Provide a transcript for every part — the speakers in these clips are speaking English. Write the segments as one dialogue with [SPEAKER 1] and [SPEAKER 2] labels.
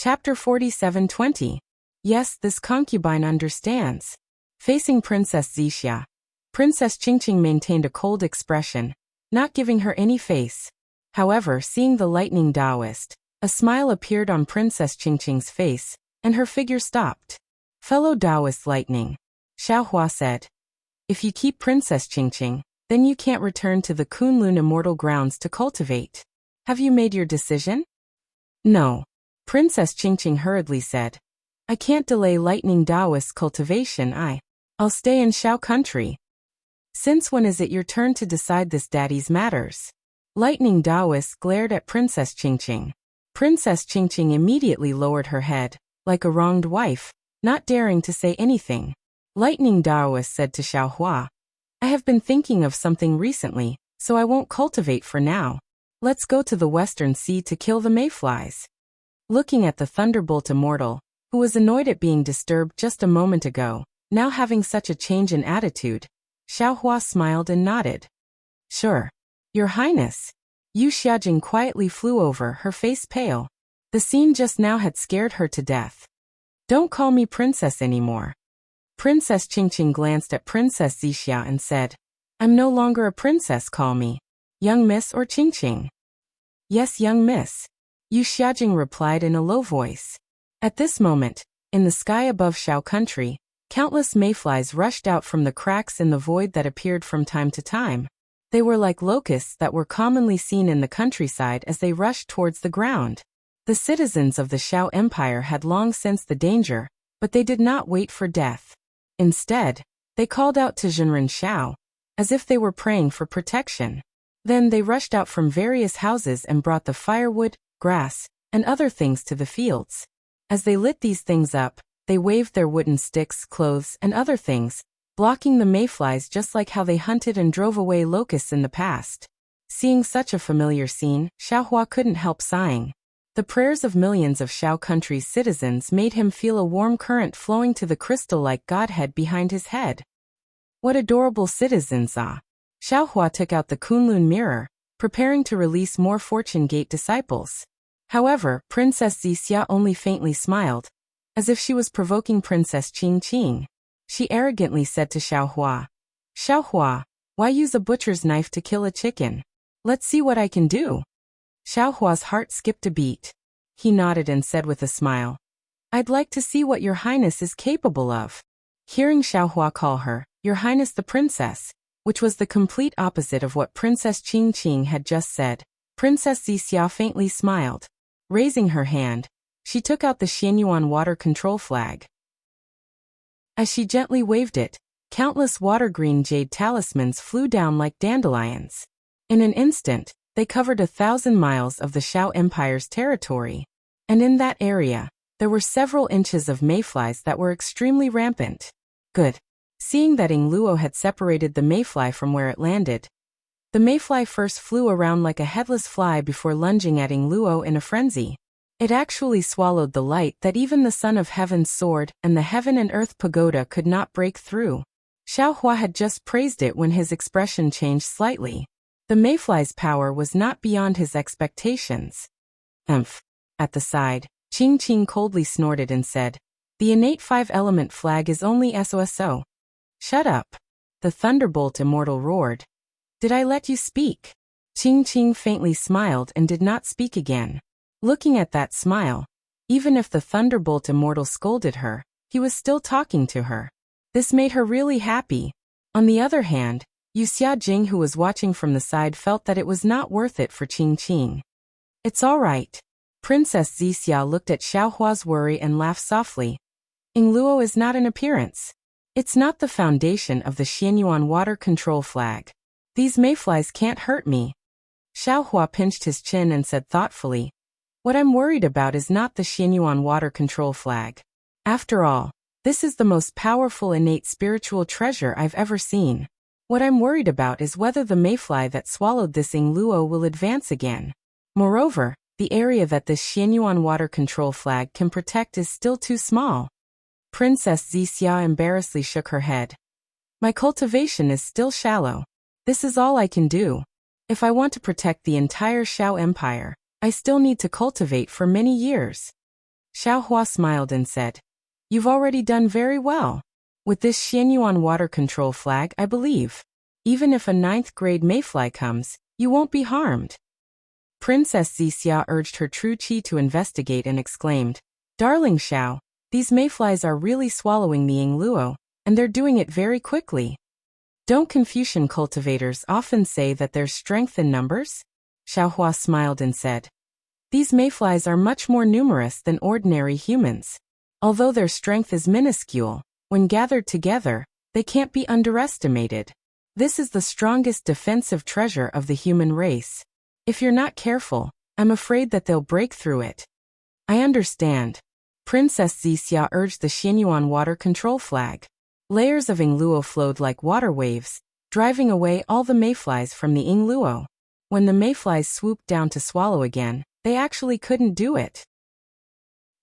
[SPEAKER 1] Chapter 47:20. Yes, this concubine understands. Facing Princess Wuxia, Princess Qingqing maintained a cold expression, not giving her any face. However, seeing the lightning Taoist, a smile appeared on Princess Qingqing's face, and her figure stopped. Fellow Taoist lightning, Xiaohua said. If you keep Princess Qingqing, then you can't return to the Kunlun immortal grounds to cultivate. Have you made your decision? No. Princess Qingqing hurriedly said. I can't delay lightning Taoist cultivation. I'll stay in Shao country. Since when is it your turn to decide this daddy's matters? Lightning Taoist glared at Princess Qingqing. Princess Qingqing immediately lowered her head, like a wronged wife, not daring to say anything. Lightning Taoist said to Xiaohua, I have been thinking of something recently, so I won't cultivate for now. Let's go to the Western Sea to kill the mayflies. Looking at the Thunderbolt Immortal, who was annoyed at being disturbed just a moment ago, now having such a change in attitude, Xiaohua smiled and nodded. Sure. Your Highness. Yu Xiajing quietly flew over, her face pale. The scene just now had scared her to death. Don't call me princess anymore. Princess Qingqing glanced at Princess Wuxia and said, I'm no longer a princess, call me young miss or Qingqing. Yes, young miss. Yu Xiajing replied in a low voice. At this moment, in the sky above Shao country, countless mayflies rushed out from the cracks in the void that appeared from time to time. They were like locusts that were commonly seen in the countryside as they rushed towards the ground. The citizens of the Shao Empire had long sensed the danger, but they did not wait for death. Instead, they called out to Zhenren Shao, as if they were praying for protection. Then they rushed out from various houses and brought the firewood, grass, and other things to the fields. As they lit these things up, they waved their wooden sticks, clothes, and other things, blocking the mayflies just like how they hunted and drove away locusts in the past. Seeing such a familiar scene, Xiaohua couldn't help sighing. The prayers of millions of Shao country's citizens made him feel a warm current flowing to the crystal-like godhead behind his head. What adorable citizens, Xiaohua took out the Kunlun mirror, preparing to release more Fortune Gate disciples. However, Princess Wuxia only faintly smiled, as if she was provoking Princess Qingqing. She arrogantly said to Xiaohua, Xiaohua, why use a butcher's knife to kill a chicken? Let's see what I can do. Xiaohua's heart skipped a beat. He nodded and said with a smile, I'd like to see what your highness is capable of. Hearing Xiaohua call her, Your Highness the Princess, which was the complete opposite of what Princess Qingqing had just said, Princess Wuxia faintly smiled. Raising her hand, she took out the Xianyuan water control flag. As she gently waved it, countless water-green jade talismans flew down like dandelions. In an instant, they covered 1,000 miles of the Shao Empire's territory. And in that area, there were several inches of mayflies that were extremely rampant. Good. Seeing that Ying Luo had separated the mayfly from where it landed, the mayfly first flew around like a headless fly before lunging at Ying Luo in a frenzy. It actually swallowed the light that even the Son of Heaven's sword and the Heaven and Earth pagoda could not break through. Xiaohua had just praised it when his expression changed slightly. The mayfly's power was not beyond his expectations. At the side, Qingqing coldly snorted and said, The innate 5-element flag is only SOSO. Shut up. The Thunderbolt Immortal roared. Did I let you speak? Qingqing faintly smiled and did not speak again. Looking at that smile, even if the Thunderbolt Immortal scolded her, he was still talking to her. This made her really happy. On the other hand, Yu Xiajing, who was watching from the side, felt that it was not worth it for Qingqing. It's all right. Princess Wuxia looked at Xiaohua's worry and laughed softly. Ying Luo is not an appearance. It's not the foundation of the Xianyuan water control flag. These mayflies can't hurt me. Xiaohua pinched his chin and said thoughtfully, What I'm worried about is not the Xianyuan water control flag. After all, this is the most powerful innate spiritual treasure I've ever seen. What I'm worried about is whether the mayfly that swallowed this Ying Luo will advance again. Moreover, the area that this Xianyuan water control flag can protect is still too small. Princess Wuxia embarrassedly shook her head. My cultivation is still shallow. This is all I can do. If I want to protect the entire Shao Empire, I still need to cultivate for many years. Xiaohua smiled and said, "You've already done very well. With this Xianyuan water control flag, I believe. Even if a 9th grade mayfly comes, you won't be harmed." Princess Zixia urged her true qi to investigate and exclaimed, "Darling Xiao, these mayflies are really swallowing the Yingluo, and they're doing it very quickly. Don't Confucian cultivators often say that there's strength in numbers?" Xiaohua smiled and said, "These mayflies are much more numerous than ordinary humans. Although their strength is minuscule, when gathered together, they can't be underestimated. This is the strongest defensive treasure of the human race. If you're not careful, I'm afraid that they'll break through it." "I understand." Princess Zixia urged the Xianyuan water control flag. Layers of Yingluo flowed like water waves, driving away all the mayflies from the Yingluo. When the mayflies swooped down to swallow again, they actually couldn't do it.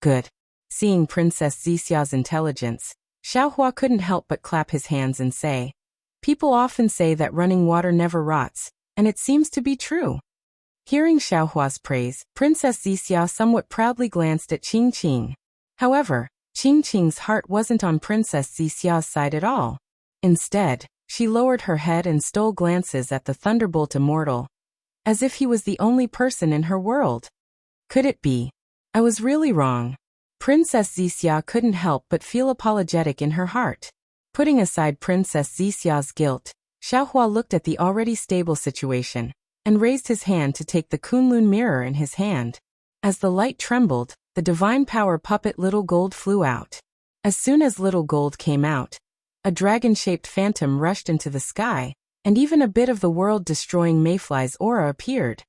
[SPEAKER 1] Good. Seeing Princess Zixia's intelligence, Xiaohua couldn't help but clap his hands and say, "People often say that running water never rots, and it seems to be true." Hearing Xiaohua's praise, Princess Zixia somewhat proudly glanced at Qingqing. However, Qingqing's heart wasn't on Princess Zixia's side at all. Instead, she lowered her head and stole glances at the Thunderbolt Immortal, as if he was the only person in her world. Could it be? I was really wrong. Princess Zixia couldn't help but feel apologetic in her heart. Putting aside Princess Zixia's guilt, Xiaohua looked at the already stable situation, and raised his hand to take the Kunlun mirror in his hand. As the light trembled, the divine power puppet Little Gold flew out. As soon as Little Gold came out, a dragon-shaped phantom rushed into the sky, and even a bit of the world-destroying mayfly's aura appeared.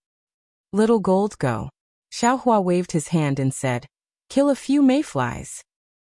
[SPEAKER 1] "Little Gold, go." Xiaohua waved his hand and said, "Kill a few mayflies."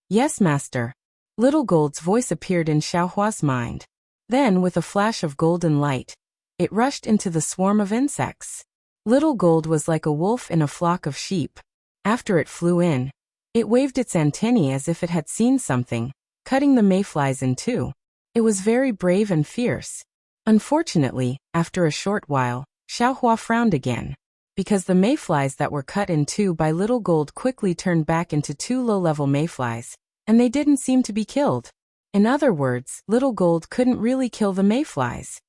[SPEAKER 1] "Yes, master." Little Gold's voice appeared in Xiaohua's mind. Then, with a flash of golden light, it rushed into the swarm of insects. Little Gold was like a wolf in a flock of sheep. After it flew in, it waved its antennae as if it had seen something, cutting the mayflies in two. It was very brave and fierce. Unfortunately, after a short while, Xiaohua frowned again, because the mayflies that were cut in two by Little Gold quickly turned back into two low-level mayflies, and they didn't seem to be killed. In other words, Little Gold couldn't really kill the mayflies.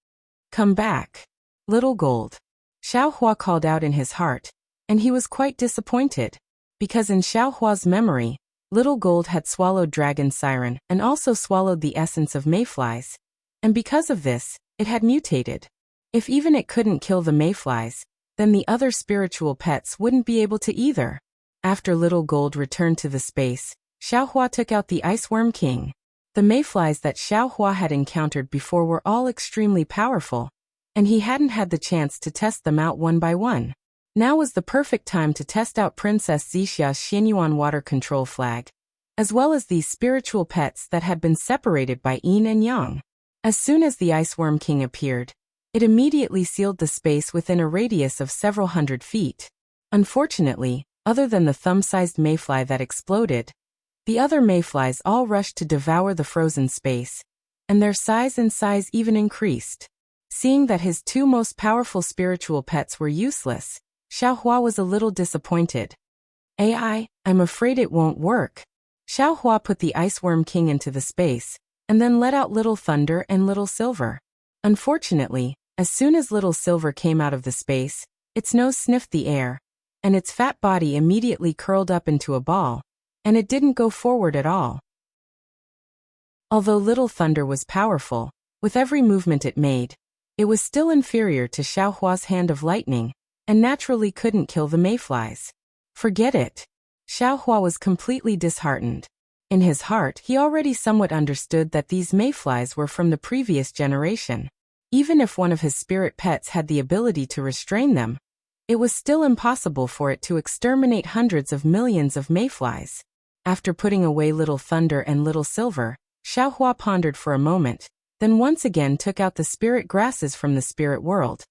[SPEAKER 1] "Come back, Little Gold," Xiaohua called out in his heart, and he was quite disappointed, because in Xiaohua's memory, Little Gold had swallowed Dragon Siren and also swallowed the essence of mayflies, and because of this, it had mutated. If even it couldn't kill the mayflies, then the other spiritual pets wouldn't be able to either. After Little Gold returned to the space, Xiaohua took out the Iceworm King. The mayflies that Xiaohua had encountered before were all extremely powerful, and he hadn't had the chance to test them out one by one. Now was the perfect time to test out Princess Zixia's Xianyuan water control flag, as well as these spiritual pets that had been separated by yin and yang. As soon as the Iceworm King appeared, it immediately sealed the space within a radius of several hundred feet. Unfortunately, other than the thumb-sized mayfly that exploded, the other mayflies all rushed to devour the frozen space, and their size even increased. Seeing that his two most powerful spiritual pets were useless, Xiaohua was a little disappointed. I'm afraid it won't work." Xiaohua put the Iceworm King into the space, and then let out Little Thunder and Little Silver. Unfortunately, as soon as Little Silver came out of the space, its nose sniffed the air, and its fat body immediately curled up into a ball, and it didn't go forward at all. Although Little Thunder was powerful, with every movement it made, it was still inferior to Xiaohua's Hand of Lightning, and naturally couldn't kill the mayflies. Forget it. Xiaohua was completely disheartened. In his heart, he already somewhat understood that these mayflies were from the previous generation. Even if one of his spirit pets had the ability to restrain them, it was still impossible for it to exterminate hundreds of millions of mayflies. After putting away Little Thunder and Little Silver, Xiaohua pondered for a moment, then once again took out the spirit grasses from the spirit world,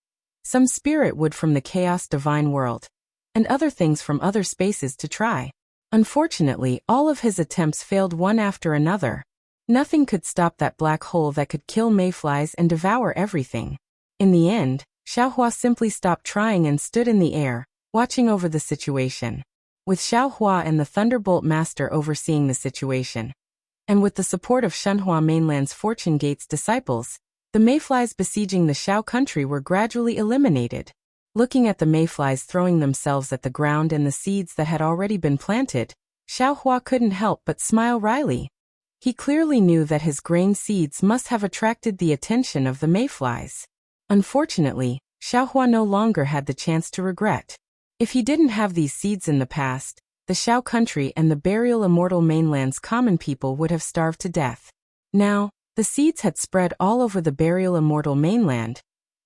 [SPEAKER 1] some spirit wood from the chaos divine world, and other things from other spaces to try. Unfortunately, all of his attempts failed one after another. Nothing could stop that black hole that could kill mayflies and devour everything. In the end, Xiaohua simply stopped trying and stood in the air, watching over the situation. with Xiao Hua and the Thunderbolt Master overseeing the situation. And with the support of Shenhua Mainland's Fortune Gates disciples, the mayflies besieging the Xiao country were gradually eliminated. Looking at the mayflies throwing themselves at the ground and the seeds that had already been planted, Xiao Hua couldn't help but smile wryly. He clearly knew that his grain seeds must have attracted the attention of the mayflies. Unfortunately, Xiao Hua no longer had the chance to regret. If he didn't have these seeds in the past, the Xiao country and the burial immortal mainland's common people would have starved to death. Now, the seeds had spread all over the burial immortal mainland,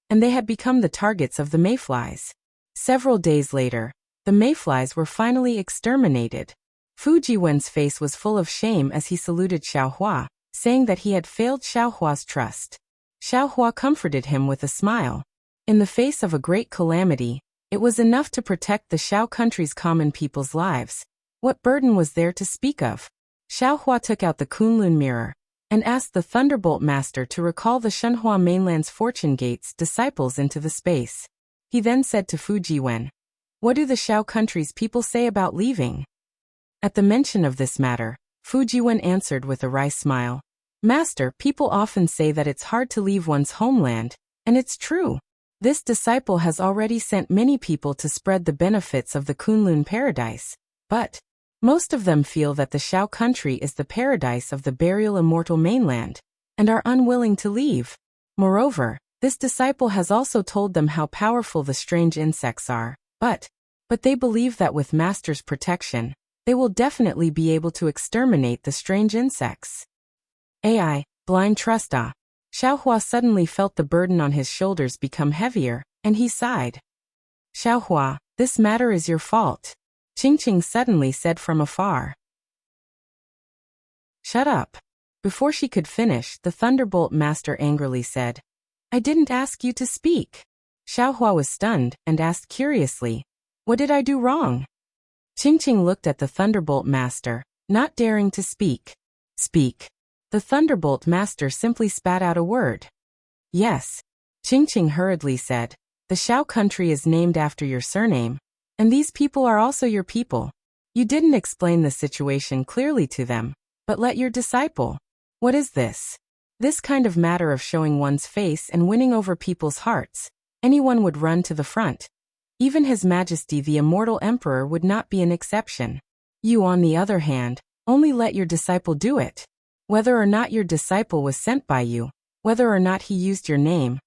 [SPEAKER 1] and they had become the targets of the mayflies. Several days later, the mayflies were finally exterminated. Fu Jiwen's face was full of shame as he saluted Xiao Hua, saying that he had failed Xiao Hua's trust. Xiao Hua comforted him with a smile. In the face of a great calamity, it was enough to protect the Xiao country's common people's lives. What burden was there to speak of? Xiao Hua took out the Kunlun mirror and asked the Thunderbolt Master to recall the Shenhua Mainland's Fortune Gates disciples into the space. He then said to Fu Jiwen, "What do the Xiao country's people say about leaving?" At the mention of this matter, Fu Jiwen answered with a wry smile, "Master, people often say that it's hard to leave one's homeland, and it's true. This disciple has already sent many people to spread the benefits of the Kunlun paradise, but most of them feel that the Xiao country is the paradise of the burial immortal mainland, and are unwilling to leave. Moreover, this disciple has also told them how powerful the strange insects are, but they believe that with Master's protection, they will definitely be able to exterminate the strange insects." AI, blind trust. Xiao Hua suddenly felt the burden on his shoulders become heavier, and he sighed. "Xiao Hua, this matter is your fault," Qingqing suddenly said from afar. "Shut up." Before she could finish, the Thunderbolt Master angrily said, "I didn't ask you to speak." Xiao Hua was stunned and asked curiously, "What did I do wrong?" Qingqing looked at the Thunderbolt Master, not daring to speak. "Speak." The Thunderbolt Master simply spat out a word. "Yes." Qingqing hurriedly said, "The Xiao country is named after your surname, and these people are also your people. You didn't explain the situation clearly to them, but let your disciple. What is this? This kind of matter of showing one's face and winning over people's hearts, anyone would run to the front. Even His Majesty the Immortal Emperor would not be an exception. You, on the other hand, only let your disciple do it. Whether or not your disciple was sent by you, whether or not he used your name,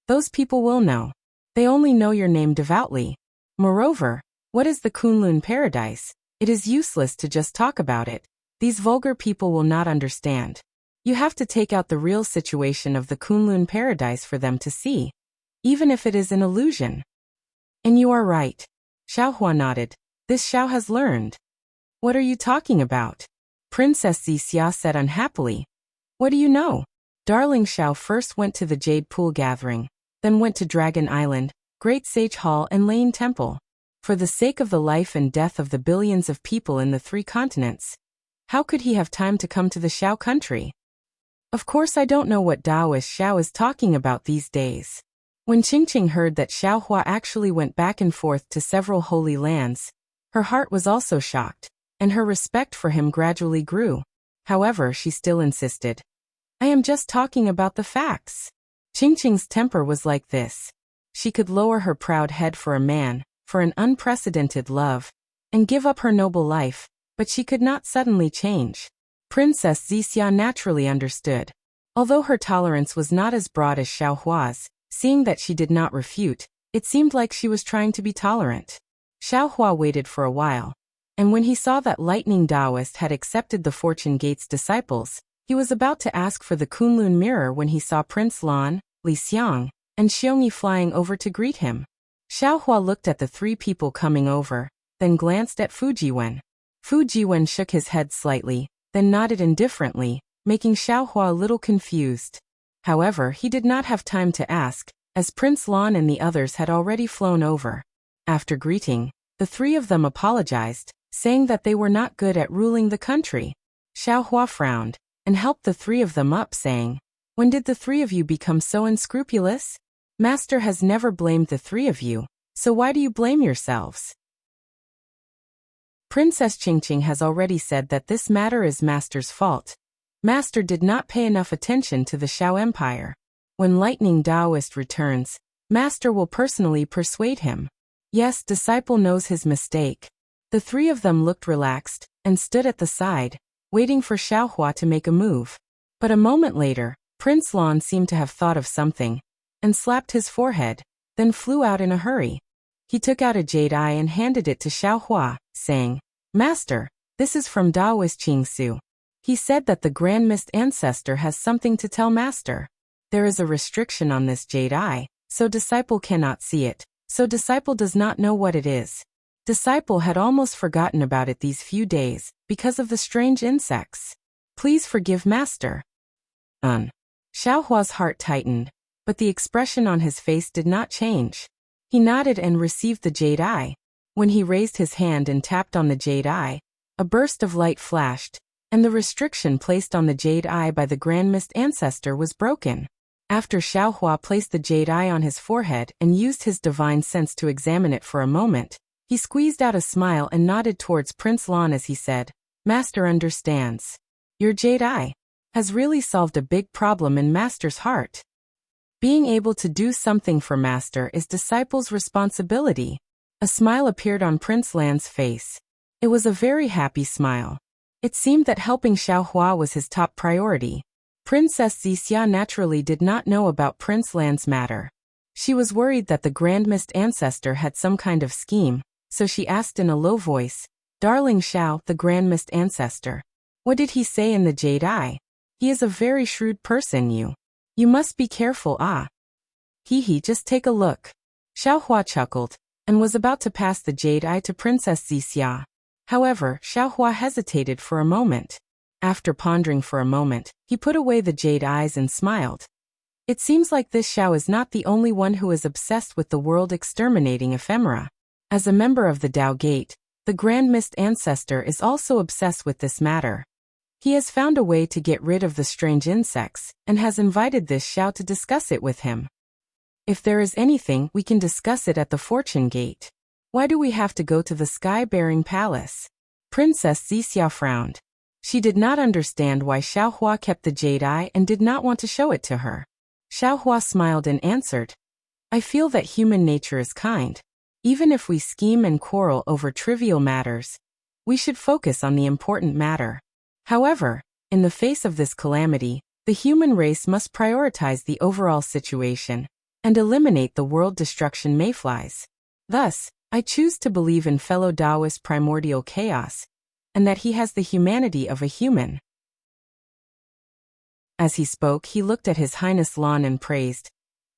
[SPEAKER 1] those people will know. They only know your name devoutly. Moreover, what is the Kunlun paradise? It is useless to just talk about it. These vulgar people will not understand. You have to take out the real situation of the Kunlun paradise for them to see, even if it is an illusion." "And you are right." Xiao Hua nodded. "This Xiao has learned." "What are you talking about?" Princess Xixia said unhappily. "What do you know?" Darling Xiao first went to the Jade Pool gathering, then went to Dragon Island, Great Sage Hall and Lane Temple. For the sake of the life and death of the billions of people in the 3 continents, how could he have time to come to the Xiao country? Of course I don't know what Taoist Xiao is talking about these days. When Qingqing heard that Xiao Hua actually went back and forth to several holy lands, her heart was also shocked, and her respect for him gradually grew. However, she still insisted, "I am just talking about the facts." Qingqing's temper was like this. She could lower her proud head for a man, for an unprecedented love, and give up her noble life, but she could not suddenly change. Princess Xixia naturally understood. Although her tolerance was not as broad as Xiao Hua's, seeing that she did not refute, it seemed like she was trying to be tolerant. Xiao Hua waited for a while, and when he saw that Lightning Taoist had accepted the Fortune Gates disciples, he was about to ask for the Kunlun mirror when he saw Prince Lan, Li Xiang, and Xiongyi flying over to greet him. Xiao Hua looked at the 3 people coming over, then glanced at Fu Jiwen. Fu Jiwen shook his head slightly, then nodded indifferently, making Xiao Hua a little confused. However, he did not have time to ask, as Prince Lan and the others had already flown over. After greeting, the 3 of them apologized, saying that they were not good at ruling the country. Xiao Hua frowned, and helped the 3 of them up, saying, "When did the 3 of you become so unscrupulous? Master has never blamed the 3 of you, so why do you blame yourselves?" Princess Qingqing has already said that this matter is Master's fault. Master did not pay enough attention to the Shao Empire. When Lightning Taoist returns, Master will personally persuade him. Yes, disciple knows his mistake. The three of them looked relaxed and stood at the side, waiting for Xiaohua to make a move. But a moment later, Prince Lan seemed to have thought of something and slapped his forehead, then flew out in a hurry. He took out a jade eye and handed it to Xiaohua, saying, "Master, this is from Taoist Qingsu. He said that the Grand Mist Ancestor has something to tell Master. There is a restriction on this jade eye, so disciple cannot see it, so disciple does not know what it is." Disciple had almost forgotten about it these few days, because of the strange insects. "Please forgive Master." Xiaohua's heart tightened, but the expression on his face did not change. He nodded and received the jade eye. When he raised his hand and tapped on the jade eye, a burst of light flashed, and the restriction placed on the jade eye by the Grand Mist Ancestor was broken. After Xiaohua placed the jade eye on his forehead and used his divine sense to examine it for a moment, he squeezed out a smile and nodded towards Prince Lan as he said, "Master understands. Your jade eye has really solved a big problem in Master's heart. Being able to do something for Master is disciple's responsibility." A smile appeared on Prince Lan's face. It was a very happy smile. It seemed that helping Xiaohua was his top priority. Princess Zixia naturally did not know about Prince Lan's matter. She was worried that the Grand Mist Ancestor had some kind of scheme, so she asked in a low voice, "Darling Xiao, the Grand Mist Ancestor, what did he say in the jade eye? He is a very shrewd person, you must be careful, He, just take a look." Xiaohua chuckled, and was about to pass the jade eye to Princess Zixia. However, Xiaohua hesitated for a moment. After pondering for a moment, he put away the jade eyes and smiled. It seems like this Xiao is not the only one who is obsessed with the world-exterminating ephemera. As a member of the Tao Gate, the Grand Mist Ancestor is also obsessed with this matter. He has found a way to get rid of the strange insects, and has invited this Xiao to discuss it with him. "If there is anything, we can discuss it at the Fortune Gate. Why do we have to go to the Sky-Bearing Palace?" Princess Zixia frowned. She did not understand why Xiaohua kept the jade eye and did not want to show it to her. Xiaohua smiled and answered, "I feel that human nature is kind. Even if we scheme and quarrel over trivial matters, we should focus on the important matter. However, in the face of this calamity, the human race must prioritize the overall situation and eliminate the world destruction mayflies. Thus, I choose to believe in fellow Taoist primordial chaos, and that he has the humanity of a human." As he spoke, he looked at His Highness Lan and praised,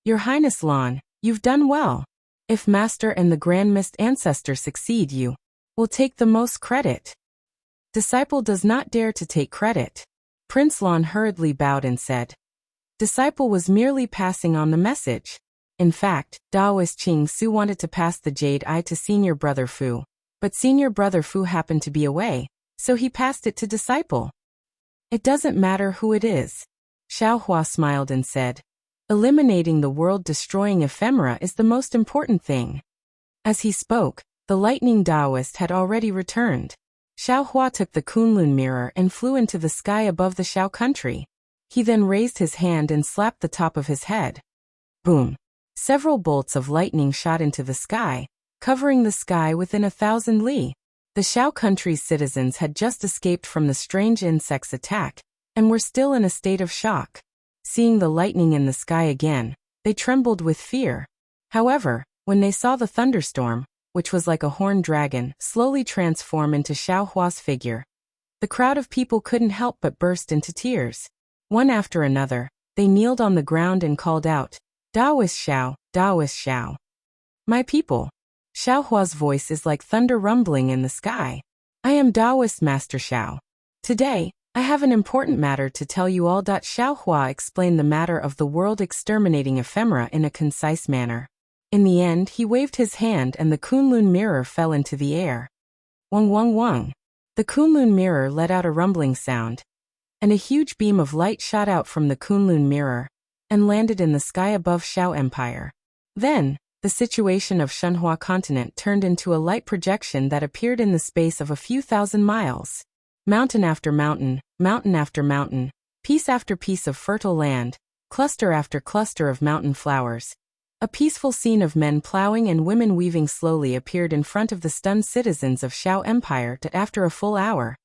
[SPEAKER 1] "Your Highness Lan, you've done well. If Master and the Grand Mist Ancestor succeed, you will take the most credit." Disciple does not dare to take credit. Prince Lan hurriedly bowed and said, "Disciple was merely passing on the message. In fact, Taoist Qingsu wanted to pass the jade eye to Senior Brother Fu, but Senior Brother Fu happened to be away, so he passed it to Disciple. It doesn't matter who it is." Xiaohua smiled and said, "Eliminating the world-destroying ephemera is the most important thing." As he spoke, the lightning Taoist had already returned. Xiaohua took the Kunlun mirror and flew into the sky above the Xiao country. He then raised his hand and slapped the top of his head. Boom! Several bolts of lightning shot into the sky, covering the sky within 1,000 li. The Xiao country's citizens had just escaped from the strange insect's attack, and were still in a state of shock. Seeing the lightning in the sky again, they trembled with fear. However, when they saw the thunderstorm, which was like a horned dragon, slowly transform into Xiaohua's figure, the crowd of people couldn't help but burst into tears. One after another, they kneeled on the ground and called out, "Taoist Xiao, Taoist Xiao." "My people." Xiaohua's voice is like thunder rumbling in the sky. "I am Taoist Master Xiao. Today, I have an important matter to tell you all." Xiaohua explained the matter of the world-exterminating ephemera in a concise manner. In the end, he waved his hand and the Kunlun mirror fell into the air. Wang wang wang. The Kunlun mirror let out a rumbling sound, and a huge beam of light shot out from the Kunlun mirror and landed in the sky above Xiao Empire. Then, the situation of Shenhua continent turned into a light projection that appeared in the space of a few thousand miles. Mountain after mountain, mountain after mountain, piece after piece of fertile land, cluster after cluster of mountain flowers. A peaceful scene of men plowing and women weaving slowly appeared in front of the stunned citizens of Shao Empire. After a full hour,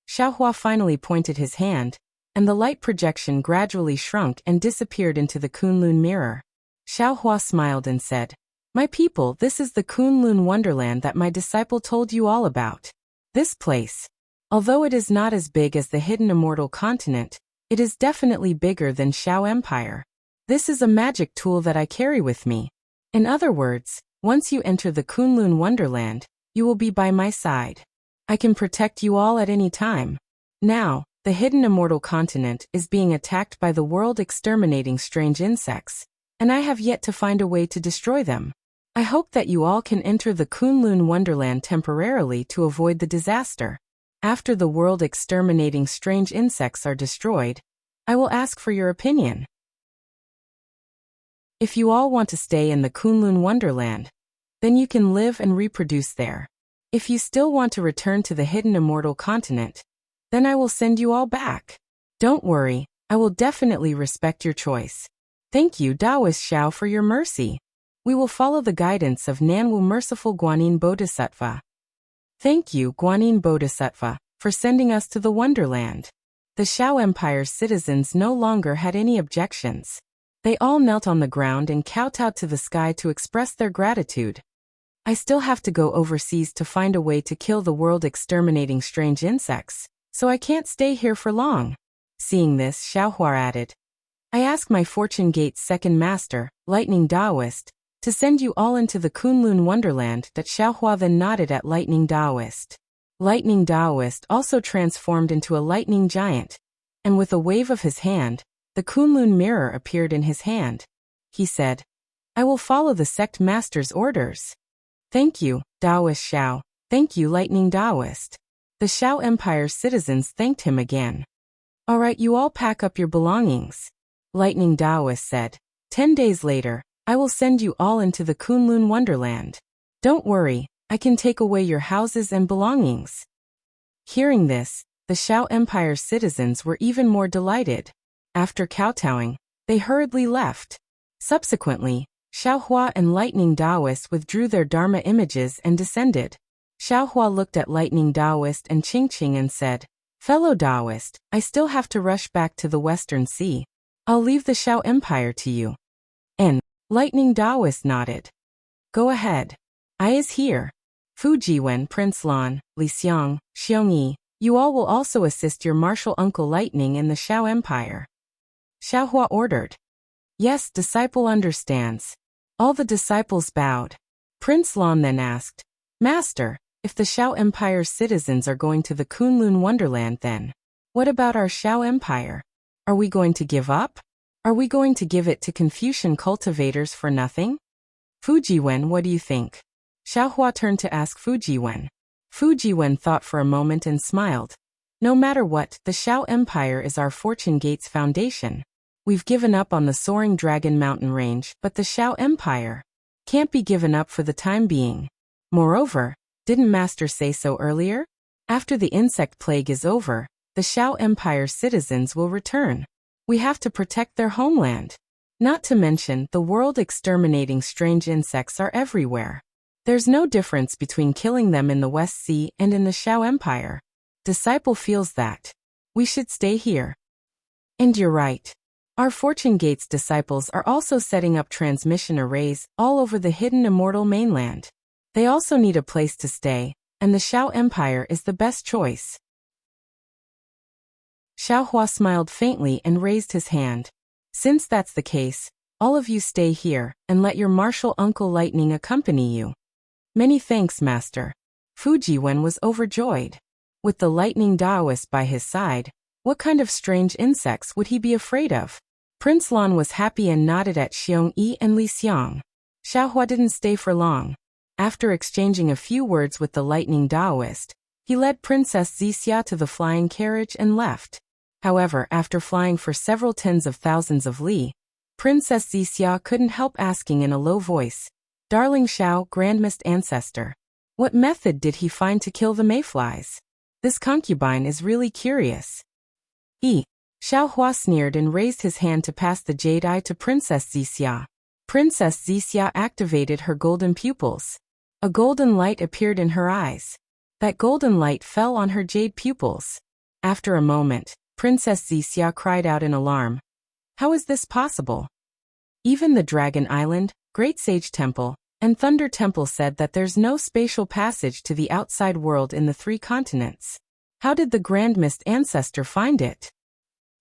[SPEAKER 1] Xiaohua finally pointed his hand, and the light projection gradually shrunk and disappeared into the Kunlun mirror. Xiaohua smiled and said, "My people, this is the Kunlun wonderland that my disciple told you all about. This place, although it is not as big as the hidden immortal continent, it is definitely bigger than Shao Empire. This is a magic tool that I carry with me. In other words, once you enter the Kunlun wonderland, you will be by my side. I can protect you all at any time. Now, the hidden immortal continent is being attacked by the world exterminating strange insects, and I have yet to find a way to destroy them. I hope that you all can enter the Kunlun wonderland temporarily to avoid the disaster. After the world exterminating strange insects are destroyed, I will ask for your opinion. If you all want to stay in the Kunlun wonderland, then you can live and reproduce there. If you still want to return to the hidden immortal continent, then I will send you all back. Don't worry, I will definitely respect your choice. Thank you, Taoist Xiao, for your mercy. We will follow the guidance of Nanwu Merciful Guanyin Bodhisattva. Thank you, Guanyin Bodhisattva, for sending us to the wonderland." The Shao Empire's citizens no longer had any objections. They all knelt on the ground and kowtowed to the sky to express their gratitude. "I still have to go overseas to find a way to kill the world exterminating strange insects, so I can't stay here for long." Seeing this, Xiaohua added, "I ask my Fortune Gate's second master, Lightning Taoist, to send you all into the Kunlun wonderland." That Xiaohua then nodded at Lightning Taoist. Lightning Taoist also transformed into a lightning giant, and with a wave of his hand, the Kunlun mirror appeared in his hand. He said, "I will follow the sect master's orders." "Thank you, Taoist Xiao. Thank you, Lightning Taoist." The Shao Empire's citizens thanked him again. "All right, you all pack up your belongings," Lightning Taoist said. 10 days later, I will send you all into the Kunlun wonderland. Don't worry, I can take away your houses and belongings." Hearing this, the Shao Empire's citizens were even more delighted. After kowtowing, they hurriedly left. Subsequently, Xiaohua and Lightning Taoist withdrew their Dharma images and descended. Xiaohua looked at Lightning Taoist and Qingqing and said, "Fellow Taoist, I still have to rush back to the Western Sea. I'll leave the Shao Empire to you." And Lightning Taoist nodded. "Go ahead. I is here. Fujiwen, Prince Lan, Li Xiang, Xiongyi, you all will also assist your martial uncle Lightning in the Shao Empire." Xiaohua ordered. "Yes, disciple understands." All the disciples bowed. Prince Lan then asked, "Master, if the Shao Empire's citizens are going to the Kunlun wonderland, then what about our Shao Empire? Are we going to give up? Are we going to give it to Confucian cultivators for nothing?" "Fujiwen, what do you think?" Xiaohua turned to ask Fujiwen. Fujiwen thought for a moment and smiled. "No matter what, the Shao Empire is our Fortune Gate's foundation. We've given up on the soaring Dragon Mountain range, but the Shao Empire can't be given up for the time being. Moreover, didn't Master say so earlier? After the insect plague is over, the Shao Empire's citizens will return. We have to protect their homeland. Not to mention, the world exterminating strange insects are everywhere. There's no difference between killing them in the West Sea and in the Shao Empire. Disciple feels that we should stay here." "And you're right. Our Fortune Gate's disciples are also setting up transmission arrays all over the hidden immortal mainland. They also need a place to stay, and the Shao Empire is the best choice." Xiaohua smiled faintly and raised his hand. "Since that's the case, all of you stay here, and let your martial uncle Lightning accompany you." "Many thanks, Master." Fujiwen was overjoyed. With the Lightning Taoist by his side, what kind of strange insects would he be afraid of? Prince Lan was happy and nodded at Xiongyi and Li Xiang. Xiaohua didn't stay for long. After exchanging a few words with the Lightning Taoist, he led Princess Zixia to the flying carriage and left. However, after flying for several tens of thousands of li, Princess Zixia couldn't help asking in a low voice, Darling Xiao, Grandmist Ancestor. What method did he find to kill the mayflies? This concubine is really curious. Xiao Hua sneered and raised his hand to pass the jade eye to Princess Zixia. Princess Zixia activated her golden pupils. A golden light appeared in her eyes. That golden light fell on her jade pupils. After a moment, Princess Zixia cried out in alarm. How is this possible? Even the Dragon Island, Great Sage Temple, and Thunder Temple said that there's no spatial passage to the outside world in the 3 continents. How did the Grand Mist Ancestor find it?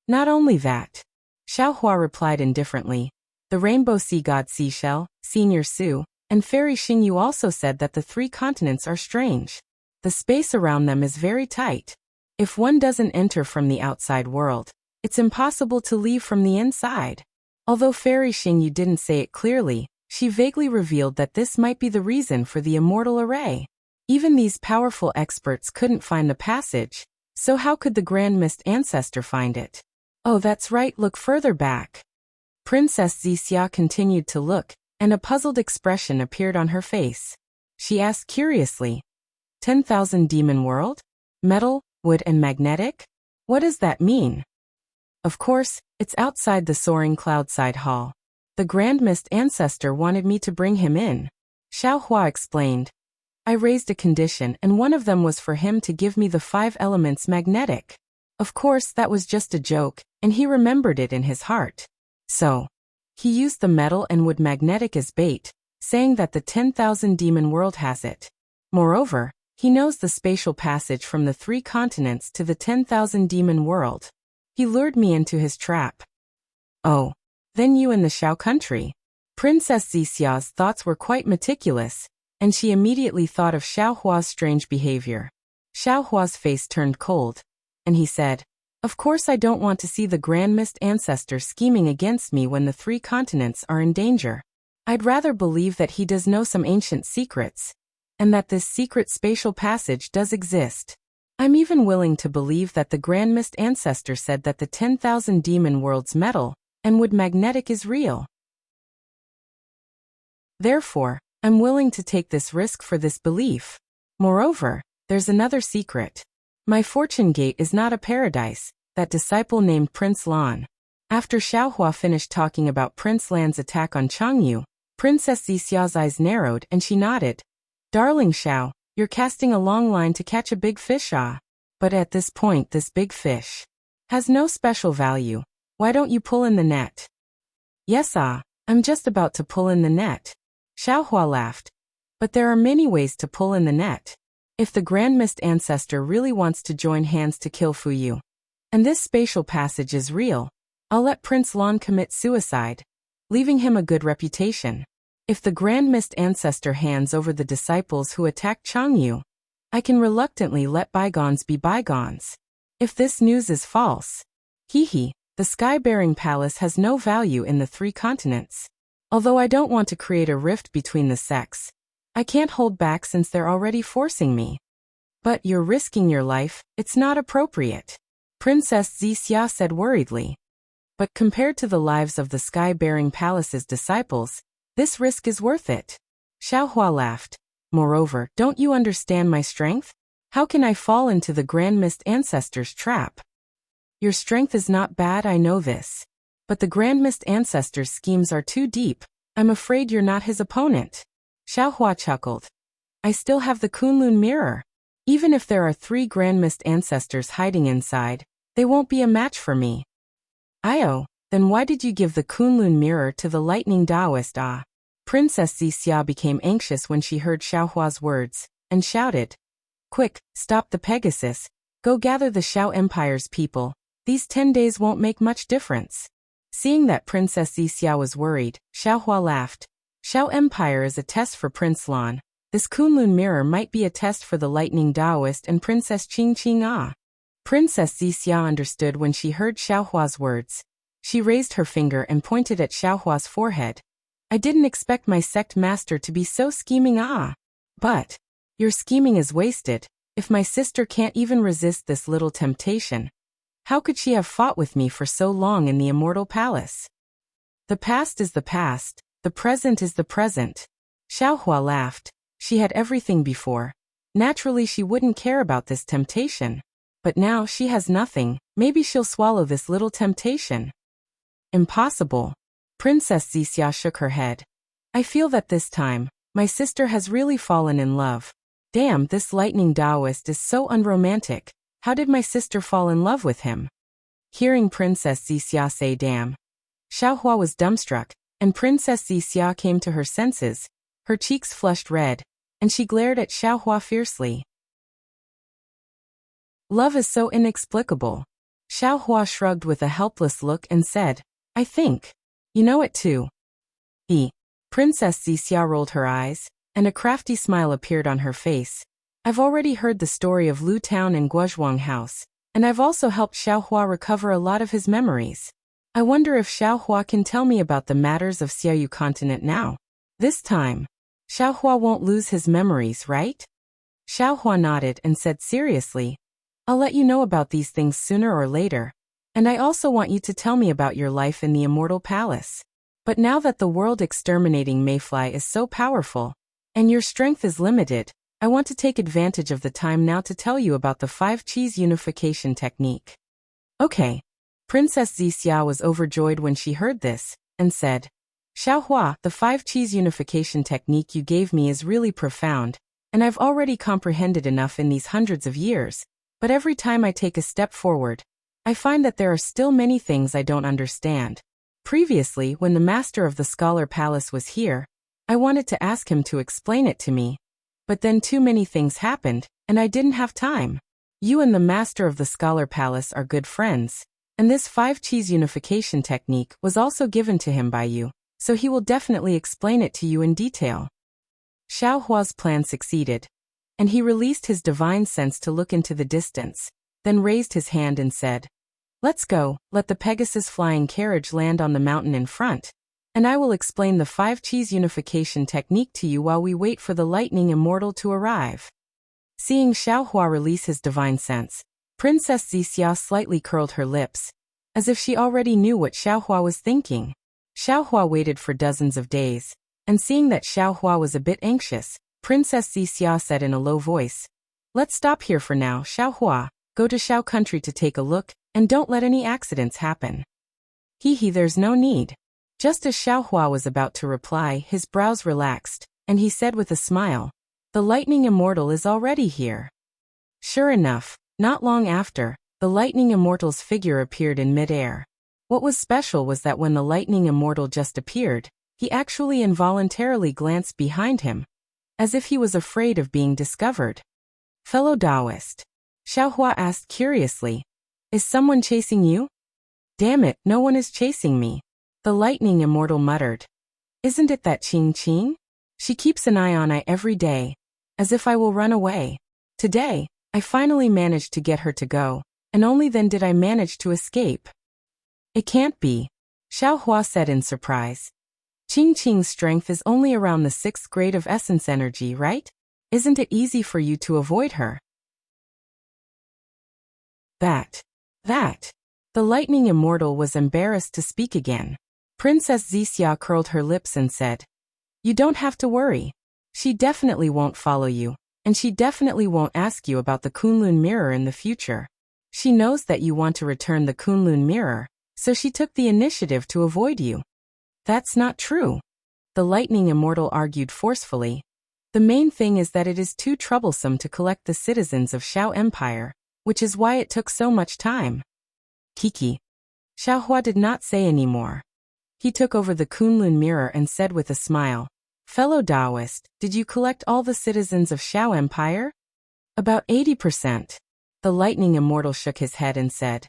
[SPEAKER 1] Not only that. Xiao Hua replied indifferently. The Rainbow Sea God Seashell, Senior Su, and Fairy Xingyu also said that the 3 continents are strange. The space around them is very tight. If one doesn't enter from the outside world, it's impossible to leave from the inside. Although Fairy Xingyu didn't say it clearly, she vaguely revealed that this might be the reason for the immortal array. Even these powerful experts couldn't find the passage, so how could the Grand Mist Ancestor find it? Oh, that's right, look further back. Princess Zixia continued to look, and a puzzled expression appeared on her face. She asked curiously, 10,000 Demon World? Metal, wood and magnetic? What does that mean? Of course, it's outside the soaring cloudside hall. The Grand Mist Ancestor wanted me to bring him in. Xiao Hua explained. I raised a condition and one of them was for him to give me the 5 elements magnetic. Of course, that was just a joke, and he remembered it in his heart. So, he used the metal and wood magnetic as bait, saying that the 10,000 Demon World has it. Moreover, he knows the spatial passage from the 3 continents to the 10,000 Demon World. He lured me into his trap. Oh, then you in the Xiao country. Princess Zixia's thoughts were quite meticulous, and she immediately thought of Xiao Hua's strange behavior. Xiao Hua's face turned cold, and he said, Of course I don't want to see the Grand Mist Ancestor scheming against me when the 3 continents are in danger. I'd rather believe that he does know some ancient secrets, and that this secret spatial passage does exist. I'm even willing to believe that the Grand Mist Ancestor said that the 10,000 Demon World's metal and wood magnetic is real. Therefore, I'm willing to take this risk for this belief. Moreover, there's another secret. My fortune gate is not a paradise, that disciple named Prince Lan. After Xiao Hua finished talking about Prince Lan's attack on Changyu, Princess Zixia's eyes narrowed and she nodded. Darling Xiao, you're casting a long line to catch a big fish, ah. But at this point this big fish has no special value. Why don't you pull in the net? Yes, ah, I'm just about to pull in the net. Xiao Hua laughed. But there are many ways to pull in the net. If the Grand Mist Ancestor really wants to join hands to kill Fuyu, and this spatial passage is real, I'll let Prince Lan commit suicide, leaving him a good reputation. If the Grand Mist Ancestor hands over the disciples who attacked Changyu, I can reluctantly let bygones be bygones. If this news is false, the sky-bearing palace has no value in the 3 continents. Although I don't want to create a rift between the sects, I can't hold back since they're already forcing me. But you're risking your life, it's not appropriate. Princess Zixia said worriedly. But compared to the lives of the sky-bearing palace's disciples, this risk is worth it. Xiao Hua laughed. Moreover, don't you understand my strength? How can I fall into the Grand Mist Ancestor's trap? Your strength is not bad, I know this. But the Grand Mist Ancestor's schemes are too deep. I'm afraid you're not his opponent. Xiao Hua chuckled. I still have the Kunlun mirror. Even if there are 3 Grand Mist Ancestors hiding inside, they won't be a match for me. Io, then why did you give the Kunlun mirror to the lightning Taoist, ah? Princess Zixia became anxious when she heard Xiao Hua's words, and shouted. Quick, stop the Pegasus. Go gather the Xiao Empire's people. These 10 days won't make much difference. Seeing that Princess Zixia was worried, Xiao Hua laughed. Xiao Empire is a test for Prince Lan. This Kunlun mirror might be a test for the Lightning Taoist and Princess Qing ah. Princess Zixia understood when she heard Xiao Hua's words. She raised her finger and pointed at Xiao Hua's forehead. I didn't expect my sect master to be so scheming ah. But your scheming is wasted. If my sister can't even resist this little temptation, how could she have fought with me for so long in the Immortal Palace? The past is the past, the present is the present. Xiaohua laughed. She had everything before. Naturally she wouldn't care about this temptation. But now she has nothing, maybe she'll swallow this little temptation. Impossible. Princess Xixia shook her head. I feel that this time, my sister has really fallen in love. Damn, this lightning Taoist is so unromantic. How did my sister fall in love with him? Hearing Princess Xixia say damn, Xiaohua was dumbstruck, and Princess Xixia came to her senses. Her cheeks flushed red, and she glared at Xiaohua fiercely. Love is so inexplicable. Xiaohua shrugged with a helpless look and said, I think. You know it too. Princess Xixia rolled her eyes, and a crafty smile appeared on her face. I've already heard the story of Lu Town and Guozhuang House, and I've also helped Xiaohua recover a lot of his memories. I wonder if Xiaohua can tell me about the matters of Xiaoyu continent now. This time, Xiaohua won't lose his memories, right? Xiaohua nodded and said seriously, I'll let you know about these things sooner or later, and I also want you to tell me about your life in the Immortal Palace. But now that the world-exterminating mayfly is so powerful, and your strength is limited, I want to take advantage of the time now to tell you about the 5-cheese unification technique. Okay. Princess Xixia was overjoyed when she heard this, and said, Xiaohua, the 5-cheese unification technique you gave me is really profound, and I've already comprehended enough in these hundreds of years, but every time I take a step forward, I find that there are still many things I don't understand. Previously, when the master of the Scholar Palace was here, I wanted to ask him to explain it to me. But then too many things happened, and I didn't have time. You and the master of the Scholar Palace are good friends, and this 5-cheese unification technique was also given to him by you, so he will definitely explain it to you in detail. Xiaohua's plan succeeded, and he released his divine sense to look into the distance, then raised his hand and said, Let's go, let the Pegasus flying carriage land on the mountain in front, and I will explain the 5-cheese unification technique to you while we wait for the lightning immortal to arrive. Seeing Xiaohua release his divine sense, Princess Xixia slightly curled her lips, as if she already knew what Xiaohua was thinking. Xiaohua waited for dozens of days, and seeing that Xiaohua was a bit anxious, Princess Xixia said in a low voice, Let's stop here for now, Xiaohua, go to Xiao country to take a look, and don't let any accidents happen. There's no need. Just as Xiaohua was about to reply, his brows relaxed, and he said with a smile, The lightning immortal is already here. Sure enough, not long after, the lightning immortal's figure appeared in mid-air. What was special was that when the lightning immortal just appeared, he actually involuntarily glanced behind him, as if he was afraid of being discovered. Fellow Taoist, Xiaohua asked curiously, Is someone chasing you? Damn it, no one is chasing me. The lightning immortal muttered. Isn't it that Qing Qing? She keeps an eye on I every day, as if I will run away. Today, I finally managed to get her to go, and only then did I manage to escape. It can't be, Xiaohua said in surprise. Qing Qing's strength is only around the 6th grade of essence energy, right? Isn't it easy for you to avoid her? That. The lightning immortal was embarrassed to speak again. Princess Xixia curled her lips and said, You don't have to worry. She definitely won't follow you, and she definitely won't ask you about the Kunlun mirror in the future. She knows that you want to return the Kunlun mirror, so she took the initiative to avoid you. That's not true. The lightning immortal argued forcefully. The main thing is that it is too troublesome to collect the citizens of Xiao Empire, which is why it took so much time. Kiki. Xiaohua did not say any more. He took over the Kunlun mirror and said with a smile, Fellow Taoist, did you collect all the citizens of Xiao Empire? About 80%. The lightning immortal shook his head and said,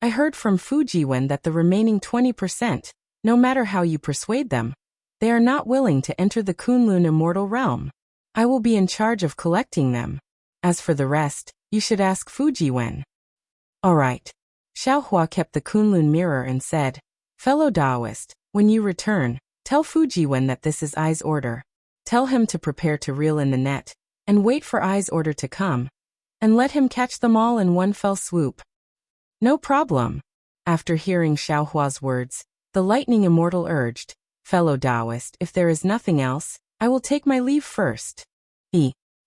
[SPEAKER 1] I heard from Fujiwen that the remaining 20%, no matter how you persuade them, they are not willing to enter the Kunlun immortal realm. I will be in charge of collecting them. As for the rest, you should ask Fujiwen. All right. Xiaohua kept the Kunlun mirror and said, Fellow Taoist, when you return, tell Fujiwen that this is Ai's order. Tell him to prepare to reel in the net, and wait for Ai's order to come, and let him catch them all in one fell swoop. No problem. After hearing Xiaohua's words, the lightning immortal urged, Fellow Taoist, if there is nothing else, I will take my leave first.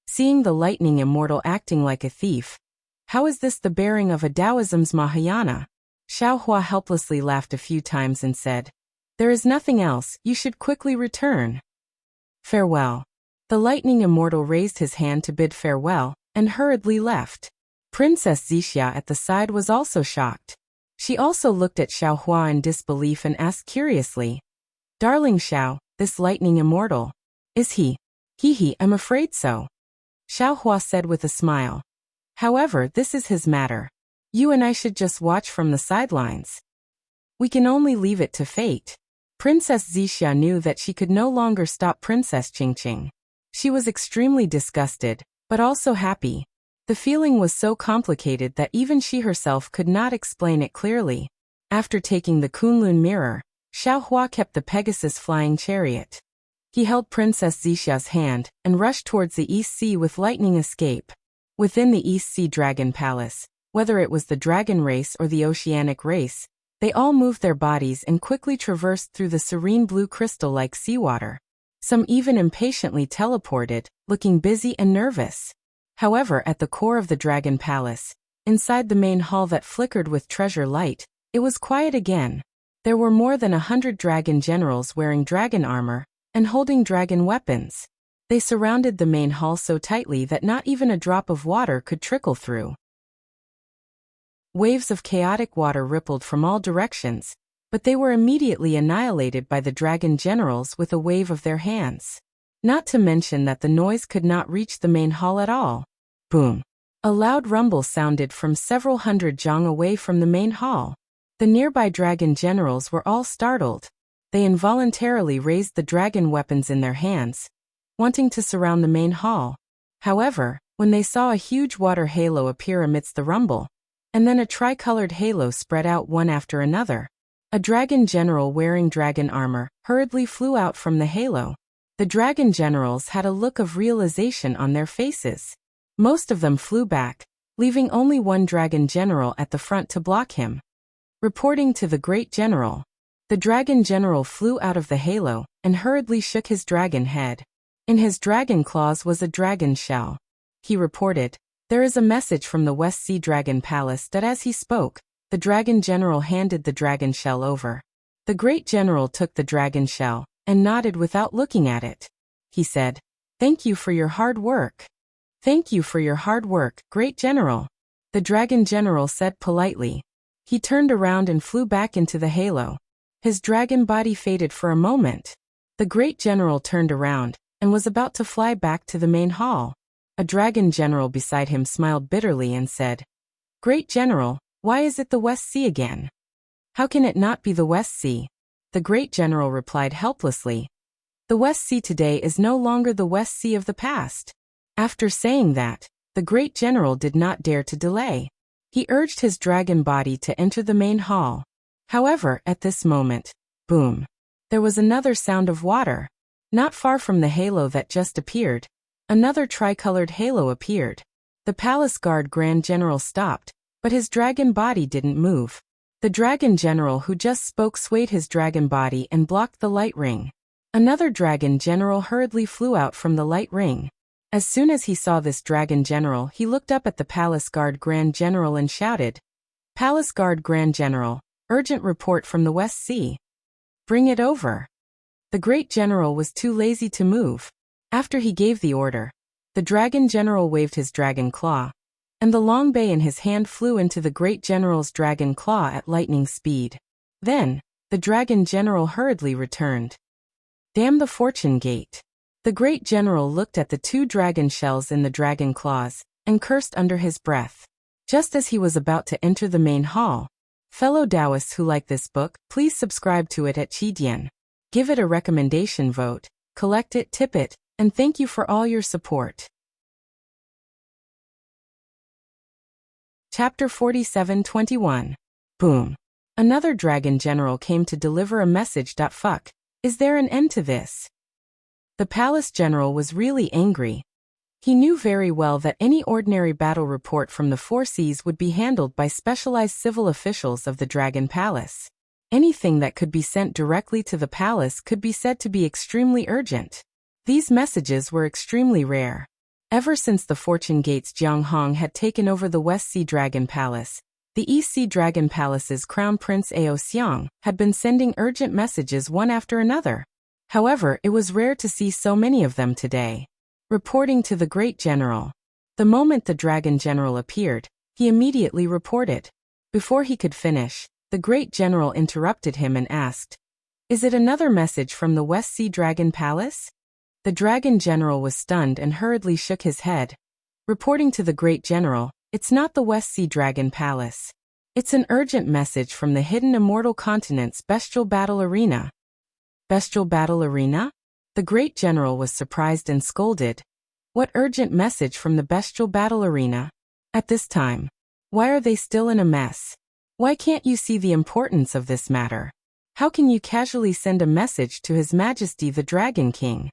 [SPEAKER 1] Seeing the lightning immortal acting like a thief. How is this the bearing of a Taoism's Mahayana? Xiao Hua helplessly laughed a few times and said, There is nothing else, you should quickly return. Farewell. The lightning immortal raised his hand to bid farewell, and hurriedly left. Princess Xixia at the side was also shocked. She also looked at Xiao Hua in disbelief and asked curiously, Darling Xiao, this lightning immortal, is he? I'm afraid so. Xiao Hua said with a smile. However, this is his matter. You and I should just watch from the sidelines. We can only leave it to fate. Princess Xixia knew that she could no longer stop Princess Qingqing. She was extremely disgusted, but also happy. The feeling was so complicated that even she herself could not explain it clearly. After taking the Kunlun mirror, Xiao Hua kept the Pegasus flying chariot. He held Princess Xixia's hand and rushed towards the East Sea with lightning escape. Within the East Sea Dragon Palace, whether it was the dragon race or the oceanic race, they all moved their bodies and quickly traversed through the serene blue crystal-like seawater. Some even impatiently teleported, looking busy and nervous. However, at the core of the Dragon Palace, inside the main hall that flickered with treasure light, it was quiet again. There were more than 100 dragon generals wearing dragon armor and holding dragon weapons. They surrounded the main hall so tightly that not even a drop of water could trickle through. Waves of chaotic water rippled from all directions, but they were immediately annihilated by the dragon generals with a wave of their hands. Not to mention that the noise could not reach the main hall at all. Boom! A loud rumble sounded from several hundred zhang away from the main hall. The nearby dragon generals were all startled. They involuntarily raised the dragon weapons in their hands, wanting to surround the main hall. However, when they saw a huge water halo appear amidst the rumble, and then a tricolored halo spread out one after another, a dragon general wearing dragon armor hurriedly flew out from the halo. The dragon generals had a look of realization on their faces. Most of them flew back, leaving only one dragon general at the front to block him. Reporting to the great general, the dragon general flew out of the halo and hurriedly shook his dragon head. In his dragon claws was a dragon shell. He reported, There is a message from the West Sea Dragon Palace that as he spoke, the dragon general handed the dragon shell over. The great general took the dragon shell and nodded without looking at it. He said, Thank you for your hard work. Thank you for your hard work, great general. The dragon general said politely. He turned around and flew back into the halo. His dragon body faded for a moment. The great general turned around and was about to fly back to the main hall. A dragon general beside him smiled bitterly and said, Great general, why is it the West Sea again? How can it not be the West Sea? The great general replied helplessly, The West Sea today is no longer the West Sea of the past. After saying that, the great general did not dare to delay. He urged his dragon body to enter the main hall. However, at this moment, boom, there was another sound of water. Not far from the halo that just appeared, another tricolored halo appeared. The palace guard grand general stopped, but his dragon body didn't move. The dragon general who just spoke swayed his dragon body and blocked the light ring. Another dragon general hurriedly flew out from the light ring. As soon as he saw this dragon general, he looked up at the palace guard grand general and shouted, Palace guard grand general, urgent report from the West Sea. Bring it over. The great general was too lazy to move. After he gave the order, the dragon general waved his dragon claw, and the long bay in his hand flew into the great general's dragon claw at lightning speed. Then, the dragon general hurriedly returned. Damn the fortune gate. The great general looked at the two dragon shells in the dragon claws, and cursed under his breath. Just as he was about to enter the main hall, fellow Taoists who like this book, please subscribe to it at Qidian. Give it a recommendation vote, collect it, tip it, and thank you for all your support. Chapter 47-21. Boom. Another dragon general came to deliver a message. Fuck. Is there an end to this? The palace general was really angry. He knew very well that any ordinary battle report from the Four Seas would be handled by specialized civil officials of the Dragon Palace. Anything that could be sent directly to the palace could be said to be extremely urgent. These messages were extremely rare. Ever since the Fortune Gate's Jiang Hong had taken over the West Sea Dragon Palace, the East Sea Dragon Palace's Crown Prince Ao Xiang had been sending urgent messages one after another. However, it was rare to see so many of them today. Reporting to the Great General. The moment the Dragon General appeared, he immediately reported. Before he could finish, the Great General interrupted him and asked, "Is it another message from the West Sea Dragon Palace?" The Dragon General was stunned and hurriedly shook his head. Reporting to the Great General, "It's not the West Sea Dragon Palace. It's an urgent message from the hidden immortal continent's bestial battle arena." Bestial battle arena? The Great General was surprised and scolded. What urgent message from the bestial battle arena? At this time. Why are they still in a mess? Why can't you see the importance of this matter? How can you casually send a message to His Majesty the Dragon King?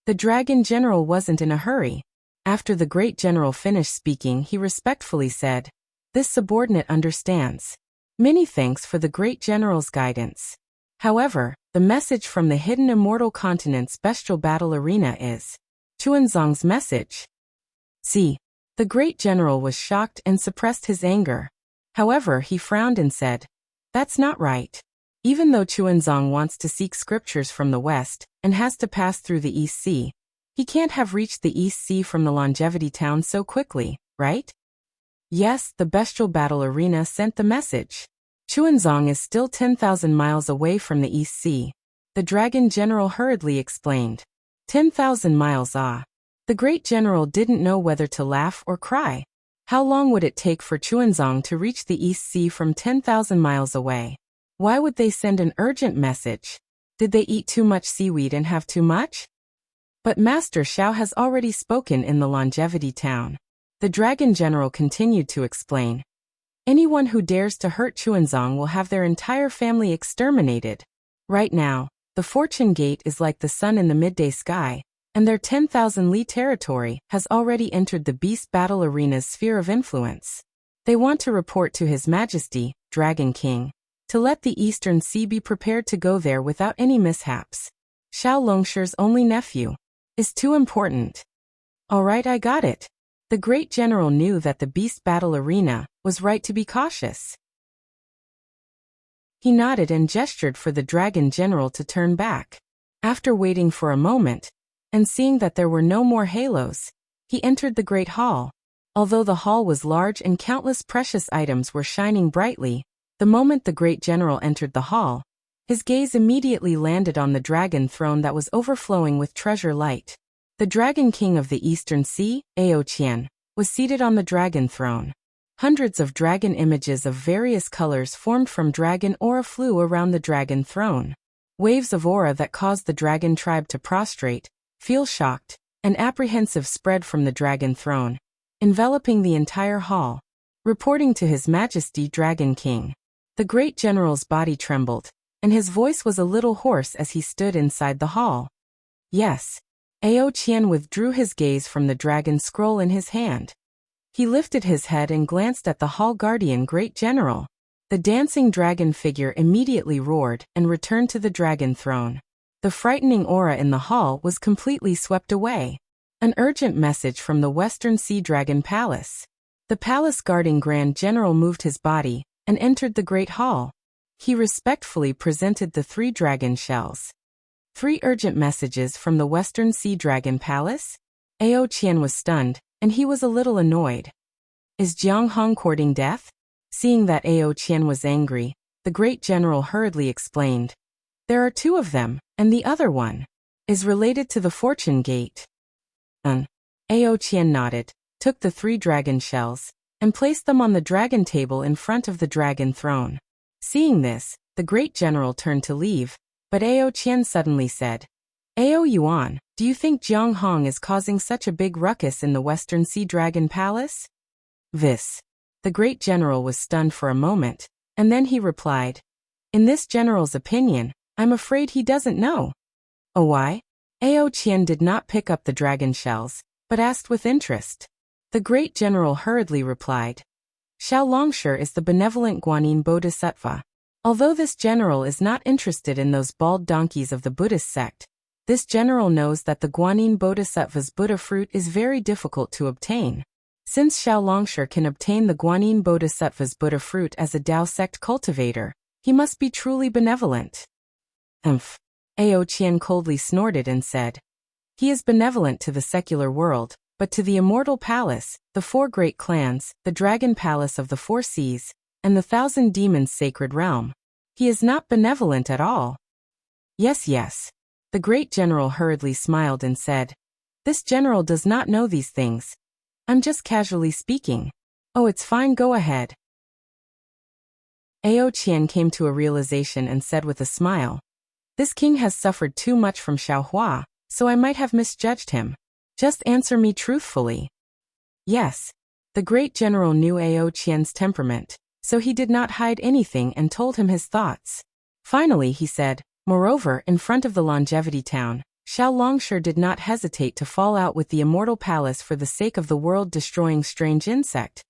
[SPEAKER 1] The Dragon General wasn't in a hurry. After the Great General finished speaking, he respectfully said, "This subordinate understands. Many thanks for the Great General's guidance. However, the message from the hidden immortal continent's bestial battle arena is Chuanzong's message." See, the Great General was shocked and suppressed his anger. However, he frowned and said, "That's not right. Even though Chuanzong wants to seek scriptures from the West and has to pass through the East Sea, he can't have reached the East Sea from the Longevity Town so quickly, right?" Yes, the bestial battle arena sent the message. Chuanzong is still 10,000 miles away from the East Sea. The Dragon General hurriedly explained. 10,000 miles, ah. The Great General didn't know whether to laugh or cry. How long would it take for Chuanzong to reach the East Sea from 10,000 miles away? Why would they send an urgent message? Did they eat too much seaweed and have too much? But Master Xiao has already spoken in the Longevity Town. The Dragon General continued to explain. Anyone who dares to hurt Chuanzong will have their entire family exterminated. Right now, the Fortune Gate is like the sun in the midday sky, and their 10,000 li territory has already entered the Beast Battle Arena's sphere of influence. They want to report to His Majesty, Dragon King, to let the Eastern Sea be prepared to go there without any mishaps. Xiao Longshi's only nephew is too important. All right, I got it. The Great General knew that the Beast Battle Arena was right to be cautious. He nodded and gestured for the Dragon General to turn back. After waiting for a moment, and seeing that there were no more halos, he entered the Great Hall. Although the hall was large and countless precious items were shining brightly, the moment the Great General entered the hall, his gaze immediately landed on the dragon throne that was overflowing with treasure light. The Dragon King of the Eastern Sea, Ao Qian, was seated on the dragon throne. Hundreds of dragon images of various colors formed from dragon aura flew around the dragon throne. Waves of aura that caused the dragon tribe to prostrate, feel shocked, and apprehensive spread from the dragon throne, enveloping the entire hall. Reporting to His Majesty Dragon King. The Great General's body trembled, and his voice was a little hoarse as he stood inside the hall. Yes. Ao Qian withdrew his gaze from the dragon scroll in his hand. He lifted his head and glanced at the hall guardian Great General. The dancing dragon figure immediately roared and returned to the dragon throne. The frightening aura in the hall was completely swept away. An urgent message from the Western Sea Dragon Palace. The palace guarding Grand General moved his body and entered the Great Hall. He respectfully presented the 3 dragon shells. 3 urgent messages from the Western Sea Dragon Palace? Ao Qian was stunned, and he was a little annoyed. Is Jiang Hong courting death? Seeing that Ao Qian was angry, the Great General hurriedly explained. There are 2 of them, and the other one is related to the Fortune Gate. Ao Qian nodded, took the 3 dragon shells, and placed them on the dragon table in front of the dragon throne. Seeing this, the Great General turned to leave, but Ao Qian suddenly said, Ao Yuan, do you think Jiang Hong is causing such a big ruckus in the Western Sea Dragon Palace? The Great General was stunned for a moment, and then he replied, In this general's opinion, I'm afraid he doesn't know. Oh, why? Ao Qian did not pick up the dragon shells, but asked with interest. The Great General hurriedly replied, Xiao Longshi is the benevolent Guanyin Bodhisattva. Although this general is not interested in those bald donkeys of the Buddhist sect, This general knows that the Guanyin Bodhisattva's Buddha fruit is very difficult to obtain. Since Xiao Longsher can obtain the Guanyin Bodhisattva's Buddha fruit as a Tao sect cultivator, he must be truly benevolent. Umph. Ao Qian coldly snorted and said, he is benevolent to the secular world, but to the immortal palace, the 4 great clans, the dragon palace of the 4 seas, and the 1,000 demons' sacred realm, he is not benevolent at all. Yes, yes. The great general hurriedly smiled and said, this general does not know these things. I'm just casually speaking. Oh, it's fine, go ahead. Ao Qian came to a realization and said with a smile, this king has suffered too much from Xiaohua, so I might have misjudged him. Just answer me truthfully. Yes. The great general knew Ao Qian's temperament, so he did not hide anything and told him his thoughts. Finally he said, moreover, in front of the longevity town, Xiao Longsher did not hesitate to fall out with the immortal palace for the sake of the world-destroying strange insect,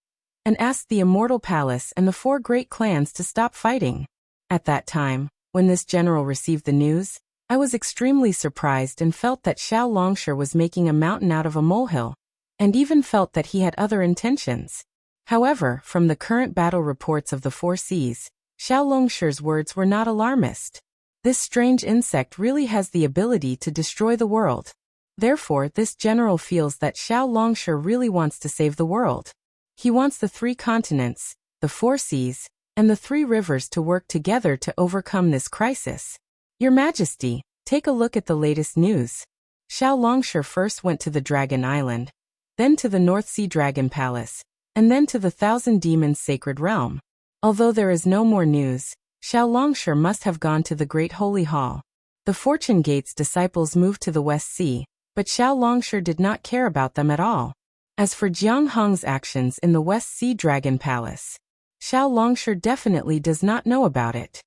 [SPEAKER 1] and asked the immortal palace and the 4 great clans to stop fighting. At that time, when this general received the news, I was extremely surprised and felt that Xiao Longsher was making a mountain out of a molehill, and even felt that he had other intentions. However, from the current battle reports of the 4 seas, Xiao Longsher's words were not alarmist. This strange insect really has the ability to destroy the world. Therefore, this general feels that Xiao Longsher really wants to save the world. He wants the 3 continents, the 4 seas, and the 3 rivers to work together to overcome this crisis. Your Majesty, take a look at the latest news. Xiao Longsher first went to the Dragon Island, then to the North Sea Dragon Palace, and then to the 1,000 Demons' Sacred Realm. Although there is no more news, Xiao Longsher must have gone to the Great Holy Hall. The Fortune Gate's disciples moved to the West Sea, but Xiao Longsher did not care about them at all. As for Jiang Hong's actions in the West Sea Dragon Palace, Xiao Longsher definitely does not know about it.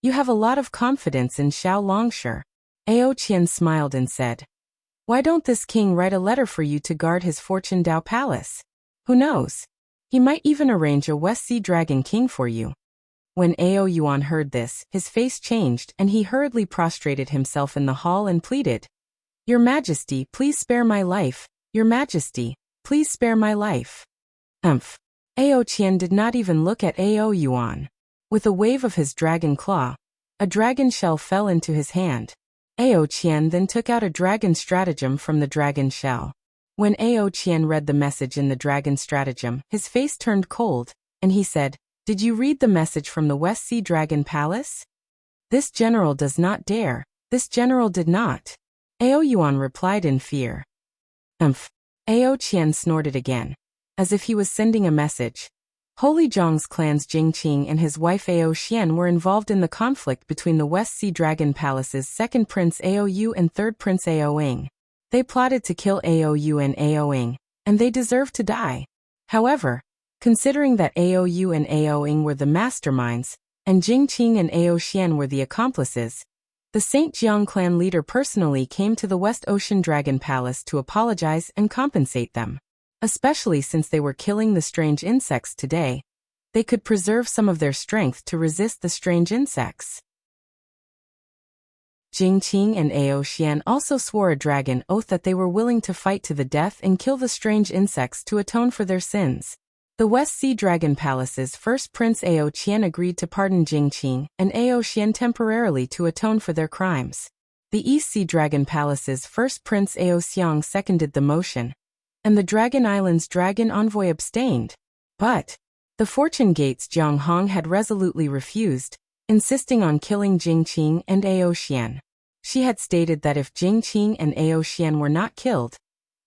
[SPEAKER 1] You have a lot of confidence in Xiao Longsher. Ao Qian smiled and said, why don't this king write a letter for you to guard his Fortune Dao Palace? Who knows? He might even arrange a West Sea Dragon King for you. When Ao Yuan heard this, his face changed and he hurriedly prostrated himself in the hall and pleaded, Your Majesty, please spare my life. Your Majesty, please spare my life. Ao Qian did not even look at Ao Yuan. With a wave of his dragon claw, a dragon shell fell into his hand. Ao Qian then took out a dragon stratagem from the dragon shell. When Ao Qian read the message in the dragon stratagem, his face turned cold, and he said, Did you read the message from the West Sea Dragon Palace? This general does not dare. This general did not. Ao Yuan replied in fear. Ao Qian snorted again, as if he was sending a message. Holy Zhang's clans Jingqing and his wife Ao Xian were involved in the conflict between the West Sea Dragon Palace's second prince Ao Yu and third prince Ao Ing. They plotted to kill Ao Yu and Ao Ing, and they deserved to die. However, considering that Ao Yu and Ao Ing were the masterminds, and Jingqing and Ao Xian were the accomplices, the Saint Jiang clan leader personally came to the West Ocean Dragon Palace to apologize and compensate them. Especially since they were killing the strange insects today, they could preserve some of their strength to resist the strange insects. Jingqing and Ao Xian also swore a dragon oath that they were willing to fight to the death and kill the strange insects to atone for their sins. The West Sea Dragon Palace's first prince Ao Qian agreed to pardon Jingqing and Ao Xian temporarily to atone for their crimes. The East Sea Dragon Palace's first prince Ao Xiang seconded the motion, and the Dragon Island's dragon envoy abstained. But the Fortune Gate's Jiang Hong had resolutely refused, insisting on killing Jingqing and Ao Xian. She had stated that if Jingqing and Ao Xian were not killed,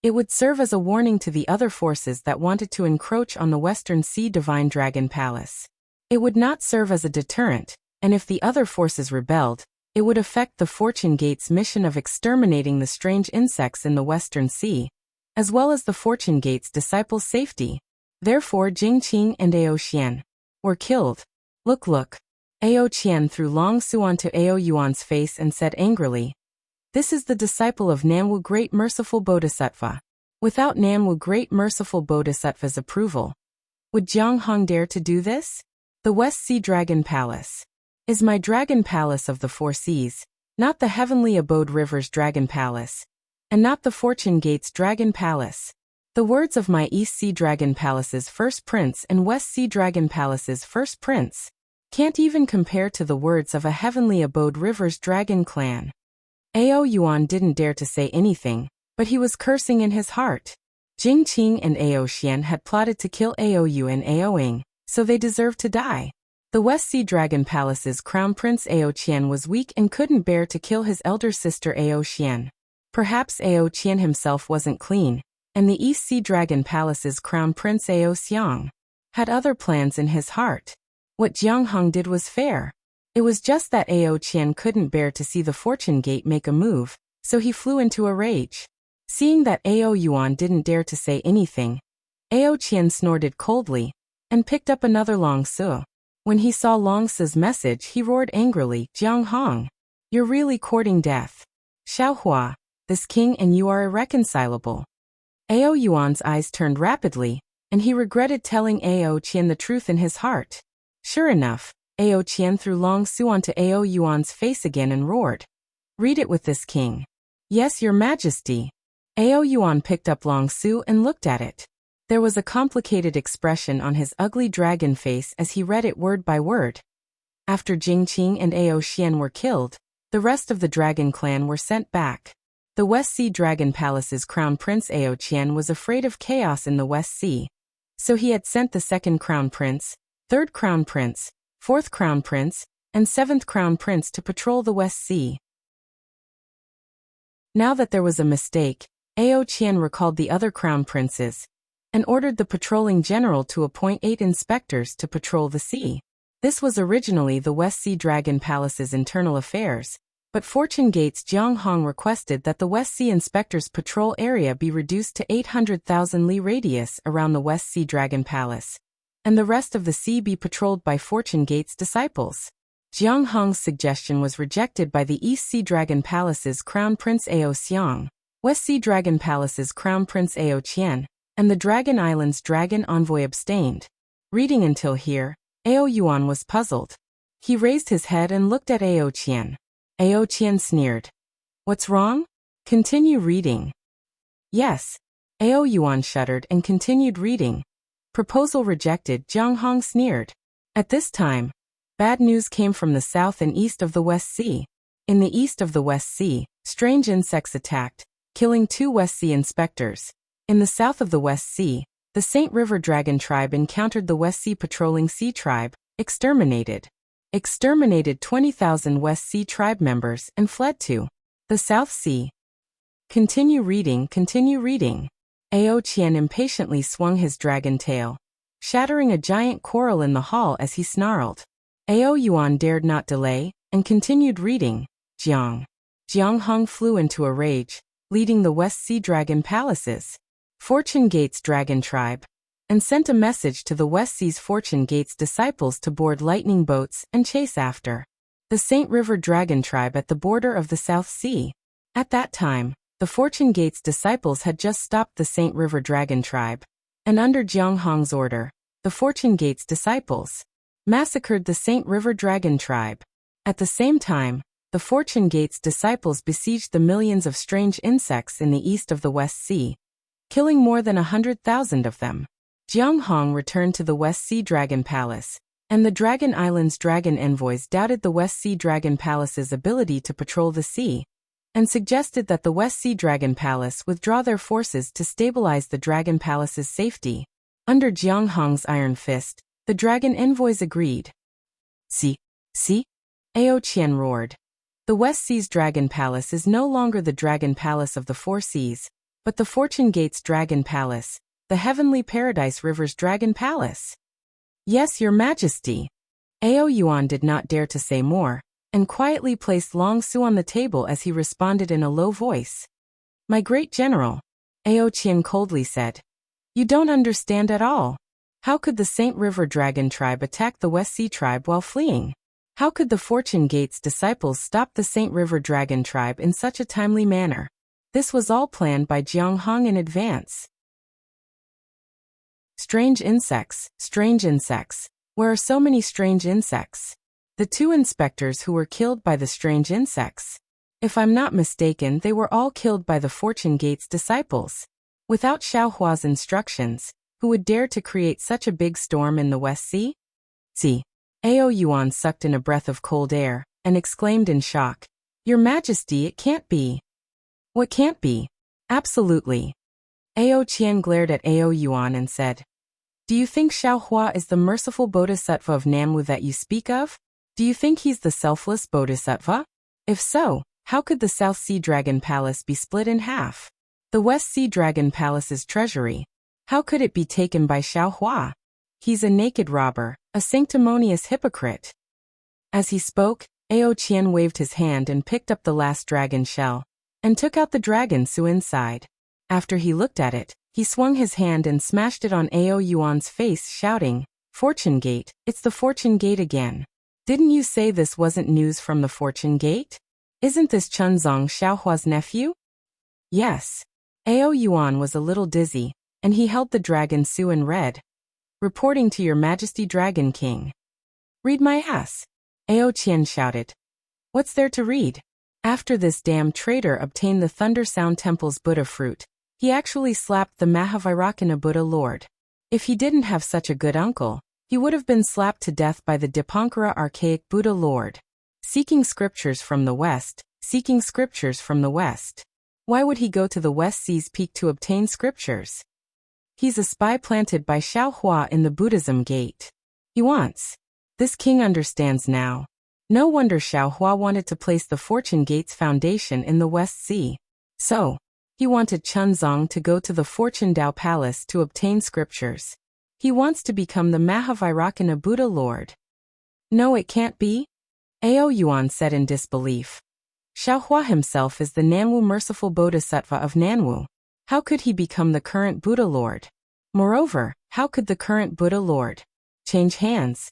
[SPEAKER 1] it would serve as a warning to the other forces that wanted to encroach on the Western Sea Divine Dragon Palace. It would not serve as a deterrent, and if the other forces rebelled, it would affect the Fortune Gate's mission of exterminating the strange insects in the Western Sea, as well as the Fortune Gate's disciples' safety. Therefore Jingqing and Ao Xian were killed. Look. Ao Qian threw Long Su onto Ao Yuan's face and said angrily, This is the disciple of Nanwu Great Merciful Bodhisattva. Without Nanwu Great Merciful Bodhisattva's approval, would Jiang Hong dare to do this? The West Sea Dragon Palace is my dragon palace of the 4 seas. not the Heavenly Abode River's Dragon Palace, and not the Fortune Gate's Dragon Palace. The words of my East Sea Dragon Palace's first prince and West Sea Dragon Palace's first prince can't even compare to the words of a Heavenly Abode River's Dragon Clan. Ao Yuan didn't dare to say anything, but he was cursing in his heart. Jing Qing and Ao Xian had plotted to kill Ao Yu and Ao Ying, so they deserved to die. The West Sea Dragon Palace's Crown Prince Ao Qian was weak and couldn't bear to kill his elder sister Ao Xian. Perhaps Ao Qian himself wasn't clean, and the East Sea Dragon Palace's Crown Prince Ao Xiang had other plans in his heart. What Jiang Hong did was fair. It was just that Ao Qian couldn't bear to see the Fortune Gate make a move, so he flew into a rage. Seeing that Ao Yuan didn't dare to say anything, Ao Qian snorted coldly and picked up another Long Su. When he saw Long Su's message, he roared angrily, Jiang Hong, you're really courting death. Xiaohua, this king and you are irreconcilable. Ao Yuan's eyes turned rapidly, and he regretted telling Ao Qian the truth in his heart. Sure enough, Ao Qian threw Long Su onto Ao Yuan's face again and roared, read it with this king. Yes, your majesty. Ao Yuan picked up Long Su and looked at it. There was a complicated expression on his ugly dragon face as he read it word by word. After Jing Qing and Ao Xian were killed, the rest of the dragon clan were sent back. The West Sea Dragon Palace's Crown Prince Ao Qian was afraid of chaos in the West Sea, so he had sent the second Crown Prince, third Crown Prince, fourth Crown Prince, and seventh Crown Prince to patrol the West Sea. Now that there was a mistake, Ao Qian recalled the other Crown Princes and ordered the patrolling general to appoint 8 inspectors to patrol the sea. This was originally the West Sea Dragon Palace's internal affairs, but Fortune Gate's Jiang Hong requested that the West Sea inspectors' patrol area be reduced to 800,000 li radius around the West Sea Dragon Palace, and the rest of the sea be patrolled by Fortune Gate's disciples. Jiang Hong's suggestion was rejected by the East Sea Dragon Palace's Crown Prince Ao Xiang, West Sea Dragon Palace's Crown Prince Ao Qian, and the Dragon Island's Dragon Envoy abstained. Reading until here, Ao Yuan was puzzled. He raised his head and looked at Ao Qian. Ao Qian sneered. What's wrong? Continue reading. Yes. Ao Yuan shuddered and continued reading. Proposal rejected, Jiang Hong sneered. At this time, bad news came from the south and east of the West Sea. In the east of the West Sea, strange insects attacked, killing 2 West Sea inspectors. In the south of the West Sea, the St. River Dragon tribe encountered the West Sea patrolling sea tribe, exterminated 20,000 West Sea tribe members and fled to the South Sea. Continue reading. Ao Qian impatiently swung his dragon tail, shattering a giant coral in the hall as he snarled. Ao Yuan dared not delay, and continued reading. Jiang Hong flew into a rage, leading the West Sea Dragon Palaces, Fortune Gate's Dragon Tribe, and sent a message to the West Sea's Fortune Gate's disciples to board lightning boats and chase after the St. River Dragon Tribe at the border of the South Sea. At that time, the Fortune Gate's disciples had just stopped the St. River Dragon Tribe, and under Jiang Hong's order, the Fortune Gate's disciples massacred the St. River Dragon Tribe. At the same time, the Fortune Gate's disciples besieged the millions of strange insects in the east of the West Sea, killing more than 100,000 of them. Jiang Hong returned to the West Sea Dragon Palace, and the Dragon Island's dragon envoys doubted the West Sea Dragon Palace's ability to patrol the sea, and suggested that the West Sea Dragon Palace withdraw their forces to stabilize the Dragon Palace's safety. Under Jiang Hong's iron fist, the dragon envoys agreed. See? Ao Qian roared. The West Sea's Dragon Palace is no longer the Dragon Palace of the Four Seas, but the Fortune Gate's Dragon Palace, the Heavenly Paradise River's Dragon Palace. Yes, your majesty. Ao Yuan did not dare to say more, and quietly placed Long Su on the table as he responded in a low voice. My great general, Ao Qian coldly said. You don't understand at all. How could the St. River Dragon Tribe attack the West Sea Tribe while fleeing? How could the Fortune Gate's disciples stop the St. River Dragon Tribe in such a timely manner? This was all planned by Jiang Hong in advance. Strange insects. Where are so many strange insects? The 2 inspectors who were killed by the strange insects If I'm not mistaken, they were all killed by the Fortune Gate's disciples. Without Xiaohua's instructions, who would dare to create such a big storm in the West Sea? See. Ao Yuan sucked in a breath of cold air, and exclaimed in shock. Your Majesty, it can't be. What can't be? Absolutely. Ao Qian glared at Ao Yuan and said, Do you think Xiaohua is the merciful bodhisattva of Nanwu that you speak of? Do you think he's the selfless bodhisattva? If so, how could the South Sea Dragon Palace be split in half? The West Sea Dragon Palace's treasury, how could it be taken by Xiaohua? He's a naked robber, a sanctimonious hypocrite. As he spoke, Ao Qian waved his hand and picked up the last dragon shell, and took out the dragon Su inside. After he looked at it, he swung his hand and smashed it on Ao Yuan's face, shouting, Fortune Gate, it's the Fortune Gate again. Didn't you say this wasn't news from the Fortune Gate? Isn't this Chunzong Xiaohua's nephew? Yes. Ao Yuan was a little dizzy, and he held the dragon Su and read, Reporting to Your Majesty Dragon King. Read my ass. Ao Qian shouted. What's there to read? After this damn traitor obtained the Thunder Sound Temple's Buddha fruit, he actually slapped the Mahavairakana Buddha Lord. If he didn't have such a good uncle, he would have been slapped to death by the Dipankara Archaic Buddha Lord. Seeking scriptures from the West, seeking scriptures from the West. Why would he go to the West Sea's peak to obtain scriptures? He's a spy planted by Xiaohua in the Buddhism Gate. He wants. This king understands now. No wonder Xiaohua wanted to place the Fortune Gate's foundation in the West Sea. So, he wanted Chunzong to go to the Fortune Dao Palace to obtain scriptures. He wants to become the Mahavairakana Buddha Lord. No, it can't be. Ao Yuan said in disbelief. Xiaohua himself is the Nanwu merciful bodhisattva of Nanwu. How could he become the current Buddha Lord? Moreover, how could the current Buddha Lord change hands?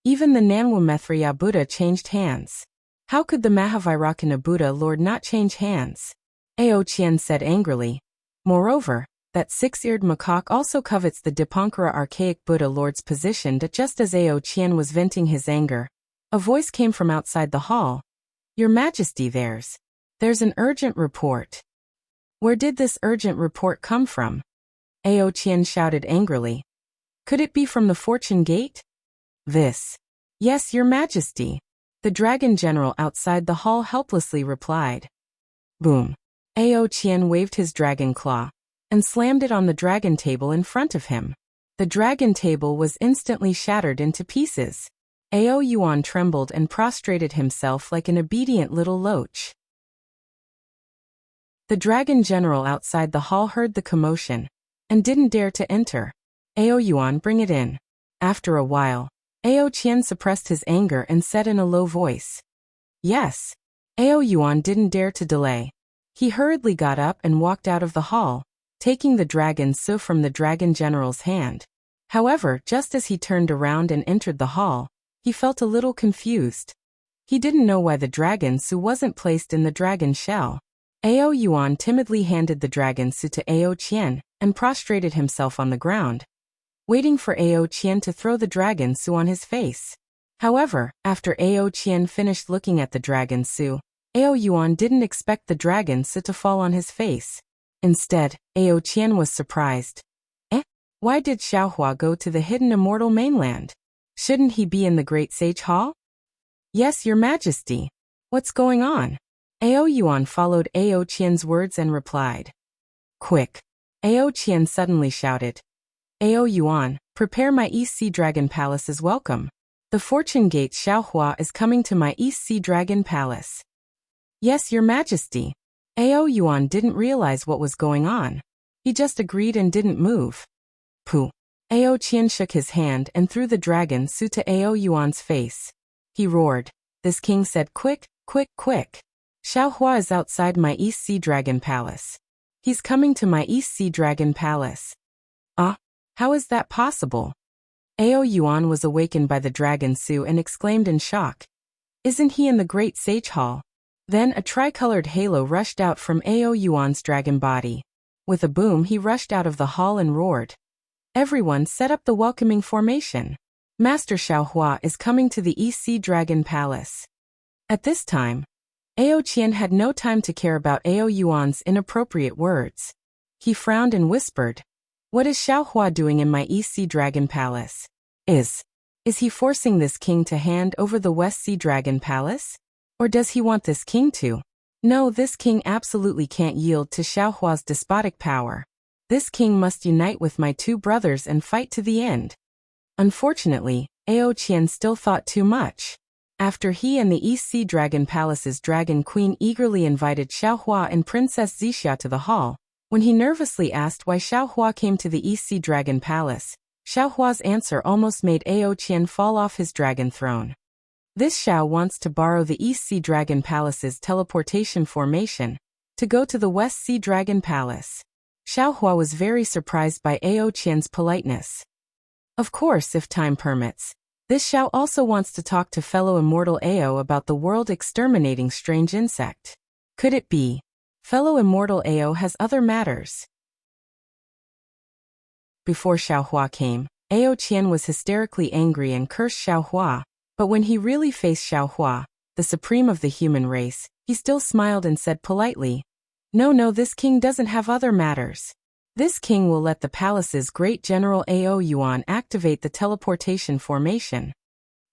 [SPEAKER 1] Even the Nanwu Maitreya Buddha changed hands. How could the Mahavairakana Buddha Lord not change hands? Ao Qian said angrily. Moreover, that six-eared macaque also covets the Dipankara Archaic Buddha Lord's position. Just as Ao Qian was venting his anger, a voice came from outside the hall. Your Majesty, there's an urgent report. Where did this urgent report come from? Ao Qian shouted angrily. Could it be from the Fortune Gate? This. Yes, Your Majesty. The dragon general outside the hall helplessly replied. Boom. Ao Qian waved his dragon claw and slammed it on the dragon table in front of him. The dragon table was instantly shattered into pieces. Ao Yuan trembled and prostrated himself like an obedient little loach. The dragon general outside the hall heard the commotion and didn't dare to enter. Ao Yuan, bring it in. After a while, Ao Qian suppressed his anger and said in a low voice. Yes. Ao Yuan didn't dare to delay. He hurriedly got up and walked out of the hall, taking the dragon Su from the dragon general's hand. However, just as he turned around and entered the hall, he felt a little confused. He didn't know why the dragon Su wasn't placed in the dragon shell. Ao Yuan timidly handed the dragon Su to Ao Qian and prostrated himself on the ground, waiting for Ao Qian to throw the dragon Su on his face. However, after Ao Qian finished looking at the dragon Su, Ao Yuan didn't expect the dragon Su to fall on his face. Instead, Ao Qian was surprised. Why did Xiaohua go to the hidden immortal mainland? Shouldn't he be in the Great Sage Hall? Yes, Your Majesty. What's going on? Ao Yuan followed Ao Qian's words and replied. Quick. Ao Qian suddenly shouted. Ao Yuan, prepare my East Sea Dragon Palace's welcome. The Fortune Gate Xiaohua is coming to my East Sea Dragon Palace. Yes, Your Majesty. Ao Yuan didn't realize what was going on. He just agreed and didn't move. Pooh. Ao Qian shook his hand and threw the dragon Su to Ao Yuan's face. He roared. This king said, quick, quick, quick. Xiaohua is outside my East Sea Dragon Palace. He's coming to my East Sea Dragon Palace. How is that possible? Ao Yuan was awakened by the dragon Su and exclaimed in shock. Isn't he in the Great Sage Hall? Then a tricolored halo rushed out from Ao Yuan's dragon body. With a boom, he rushed out of the hall and roared. Everyone set up the welcoming formation. Master Xiaohua is coming to the East Sea Dragon Palace. At this time, Ao Qian had no time to care about Ao Yuan's inappropriate words. He frowned and whispered, "What is Xiaohua doing in my East Sea Dragon Palace? Is he forcing this king to hand over the West Sea Dragon Palace? Or does he want this king to? No, this king absolutely can't yield to Xiaohua's despotic power. This king must unite with my two brothers and fight to the end." Unfortunately, Ao Qian still thought too much. After he and the East Sea Dragon Palace's Dragon Queen eagerly invited Xiaohua and Princess Zixia to the hall, when he nervously asked why Xiaohua came to the East Sea Dragon Palace, Xiaohua's answer almost made Ao Qian fall off his dragon throne. This Xiao wants to borrow the East Sea Dragon Palace's teleportation formation to go to the West Sea Dragon Palace. Xiaohua was very surprised by Ao Qian's politeness. Of course, if time permits, this Xiao also wants to talk to fellow immortal Ao about the world-exterminating strange insect. Could it be? Fellow immortal Ao has other matters. Before Xiaohua came, Ao Qian was hysterically angry and cursed Xiaohua, but when he really faced Xiaohua, the supreme of the human race, he still smiled and said politely, No, this king doesn't have other matters. This king will let the palace's great general Ao Yuan activate the teleportation formation."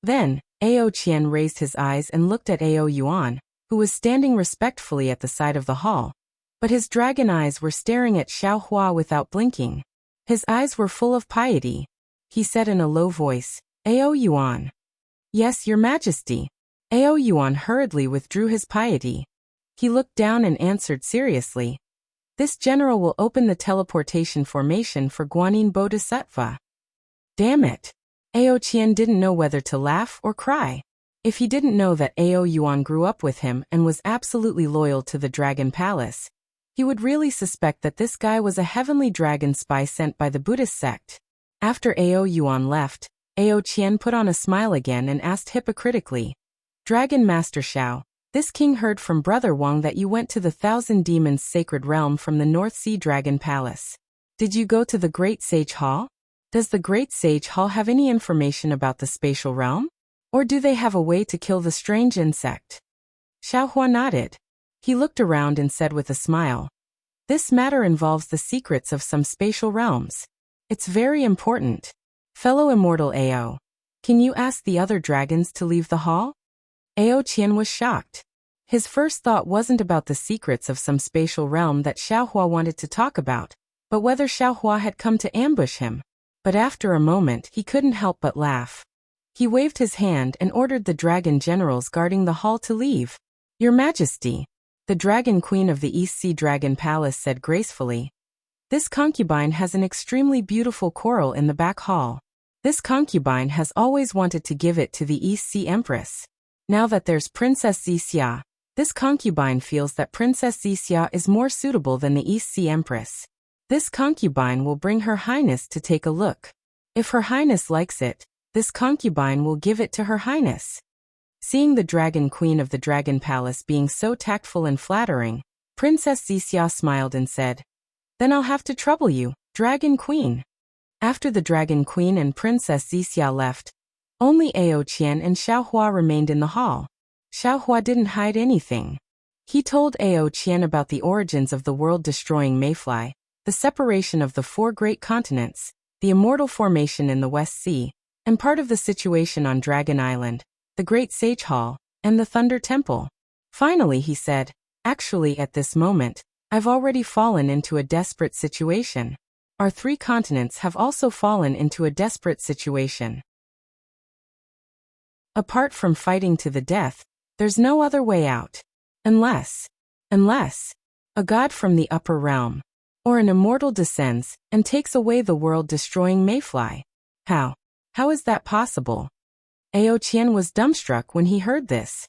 [SPEAKER 1] Then, Ao Qian raised his eyes and looked at Ao Yuan, who was standing respectfully at the side of the hall. But his dragon eyes were staring at Xiaohua without blinking. His eyes were full of piety. He said in a low voice, "Ao Yuan." "Yes, Your Majesty." Ao Yuan hurriedly withdrew his piety. He looked down and answered seriously, "This general will open the teleportation formation for Guanyin Bodhisattva." Damn it. Ao Qian didn't know whether to laugh or cry. If he didn't know that Ao Yuan grew up with him and was absolutely loyal to the Dragon Palace, he would really suspect that this guy was a heavenly dragon spy sent by the Buddhist sect. After Ao Yuan left, Ao Qian put on a smile again and asked hypocritically, "Dragon Master Xiao, this king heard from Brother Wang that you went to the Thousand Demons Sacred Realm from the North Sea Dragon Palace. Did you go to the Great Sage Hall? Does the Great Sage Hall have any information about the spatial realm? Or do they have a way to kill the strange insect?" Xiaohua nodded. He looked around and said with a smile, "This matter involves the secrets of some spatial realms. It's very important. Fellow immortal Ao, can you ask the other dragons to leave the hall?" Ao Qian was shocked. His first thought wasn't about the secrets of some spatial realm that Xiaohua wanted to talk about, but whether Xiaohua had come to ambush him. But after a moment he couldn't help but laugh. He waved his hand and ordered the dragon generals guarding the hall to leave. "Your Majesty," the Dragon Queen of the East Sea Dragon Palace said gracefully, "this concubine has an extremely beautiful coral in the back hall. This concubine has always wanted to give it to the East Sea Empress. Now that there's Princess Zixia, this concubine feels that Princess Zixia is more suitable than the East Sea Empress. This concubine will bring Her Highness to take a look. If Her Highness likes it, this concubine will give it to Her Highness." Seeing the Dragon Queen of the Dragon Palace being so tactful and flattering, Princess Zixia smiled and said, "Then I'll have to trouble you, Dragon Queen." After the Dragon Queen and Princess Zixia left, only Ao Qian and Xiaohua remained in the hall. Xiaohua didn't hide anything. He told Ao Qian about the origins of the world-destroying mayfly, the separation of the 4 great continents, the immortal formation in the West Sea, and part of the situation on Dragon Island, the Great Sage Hall, and the Thunder Temple. Finally he said, "Actually at this moment, I've already fallen into a desperate situation. Our 3 continents have also fallen into a desperate situation. Apart from fighting to the death, there's no other way out. Unless a god from the upper realm, or an immortal descends and takes away the world-destroying mayfly. How is that possible?" Ao Qian was dumbstruck when he heard this.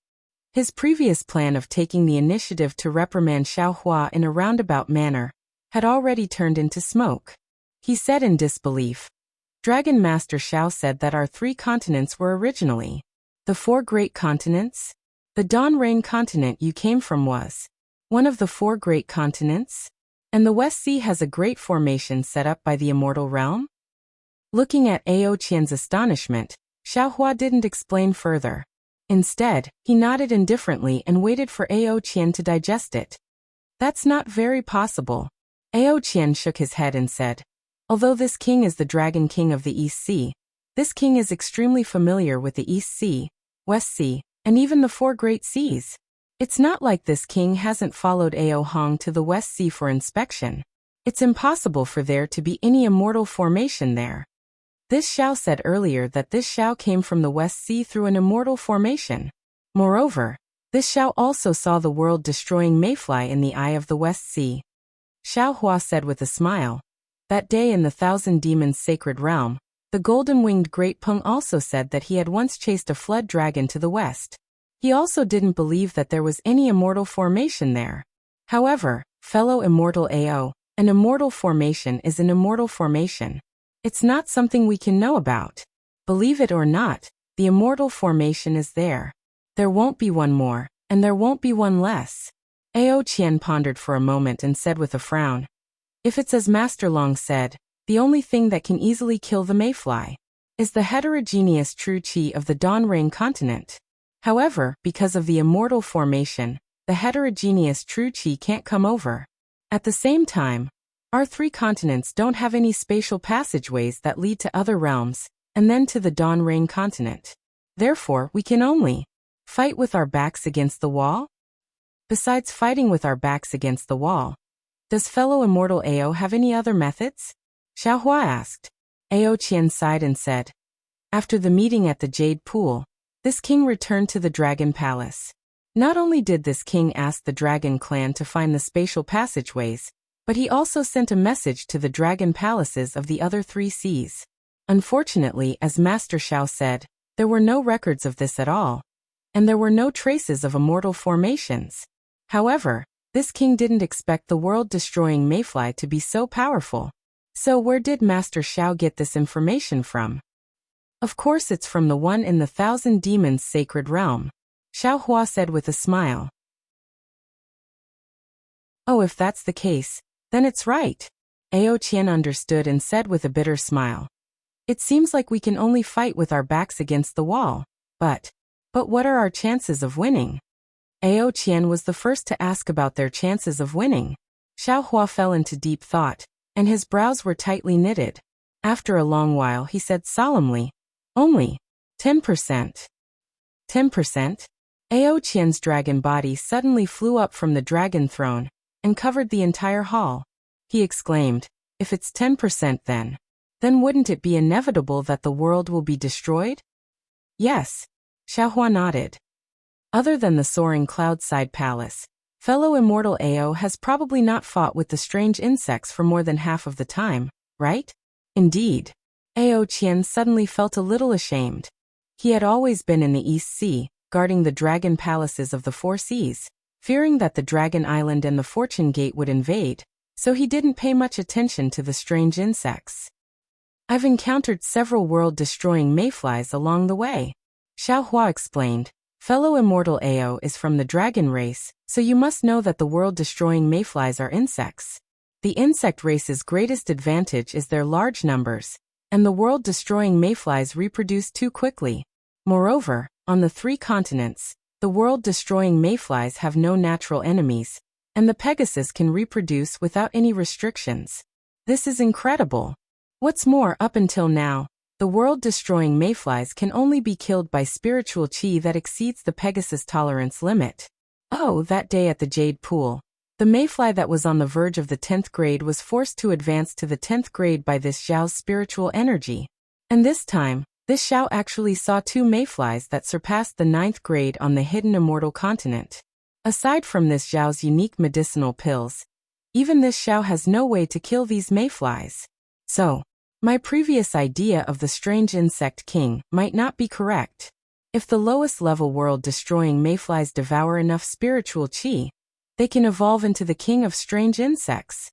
[SPEAKER 1] His previous plan of taking the initiative to reprimand Xiaohua in a roundabout manner had already turned into smoke. He said in disbelief, "Dragon Master Xiao said that our 3 continents were originally the 4 great continents? The Dawn Rain continent you came from was one of the 4 great continents? And the West Sea has a great formation set up by the immortal realm?" Looking at Ao Qian's astonishment, Xiaohua didn't explain further. Instead, he nodded indifferently and waited for Ao Qian to digest it. That's not very possible. Ao Qian shook his head and said, although this king is the Dragon King of the East Sea, this king is extremely familiar with the East Sea, West Sea, and even the four great seas. It's not like this king hasn't followed Ao Hong to the West Sea for inspection. It's impossible for there to be any immortal formation there. This Xiao said earlier that this Xiao came from the West Sea through an immortal formation. Moreover, this Xiao also saw the world-destroying mayfly in the eye of the West Sea. Xiao Hua said with a smile, that day in the Thousand Demons' sacred realm, the golden-winged Great Peng also said that he had once chased a flood dragon to the west. He also didn't believe that there was any immortal formation there. However, fellow immortal Ao, an immortal formation is an immortal formation. It's not something we can know about. Believe it or not, the immortal formation is there. There won't be one more, and there won't be one less. Ao Qian pondered for a moment and said with a frown, if it's as Master Long said, the only thing that can easily kill the mayfly is the heterogeneous true qi of the Donrang continent. However, because of the immortal formation, the heterogeneous true qi can't come over. At the same time, our three continents don't have any spatial passageways that lead to other realms, and then to the Donrang continent. Therefore, we can only fight with our backs against the wall? Besides fighting with our backs against the wall, does fellow immortal Ao have any other methods? Xiao Hua asked. Ao Qian sighed and said, after the meeting at the Jade Pool, this king returned to the Dragon Palace. Not only did this king ask the Dragon Clan to find the spatial passageways, but he also sent a message to the Dragon Palaces of the other three seas. Unfortunately, as Master Xiao said, there were no records of this at all, and there were no traces of immortal formations. However, this king didn't expect the world-destroying mayfly to be so powerful. So where did Master Xiao get this information from? Of course it's from the one in the Thousand Demons' sacred realm, Xiao Hua said with a smile. Oh, if that's the case, then it's right. Ao Qian understood and said with a bitter smile. It seems like we can only fight with our backs against the wall, but what are our chances of winning? Ao Qian was the first to ask about their chances of winning. Xiao Hua fell into deep thought, and his brows were tightly knitted. After a long while he said solemnly, only 10%. 10%? Ao Qian's dragon body suddenly flew up from the dragon throne and covered the entire hall. He exclaimed, if it's 10% then wouldn't it be inevitable that the world will be destroyed? Yes. Xiao Hua nodded. Other than the soaring cloudside palace, fellow immortal Ao has probably not fought with the strange insects for more than half of the time, right? Indeed. Ao Qian suddenly felt a little ashamed. He had always been in the East Sea, guarding the dragon palaces of the four seas, fearing that the Dragon Island and the Fortune Gate would invade, so he didn't pay much attention to the strange insects. I've encountered several world-destroying mayflies along the way, Xiao Hua explained. Fellow immortal Ao is from the dragon race, so you must know that the world-destroying mayflies are insects. The insect race's greatest advantage is their large numbers, and the world-destroying mayflies reproduce too quickly. Moreover, on the three continents, the world-destroying mayflies have no natural enemies, and the Pegasus can reproduce without any restrictions. This is incredible. What's more, up until now, the world-destroying mayflies can only be killed by spiritual qi that exceeds the Pegasus tolerance limit. Oh, that day at the Jade Pool, the mayfly that was on the verge of the 10th grade was forced to advance to the 10th grade by this Xiao's spiritual energy. And this time, this Xiao actually saw two mayflies that surpassed the 9th grade on the hidden immortal continent. Aside from this Xiao's unique medicinal pills, even this Xiao has no way to kill these mayflies. So, my previous idea of the strange insect king might not be correct. If the lowest level world-destroying mayflies devour enough spiritual qi, they can evolve into the king of strange insects.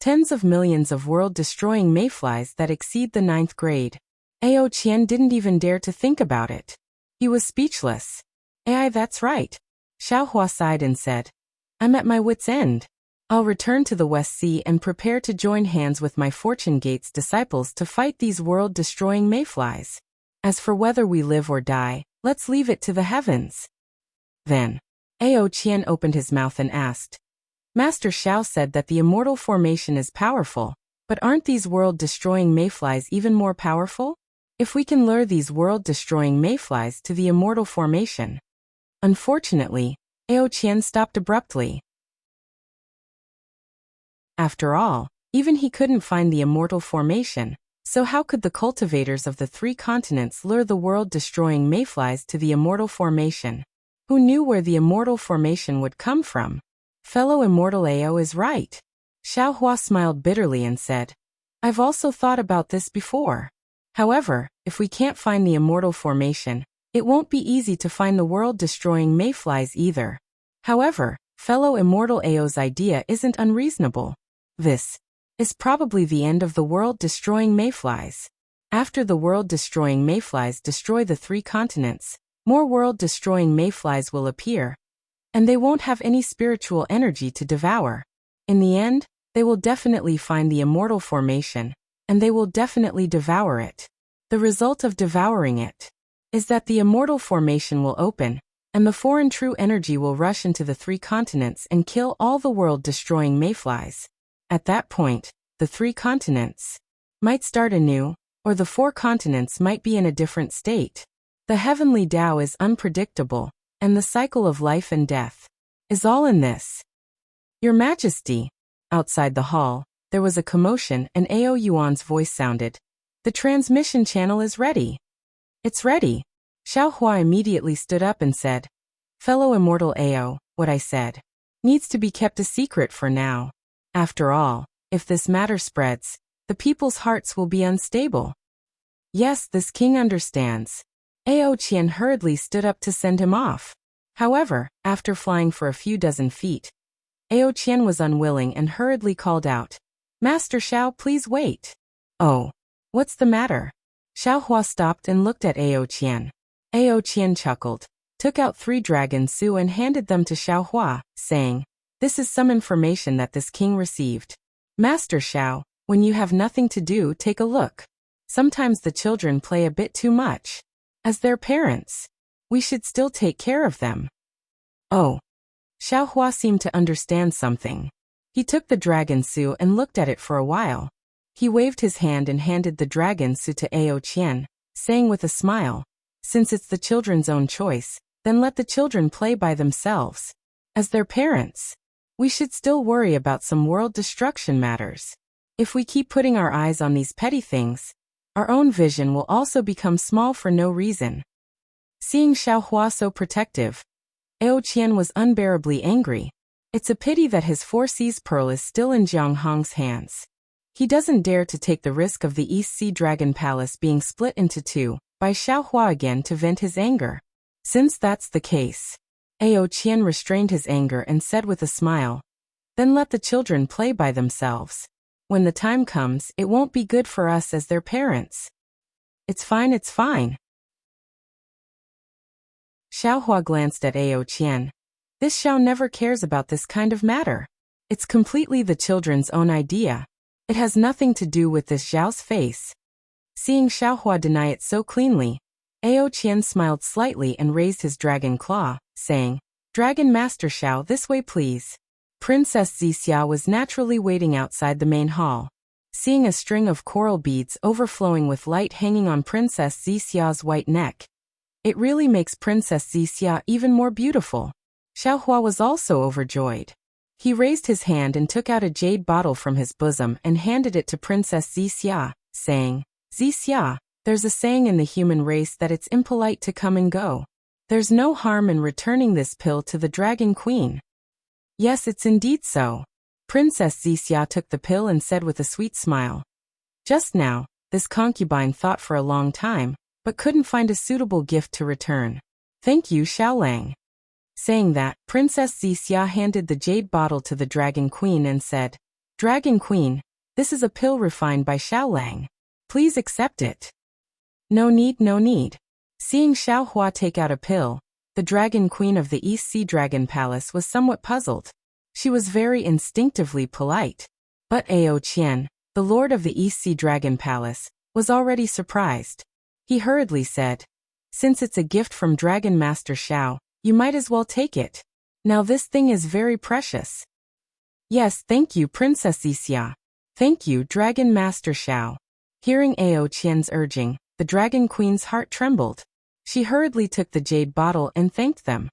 [SPEAKER 1] Tens of millions of world-destroying mayflies that exceed the 9th grade. Ao Qian didn't even dare to think about it. He was speechless. That's right. Xiao Hua sighed and said, I'm at my wit's end. I'll return to the West Sea and prepare to join hands with my Fortune Gate's disciples to fight these world-destroying mayflies. As for whether we live or die, Let's leave it to the heavens. Then, Ao Qian opened his mouth and asked, Master Xiao said that the immortal formation is powerful, but aren't these world-destroying mayflies even more powerful? If we can lure these world-destroying mayflies to the immortal formation. Unfortunately, Ao Qian stopped abruptly. After all, even he couldn't find the immortal formation, so how could the cultivators of the 3 continents lure the world-destroying mayflies to the immortal formation? Who knew where the immortal formation would come from? Fellow Immortal Ao is right. Xiao Hua smiled bitterly and said, I've also thought about this before. However, if we can't find the immortal formation, it won't be easy to find the world-destroying mayflies either. However, fellow Immortal Ao's idea isn't unreasonable. This is probably the end of the world-destroying mayflies. After the world-destroying mayflies destroy the 3 continents, more world-destroying mayflies will appear, and they won't have any spiritual energy to devour. In the end, they will definitely find the immortal formation, and they will definitely devour it. The result of devouring it is that the immortal formation will open, and the foreign true energy will rush into the 3 continents and kill all the world-destroying mayflies. At that point, the 3 continents might start anew, or the 4 continents might be in a different state. The heavenly Tao is unpredictable, and the cycle of life and death is all in this. Your Majesty. Outside the hall, there was a commotion and Ao Yuan's voice sounded. The transmission channel is ready. It's ready. Xiao Hua immediately stood up and said, Fellow Immortal Ao, what I said needs to be kept a secret for now. After all, if this matter spreads, the people's hearts will be unstable. Yes, this king understands. Ao Qian hurriedly stood up to send him off. However, after flying for a few dozen feet, Ao Qian was unwilling and hurriedly called out, Master Xiao, please wait. Oh, what's the matter? Xiao Hua stopped and looked at Ao Qian. Ao Qian chuckled, took out 3 dragon su and handed them to Xiao Hua, saying, This is some information that this king received. Master Xiao, when you have nothing to do, take a look. Sometimes the children play a bit too much. As their parents, we should still take care of them. Oh. Xiao Hua seemed to understand something. He took the dragon su and looked at it for a while. He waved his hand and handed the dragon su to Ao Qian, saying with a smile, Since it's the children's own choice, then let the children play by themselves. As their parents, we should still worry about some world destruction matters. If we keep putting our eyes on these petty things, our own vision will also become small for no reason. Seeing Xiao Hua so protective, Ao Qian was unbearably angry. It's a pity that his 4C's pearl is still in Jiang Hong's hands. He doesn't dare to take the risk of the East Sea Dragon Palace being split into 2 by Xiao Hua again to vent his anger. Since that's the case, Ao Qian restrained his anger and said with a smile, Then let the children play by themselves. When the time comes, it won't be good for us as their parents. It's fine, it's fine. Xiao Hua glanced at Ao Qian. This Xiao never cares about this kind of matter. It's completely the children's own idea. It has nothing to do with this Xiao's face. Seeing Xiao Hua deny it so cleanly, Ao Qian smiled slightly and raised his dragon claw, saying, Dragon Master Xiao, this way please. Princess Zixia was naturally waiting outside the main hall. Seeing a string of coral beads overflowing with light hanging on Princess Zixia's white neck, it really makes Princess Zixia even more beautiful. Xiao Hua was also overjoyed. He raised his hand and took out a jade bottle from his bosom and handed it to Princess Zixia, saying, Zixia, there's a saying in the human race that it's impolite to come and go. There's no harm in returning this pill to the Dragon Queen. Yes, it's indeed so. Princess Zixia took the pill and said with a sweet smile. Just now, this concubine thought for a long time, but couldn't find a suitable gift to return. Thank you, Xiaolang. Saying that, Princess Zixia handed the jade bottle to the Dragon Queen and said, Dragon Queen, this is a pill refined by Xiaolang. Please accept it. No need, no need. Seeing Xiao Hua take out a pill, the Dragon Queen of the East Sea Dragon Palace was somewhat puzzled. She was very instinctively polite. But Ao Qian, the Lord of the East Sea Dragon Palace, was already surprised. He hurriedly said, Since it's a gift from Dragon Master Xiao, you might as well take it. Now this thing is very precious. Yes, thank you, Princess Wuxia. Thank you, Dragon Master Xiao. Hearing Ao Qian's urging, the Dragon Queen's heart trembled. She hurriedly took the jade bottle and thanked them.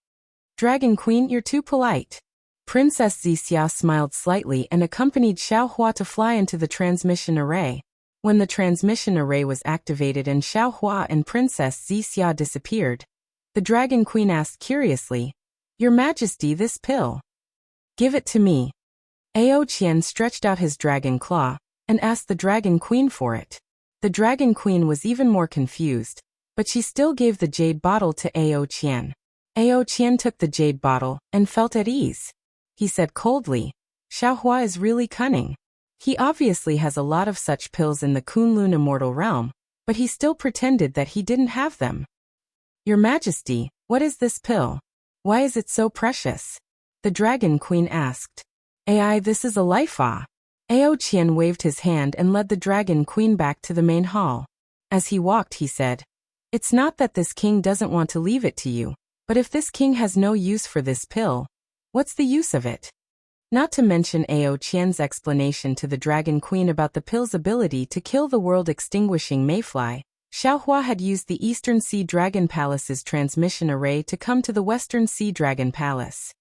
[SPEAKER 1] Dragon Queen, you're too polite. Princess Wuxia smiled slightly and accompanied Xiao Hua to fly into the transmission array. When the transmission array was activated and Xiao Hua and Princess Wuxia disappeared, the Dragon Queen asked curiously, Your Majesty, this pill. Give it to me. Ao Qian stretched out his dragon claw and asked the Dragon Queen for it. The Dragon Queen was even more confused, but she still gave the jade bottle to Ao Qian. Ao Qian took the jade bottle and felt at ease. He said coldly, Xiao Hua is really cunning. He obviously has a lot of such pills in the Kunlun immortal realm, but he still pretended that he didn't have them. Your Majesty, what is this pill? Why is it so precious? The Dragon Queen asked. Ai, this is a life-ah. Ao Qian waved his hand and led the Dragon Queen back to the main hall. As he walked, he said, It's not that this king doesn't want to leave it to you, but if this king has no use for this pill, what's the use of it? Not to mention Ao Qian's explanation to the Dragon Queen about the pill's ability to kill the world-extinguishing mayfly, Xiao Hua had used the Eastern Sea Dragon Palace's transmission array to come to the Western Sea Dragon Palace.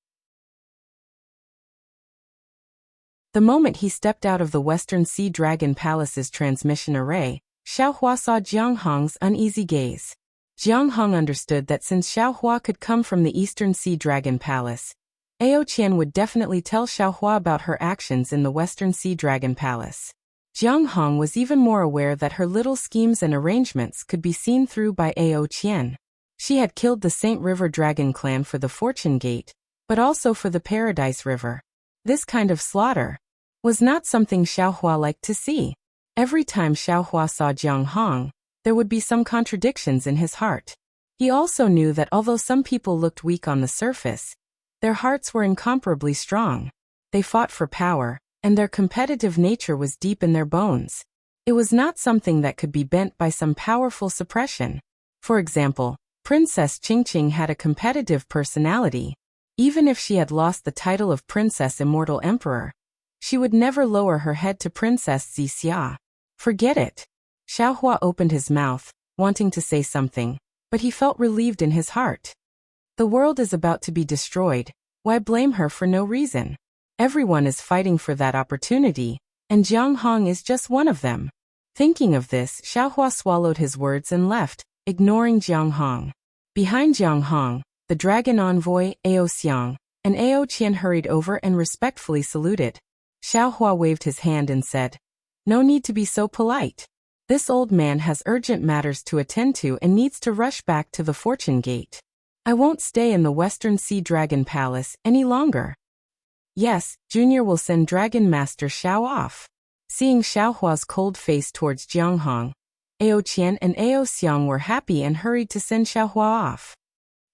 [SPEAKER 1] The moment he stepped out of the Western Sea Dragon Palace's transmission array, Xiao Hua saw Jiang Hong's uneasy gaze. Jiang Hong understood that since Xiao Hua could come from the Eastern Sea Dragon Palace, Ao Qian would definitely tell Xiao Hua about her actions in the Western Sea Dragon Palace. Jiang Hong was even more aware that her little schemes and arrangements could be seen through by Ao Qian. She had killed the Saint River Dragon clan for the Fortune Gate, but also for the Paradise River. This kind of slaughter was not something Xiao Hua liked to see. Every time Xiao Hua saw Jiang Hong, there would be some contradictions in his heart. He also knew that although some people looked weak on the surface, their hearts were incomparably strong. They fought for power, and their competitive nature was deep in their bones. It was not something that could be bent by some powerful suppression. For example, Princess Qingqing had a competitive personality. Even if she had lost the title of Princess Immortal Emperor, she would never lower her head to Princess Wuxia. Forget it. Xiao Hua opened his mouth, wanting to say something, but he felt relieved in his heart. The world is about to be destroyed. Why blame her for no reason? Everyone is fighting for that opportunity, and Jiang Hong is just one of them. Thinking of this, Xiao Hua swallowed his words and left, ignoring Jiang Hong. Behind Jiang Hong, the dragon envoy, Ao Xiang, and Ao Qian hurried over and respectfully saluted. Xiao Hua waved his hand and said, No need to be so polite. This old man has urgent matters to attend to and needs to rush back to the Fortune Gate. I won't stay in the Western Sea Dragon Palace any longer. Yes, Junior will send Dragon Master Xiao off. Seeing Xiao Hua's cold face towards Jiang Hong, Ao Qian and Ao Xiang were happy and hurried to send Xiao Hua off.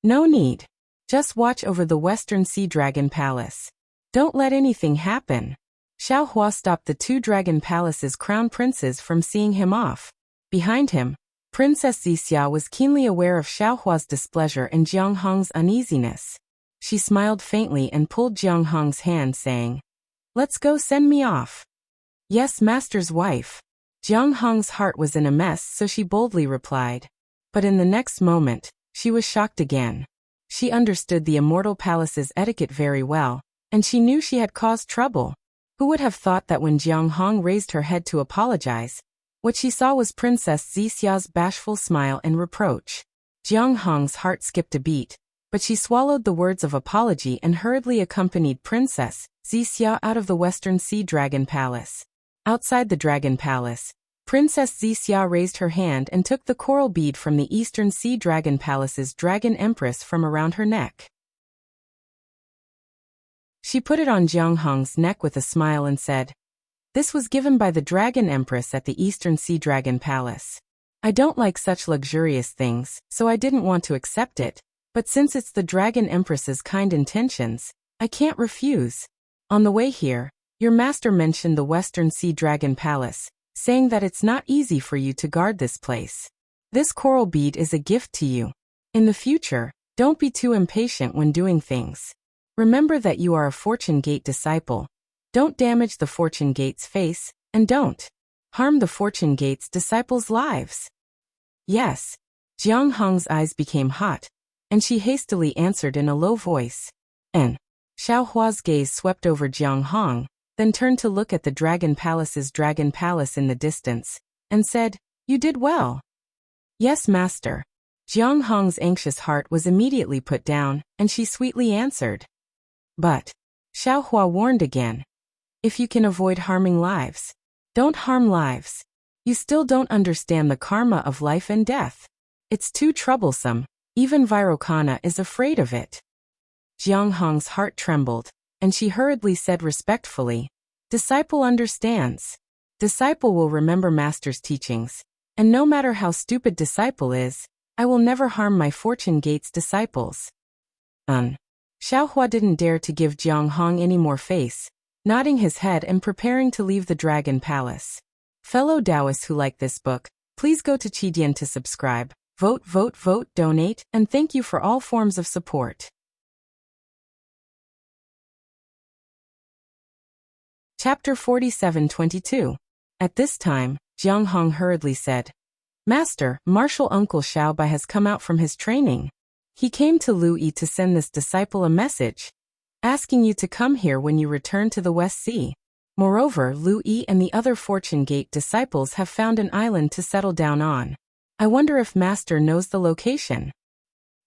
[SPEAKER 1] No need. Just watch over the Western Sea Dragon Palace. Don't let anything happen. Xiao Hua stopped the two Dragon Palace's crown princes from seeing him off. Behind him, Princess Wuxia was keenly aware of Xiao Hua's displeasure and Jiang Hong's uneasiness. She smiled faintly and pulled Jiang Hong's hand, saying, Let's go, send me off. Yes, Master's wife. Jiang Hong's heart was in a mess, so she boldly replied. But in the next moment, she was shocked again. She understood the Immortal Palace's etiquette very well, and she knew she had caused trouble. Who would have thought that when Jiang Hong raised her head to apologize, what she saw was Princess Wuxia's bashful smile and reproach. Jiang Hong's heart skipped a beat, but she swallowed the words of apology and hurriedly accompanied Princess Wuxia out of the Western Sea Dragon Palace. Outside the Dragon Palace, Princess Wuxia raised her hand and took the coral bead from the Eastern Sea Dragon Palace's Dragon Empress from around her neck. She put it on Jiang Hong's neck with a smile and said, This was given by the Dragon Empress at the Eastern Sea Dragon Palace. I don't like such luxurious things, so I didn't want to accept it, but since it's the Dragon Empress's kind intentions, I can't refuse. On the way here, your master mentioned the Western Sea Dragon Palace, saying that it's not easy for you to guard this place. This coral bead is a gift to you. In the future, don't be too impatient when doing things. Remember that you are a Fortune Gate disciple. Don't damage the Fortune Gate's face, and don't harm the Fortune Gate's disciples' lives. Yes. Jiang Hong's eyes became hot, and she hastily answered in a low voice. And Xiao Hua's gaze swept over Jiang Hong, then turned to look at the Dragon Palace's Dragon Palace in the distance, and said, "You did well." "Yes, master." Jiang Hong's anxious heart was immediately put down, and she sweetly answered. But Xiao Hua warned again. "If you can avoid harming lives, don't harm lives. You still don't understand the karma of life and death. It's too troublesome, even Virokana is afraid of it." Jiang Hong's heart trembled, and she hurriedly said respectfully, "Disciple understands. Disciple will remember master's teachings, and no matter how stupid disciple is, I will never harm my Fortune Gate's disciples." Xiao Hua didn't dare to give Jiang Hong any more face, nodding his head and preparing to leave the Dragon Palace. Fellow Taoists who like this book, please go to Qidian to subscribe, vote, vote, vote, donate, and thank you for all forms of support. Chapter 47-22. At this time, Jiang Hong hurriedly said, "Master, Martial Uncle Xiao Bai has come out from his training. He came to Lu Yi to send this disciple a message, asking you to come here when you return to the West Sea. Moreover, Lu Yi and the other Fortune Gate disciples have found an island to settle down on. I wonder if master knows the location."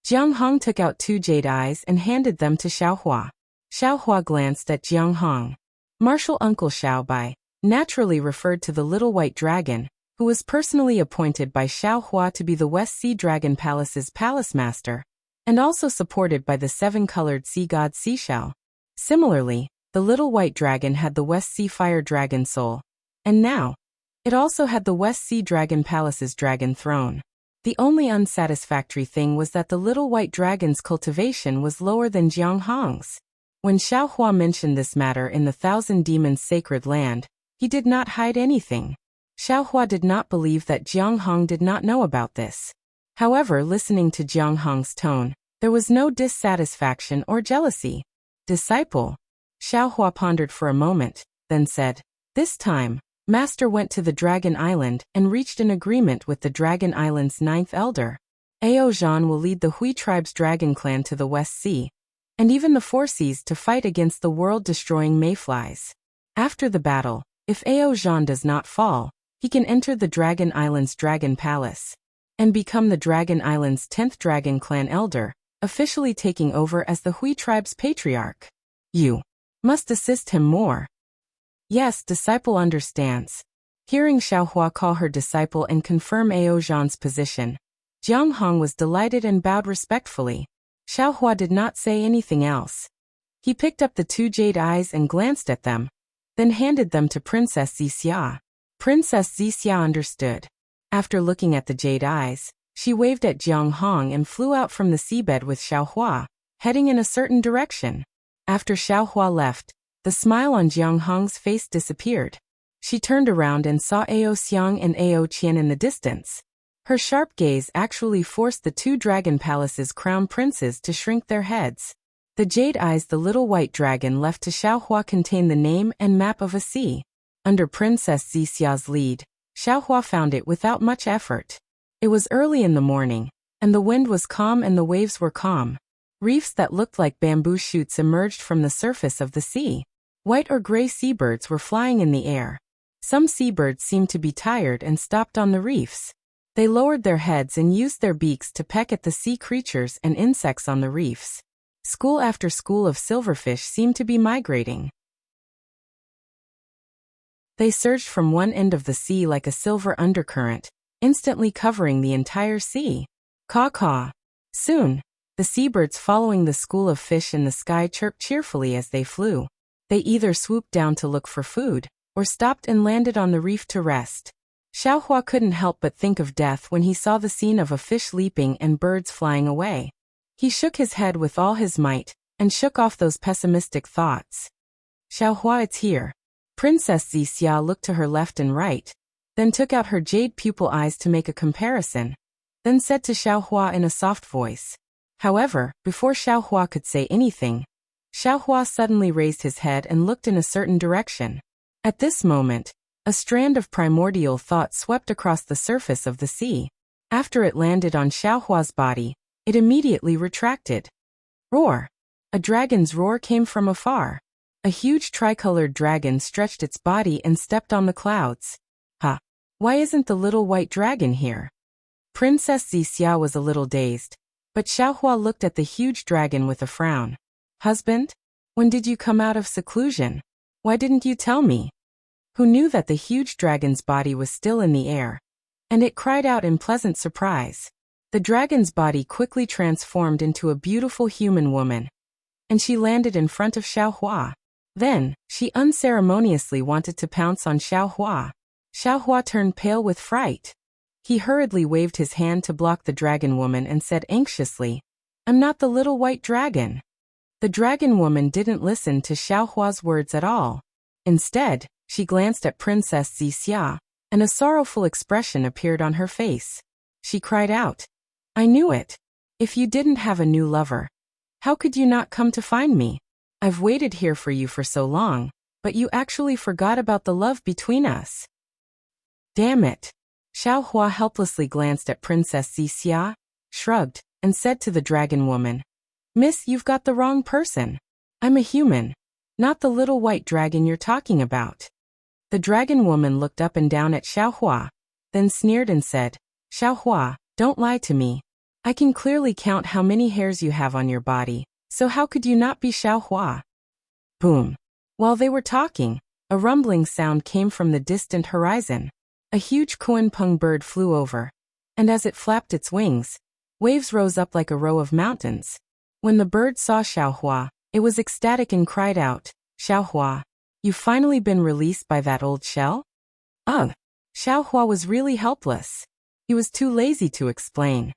[SPEAKER 1] Jiang Hong took out 2 jade eyes and handed them to Xiao Hua. Xiao Hua glanced at Jiang Hong. Martial Uncle Xiao Bai naturally referred to the little white dragon, who was personally appointed by Xiao Hua to be the West Sea Dragon Palace's palace master, and also supported by the 7-colored sea god Seashell. Similarly, the little white dragon had the West Sea Fire Dragon soul, and now, it also had the West Sea Dragon Palace's dragon throne. The only unsatisfactory thing was that the little white dragon's cultivation was lower than Jiang Hong's. When Xiao Hua mentioned this matter in the Thousand Demons' sacred land, he did not hide anything. Xiao Hua did not believe that Jiang Hong did not know about this. However, listening to Jiang Hong's tone, there was no dissatisfaction or jealousy. "Disciple?" Xiao Hua pondered for a moment, then said, "This time, Master went to the Dragon Island and reached an agreement with the Dragon Island's 9th elder. Ao Zhan will lead the Hui tribe's dragon clan to the West Sea, and even the Four Seas to fight against the world-destroying mayflies. After the battle, if Ao Zhan does not fall, he can enter the Dragon Island's Dragon Palace and become the Dragon Island's 10th Dragon Clan elder, officially taking over as the Hui tribe's patriarch. You must assist him more." "Yes, disciple understands." Hearing Xiao Hua call her disciple and confirm Ao Zhan's position, Jiang Hong was delighted and bowed respectfully. Xiao Hua did not say anything else. He picked up the 2 jade eyes and glanced at them, then handed them to Princess Zixia. Princess Zixia understood. After looking at the jade eyes, she waved at Jiang Hong and flew out from the seabed with Xiao Hua, heading in a certain direction. After Xiao Hua left, the smile on Jiang Hong's face disappeared. She turned around and saw Ao Xiang and Ao Qian in the distance. Her sharp gaze actually forced the 2 Dragon Palace's crown princes to shrink their heads. The jade eyes the little white dragon left to Xiao Hua contained the name and map of a sea. Under Princess Zixia's lead, Xiao Hua found it without much effort. It was early in the morning, and the wind was calm and the waves were calm. Reefs that looked like bamboo shoots emerged from the surface of the sea. White or gray seabirds were flying in the air. Some seabirds seemed to be tired and stopped on the reefs. They lowered their heads and used their beaks to peck at the sea creatures and insects on the reefs. School after school of silverfish seemed to be migrating. They surged from one end of the sea like a silver undercurrent, instantly covering the entire sea. Caw-caw. Soon, the seabirds following the school of fish in the sky chirped cheerfully as they flew. They either swooped down to look for food, or stopped and landed on the reef to rest. Xiao Hua couldn't help but think of death when he saw the scene of a fish leaping and birds flying away. He shook his head with all his might, and shook off those pessimistic thoughts. "Xiao Hua, it's here." Princess Zixia looked to her left and right, then took out her jade pupil eyes to make a comparison. then said to Xiaohua in a soft voice. However, before Xiaohua could say anything, Xiaohua suddenly raised his head and looked in a certain direction. At this moment, a strand of primordial thought swept across the surface of the sea. After it landed on Xiaohua's body, it immediately retracted. Roar! A dragon's roar came from afar. A huge tricolored dragon stretched its body and stepped on the clouds. Ha! Why isn't the little white dragon here? Princess Zixia was a little dazed, but Xiaohua looked at the huge dragon with a frown. Husband? When did you come out of seclusion? Why didn't you tell me? Who knew that the huge dragon's body was still in the air? And it cried out in pleasant surprise. The dragon's body quickly transformed into a beautiful human woman, and she landed in front of Xiaohua. Then, she unceremoniously wanted to pounce on Xiaohua. Xiaohua turned pale with fright. He hurriedly waved his hand to block the dragon woman and said anxiously, "I'm not the little white dragon." The dragon woman didn't listen to Xiaohua's words at all. Instead, she glanced at Princess Zixia, and a sorrowful expression appeared on her face. She cried out, "I knew it. If you didn't have a new lover, how could you not come to find me? I've waited here for you for so long, but you actually forgot about the love between us." Damn it. Xiaohua helplessly glanced at Princess Zixia, shrugged, and said to the dragon woman, "Miss, you've got the wrong person. I'm a human, not the little white dragon you're talking about." The dragon woman looked up and down at Xiaohua, then sneered and said, "Xiaohua, don't lie to me. I can clearly count how many hairs you have on your body, so how could you not be Xiaohua?" Boom. While they were talking, a rumbling sound came from the distant horizon. A huge Kuanpeng bird flew over, and as it flapped its wings, waves rose up like a row of mountains. When the bird saw Xiaohua, it was ecstatic and cried out, "Xiaohua, you've finally been released by that old shell?" Ugh! Xiaohua was really helpless. He was too lazy to explain.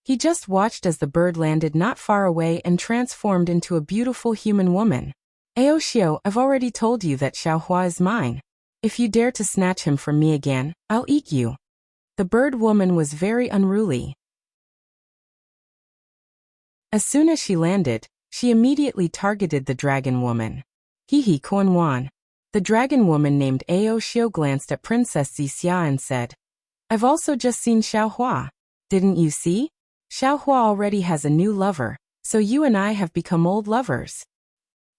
[SPEAKER 1] He just watched as the bird landed not far away and transformed into a beautiful human woman. "Aoshio, I've already told you that Xiaohua is mine. If you dare to snatch him from me again, I'll eat you." The bird woman was very unruly. As soon as she landed, she immediately targeted the dragon woman. Hihi Kuanwan. The dragon woman named Aoshio glanced at Princess Zixia and said, "I've also just seen Xiaohua. Didn't you see? Xiaohua already has a new lover, so you and I have become old lovers."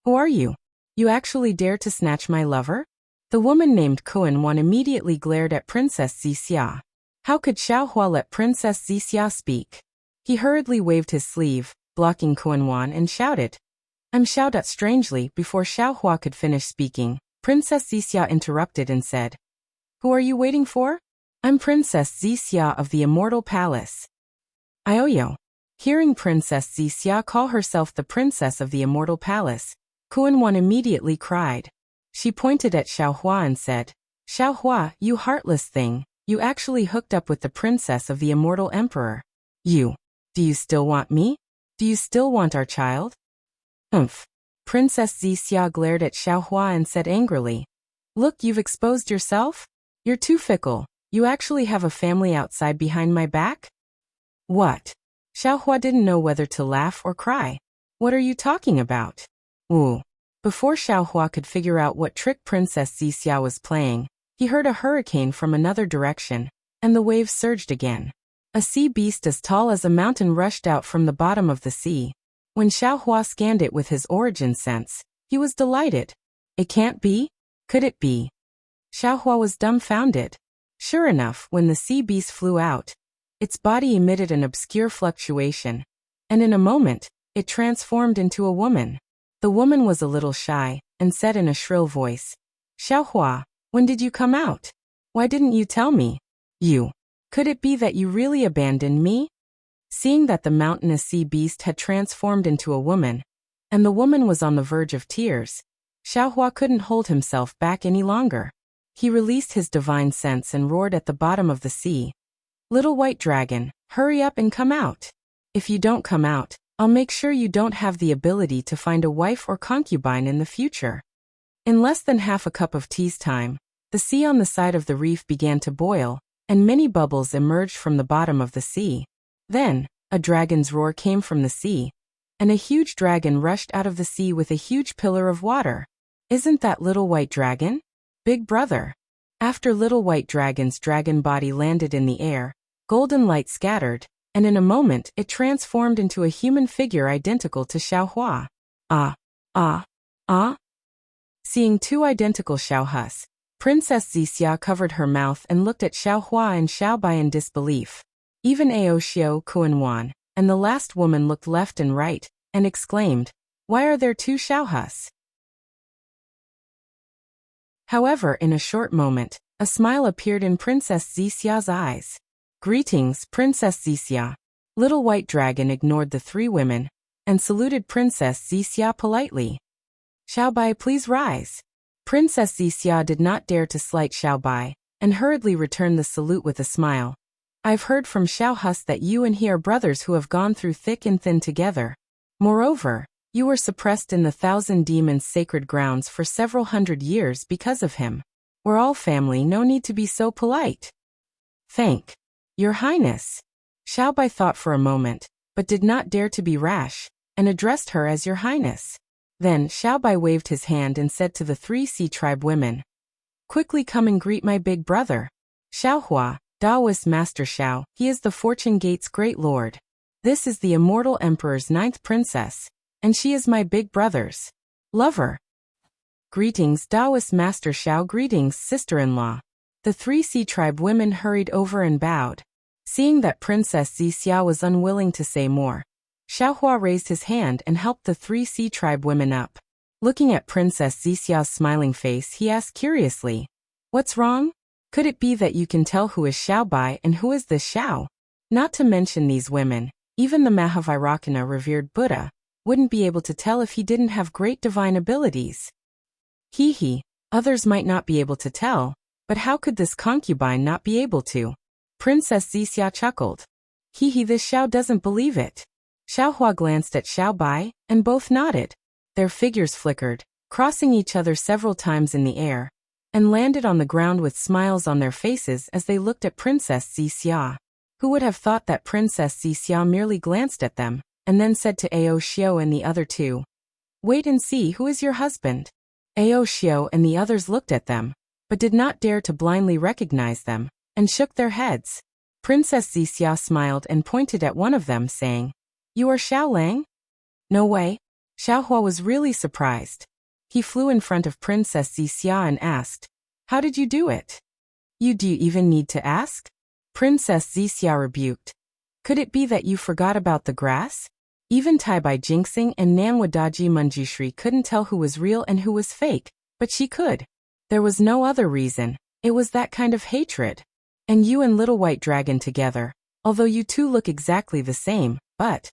[SPEAKER 1] "Who are you? You actually dare to snatch my lover?" The woman named Kuanwan immediately glared at Princess Zixia. How could Xiaohua let Princess Zixia speak? He hurriedly waved his sleeve, blocking Kuanwan, and shouted, "I'm Xiaodat." Strangely, before Xiaohua could finish speaking, Princess Zixia interrupted and said, "Who are you waiting for? I'm Princess Zixia of the Immortal Palace." Ioyo. Hearing Princess Zixia call herself the Princess of the Immortal Palace, Kuanwan immediately cried. She pointed at Xiaohua and said, "Xiaohua, you heartless thing, you actually hooked up with the Princess of the Immortal Emperor. Do you still want me? Do you still want our child?" "Humph." Princess Zixia glared at Xiaohua and said angrily, "Look, you've exposed yourself? You're too fickle. You actually have a family outside behind my back?" "What?" Xiaohua didn't know whether to laugh or cry. "What are you talking about?" "Ooh." Before Xiaohua could figure out what trick Princess Zixia was playing, he heard a hurricane from another direction, and the waves surged again. A sea beast as tall as a mountain rushed out from the bottom of the sea. When Xiaohua scanned it with his origin sense, he was delighted. It can't be? Could it be? Xiaohua was dumbfounded. Sure enough, when the sea beast flew out, its body emitted an obscure fluctuation, and in a moment, it transformed into a woman. The woman was a little shy, and said in a shrill voice, "Xiaohua, when did you come out? Why didn't you tell me? Could it be that you really abandoned me?" Seeing that the mountainous sea beast had transformed into a woman, and the woman was on the verge of tears, Xiaohua couldn't hold himself back any longer. He released his divine sense and roared at the bottom of the sea, "Little white dragon, hurry up and come out. If you don't come out, I'll make sure you don't have the ability to find a wife or concubine in the future." In less than half a cup of tea's time, the sea on the side of the reef began to boil, and many bubbles emerged from the bottom of the sea. Then, a dragon's roar came from the sea, and a huge dragon rushed out of the sea with a huge pillar of water. Isn't that Little White Dragon? Big Brother. After Little White Dragon's dragon body landed in the air, golden light scattered, and in a moment it transformed into a human figure identical to Xiaohua. Ah, ah, ah. Seeing two identical Xiaohus, Princess Zixia covered her mouth and looked at Xiaohua and Xiaobai in disbelief. Even Aoxiao Kuanwan and the last woman looked left and right, and exclaimed, "Why are there two Xiaohus?" However, in a short moment, a smile appeared in Princess Zixia's eyes. "Greetings, Princess Zixia." Little White Dragon ignored the three women, and saluted Princess Zixia politely. "Xiaobai, please rise." Princess Zixia did not dare to slight Xiaobai, and hurriedly returned the salute with a smile. "I've heard from Xiaohus that you and he are brothers who have gone through thick and thin together. Moreover, you were suppressed in the Thousand Demons' sacred grounds for several hundred years because of him. We're all family, no need to be so polite." "Thank Your Highness." Xiaobai thought for a moment, but did not dare to be rash, and addressed her as Your Highness. Then Xiaobai waved his hand and said to the three Sea Tribe women, "Quickly come and greet my big brother. Xiaohua, Daoist Master Xiao, he is the Fortune Gate's great lord. This is the immortal Emperor's 9th princess, and she is my big brother's lover." "Greetings, Daoist Master Xiao, greetings, sister-in-law." The three Sea Tribe women hurried over and bowed. Seeing that Princess Zixia was unwilling to say more, Xiaohua raised his hand and helped the three Sea Tribe women up. Looking at Princess Zixia's smiling face, he asked curiously, "What's wrong? Could it be that you can tell who is Xiaobai and who is this Xiao? Not to mention these women, even the Mahavairakana revered Buddha wouldn't be able to tell if he didn't have great divine abilities." He, others might not be able to tell, but how could this concubine not be able to? Princess Zixia chuckled. This Xiao doesn't believe it." Xiaohua glanced at Xiaobai, and both nodded. Their figures flickered, crossing each other several times in the air, and landed on the ground with smiles on their faces as they looked at Princess Zixia. Who would have thought that Princess Zixia merely glanced at them, and then said to Aoxiao and the other two, "Wait and see who is your husband." Aoxiao and the others looked at them, but did not dare to blindly recognize them, and shook their heads. Princess Zixia smiled and pointed at one of them, saying, "You are Xiao Lang?" "No way." Xiaohua was really surprised. He flew in front of Princess Zixia and asked, "How did you do it?" Do you even need to ask?" Princess Zixia rebuked. "Could it be that you forgot about the grass?" Even Taibai Jinxing and Nanwadaji Munjushri couldn't tell who was real and who was fake, but she could. There was no other reason. It was that kind of hatred. "And you and Little White Dragon together, although you two look exactly the same, but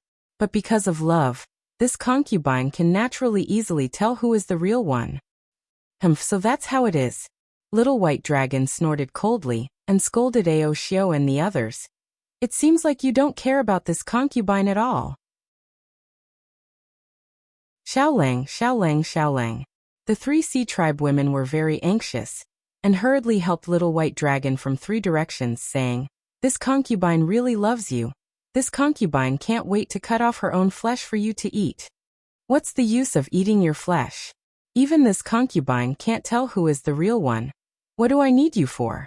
[SPEAKER 1] because of love, this concubine can naturally easily tell who is the real one." So that's how it is." Little White Dragon snorted coldly, and scolded Aoxiao and the others. "It seems like you don't care about this concubine at all." Xiaolang, Xiaolang, Xiaolang. The three Sea Tribe women were very anxious, and hurriedly helped Little White Dragon from three directions, saying, "This concubine really loves you. This concubine can't wait to cut off her own flesh for you to eat. What's the use of eating your flesh? Even this concubine can't tell who is the real one. What do I need you for?"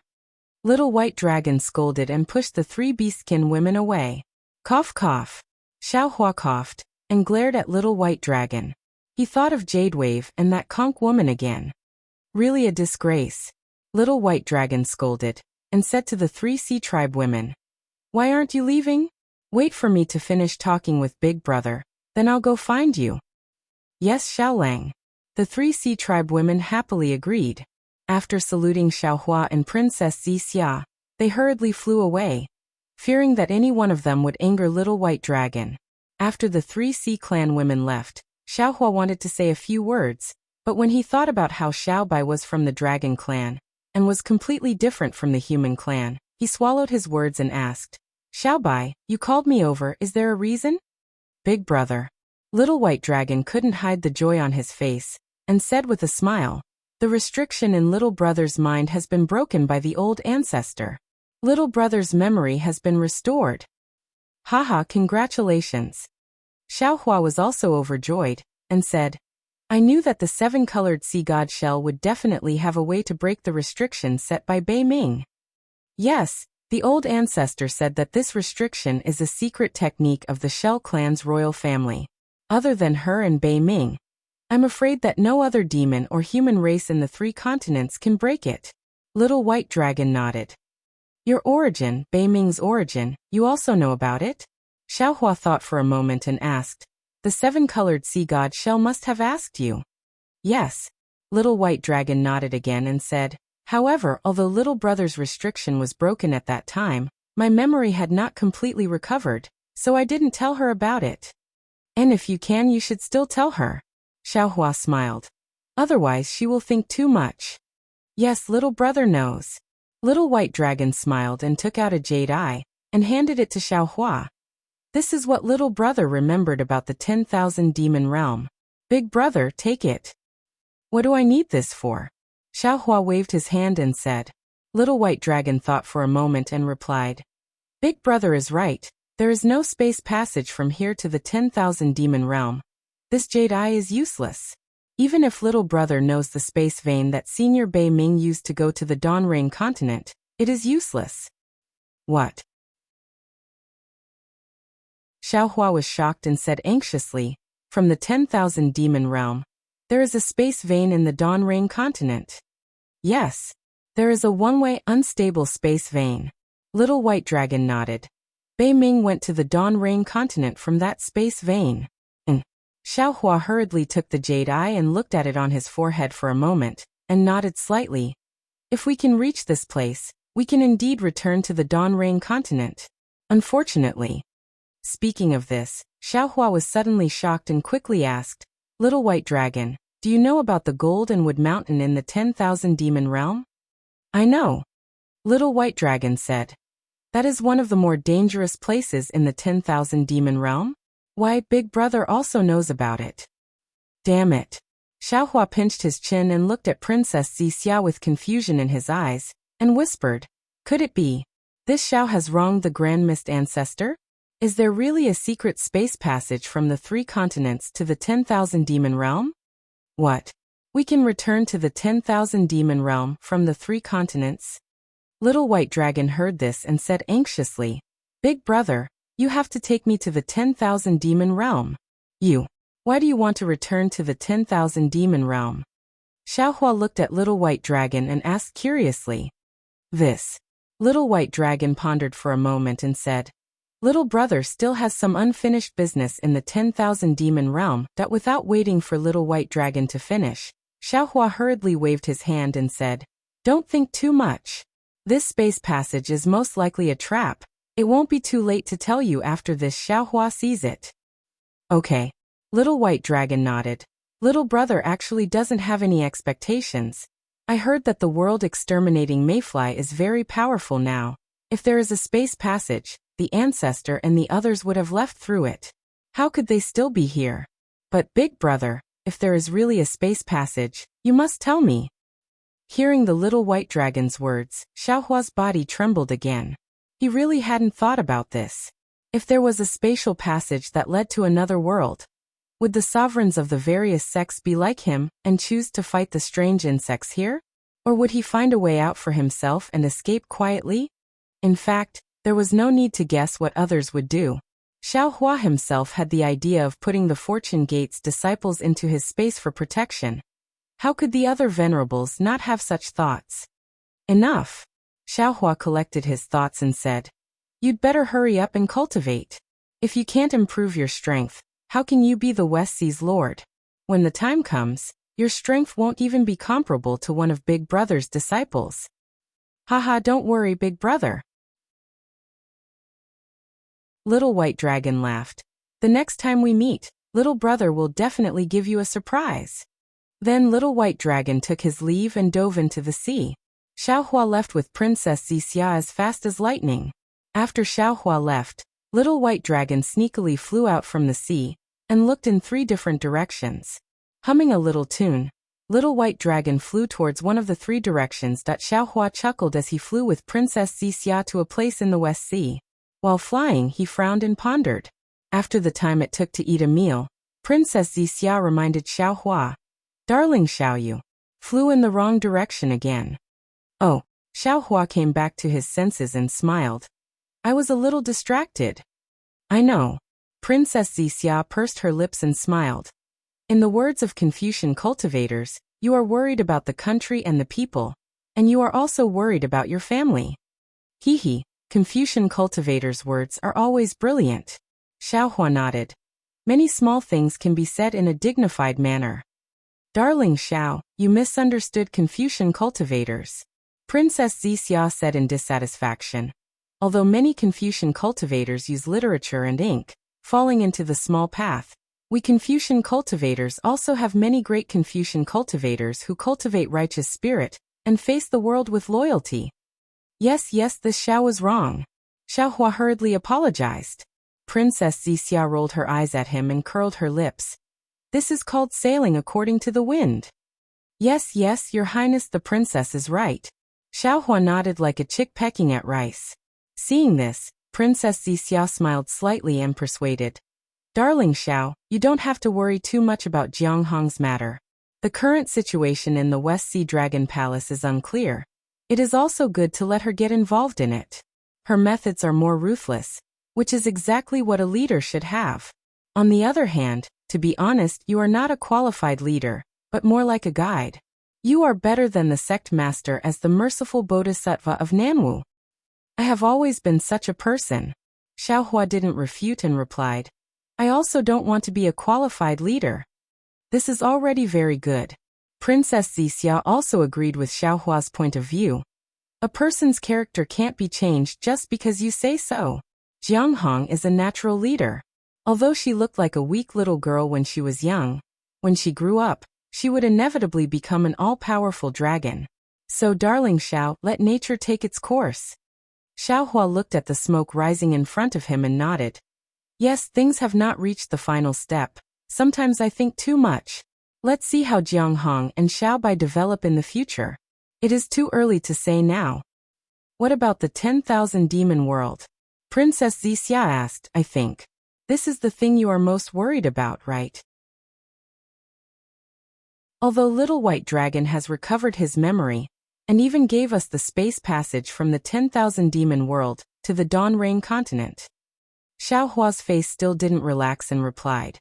[SPEAKER 1] Little White Dragon scolded and pushed the three beastskin women away. Cough, cough. Xiaohua coughed, and glared at Little White Dragon. He thought of Jade Wave and that conch woman again. Really a disgrace. Little White Dragon scolded, and said to the three Sea Tribe women, "Why aren't you leaving? Wait for me to finish talking with Big Brother, then I'll go find you." "Yes, Xiaolang." The three Sea Tribe women happily agreed. After saluting Xiaohua and Princess Zixia, they hurriedly flew away, fearing that any one of them would anger Little White Dragon. After the three Sea Clan women left, Xiaohua wanted to say a few words, but when he thought about how Xiaobai was from the Dragon Clan, and was completely different from the Human Clan, he swallowed his words and asked, "Xiaobai, you called me over, is there a reason?" "Big Brother." Little White Dragon couldn't hide the joy on his face, and said with a smile, "The restriction in Little Brother's mind has been broken by the old ancestor. Little Brother's memory has been restored." Haha, congratulations. Xiaohua was also overjoyed, and said, I knew that the seven-colored sea god shell would definitely have a way to break the restrictions set by Bei Ming. Yes, the old ancestor said that this restriction is a secret technique of the Shell clan's royal family. Other than her and Bei Ming, I'm afraid that no other demon or human race in the three continents can break it. Little White Dragon nodded. Your origin, Bei Ming's origin, you also know about it? Xiaohua thought for a moment and asked. The seven-colored sea god Shell must have asked you. Yes. Little White Dragon nodded again and said, however, although little brother's restriction was broken at that time, my memory had not completely recovered, so I didn't tell her about it. And if you can, you should still tell her. Xiaohua smiled. Otherwise she will think too much. Yes, little brother knows. Little White Dragon smiled and took out a jade eye, and handed it to Xiaohua. This is what little brother remembered about the 10,000 demon realm. Big brother, take it. What do I need this for? Xiaohua waved his hand and said. Little White Dragon thought for a moment and replied. Big brother is right. There is no space passage from here to the 10,000 demon realm. This jade eye is useless. Even if little brother knows the space vein that Senior Bei Ming used to go to the Dawn Rain continent, it is useless. What? Xiaohua was shocked and said anxiously, from the 10,000 demon realm, there is a space vein in the Dawn Rain continent. Yes, there is a one-way unstable space vein. Little White Dragon nodded. Bei Ming went to the Dawn Rain continent from that space vein. Xiaohua hurriedly took the jade eye and looked at it on his forehead for a moment, and nodded slightly. If we can reach this place, we can indeed return to the Dawn Rain continent. Unfortunately. Speaking of this, Xiaohua was suddenly shocked and quickly asked, Little White Dragon, do you know about the Gold and Wood Mountain in the 10,000 demon realm? I know. Little White Dragon said. That is one of the more dangerous places in the 10,000 demon realm? Why, Big Brother also knows about it. Damn it. Xiaohua pinched his chin and looked at Princess Zixia with confusion in his eyes, and whispered, could it be? This Xiao has wronged the Grand Mist Ancestor? Is there really a secret space passage from the three continents to the 10,000 demon realm? What? We can return to the 10,000 demon realm from the three continents? Little White Dragon heard this and said anxiously, Big Brother, you have to take me to the 10,000 demon realm. Why do you want to return to the 10,000 demon realm? Xiaohua looked at Little White Dragon and asked curiously. This. Little White Dragon pondered for a moment and said, Little brother still has some unfinished business in the 10,000 demon realm that without waiting for Little White Dragon to finish, Xiaohua hurriedly waved his hand and said, don't think too much. This space passage is most likely a trap. It won't be too late to tell you after this Xiaohua sees it. Okay. Little White Dragon nodded. Little brother actually doesn't have any expectations. I heard that the world exterminating mayfly is very powerful now. If there is a space passage, the ancestor and the others would have left through it. How could they still be here? But Big Brother, if there is really a space passage, you must tell me. Hearing the Little White Dragon's words, Xiaohua's body trembled again. He really hadn't thought about this. If there was a spatial passage that led to another world, would the sovereigns of the various sects be like him and choose to fight the strange insects here? Or would he find a way out for himself and escape quietly? In fact, there was no need to guess what others would do. Xiaohua himself had the idea of putting the Fortune Gate's disciples into his space for protection. How could the other venerables not have such thoughts? Enough. Xiaohua collected his thoughts and said, you'd better hurry up and cultivate. If you can't improve your strength, how can you be the West Sea's lord? When the time comes, your strength won't even be comparable to one of Big Brother's disciples. Haha, don't worry, Big Brother. Little White Dragon laughed. The next time we meet, Little Brother will definitely give you a surprise. Then Little White Dragon took his leave and dove into the sea. Xiaohua left with Princess Zixia as fast as lightning. After Xiaohua left, Little White Dragon sneakily flew out from the sea and looked in 3 different directions. Humming a little tune, Little White Dragon flew towards one of the 3 directions. Xiaohua chuckled as he flew with Princess Zixia to a place in the West Sea. While flying, he frowned and pondered. After the time it took to eat a meal, Princess Xixia reminded Xiaohua, "Darling Xiao, you flew in the wrong direction again." Oh, Xiaohua came back to his senses and smiled. "I was a little distracted." "I know." Princess Xixia pursed her lips and smiled. "In the words of Confucian cultivators, you are worried about the country and the people, and you are also worried about your family." Hee. Confucian cultivators' words are always brilliant. Xiaohua nodded. Many small things can be said in a dignified manner. "Darling Xiao, you misunderstood Confucian cultivators," Princess Xixia said in dissatisfaction. Although many Confucian cultivators use literature and ink, falling into the small path, we Confucian cultivators also have many great Confucian cultivators who cultivate righteous spirit and face the world with loyalty. Yes, this Xiao was wrong. Xiaohua hurriedly apologized. Princess Xixia rolled her eyes at him and curled her lips. "This is called sailing according to the wind." Yes, Your Highness, the princess is right." Xiaohua nodded like a chick pecking at rice. Seeing this, Princess Xixia smiled slightly and persuaded. "Darling Xiao, you don't have to worry too much about Jianghong's matter. The current situation in the West Sea Dragon Palace is unclear. It is also good to let her get involved in it. Her methods are more ruthless, which is exactly what a leader should have. On the other hand, to be honest, you are not a qualified leader, but more like a guide. You are better than the sect master as the merciful bodhisattva of Nanwu." "I have always been such a person." Xiaohua didn't refute and replied, "I also don't want to be a qualified leader." "This is already very good." Princess Xixia also agreed with Xiaohua's point of view. "A person's character can't be changed just because you say so. Jianghong is a natural leader. Although she looked like a weak little girl when she was young, when she grew up, she would inevitably become an all-powerful dragon. So darling Xiao, let nature take its course." Xiaohua looked at the smoke rising in front of him and nodded. "Yes, things have not reached the final step. Sometimes I think too much. Let's see how Jianghong and Xiaobai develop in the future. It is too early to say now." "What about the 10,000 demon world?" Princess Xixia asked. "I think this is the thing you are most worried about, right?" Although Little White Dragon has recovered his memory, and even gave us the space passage from the 10,000 demon world to the Dawn Rain continent, Xiaohua's face still didn't relax and replied,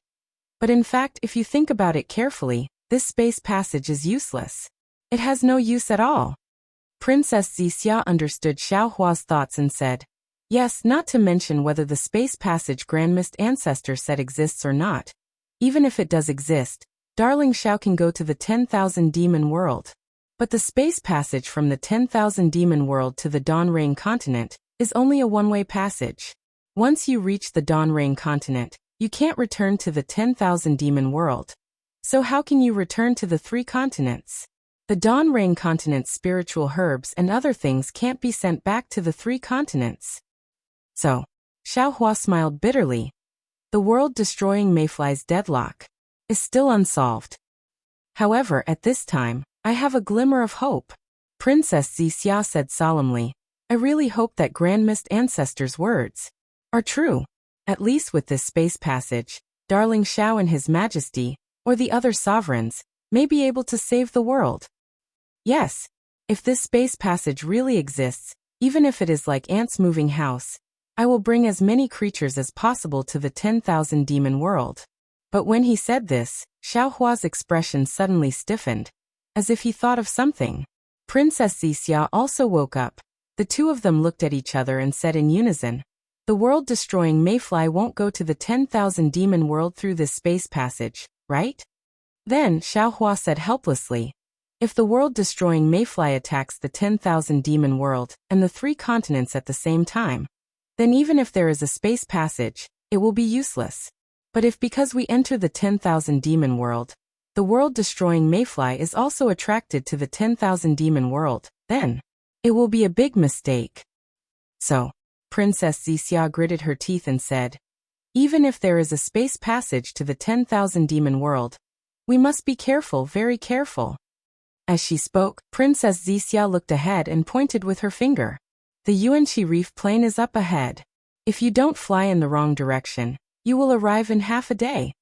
[SPEAKER 1] "But in fact, if you think about it carefully, this space passage is useless. It has no use at all." Princess Xixia understood Xiaohua's thoughts and said, "Yes, not to mention whether the space passage Grand Mist Ancestor said exists or not. Even if it does exist, darling Xiao can go to the 10,000 demon world. But the space passage from the 10,000 demon world to the Dawn Rain continent is only a one-way passage. Once you reach the Dawn Rain continent, you can't return to the 10,000 demon world. So how can you return to the three continents? The Dawn Rain continent's spiritual herbs and other things can't be sent back to the three continents." So, Xiaohua smiled bitterly. The world-destroying mayfly's deadlock is still unsolved. However, at this time, I have a glimmer of hope. Princess Xixia said solemnly, "I really hope that Grand Mist Ancestor's words are true. At least with this space passage, darling Xiao and His Majesty, or the other sovereigns, may be able to save the world." Yes, if this space passage really exists, even if it is like ants moving house, I will bring as many creatures as possible to the 10,000 demon world. But when he said this, Xiaohua's expression suddenly stiffened, as if he thought of something. Princess Xixia also woke up. The two of them looked at each other and said in unison, "The world-destroying mayfly won't go to the 10,000 demon world through this space passage, right?" Then Xiaohua said helplessly, "If the world-destroying mayfly attacks the 10,000 demon world and the three continents at the same time, then even if there is a space passage, it will be useless. But if because we enter the 10,000 demon world, the world-destroying mayfly is also attracted to the 10,000 demon world, then it will be a big mistake." So, Princess Xixia gritted her teeth and said, "Even if there is a space passage to the 10,000 demon world, we must be careful, very careful." As she spoke, Princess Xixia looked ahead and pointed with her finger. "The Yuanqi Reef plain is up ahead. If you don't fly in the wrong direction, you will arrive in half a day.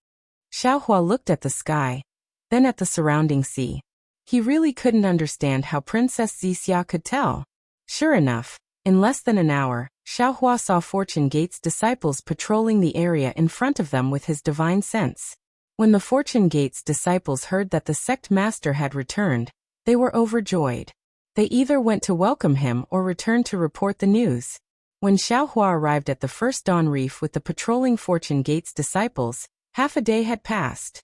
[SPEAKER 1] Xiaohua looked at the sky, then at the surrounding sea. He really couldn't understand how Princess Zixia could tell. Sure enough, in less than an hour, Xiaohua saw Fortune Gate's disciples patrolling the area in front of them with his divine sense. When the Fortune Gate's disciples heard that the sect master had returned, they were overjoyed. They either went to welcome him or returned to report the news. When Xiaohua arrived at the first dawn reef with the patrolling Fortune Gate's disciples, half a day had passed.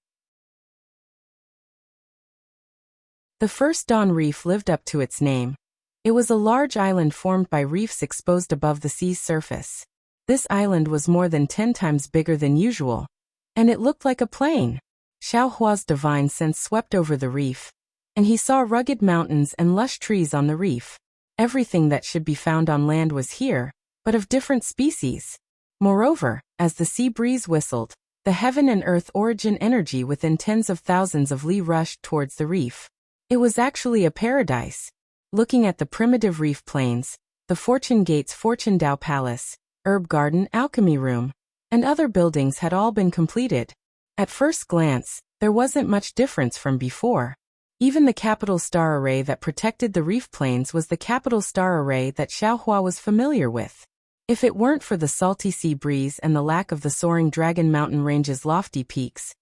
[SPEAKER 1] The first dawn reef lived up to its name. It was a large island formed by reefs exposed above the sea's surface. This island was more than 10 times bigger than usual, and it looked like a plane. Xiaohua's divine sense swept over the reef, and he saw rugged mountains and lush trees on the reef. Everything that should be found on land was here, but of different species. Moreover, as the sea breeze whistled, the heaven and earth origin energy within tens of thousands of li rushed towards the reef. It was actually a paradise. Looking at the primitive reef plains, the Fortune Gate's Fortune Dao Palace, Herb Garden, Alchemy Room, and other buildings had all been completed. At first glance, there wasn't much difference from before. Even the capital star array that protected the reef plains was the capital star array that Xiaohua was familiar with. If it weren't for the salty sea breeze and the lack of the soaring Dragon Mountain Range's lofty peaks,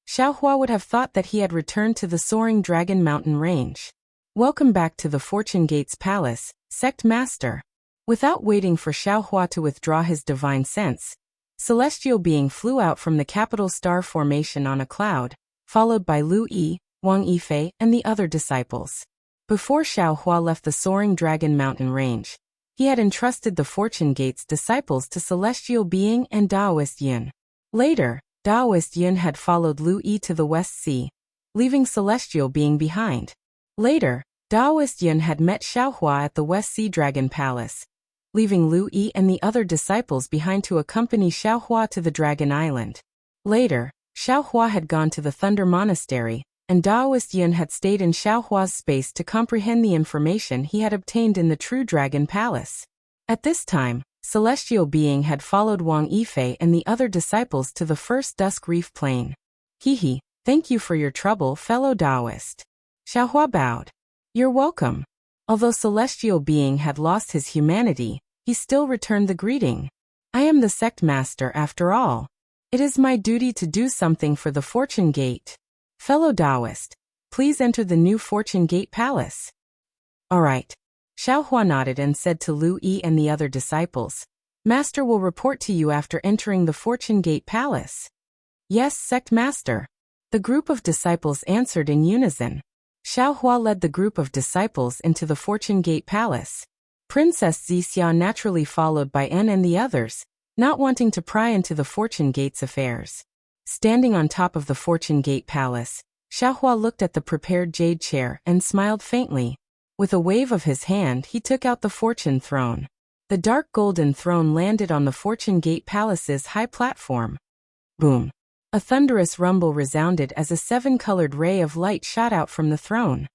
[SPEAKER 1] Xiaohua would have thought that he had returned to the soaring Dragon Mountain Range. Welcome back to the Fortune Gate's palace, Sect Master. Without waiting for Xiaohua to withdraw his divine sense, Celestial Being flew out from the capital star formation on a cloud, followed by Lu Yi, Wang Yifei, and the other disciples. Before Xiaohua left the soaring Dragon Mountain Range, he had entrusted the Fortune Gate's disciples to Celestial Being and Taoist Yin. Later, Taoist Yin had followed Lu Yi to the West Sea, leaving Celestial Being behind. Later, Taoist Yin had met Xiaohua at the West Sea Dragon Palace, leaving Lu Yi and the other disciples behind to accompany Xiaohua to the Dragon Island. Later, Xiaohua had gone to the Thunder Monastery, and Taoist Yin had stayed in Xiaohua's space to comprehend the information he had obtained in the True Dragon Palace. At this time, Celestial Being had followed Wang Yifei and the other disciples to the first Dusk Reef Plain. Hehe, thank you for your trouble, fellow Taoist. Xiaohua bowed. You're welcome. Although Celestial Being had lost his humanity, he still returned the greeting. I am the sect master after all. It is my duty to do something for the Fortune Gate. Fellow Taoist, please enter the new Fortune Gate Palace. All right. Xiaohua nodded and said to Lu Yi and the other disciples, Master will report to you after entering the Fortune Gate Palace. Yes, Sect Master. The group of disciples answered in unison. Xiaohua led the group of disciples into the Fortune Gate Palace. Princess Zixia naturally followed by En and the others, not wanting to pry into the Fortune Gate's affairs. Standing on top of the Fortune Gate Palace, Xiaohua looked at the prepared jade chair and smiled faintly. With a wave of his hand, he took out the Fortune Throne. The dark golden throne landed on the Fortune Gate Palace's high platform. Boom! A thunderous rumble resounded as a 7-colored ray of light shot out from the throne.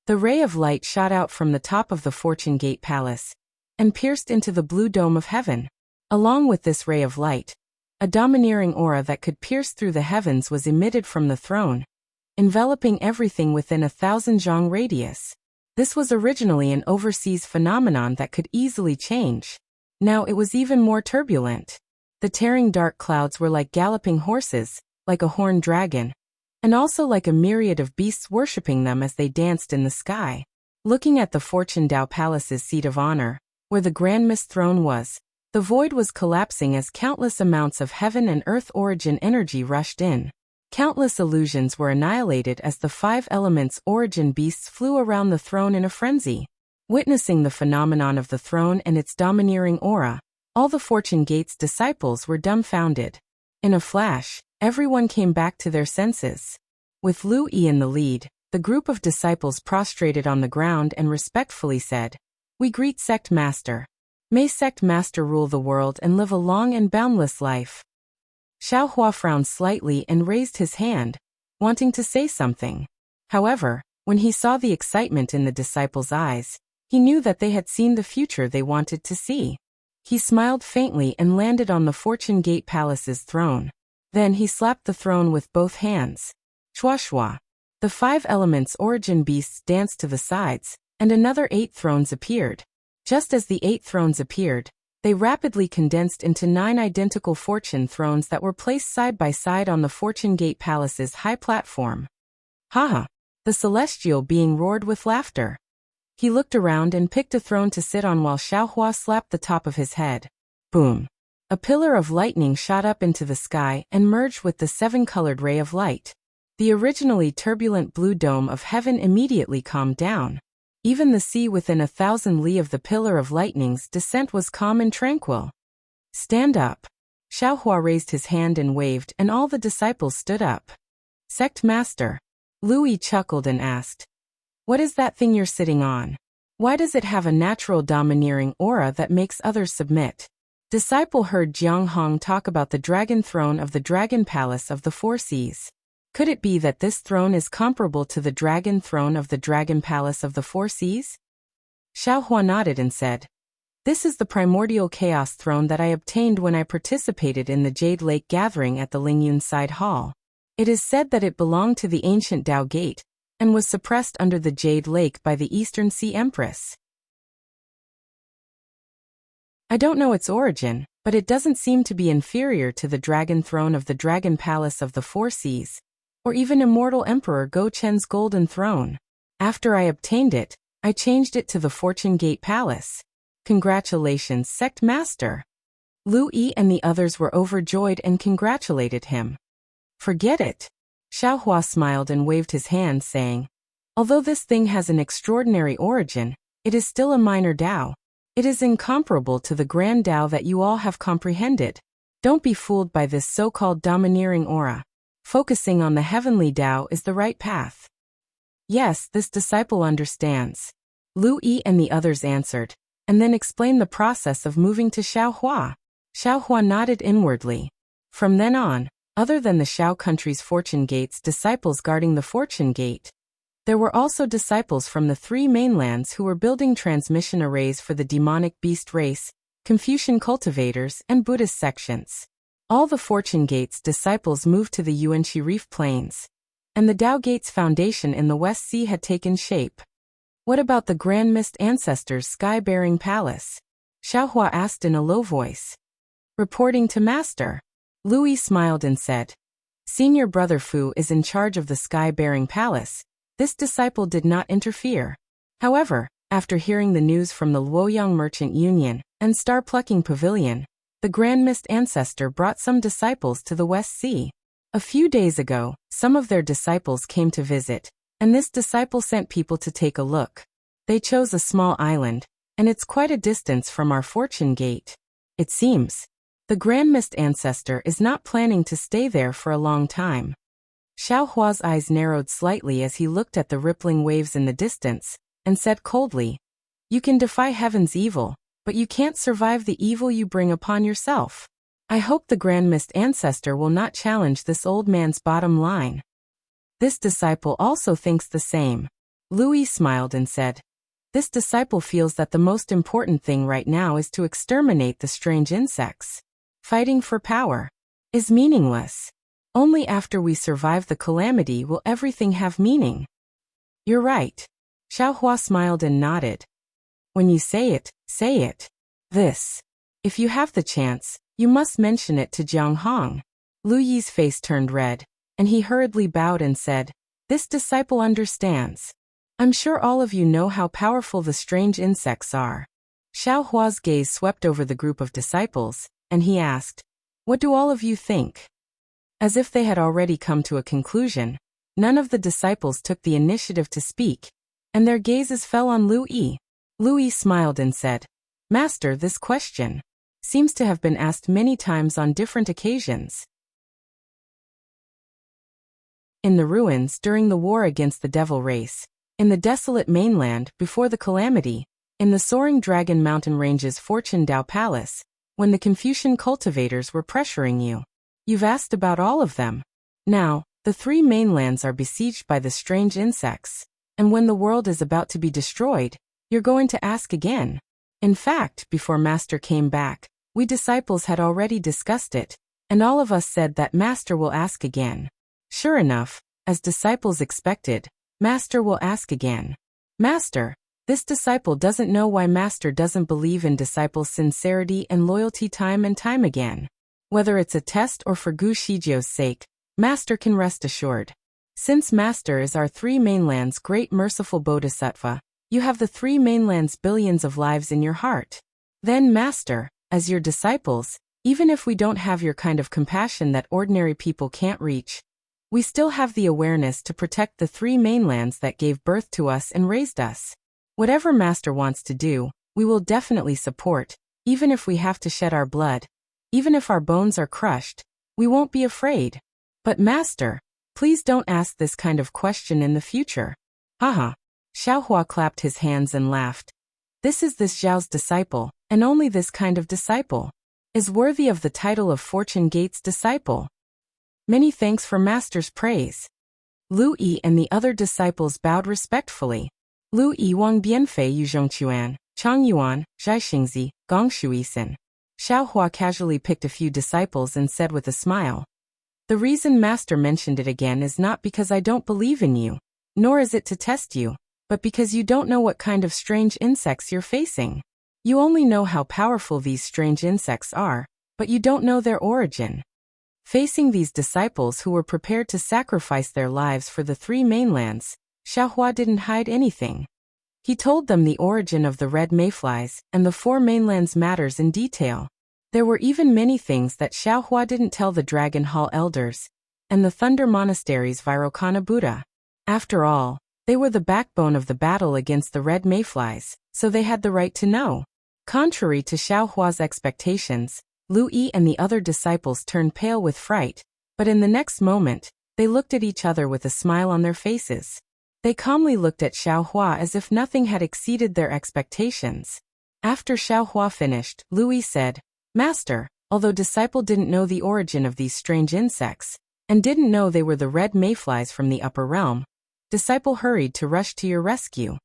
[SPEAKER 1] The ray of light shot out from the top of the Fortune Gate Palace and pierced into the blue dome of heaven. Along with this ray of light, a domineering aura that could pierce through the heavens was emitted from the throne, enveloping everything within 1,000 zhang radius. This was originally an overseas phenomenon that could easily change. Now it was even more turbulent. The tearing dark clouds were like galloping horses, like a horned dragon, and also like a myriad of beasts worshipping them as they danced in the sky. Looking at the Fortune Dao Palace's seat of honor, where the Grand Mist throne was, the void was collapsing as countless amounts of heaven and earth origin energy rushed in. Countless illusions were annihilated as the 5 elements origin beasts flew around the throne in a frenzy. Witnessing the phenomenon of the throne and its domineering aura, all the Fortune Gate's disciples were dumbfounded. In a flash, everyone came back to their senses. With Lu Yi in the lead, the group of disciples prostrated on the ground and respectfully said, We greet Sect Master. May Sect Master rule the world and live a long and boundless life. Xiaohua frowned slightly and raised his hand, wanting to say something. However, when he saw the excitement in the disciples' eyes, He knew that they had seen the future they wanted to see. He smiled faintly and landed on the Fortune Gate Palace's throne. Then he slapped the throne with both hands. Shwa shwa. The 5 elements origin beasts danced to the sides, and another 8 thrones appeared. Just as the 8 thrones appeared, they rapidly condensed into 9 identical fortune thrones that were placed side by side on the Fortune Gate Palace's high platform. Haha! The celestial being roared with laughter. He looked around and picked a throne to sit on while Xiaohua slapped the top of his head. Boom! A pillar of lightning shot up into the sky and merged with the 7-colored ray of light. The originally turbulent blue dome of heaven immediately calmed down. Even the sea within 1,000 li of the pillar of lightning's descent was calm and tranquil. Stand up. Xiaohua raised his hand and waved, and all the disciples stood up. Sect Master. Lui chuckled and asked, "What is that thing you're sitting on? Why does it have a natural domineering aura that makes others submit?" Disciple heard Jiang Hong talk about the dragon throne of the Dragon Palace of the Four Seas. Could it be that this throne is comparable to the dragon throne of the Dragon Palace of the Four Seas? Xiaohua nodded and said, "This is the primordial chaos throne that I obtained when I participated in the Jade Lake gathering at the Lingyun Side Hall. It is said that it belonged to the ancient Dao Gate, and was suppressed under the Jade Lake by the Eastern Sea Empress. I don't know its origin, but it doesn't seem to be inferior to the dragon throne of the Dragon Palace of the Four Seas, or even immortal Emperor Go Chen's golden throne. After I obtained it, I changed it to the Fortune Gate Palace. Congratulations, Sect Master." Lu Yi and the others were overjoyed and congratulated him. "Forget it." Xiaohua smiled and waved his hand, saying, "Although this thing has an extraordinary origin, it is still a minor Dao. It is incomparable to the grand Dao that you all have comprehended. Don't be fooled by this so-called domineering aura. Focusing on the heavenly Dao is the right path." "Yes, this disciple understands," Lu Yi and the others answered, and then explained the process of moving to Xiaohua. Xiaohua nodded inwardly. From then on, other than the Xiao country's Fortune Gate's disciples guarding the Fortune Gate, there were also disciples from the 3 mainlands who were building transmission arrays for the demonic beast race, Confucian cultivators, and Buddhist sections. All the Fortune Gate's disciples moved to the Yuanqi Reef Plains, and the Dao Gate's foundation in the West Sea had taken shape. "What about the Grand Mist Ancestors' sky-bearing palace?" Xiaohua asked in a low voice. "Reporting to Master." Lui smiled and said, "Senior Brother Fu is in charge of the sky-bearing palace." This disciple did not interfere. However, after hearing the news from the Luoyang Merchant Union and Star-Plucking Pavilion, the Grand Mist Ancestor brought some disciples to the West Sea. A few days ago, some of their disciples came to visit, and this disciple sent people to take a look. They chose a small island, and it's quite a distance from our Fortune Gate. It seems the Grand Mist Ancestor is not planning to stay there for a long time. Xiaohua's eyes narrowed slightly as he looked at the rippling waves in the distance, and said coldly, "You can defy heaven's evil, but you can't survive the evil you bring upon yourself. I hope the Grand Mist Ancestor will not challenge this old man's bottom line." This disciple also thinks the same. Lui smiled and said, "This disciple feels that the most important thing right now is to exterminate the strange insects. Fighting for power is meaningless. Only after we survive the calamity will everything have meaning." "You're right." Xiaohua smiled and nodded. "When you say it, say it. This. If you have the chance, you must mention it to Jiang Hong." Lu Yi's face turned red, and he hurriedly bowed and said, "This disciple understands. I'm sure all of you know how powerful the strange insects are." Xiaohua's gaze swept over the group of disciples, and he asked, "What do all of you think?" As if they had already come to a conclusion, none of the disciples took the initiative to speak, and their gazes fell on Lu Yi. Lu Yi smiled and said, "Master, this question seems to have been asked many times on different occasions. In the ruins during the war against the Devil Race, in the desolate mainland before the calamity, in the soaring Dragon Mountain Range's Fortune Dao Palace, when the Confucian cultivators were pressuring you. You've asked about all of them. Now, the 3 mainlands are besieged by the strange insects, and when the world is about to be destroyed, You're going to ask again? In fact, before Master came back, we disciples had already discussed it, and all of us said that Master will ask again. Sure enough, as disciples expected, Master will ask again. Master, this disciple doesn't know why Master doesn't believe in disciples' sincerity and loyalty time and time again. Whether it's a test or for Gu Shijio's sake, Master can rest assured. Since Master is our three mainlands' great merciful Bodhisattva, you have the three mainlands' billions of lives in your heart. Then Master, as your disciples, even if we don't have your kind of compassion that ordinary people can't reach, we still have the awareness to protect the three mainlands that gave birth to us and raised us. Whatever Master wants to do, we will definitely support, even if we have to shed our blood. Even if our bones are crushed, we won't be afraid. But Master, please don't ask this kind of question in the future. Haha. Xiaohua clapped his hands and laughed. This Zhao's disciple, and only this kind of disciple, is worthy of the title of Fortune Gate's disciple. Many thanks for Master's praise. Lu Yi and the other disciples bowed respectfully. Lu Yi Wang Bianfei Yu Zhongquan, Chang Yuan, Zhai Xingzi, Gong Shuisin. Xiaohua casually picked a few disciples and said with a smile. The reason Master mentioned it again is not because I don't believe in you, nor is it to test you, but because you don't know what kind of strange insects you're facing. You only know how powerful these strange insects are, but you don't know their origin. Facing these disciples who were prepared to sacrifice their lives for the three mainlands, Xiaohua didn't hide anything. He told them the origin of the red mayflies and the four mainlands matters in detail. There were even many things that Xiaohua didn't tell the Dragon Hall elders and the Thunder Monastery's Vairocana Buddha. After all, they were the backbone of the battle against the red mayflies, so they had the right to know. Contrary to Xiaohua's expectations, Lu Yi and the other disciples turned pale with fright, but in the next moment, they looked at each other with a smile on their faces. They calmly looked at Xiaohua as if nothing had exceeded their expectations. After Xiaohua finished, Lu Yi said, Master, although disciple didn't know the origin of these strange insects, and didn't know they were the red mayflies from the upper realm, disciple hurried to rush to your rescue.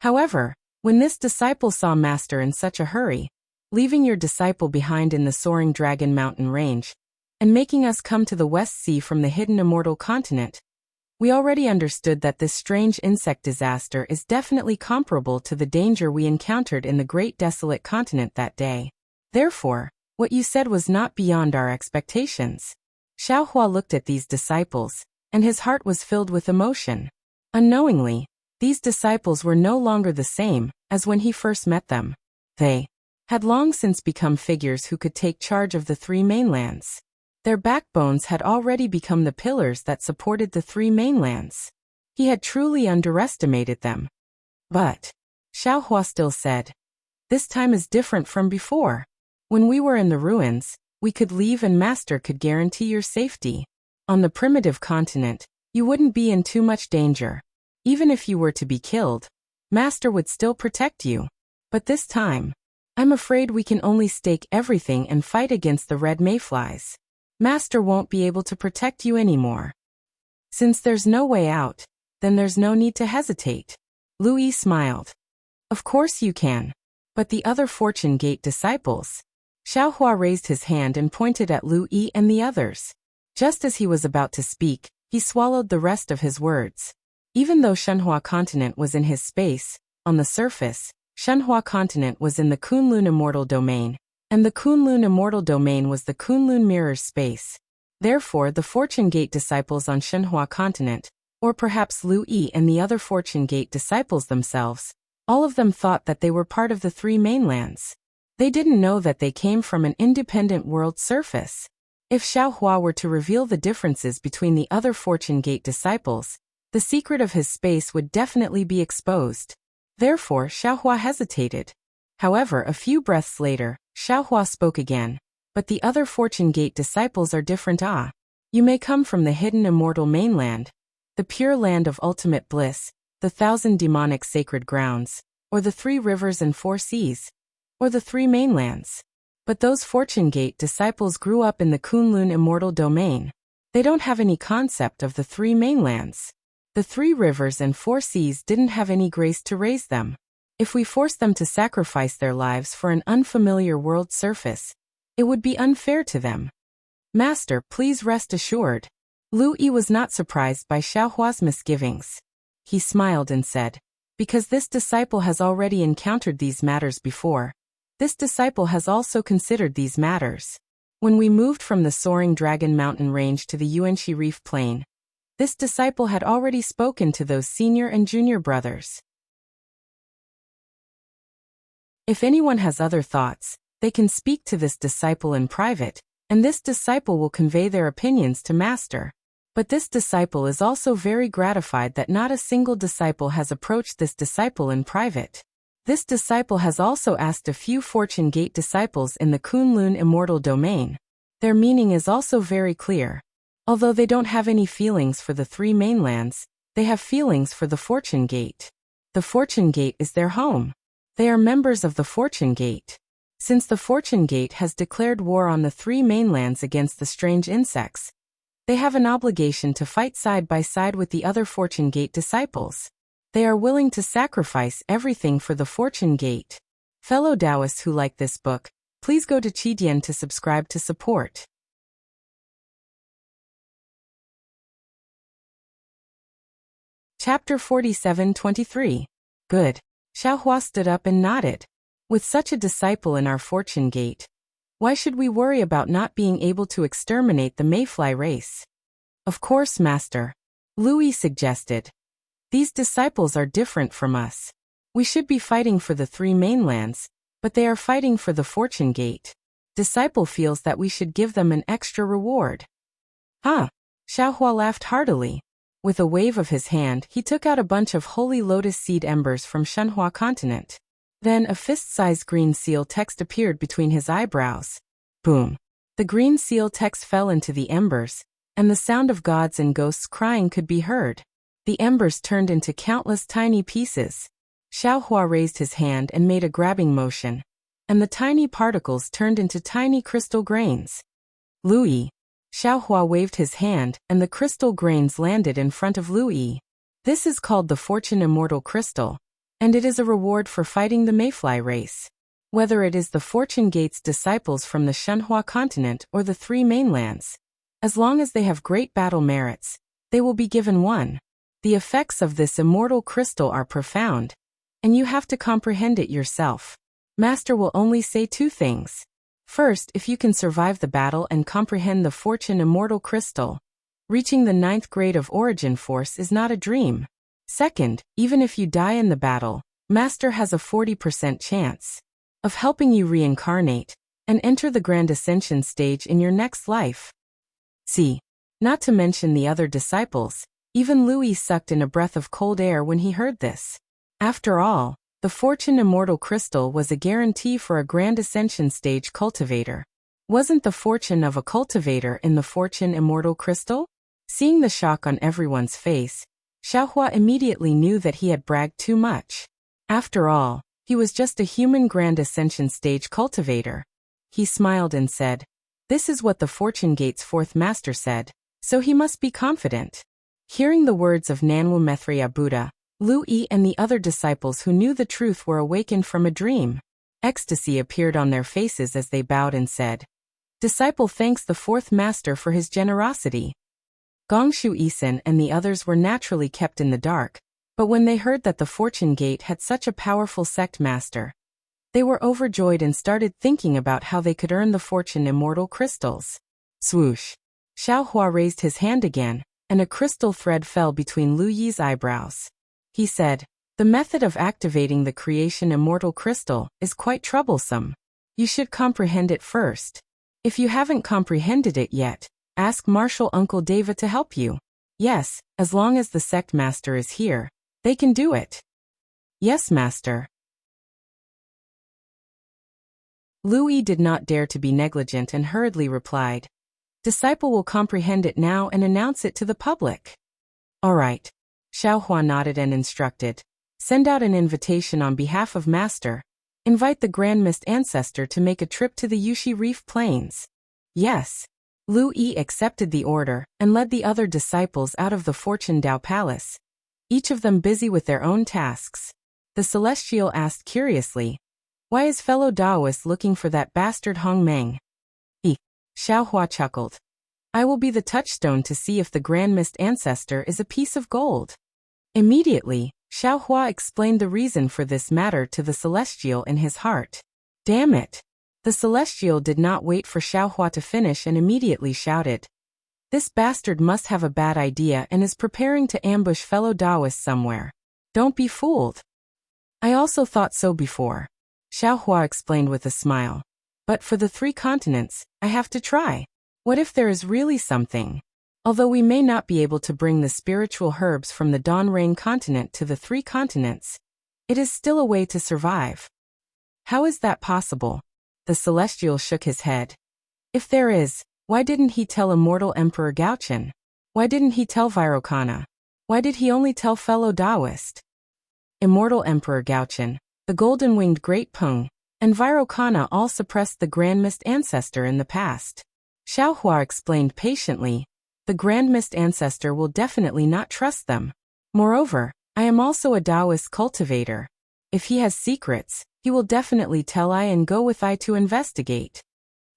[SPEAKER 1] However, when this disciple saw Master in such a hurry, leaving your disciple behind in the soaring Dragon Mountain range, and making us come to the West Sea from the hidden immortal continent, we already understood that this strange insect disaster is definitely comparable to the danger we encountered in the great desolate continent that day. Therefore, what you said was not beyond our expectations. Xiaohua looked at these disciples, and his heart was filled with emotion. Unknowingly, these disciples were no longer the same as when he first met them. They had long since become figures who could take charge of the three mainlands. Their backbones had already become the pillars that supported the three mainlands. He had truly underestimated them. But Xiaohua still said, this time is different from before. When we were in the ruins, we could leave and Master could guarantee your safety. On the primitive continent, you wouldn't be in too much danger. Even if you were to be killed, Master would still protect you. But this time, I'm afraid we can only stake everything and fight against the red mayflies. Master won't be able to protect you anymore. Since there's no way out, then there's no need to hesitate. Lu Yi smiled. Of course you can. But the other Fortune Gate disciples. Xiaohua raised his hand and pointed at Lu Yi and the others. Just as he was about to speak, he swallowed the rest of his words. Even though Shenhua continent was in his space, on the surface, Shenhua continent was in the Kunlun immortal domain, and the Kunlun immortal domain was the Kunlun mirror's space. Therefore, the Fortune Gate disciples on Shenhua continent, or perhaps Lu Yi and the other Fortune Gate disciples themselves, all of them thought that they were part of the three mainlands. They didn't know that they came from an independent world surface. If Xiaohua were to reveal the differences between the other Fortune Gate disciples, the secret of his space would definitely be exposed. Therefore, Xiaohua hesitated. However, a few breaths later, Xiaohua spoke again. But the other Fortune Gate disciples are different. You may come from the hidden immortal mainland, the pure land of ultimate bliss, the 1,000 demonic sacred grounds, or the 3 rivers and 4 seas, or the 3 mainlands. But those Fortune Gate disciples grew up in the Kunlun immortal domain. They don't have any concept of the 3 mainlands. The 3 rivers and 4 seas didn't have any grace to raise them. If we forced them to sacrifice their lives for an unfamiliar world surface, it would be unfair to them. Master, please rest assured. Lu Yi was not surprised by Xiaohua's misgivings. He smiled and said, because this disciple has already encountered these matters before. This disciple has also considered these matters. When we moved from the soaring Dragon Mountain range to the Yuanxi Reef Plain, this disciple had already spoken to those senior and junior brothers. If anyone has other thoughts, they can speak to this disciple in private, and this disciple will convey their opinions to Master. But this disciple is also very gratified that not a single disciple has approached this disciple in private. This disciple has also asked a few Fortune Gate disciples in the Kunlun Immortal Domain. Their meaning is also very clear. Although they don't have any feelings for the 3 mainlands, they have feelings for the Fortune Gate. The Fortune Gate is their home. They are members of the Fortune Gate. Since the Fortune Gate has declared war on the 3 mainlands against the strange insects, they have an obligation to fight side by side with the other Fortune Gate disciples. They are willing to sacrifice everything for the Fortune Gate. Fellow Taoists who like this book, please go to Qidian to subscribe to support. Chapter 47-23. Good. Xiaohua stood up and nodded. With such a disciple in our Fortune Gate, why should we worry about not being able to exterminate the mayfly race? Of course, Master. Lu Yi suggested. These disciples are different from us. We should be fighting for the 3 mainlands, but they are fighting for the Fortune Gate. Disciple feels that we should give them an extra reward. Huh? Xiaohua laughed heartily. With a wave of his hand, he took out a bunch of holy lotus seed embers from Shenhua continent. Then a fist-sized green seal text appeared between his eyebrows. Boom. The green seal text fell into the embers, and the sound of gods and ghosts crying could be heard. The embers turned into countless tiny pieces. Xiaohua raised his hand and made a grabbing motion, and the tiny particles turned into tiny crystal grains. Lu Yi. Xiaohua waved his hand, and the crystal grains landed in front of Lu Yi. This is called the Fortune Immortal Crystal, and it is a reward for fighting the mayfly race. Whether it is the Fortune Gate's disciples from the Shenhua continent or the 3 mainlands, as long as they have great battle merits, they will be given one. The effects of this immortal crystal are profound, and you have to comprehend it yourself. Master will only say 2 things. First, if you can survive the battle and comprehend the Fortune Immortal Crystal, reaching the 9th grade of Origin Force is not a dream. Second, even if you die in the battle, Master has a 40% chance of helping you reincarnate and enter the Grand Ascension stage in your next life. See, not to mention the other disciples, even Lu Yi sucked in a breath of cold air when he heard this. After all, the Fortune Immortal Crystal was a guarantee for a Grand Ascension stage cultivator. Wasn't the fortune of a cultivator in the Fortune Immortal Crystal? Seeing the shock on everyone's face, Xiaohua immediately knew that he had bragged too much. After all, he was just a human Grand Ascension stage cultivator. He smiled and said, "This is what the Fortune Gate's 4th master said, so he must be confident." Hearing the words of Nanwu Maitreya Buddha, Lu Yi and the other disciples who knew the truth were awakened from a dream. Ecstasy appeared on their faces as they bowed and said, "Disciple thanks the 4th master for his generosity." Gongshu Isin and the others were naturally kept in the dark, but when they heard that the Fortune Gate had such a powerful sect master, they were overjoyed and started thinking about how they could earn the Fortune Immortal Crystals. Swoosh! Xiaohua raised his hand again, and a crystal thread fell between Lu Yi's eyebrows. He said, "The method of activating the Creation Immortal Crystal is quite troublesome. You should comprehend it first. If you haven't comprehended it yet, ask Marshal Uncle Deva to help you. Yes, as long as the sect master is here, they can do it." "Yes, master." Lu Yi did not dare to be negligent and hurriedly replied, "Disciple will comprehend it now and announce it to the public." "All right." Xiaohua nodded and instructed, "Send out an invitation on behalf of Master. Invite the Grand Mist Ancestor to make a trip to the Yuxi Reef Plains." "Yes." Lu Yi accepted the order and led the other disciples out of the Fortune Dao Palace, each of them busy with their own tasks. The Celestial asked curiously, "Why is fellow Taoist looking for that bastard Hong Meng?" Xiaohua chuckled. "I will be the touchstone to see if the Grand Mist Ancestor is a piece of gold." Immediately, Xiaohua explained the reason for this matter to the Celestial in his heart. Damn it! The Celestial did not wait for Xiaohua to finish and immediately shouted, "This bastard must have a bad idea and is preparing to ambush fellow Taoists somewhere. Don't be fooled." "I also thought so before," Xiaohua explained with a smile. "But for the 3 continents, I have to try. What if there is really something? Although we may not be able to bring the spiritual herbs from the Dawn Rain continent to the 3 continents, it is still a way to survive." "How is that possible?" The Celestial shook his head. "If there is, why didn't he tell Immortal Emperor Gaochen? Why didn't he tell Virokana? Why did he only tell fellow Taoist?" Immortal Emperor Gaochen, the Golden-Winged Great Peng, and Virokana all suppressed the Grand Mist Ancestor in the past. Xiaohua explained patiently, "The Grand Mist Ancestor will definitely not trust them. Moreover, I am also a Taoist cultivator. If he has secrets, he will definitely tell I and go with I to investigate."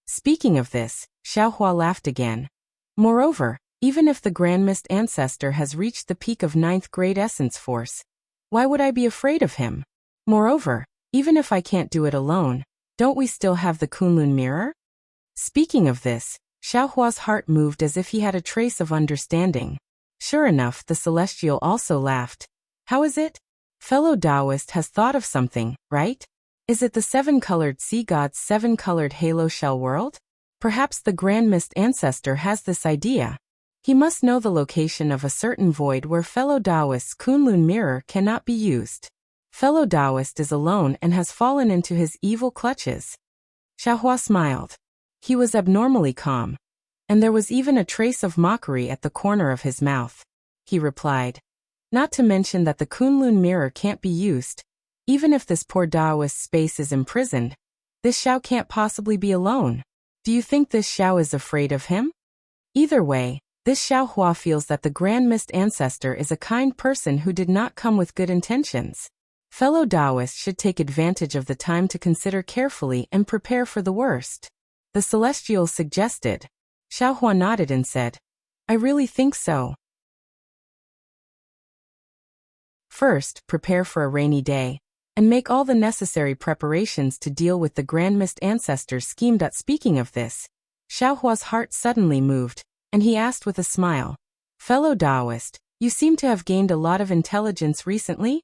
[SPEAKER 1] Speaking of this, Xiaohua laughed again. "Moreover, even if the Grand Mist Ancestor has reached the peak of 9th grade essence force, why would I be afraid of him? Moreover, even if I can't do it alone, don't we still have the Kunlun mirror?" Speaking of this, Xiaohua's heart moved as if he had a trace of understanding. Sure enough, the Celestial also laughed. "How is it? Fellow Taoist has thought of something, right? Is it the 7-colored sea god's 7-colored halo shell world? Perhaps the Grand Mist Ancestor has this idea. He must know the location of a certain void where fellow Taoist's Kunlun mirror cannot be used. Fellow Taoist is alone and has fallen into his evil clutches." Xiaohua smiled. He was abnormally calm, and there was even a trace of mockery at the corner of his mouth. He replied, "Not to mention that the Kunlun mirror can't be used. Even if this poor Taoist space is imprisoned, this Xiao can't possibly be alone. Do you think this Xiao is afraid of him? Either way, this Xiaohua feels that the Grand Mist Ancestor is a kind person who did not come with good intentions. Fellow Taoists should take advantage of the time to consider carefully and prepare for the worst." The Celestial suggested. Xiaohua nodded and said, "I really think so. First, prepare for a rainy day, and make all the necessary preparations to deal with the Grand Mist Ancestor's scheme." Speaking of this, Xiaohua's heart suddenly moved, and he asked with a smile, "Fellow Taoist, you seem to have gained a lot of intelligence recently?"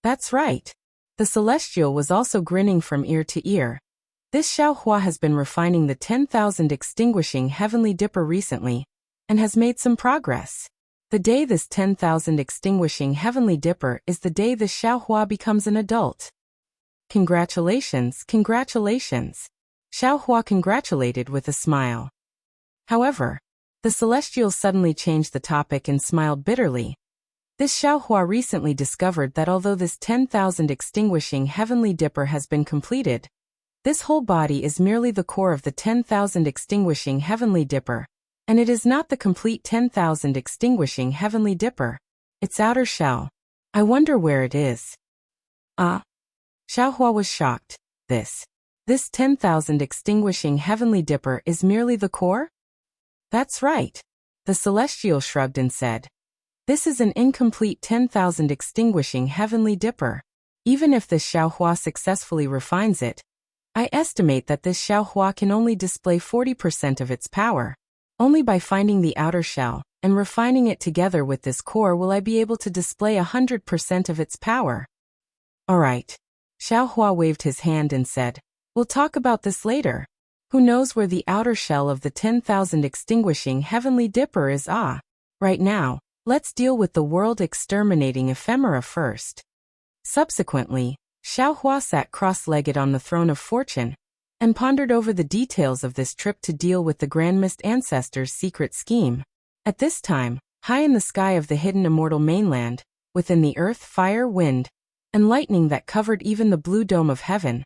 [SPEAKER 1] "That's right." The Celestial was also grinning from ear to ear. This Xiaohua has been refining the 10,000 extinguishing heavenly dipper recently, and has made some progress. The day this 10,000 extinguishing heavenly dipper is the day this Xiaohua becomes an adult. "Congratulations, congratulations." Xiaohua congratulated with a smile. However, the Celestial suddenly changed the topic and smiled bitterly. This Xiaohua recently discovered that although this 10,000 extinguishing heavenly dipper has been completed, this whole body is merely the core of the 10,000 extinguishing heavenly dipper, and it is not the complete 10,000 extinguishing heavenly dipper. Its outer shell. I wonder where it is. Xiaohua was shocked. This 10,000 extinguishing heavenly dipper is merely the core? That's right. The Celestial shrugged and said, "This is an incomplete 10,000 extinguishing heavenly dipper. Even if this Xiaohua successfully refines it, I estimate that this Xiaohua can only display 40% of its power. Only by finding the outer shell and refining it together with this core will I be able to display 100% of its power." "All right." Xiaohua waved his hand and said, "We'll talk about this later. Who knows where the outer shell of the 10,000 extinguishing heavenly dipper is? Right now, let's deal with the world-exterminating ephemera first." Subsequently, Xiaohua sat cross-legged on the throne of fortune, and pondered over the details of this trip to deal with the Grand Mist Ancestor's secret scheme. At this time, high in the sky of the hidden immortal mainland, within the earth, fire, wind, and lightning that covered even the blue dome of heaven,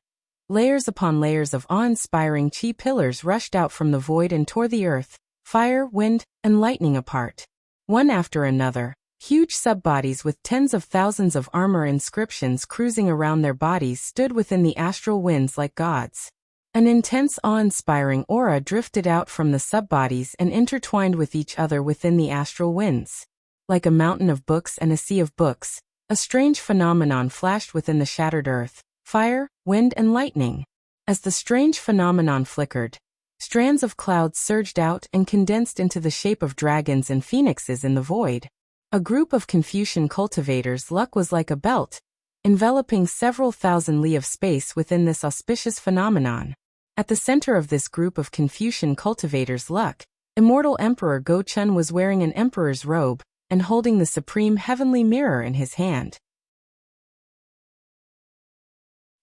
[SPEAKER 1] layers upon layers of awe-inspiring chi pillars rushed out from the void and tore the earth, fire, wind, and lightning apart. One after another, Huge subbodies with tens of thousands of armor inscriptions cruising around their bodies stood within the astral winds like gods. An intense awe-inspiring aura drifted out from the subbodies and intertwined with each other within the astral winds. Like a mountain of books and a sea of books, a strange phenomenon flashed within the shattered earth, fire, wind, and lightning. As the strange phenomenon flickered, strands of clouds surged out and condensed into the shape of dragons and phoenixes in the void. A group of Confucian cultivators' luck was like a belt, enveloping several thousand li of space within this auspicious phenomenon. At the center of this group of Confucian cultivators' luck, immortal Emperor Go-chun was wearing an emperor's robe and holding the supreme heavenly mirror in his hand.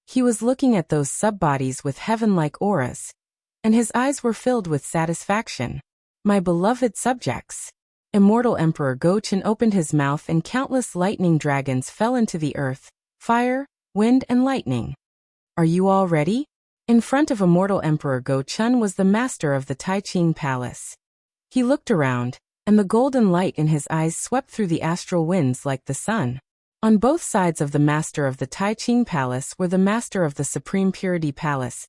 [SPEAKER 1] He was looking at those subbodies with heaven-like auras, and his eyes were filled with satisfaction. My beloved subjects. Immortal Emperor Go-chun opened his mouth and countless lightning dragons fell into the earth, fire, wind, and lightning. Are you all ready? In front of immortal Emperor Go-chun was the master of the Tai-Ching Palace. He looked around, and the golden light in his eyes swept through the astral winds like the sun. On both sides of the master of the Tai-Ching Palace were the master of the Supreme Purity Palace,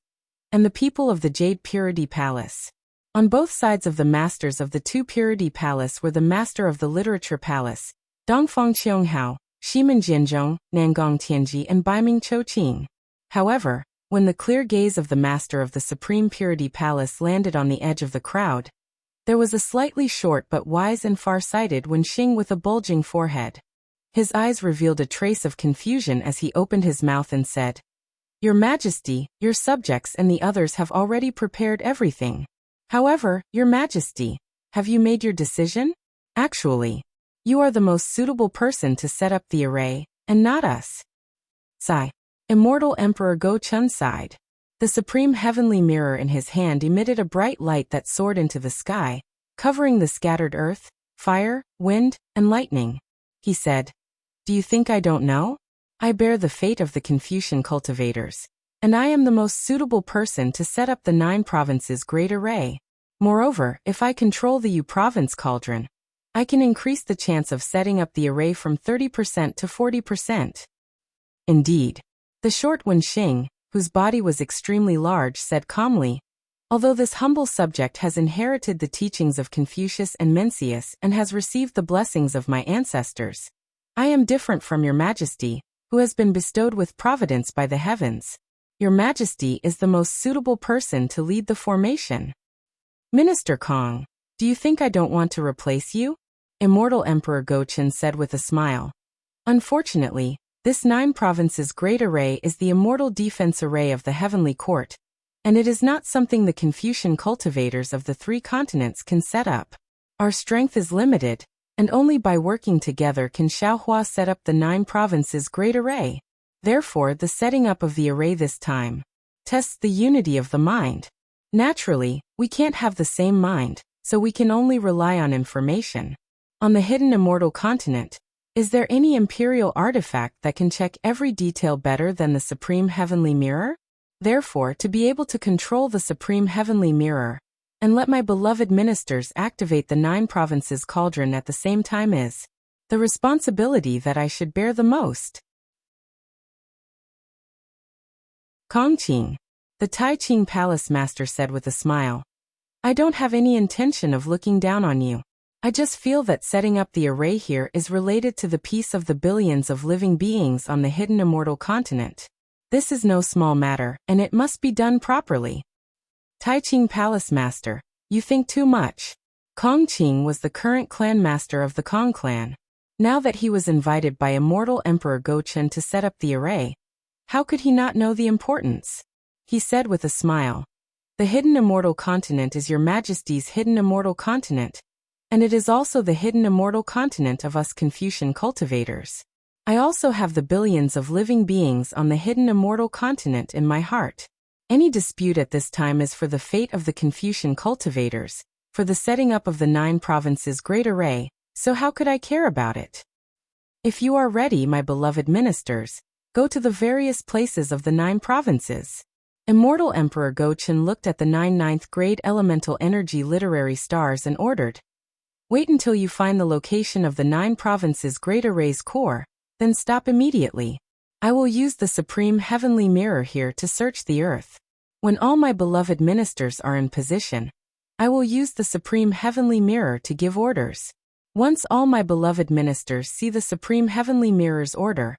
[SPEAKER 1] and the people of the Jade Purity Palace. On both sides of the masters of the Two Purity Palace were the master of the Literature Palace, Dongfang Qianghao, Shimen Jianzhong, Nangong Tianji, and Baiming Chouqing. However, when the clear gaze of the master of the Supreme Purity Palace landed on the edge of the crowd, there was a slightly short but wise and far-sighted Wenxing with a bulging forehead. His eyes revealed a trace of confusion as he opened his mouth and said, "Your Majesty, your subjects and the others have already prepared everything. However, your Majesty, have you made your decision? Actually, you are the most suitable person to set up the array, and not us." Sigh. Immortal Emperor Go-chun sighed. The supreme heavenly mirror in his hand emitted a bright light that soared into the sky, covering the scattered earth, fire, wind, and lightning. He said, "Do you think I don't know? I bear the fate of the Confucian cultivators, and I am the most suitable person to set up the 9 provinces' great array. Moreover, if I control the Yu province cauldron, I can increase the chance of setting up the array from 30% to 40%. Indeed. The short Wenxing, whose body was extremely large, said calmly, "Although this humble subject has inherited the teachings of Confucius and Mencius and has received the blessings of my ancestors, I am different from your Majesty, who has been bestowed with providence by the heavens. Your Majesty is the most suitable person to lead the formation." "Minister Kong, do you think I don't want to replace you?" Immortal Emperor Go-chun said with a smile. "Unfortunately, this 9 provinces great array is the immortal defense array of the heavenly court, and it is not something the Confucian cultivators of the 3 continents can set up. Our strength is limited, and only by working together can Xiaohua set up the 9 provinces great array. Therefore, the setting up of the array this time tests the unity of the mind. Naturally, we can't have the same mind, so we can only rely on information. On the hidden immortal continent, is there any imperial artifact that can check every detail better than the Supreme Heavenly Mirror? Therefore, to be able to control the Supreme Heavenly Mirror, and let my beloved ministers activate the 9 provinces cauldron at the same time is the responsibility that I should bear the most." Kongqing, the Tai-Ching Palace master, said with a smile, "I don't have any intention of looking down on you. I just feel that setting up the array here is related to the peace of the billions of living beings on the hidden immortal continent. This is no small matter, and it must be done properly." Tai-Ching Palace Master, you think too much. Kongqing was the current clan master of the Kong clan. Now that he was invited by immortal Emperor Go-chun to set up the array, how could he not know the importance? He said with a smile, "The hidden immortal continent is your Majesty's hidden immortal continent, and it is also the hidden immortal continent of us Confucian cultivators. I also have the billions of living beings on the hidden immortal continent in my heart. Any dispute at this time is for the fate of the Confucian cultivators, for the setting up of the 9 provinces great array, so how could I care about it? If you are ready, my beloved ministers, go to the various places of the 9 provinces." Immortal Emperor Go-chun looked at the 9 ninth grade elemental energy literary stars and ordered, Wait until you find the location of the 9 provinces' great array's core, then stop immediately. I will use the supreme heavenly mirror here to search the earth. When all my beloved ministers are in position, I will use the supreme heavenly mirror to give orders. Once all my beloved ministers see the supreme heavenly mirror's order,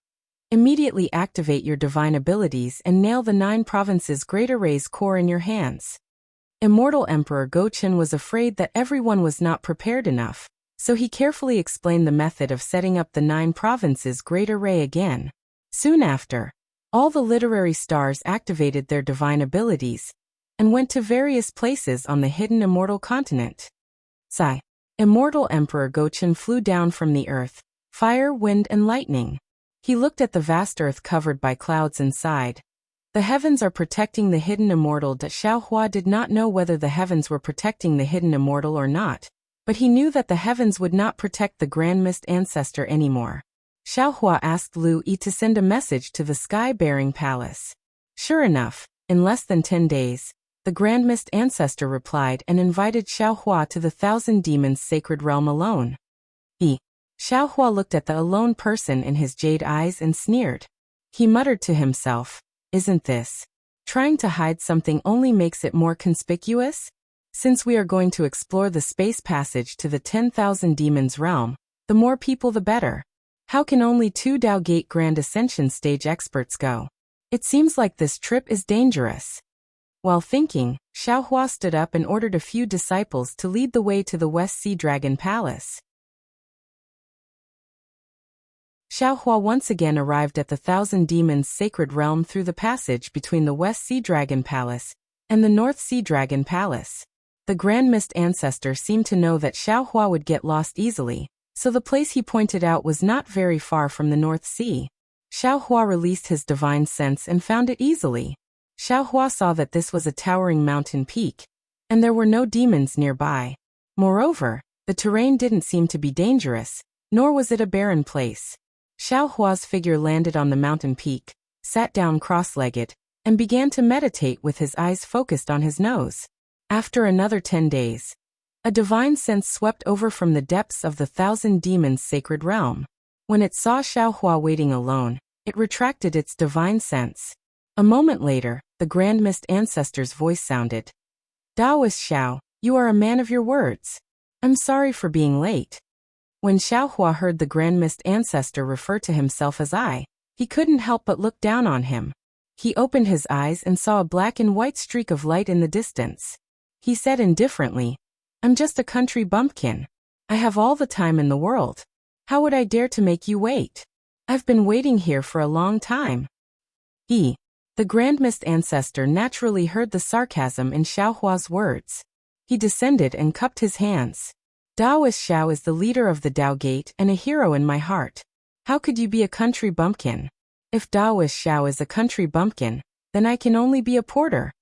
[SPEAKER 1] immediately activate your divine abilities and nail the 9 provinces' great array's core in your hands. Immortal Emperor Gochen was afraid that everyone was not prepared enough, so he carefully explained the method of setting up the 9 provinces' great array again. Soon after, all the literary stars activated their divine abilities and went to various places on the hidden immortal continent. Sigh. Immortal Emperor Gochen flew down from the earth, fire, wind, and lightning. He looked at the vast earth covered by clouds and sighed. The heavens are protecting the hidden immortal. Xiaohua did not know whether the heavens were protecting the hidden immortal or not, but he knew that the heavens would not protect the Grand Mist Ancestor anymore. Xiaohua asked Lu Yi to send a message to the sky-bearing palace. Sure enough, in less than 10 days, the Grand Mist Ancestor replied and invited Xiaohua to the Thousand Demons' sacred realm alone. Xiaohua looked at the alone person in his jade eyes and sneered. He muttered to himself, "Isn't this? Trying to hide something only makes it more conspicuous? Since we are going to explore the space passage to the 10,000 Demons realm, the more people the better. How can only 2 Dao Gate Grand Ascension stage experts go? It seems like this trip is dangerous." While thinking, Xiaohua stood up and ordered a few disciples to lead the way to the West Sea Dragon Palace. Xiaohua once again arrived at the Thousand Demons' sacred realm through the passage between the West Sea Dragon Palace and the North Sea Dragon Palace. The Grand Mist Ancestor seemed to know that Xiaohua would get lost easily, so the place he pointed out was not very far from the North Sea. Xiaohua released his divine sense and found it easily. Xiaohua saw that this was a towering mountain peak, and there were no demons nearby. Moreover, the terrain didn't seem to be dangerous, nor was it a barren place. Xiaohua's figure landed on the mountain peak, sat down cross-legged, and began to meditate with his eyes focused on his nose. After another 10 days, a divine sense swept over from the depths of the Thousand Demons' sacred realm. When it saw Xiaohua waiting alone, it retracted its divine sense. A moment later, the Grand Mist Ancestor's voice sounded. "Daoist Xiao, you are a man of your words. I'm sorry for being late." When Xiaohua heard the Grand Mist Ancestor refer to himself as I, he couldn't help but look down on him. He opened his eyes and saw a black and white streak of light in the distance. He said indifferently, "I'm just a country bumpkin. I have all the time in the world. How would I dare to make you wait? I've been waiting here for a long time." The Grand Mist Ancestor naturally heard the sarcasm in Xiaohua's words. He descended and cupped his hands. "Daoist Xiao is the leader of the Dao Gate and a hero in my heart. How could you be a country bumpkin? If Daoist Xiao is a country bumpkin, then I can only be a porter."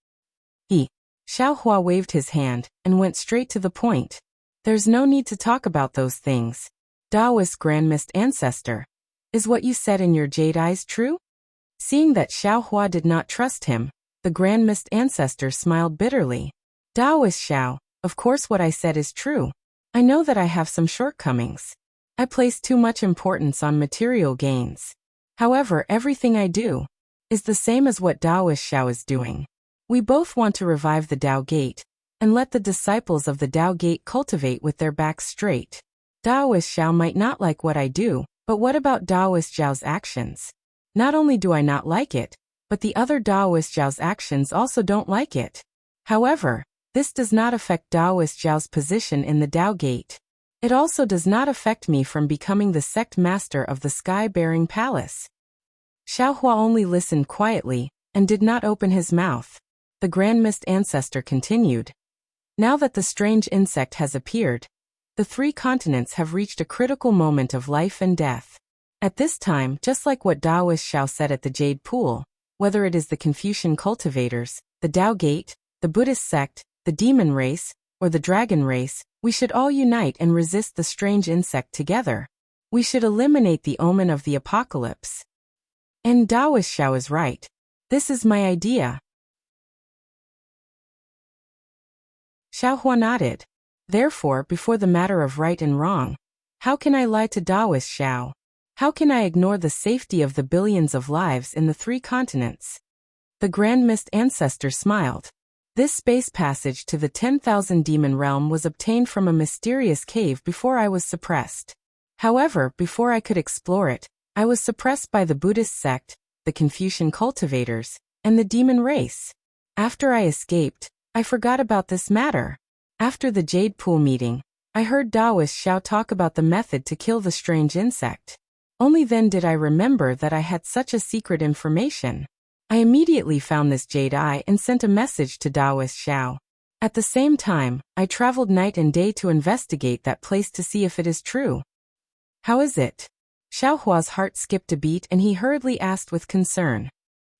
[SPEAKER 1] Xiaohua waved his hand and went straight to the point. "There's no need to talk about those things. Daoist Grand Mist Ancestor, is what you said in your jade eyes true?" Seeing that Xiaohua did not trust him, the Grand Mist Ancestor smiled bitterly. "Daoist Xiao, of course what I said is true. I know that I have some shortcomings. I place too much importance on material gains. However, everything I do is the same as what Daoist Xiao is doing. We both want to revive the Dao Gate and let the disciples of the Dao Gate cultivate with their backs straight. Daoist Xiao might not like what I do, but what about Daoist Xiao's actions? Not only do I not like it, but the other Daoist Xiao's actions also don't like it. However, this does not affect Daoist Xiao's position in the Dao Gate. It also does not affect me from becoming the sect master of the sky-bearing palace." Xiaohua only listened quietly and did not open his mouth. The Grand Mist Ancestor continued. "Now that the strange insect has appeared, the 3 continents have reached a critical moment of life and death. At this time, just like what Daoist Xiao said at the Jade Pool, whether it is the Confucian cultivators, the Dao Gate, the Buddhist sect, the demon race, or the dragon race, we should all unite and resist the strange insect together. We should eliminate the omen of the apocalypse. And Daoist Xiao is right. This is my idea." Xiaohua nodded. Therefore, before the matter of right and wrong, how can I lie to Taoist Xiao? How can I ignore the safety of the billions of lives in the 3 continents? The Grand Mist Ancestor smiled. This space passage to the 10,000 demon realm was obtained from a mysterious cave before I was suppressed. However, before I could explore it, I was suppressed by the Buddhist sect, the Confucian cultivators, and the demon race. After I escaped, I forgot about this matter. After the Jade Pool meeting, I heard Taoist Xiao talk about the method to kill the strange insect. Only then did I remember that I had such a secret information. I immediately found this jade eye and sent a message to Taoist Xiao. At the same time, I traveled night and day to investigate that place to see if it is true. How is it? Xiao Hua's heart skipped a beat and he hurriedly asked with concern.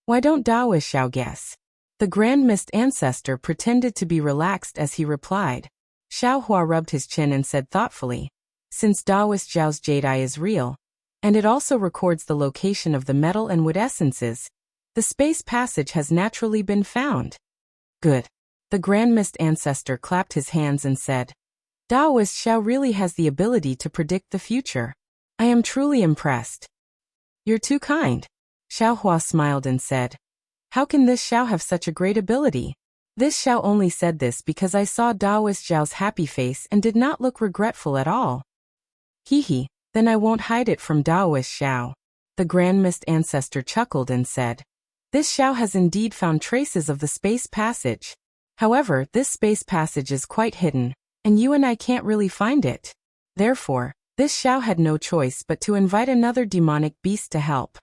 [SPEAKER 1] Why don't Taoist Xiao guess? The Grand Mist Ancestor pretended to be relaxed as he replied. Xiao Hua rubbed his chin and said thoughtfully, since Taoist Xiao's jade eye is real, and it also records the location of the metal and wood essences, the space passage has naturally been found. Good. The Grand Mist Ancestor clapped his hands and said, Taoist Xiao really has the ability to predict the future. I am truly impressed. You're too kind. Xiao Hua smiled and said, how can this Xiao have such a great ability? This Xiao only said this because I saw Taoist Xiao's happy face and did not look regretful at all. Hee, then I won't hide it from Taoist Xiao. The Grand Mist Ancestor chuckled and said, this Xiao has indeed found traces of the space passage. However, this space passage is quite hidden, and you and I can't really find it. Therefore, this Xiao had no choice but to invite another demonic beast to help.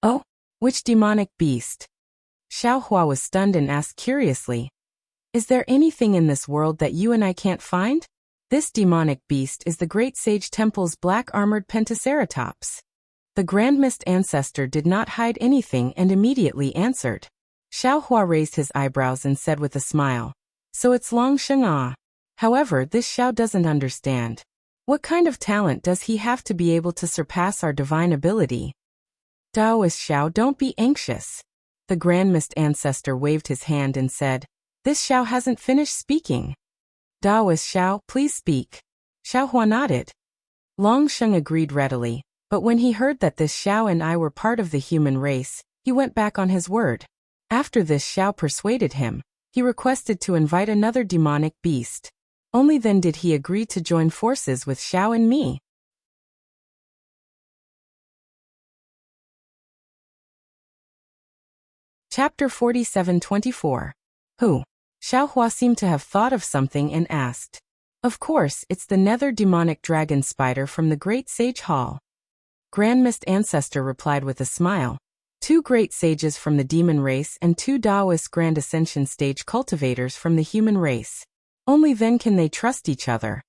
[SPEAKER 1] Oh, which demonic beast? Xiao Hua was stunned and asked curiously, is there anything in this world that you and I can't find? This demonic beast is the Great Sage Temple's black-armored Pentaceratops. The Grand Mist Ancestor did not hide anything and immediately answered. Xiao Hua raised his eyebrows and said with a smile, so it's Long Sheng. However, this Xiao doesn't understand. What kind of talent does he have to be able to surpass our divine ability? Taoist Xiao, don't be anxious. The Grand Mist Ancestor waved his hand and said, this Xiao hasn't finished speaking. Taoist Xiao, please speak. Xiao Hua nodded. Long Sheng agreed readily, but when he heard that this Xiao and I were part of the human race, he went back on his word. After this Xiao persuaded him, he requested to invite another demonic beast. Only then did he agree to join forces with Xiao and me. Chapter 47-24. Who? Xiao Hua seemed to have thought of something and asked. Of course, it's the nether demonic dragon spider from the Great Sage Hall. Grand Mist Ancestor replied with a smile. 2 great sages from the demon race and 2 Taoist Grand Ascension stage cultivators from the human race. Only then can they trust each other.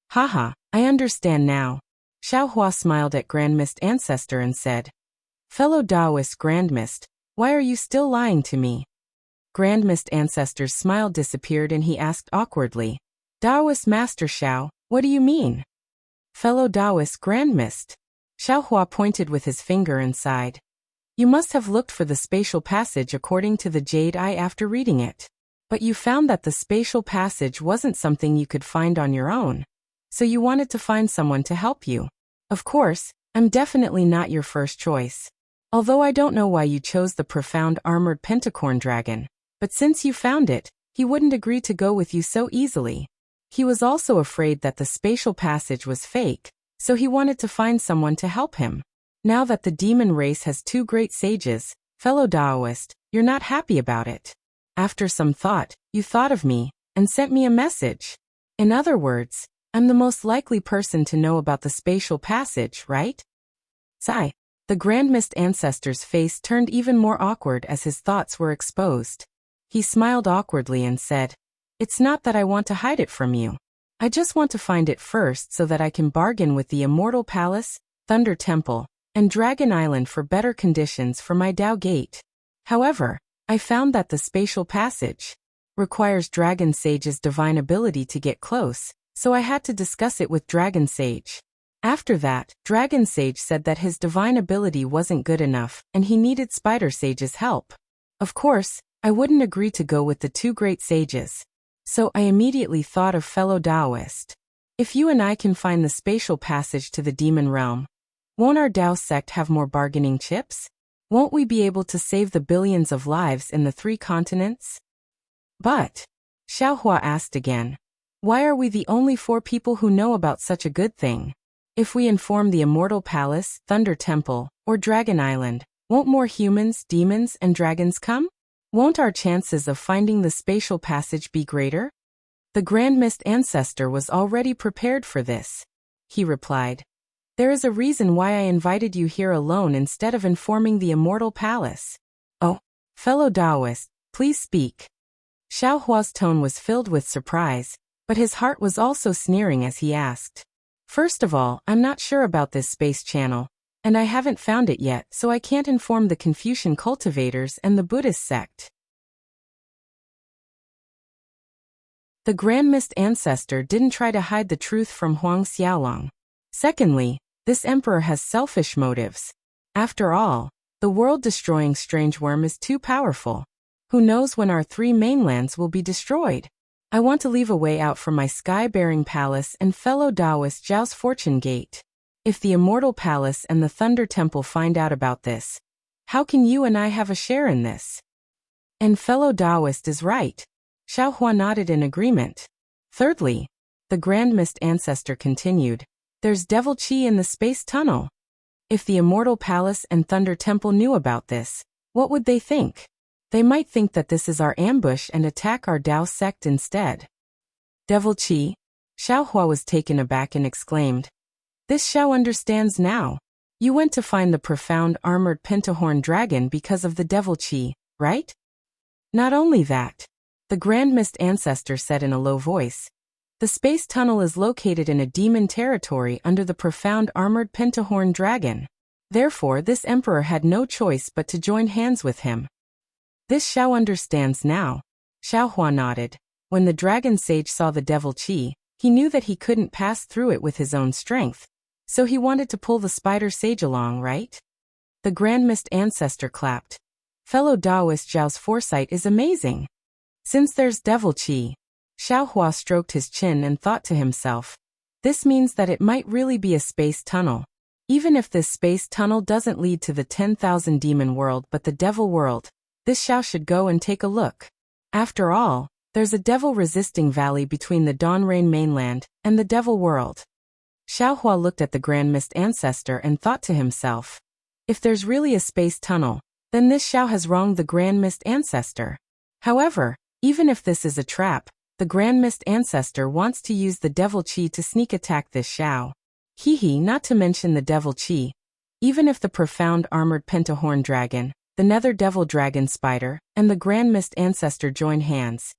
[SPEAKER 1] Haha, I understand now. Xiao Hua smiled at Grand Mist Ancestor and said, fellow Taoist Grand Mist, why are you still lying to me? Grand Mist Ancestor's smile disappeared and he asked awkwardly, Taoist Master Xiao, what do you mean? Fellow Taoist Grand Mist. Xiao Hua pointed with his finger and sighed. You must have looked for the spatial passage according to the Jade Eye after reading it. But you found that the spatial passage wasn't something you could find on your own. So you wanted to find someone to help you. Of course, I'm definitely not your first choice. Although I don't know why you chose the profound armored pentacorn dragon, but since you found it, he wouldn't agree to go with you so easily. He was also afraid that the spatial passage was fake, so he wanted to find someone to help him. Now that the demon race has 2 great sages, fellow Taoist, you're not happy about it. After some thought, you thought of me, and sent me a message. In other words, I'm the most likely person to know about the spatial passage, right? Sigh. The Grand Mist Ancestor's face turned even more awkward as his thoughts were exposed. He smiled awkwardly and said, it's not that I want to hide it from you. I just want to find it first so that I can bargain with the Immortal Palace, Thunder Temple, and Dragon Island for better conditions for my Dao Gate. However, I found that the spatial passage requires Dragon Sage's divine ability to get close, so I had to discuss it with Dragon Sage. After that, Dragon Sage said that his divine ability wasn't good enough, and he needed Spider Sage's help. Of course, I wouldn't agree to go with the 2 great sages. So I immediately thought of fellow Taoist. If you and I can find the spatial passage to the demon realm, won't our Tao sect have more bargaining chips? Won't we be able to save the billions of lives in the 3 continents? But, Xiaohua asked again, why are we the only 4 people who know about such a good thing? If we inform the Immortal Palace, Thunder Temple, or Dragon Island, won't more humans, demons, and dragons come? Won't our chances of finding the spatial passage be greater? The Grand Mist Ancestor was already prepared for this. He replied, there is a reason why I invited you here alone instead of informing the Immortal Palace. Oh, fellow Taoist, please speak. Xiaohua's tone was filled with surprise, but his heart was also sneering as he asked. First of all, I'm not sure about this space channel, and I haven't found it yet, so I can't inform the Confucian cultivators and the Buddhist sect. The Grand Mist Ancestor didn't try to hide the truth from Huang Xiaolong. Secondly, this emperor has selfish motives. After all, the world-destroying strange worm is too powerful. Who knows when our 3 mainlands will be destroyed? I want to leave a way out from my sky-bearing palace and fellow Taoist Zhao's fortune gate. If the Immortal Palace and the Thunder Temple find out about this, how can you and I have a share in this? And fellow Taoist is right. Xiaohua nodded in agreement. Thirdly, the Grand Mist Ancestor continued, there's devil qi in the space tunnel. If the Immortal Palace and Thunder Temple knew about this, what would they think? They might think that this is our ambush and attack our Tao sect instead. Devil qi? Xiaohua was taken aback and exclaimed, this Xiao understands now. You went to find the profound armored pentahorn dragon because of the devil qi, right? Not only that, the Grand Mist Ancestor said in a low voice, the space tunnel is located in a demon territory under the profound armored pentahorn dragon. Therefore, this emperor had no choice but to join hands with him. This Xiao understands now. Xiaohua nodded. When the dragon sage saw the devil qi, he knew that he couldn't pass through it with his own strength. So he wanted to pull the spider sage along, right? The Grand Mist Ancestor clapped. Fellow Taoist Zhao's foresight is amazing. Since there's devil qi, Xiaohua stroked his chin and thought to himself, this means that it might really be a space tunnel. Even if this space tunnel doesn't lead to the 10,000 demon world but the devil world, this Xiao should go and take a look. After all, there's a devil-resisting valley between the Dawnrain mainland and the devil world. Xiaohua looked at the Grand Mist Ancestor and thought to himself, if there's really a space tunnel, then this Xiao has wronged the Grand Mist Ancestor. However, even if this is a trap, the Grand Mist Ancestor wants to use the devil qi to sneak attack this Xiao. Not to mention the devil qi. Even if the profound armored pentahorn dragon, the nether devil dragon spider, and the Grand Mist Ancestor join hands,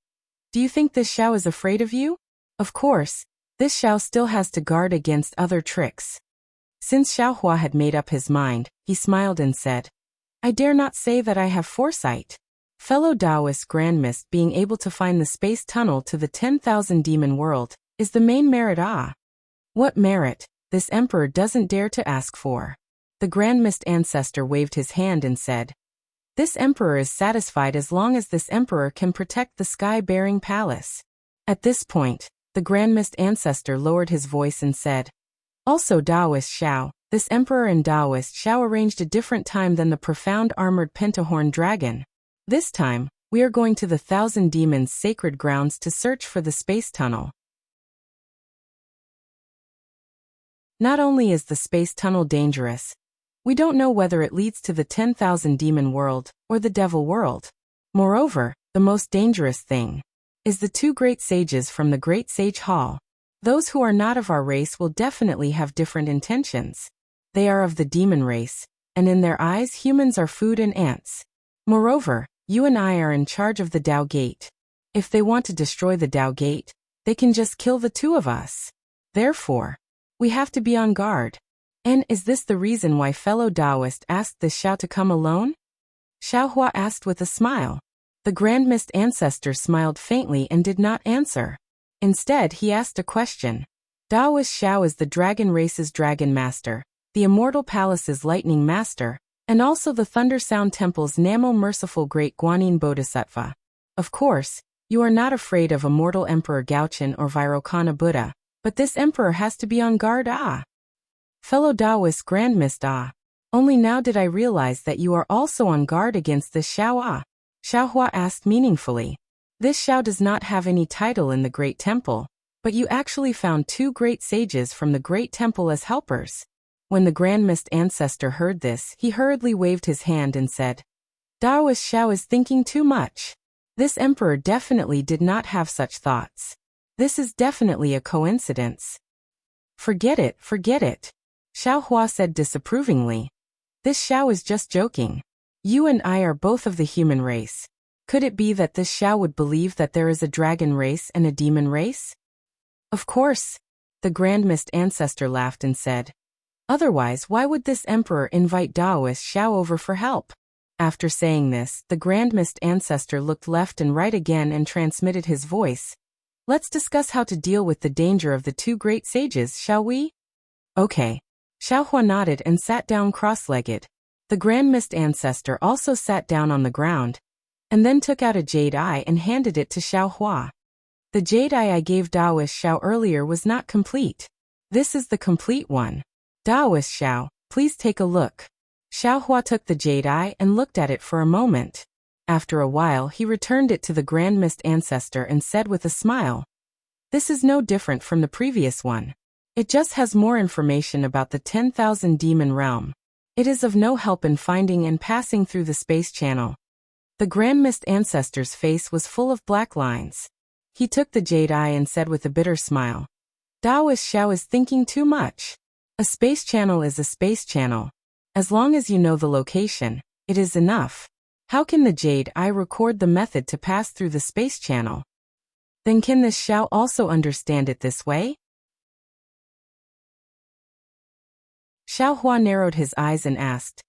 [SPEAKER 1] do you think this Xiao is afraid of you? Of course, this Xiao still has to guard against other tricks. Since Xiaohua had made up his mind, he smiled and said, I dare not say that I have foresight. Fellow Taoist Grand Mist being able to find the space tunnel to the 10,000 demon world is the main merit. What merit this emperor doesn't dare to ask for. The Grand Mist Ancestor waved his hand and said, this emperor is satisfied as long as this emperor can protect the sky-bearing palace. At this point, the Grand Mist Ancestor lowered his voice and said, also Taoist Xiao, this emperor and Taoist Xiao arranged a different time than the profound armored pentahorn dragon. This time, we are going to the 1,000 demons' sacred grounds to search for the space tunnel. Not only is the space tunnel dangerous, we don't know whether it leads to the 10,000 demon world or the devil world. Moreover, the most dangerous thing is the 2 great sages from the Great Sage Hall. Those who are not of our race will definitely have different intentions. They are of the demon race, and in their eyes humans are food and ants. Moreover, you and I are in charge of the Tao Gate. If they want to destroy the Tao Gate, they can just kill the 2 of us. Therefore, we have to be on guard. And is this the reason why fellow Taoist asked this Xiao to come alone? Xiaohua asked with a smile. The Grand Mist Ancestor smiled faintly and did not answer. Instead, he asked a question. Taoist Xiao is the dragon race's dragon master, the Immortal Palace's lightning master, and also the Thunder Sound Temple's Namo Merciful Great Guanyin Bodhisattva. Of course, You are not afraid of immortal Emperor Gaochen or Vairocana Buddha, but this emperor has to be on guard. Fellow Taoist Grandmist. Only now did I realize that you are also on guard against this Xiao. Xiaohua asked meaningfully. This Xiao does not have any title in the Great Temple, but you actually found 2 great sages from the Great Temple as helpers. When the Grand Mist ancestor heard this, he hurriedly waved his hand and said, Taoist Xiao is thinking too much. This emperor definitely did not have such thoughts. This is definitely a coincidence. Forget it, Xiaohua said disapprovingly. This Xiao is just joking. You and I are both of the human race. Could it be that this Xiao would believe that there is a dragon race and a demon race? Of course, the Grand Mist ancestor laughed and said. Otherwise, why would this emperor invite Taoist Xiao over for help? After saying this, the Grand Mist ancestor looked left and right again and transmitted his voice. Let's discuss how to deal with the danger of the 2 great sages, shall we? Okay. Xiaohua nodded and sat down cross-legged. The Grand Mist ancestor also sat down on the ground, and then took out a jade eye and handed it to Xiaohua. The jade eye I gave Taoist Xiao earlier was not complete. This is the complete one. Taoist Xiao, please take a look. Xiaohua took the jade eye and looked at it for a moment. After a while he returned it to the Grand Mist ancestor and said with a smile, This is no different from the previous one. It just has more information about the 10,000 demon realm. It is of no help in finding and passing through the space channel. The Grand Mist ancestor's face was full of black lines. He took the jade eye and said with a bitter smile, Taoist Xiao is thinking too much. A space channel is a space channel. As long as you know the location, it is enough. How can the jade eye record the method to pass through the space channel? Then can this Xiao also understand it this way? Xiaohua narrowed his eyes and asked,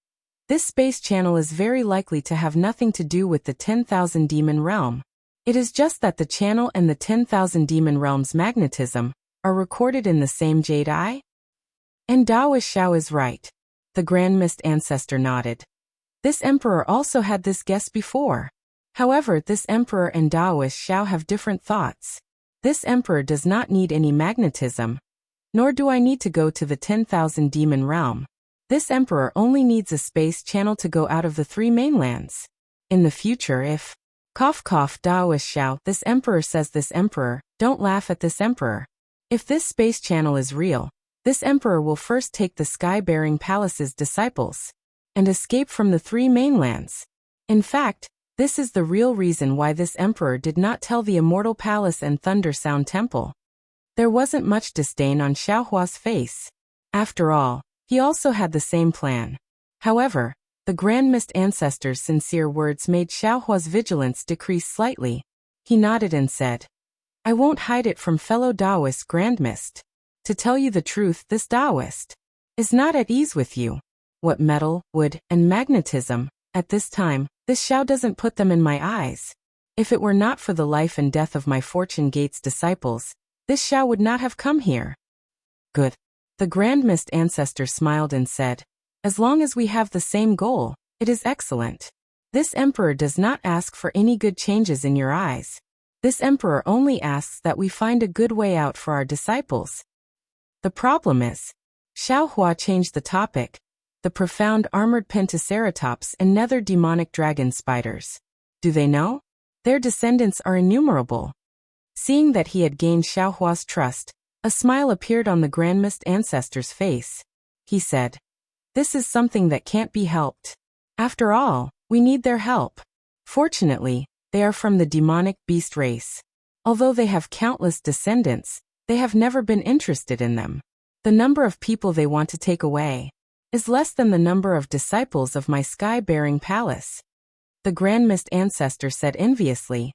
[SPEAKER 1] This space channel is very likely to have nothing to do with the 10,000 demon realm. It is just that the channel and the 10,000 demon realm's magnetism are recorded in the same jade eye? And Taoist Xiao is right. The Grand Mist ancestor nodded. This emperor also had this guess before. However, this emperor and Taoist Xiao have different thoughts. This emperor does not need any magnetism, nor do I need to go to the 10,000 demon realm. This emperor only needs a space channel to go out of the 3 mainlands. In the future if... Taoist Xiao, this emperor says this emperor, don't laugh at this emperor. If this space channel is real, this emperor will first take the sky-bearing palace's disciples and escape from the 3 mainlands. In fact, this is the real reason why this emperor did not tell the Immortal Palace and Thunder Sound Temple. There wasn't much disdain on Xiaohua's face. After all, he also had the same plan. However, the Grand Mist ancestor's sincere words made Xiaohua's vigilance decrease slightly. He nodded and said, I won't hide it from fellow Taoist Grand Mist. To tell you the truth, this Taoist is not at ease with you. What metal, wood, and magnetism, at this time, this Xiao doesn't put them in my eyes. If it were not for the life and death of my Fortune Gate's disciples, this Xiao would not have come here. Good. The Grand Mist ancestor smiled and said, As long as we have the same goal, it is excellent. This emperor does not ask for any good changes in your eyes. This emperor only asks that we find a good way out for our disciples. The problem is, Xiaohua changed the topic, the profound armored pentaceratops and nether demonic dragon spiders. Do they know? Their descendants are innumerable. Seeing that he had gained Xiaohua's trust, a smile appeared on the Grand Mist ancestor's face. He said, This is something that can't be helped. After all, we need their help. Fortunately, they are from the demonic beast race. Although they have countless descendants, they have never been interested in them. The number of people they want to take away is less than the number of disciples of my sky-bearing palace. The Grand Mist ancestor said enviously,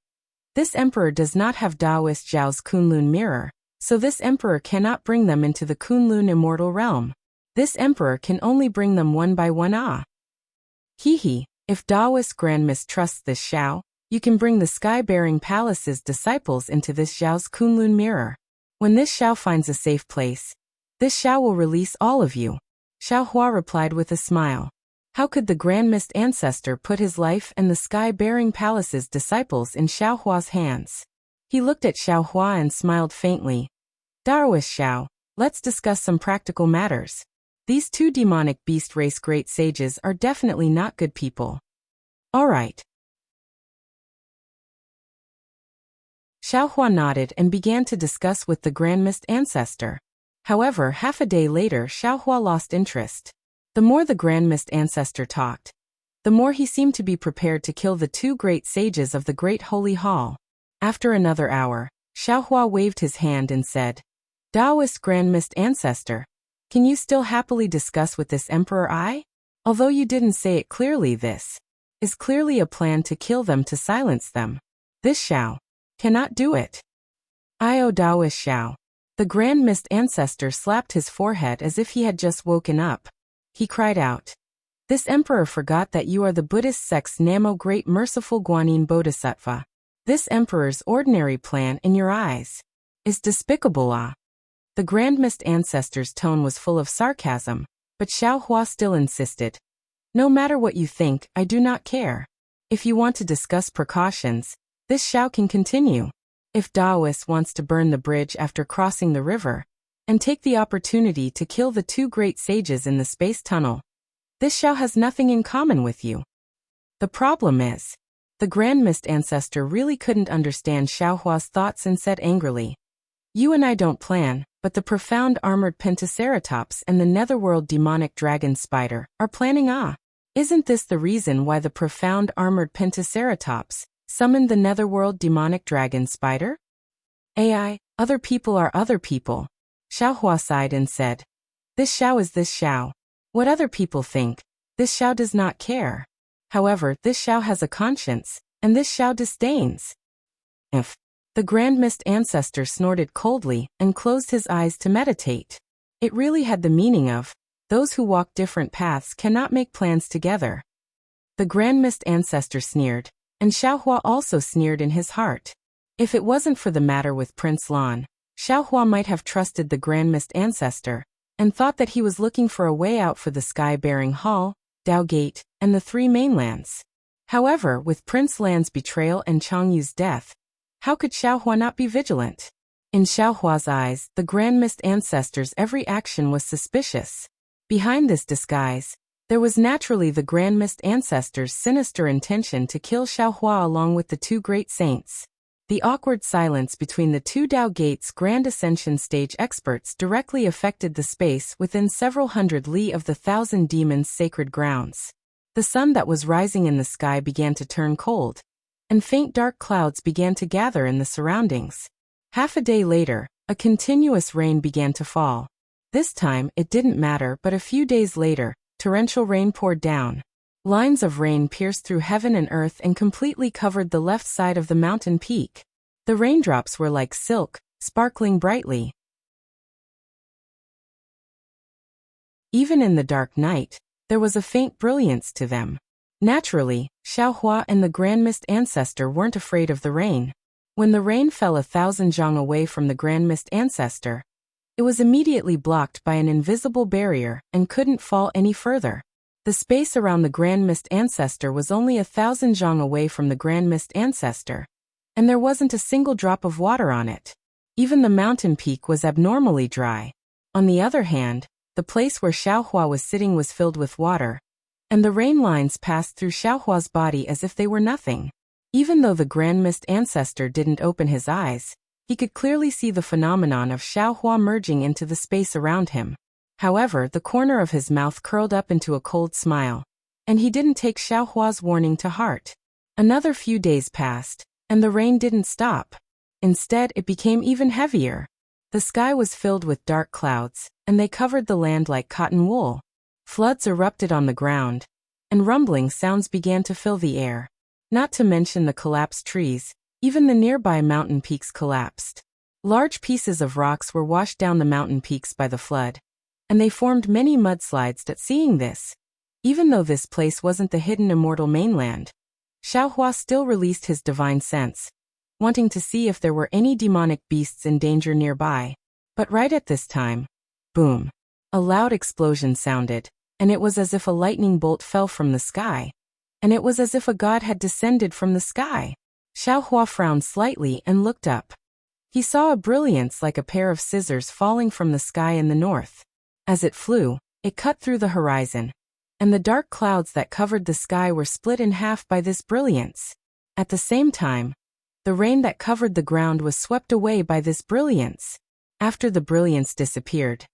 [SPEAKER 1] This emperor does not have Taoist Zhao's Kunlun mirror, so this emperor cannot bring them into the Kunlun immortal realm. This emperor can only bring them one by one. Hee, if Taoist Grand Mist trusts this Xiao, you can bring the sky-bearing palace's disciples into this Zhao's Kunlun mirror. When this Xiao finds a safe place, this Xiao will release all of you. Xiaohua replied with a smile. How could the Grand Mist Ancestor put his life and the sky-bearing palace's disciples in Xiao Hua's hands? He looked at Xiao Hua and smiled faintly. Daoist Xiao, let's discuss some practical matters. These two demonic beast race great sages are definitely not good people. All right. Xiao Hua nodded and began to discuss with the Grand Mist Ancestor. However, half a day later Xiao Hua lost interest. The more the Grand Mist Ancestor talked, the more he seemed to be prepared to kill the two great sages of the Great Holy Hall. After another hour, Xiao Hua waved his hand and said, Daoist Grand Mist Ancestor, can you still happily discuss with this Emperor I? Although you didn't say it clearly, this is clearly a plan to kill them, to silence them. This Xiao cannot do it. O Daoist Xiao. The Grand Mist Ancestor slapped his forehead as if he had just woken up. He cried out, This Emperor forgot that you are the Buddhist sect's Namo Great Merciful Guanyin Bodhisattva. This Emperor's ordinary plan, in your eyes, is despicable. The Grand Mist Ancestor's tone was full of sarcasm, but Xiao Hua still insisted. No matter what you think, I do not care. If you want to discuss precautions, this Xiao can continue. If Daoist wants to burn the bridge after crossing the river, and take the opportunity to kill the two great sages in the space tunnel, this Xiao has nothing in common with you. The problem is, the Grand Mist Ancestor really couldn't understand Xiao Hua's thoughts and said angrily, You and I don't plan, but the profound armored Pentaceratops and the netherworld demonic dragon spider are planning. Isn't this the reason why the profound armored Pentaceratops summoned the netherworld demonic dragon spider? Other people are other people. Xiao Hua sighed and said, This Xiao is this Xiao. What other people think, this Xiao does not care. However, this Xiao has a conscience, and this Xiao disdains. If the Grand Mist Ancestor snorted coldly and closed his eyes to meditate. It really had the meaning of, those who walk different paths cannot make plans together. The Grand Mist Ancestor sneered, and Xiao Hua also sneered in his heart. If it wasn't for the matter with Prince Lan, Xiao Hua might have trusted the Grand Mist Ancestor, and thought that he was looking for a way out for the sky-bearing hall, Dao Gate, and the three mainlands. However, with Prince Lan's betrayal and Changyu's death, how could Xiao Hua not be vigilant? In Xiao Hua's eyes, the Grand Mist Ancestor's every action was suspicious. Behind this disguise, there was naturally the Grand Mist Ancestor's sinister intention to kill Xiao Hua along with the two great saints. The awkward silence between the two Dao Gate's Grand Ascension stage experts directly affected the space within several hundred li of the Thousand Demons' sacred grounds. The sun that was rising in the sky began to turn cold, and faint dark clouds began to gather in the surroundings. Half a day later, a continuous rain began to fall. This time, it didn't matter, but a few days later, torrential rain poured down. Lines of rain pierced through heaven and earth and completely covered the left side of the mountain peak. The raindrops were like silk, sparkling brightly. Even in the dark night, there was a faint brilliance to them. Naturally, Xiao Hua and the Grand Mist Ancestor weren't afraid of the rain. When the rain fell 1,000 zhang away from the Grand Mist Ancestor, it was immediately blocked by an invisible barrier and couldn't fall any further. The space around the Grand Mist Ancestor was only 1,000 zhang away from the Grand Mist Ancestor, and there wasn't a single drop of water on it. Even the mountain peak was abnormally dry. On the other hand, the place where Xiao Hua was sitting was filled with water, and the rain lines passed through Xiao Hua's body as if they were nothing. Even though the Grand Mist Ancestor didn't open his eyes, he could clearly see the phenomenon of Xiao Hua merging into the space around him. However, the corner of his mouth curled up into a cold smile, and he didn't take Xiao Hua's warning to heart. Another few days passed, and the rain didn't stop. Instead, it became even heavier. The sky was filled with dark clouds, and they covered the land like cotton wool. Floods erupted on the ground, and rumbling sounds began to fill the air. Not to mention the collapsed trees, even the nearby mountain peaks collapsed. Large pieces of rocks were washed down the mountain peaks by the flood, and they formed many mudslides. Seeing this, even though this place wasn't the hidden immortal mainland, Xiao Hua still released his divine sense, wanting to see if there were any demonic beasts in danger nearby. But right at this time, boom! A loud explosion sounded, and it was as if a lightning bolt fell from the sky, and it was as if a god had descended from the sky. Xiao Hua frowned slightly and looked up. He saw a brilliance like a pair of scissors falling from the sky in the north. As it flew, it cut through the horizon, and the dark clouds that covered the sky were split in half by this brilliance. At the same time, the rain that covered the ground was swept away by this brilliance. After the brilliance disappeared,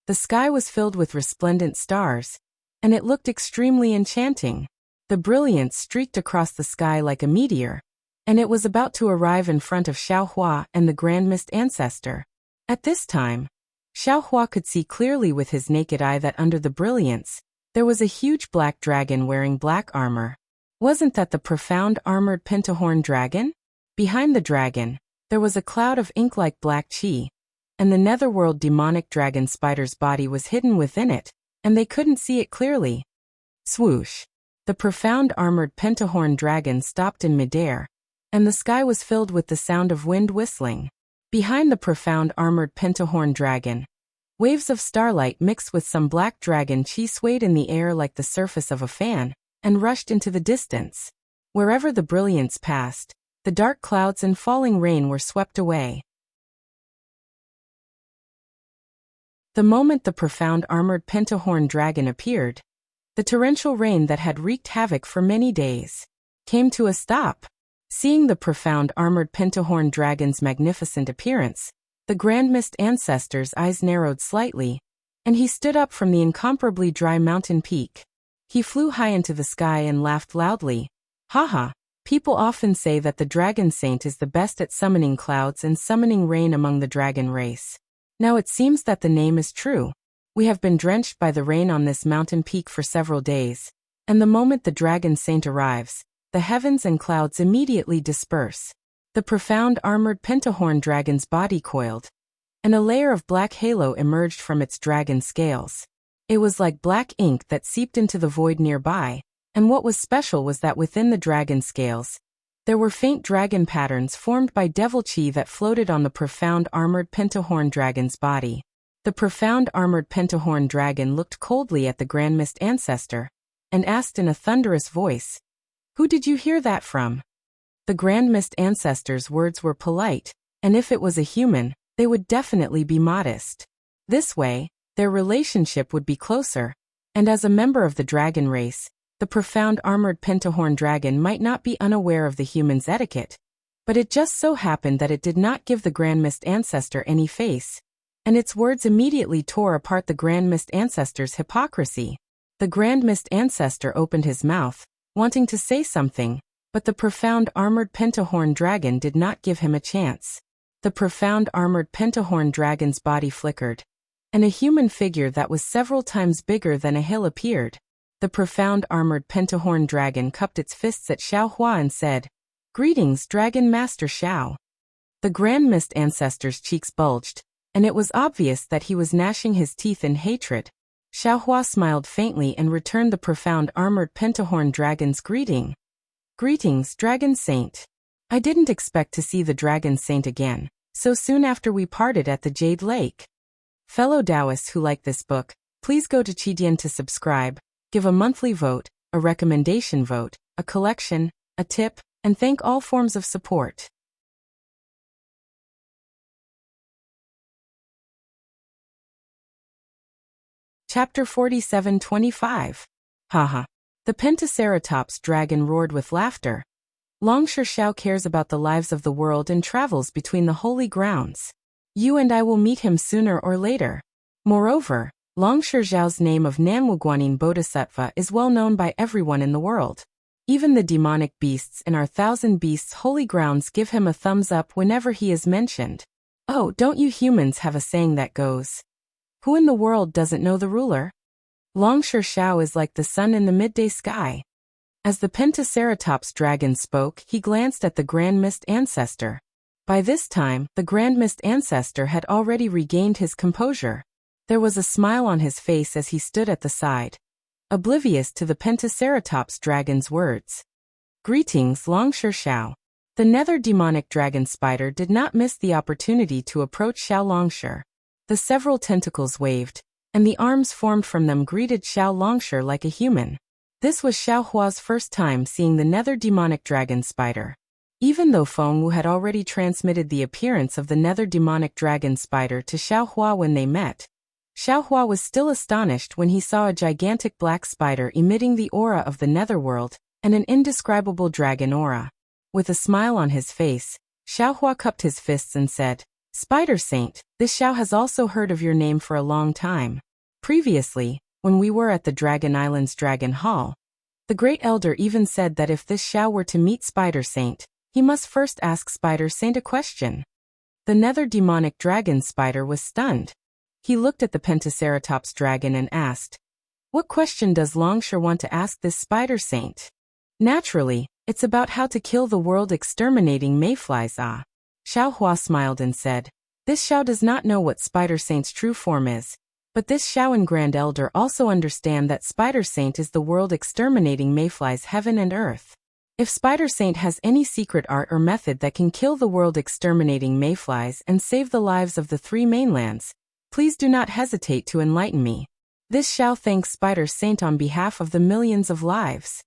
[SPEAKER 1] the sky was filled with resplendent stars, and it looked extremely enchanting. The brilliance streaked across the sky like a meteor, and it was about to arrive in front of Xiao Hua and the Grand Mist Ancestor. At this time, Xiao Hua could see clearly with his naked eye that under the brilliance, there was a huge black dragon wearing black armor. Wasn't that the profound armored pentahorn dragon? Behind the dragon, there was a cloud of ink-like black chi, and the netherworld demonic dragon spider's body was hidden within it, and they couldn't see it clearly. Swoosh! The profound armored pentahorn dragon stopped in midair, and the sky was filled with the sound of wind whistling. Behind the profound armored pentahorn dragon, waves of starlight mixed with some black dragon chi swayed in the air like the surface of a fan, and rushed into the distance. Wherever the brilliance passed, the dark clouds and falling rain were swept away. The moment the profound armored pentahorn dragon appeared, the torrential rain that had wreaked havoc for many days came to a stop. Seeing the profound armored pentahorn dragon's magnificent appearance, the Grand Mist Ancestor's eyes narrowed slightly, and he stood up from the incomparably dry mountain peak. He flew high into the sky and laughed loudly. Haha, people often say that the Dragon Saint is the best at summoning clouds and summoning rain among the dragon race. Now it seems that the name is true. We have been drenched by the rain on this mountain peak for several days, and the moment the Dragon Saint arrives, the heavens and clouds immediately disperse. The profound armored pentahorn dragon's body coiled, and a layer of black halo emerged from its dragon scales. It was like black ink that seeped into the void nearby, and what was special was that within the dragon scales, there were faint dragon patterns formed by devil chi that floated on the profound armored pentahorn dragon's body. The profound armored pentahorn dragon looked coldly at the Grand Mist Ancestor, and asked in a thunderous voice, "Who did you hear that from?" The Grand Mist Ancestor's words were polite, and if it was a human, they would definitely be modest. This way, their relationship would be closer, and as a member of the dragon race, the profound armored pentahorn dragon might not be unaware of the human's etiquette. But it just so happened that it did not give the Grand Mist Ancestor any face, and its words immediately tore apart the Grand Mist Ancestor's hypocrisy. The Grand Mist Ancestor opened his mouth, wanting to say something, but the profound armored pentahorn dragon did not give him a chance. The profound armored pentahorn dragon's body flickered, and a human figure that was several times bigger than a hill appeared. The profound armored pentahorn dragon cupped its fists at Xiao Hua and said, "Greetings, Dragon Master Xiao." The Grand Mist Ancestor's cheeks bulged, and it was obvious that he was gnashing his teeth in hatred. Xiao Hua smiled faintly and returned the profound armored pentahorn dragon's greeting. "Greetings, Dragon Saint. I didn't expect to see the Dragon Saint again, so soon after we parted at the Jade Lake." Fellow Taoists who like this book, please go to Qidian to subscribe, give a monthly vote, a recommendation vote, a collection, a tip, and thank all forms of support. Chapter 47-25. Haha. The Pentaceratops dragon roared with laughter. Longsher Xiao cares about the lives of the world and travels between the holy grounds. You and I will meet him sooner or later. Moreover, Longsher Xiao's name of Nanwuguanin Bodhisattva is well known by everyone in the world. Even the demonic beasts in our thousand beasts holy grounds give him a thumbs up whenever he is mentioned. Oh, don't you humans have a saying that goes, "Who in the world doesn't know the ruler?" Longsher Xiao is like the sun in the midday sky. As the Pentaceratops dragon spoke, he glanced at the Grand Mist Ancestor. By this time, the Grand Mist Ancestor had already regained his composure. There was a smile on his face as he stood at the side, oblivious to the Pentaceratops dragon's words. "Greetings, Longsher Xiao." The nether demonic dragon spider did not miss the opportunity to approach Xiao Longsher. The several tentacles waved, and the arms formed from them greeted Xiao Longshire like a human. This was Xiao Hua's first time seeing the nether demonic dragon spider. Even though Feng Wu had already transmitted the appearance of the nether demonic dragon spider to Xiao Hua when they met, Xiao Hua was still astonished when he saw a gigantic black spider emitting the aura of the netherworld, and an indescribable dragon aura. With a smile on his face, Xiao Hua cupped his fists and said, "Spider Saint, this Xiao has also heard of your name for a long time. Previously, when we were at the Dragon Island's Dragon Hall, the Great Elder even said that if this Xiao were to meet Spider Saint, he must first ask Spider Saint a question." The nether demonic dragon spider was stunned. He looked at the Pentaceratops dragon and asked, "What question does Longshire want to ask this Spider Saint?" "Naturally, it's about how to kill the world-exterminating mayflies." Xiao Hua smiled and said, "This Xiao does not know what Spider Saint's true form is, but this Xiao and Grand Elder also understand that Spider Saint is the world-exterminating mayflies heaven and earth. If Spider Saint has any secret art or method that can kill the world-exterminating mayflies and save the lives of the three mainlands, please do not hesitate to enlighten me. This Xiao thanks Spider Saint on behalf of the millions of lives."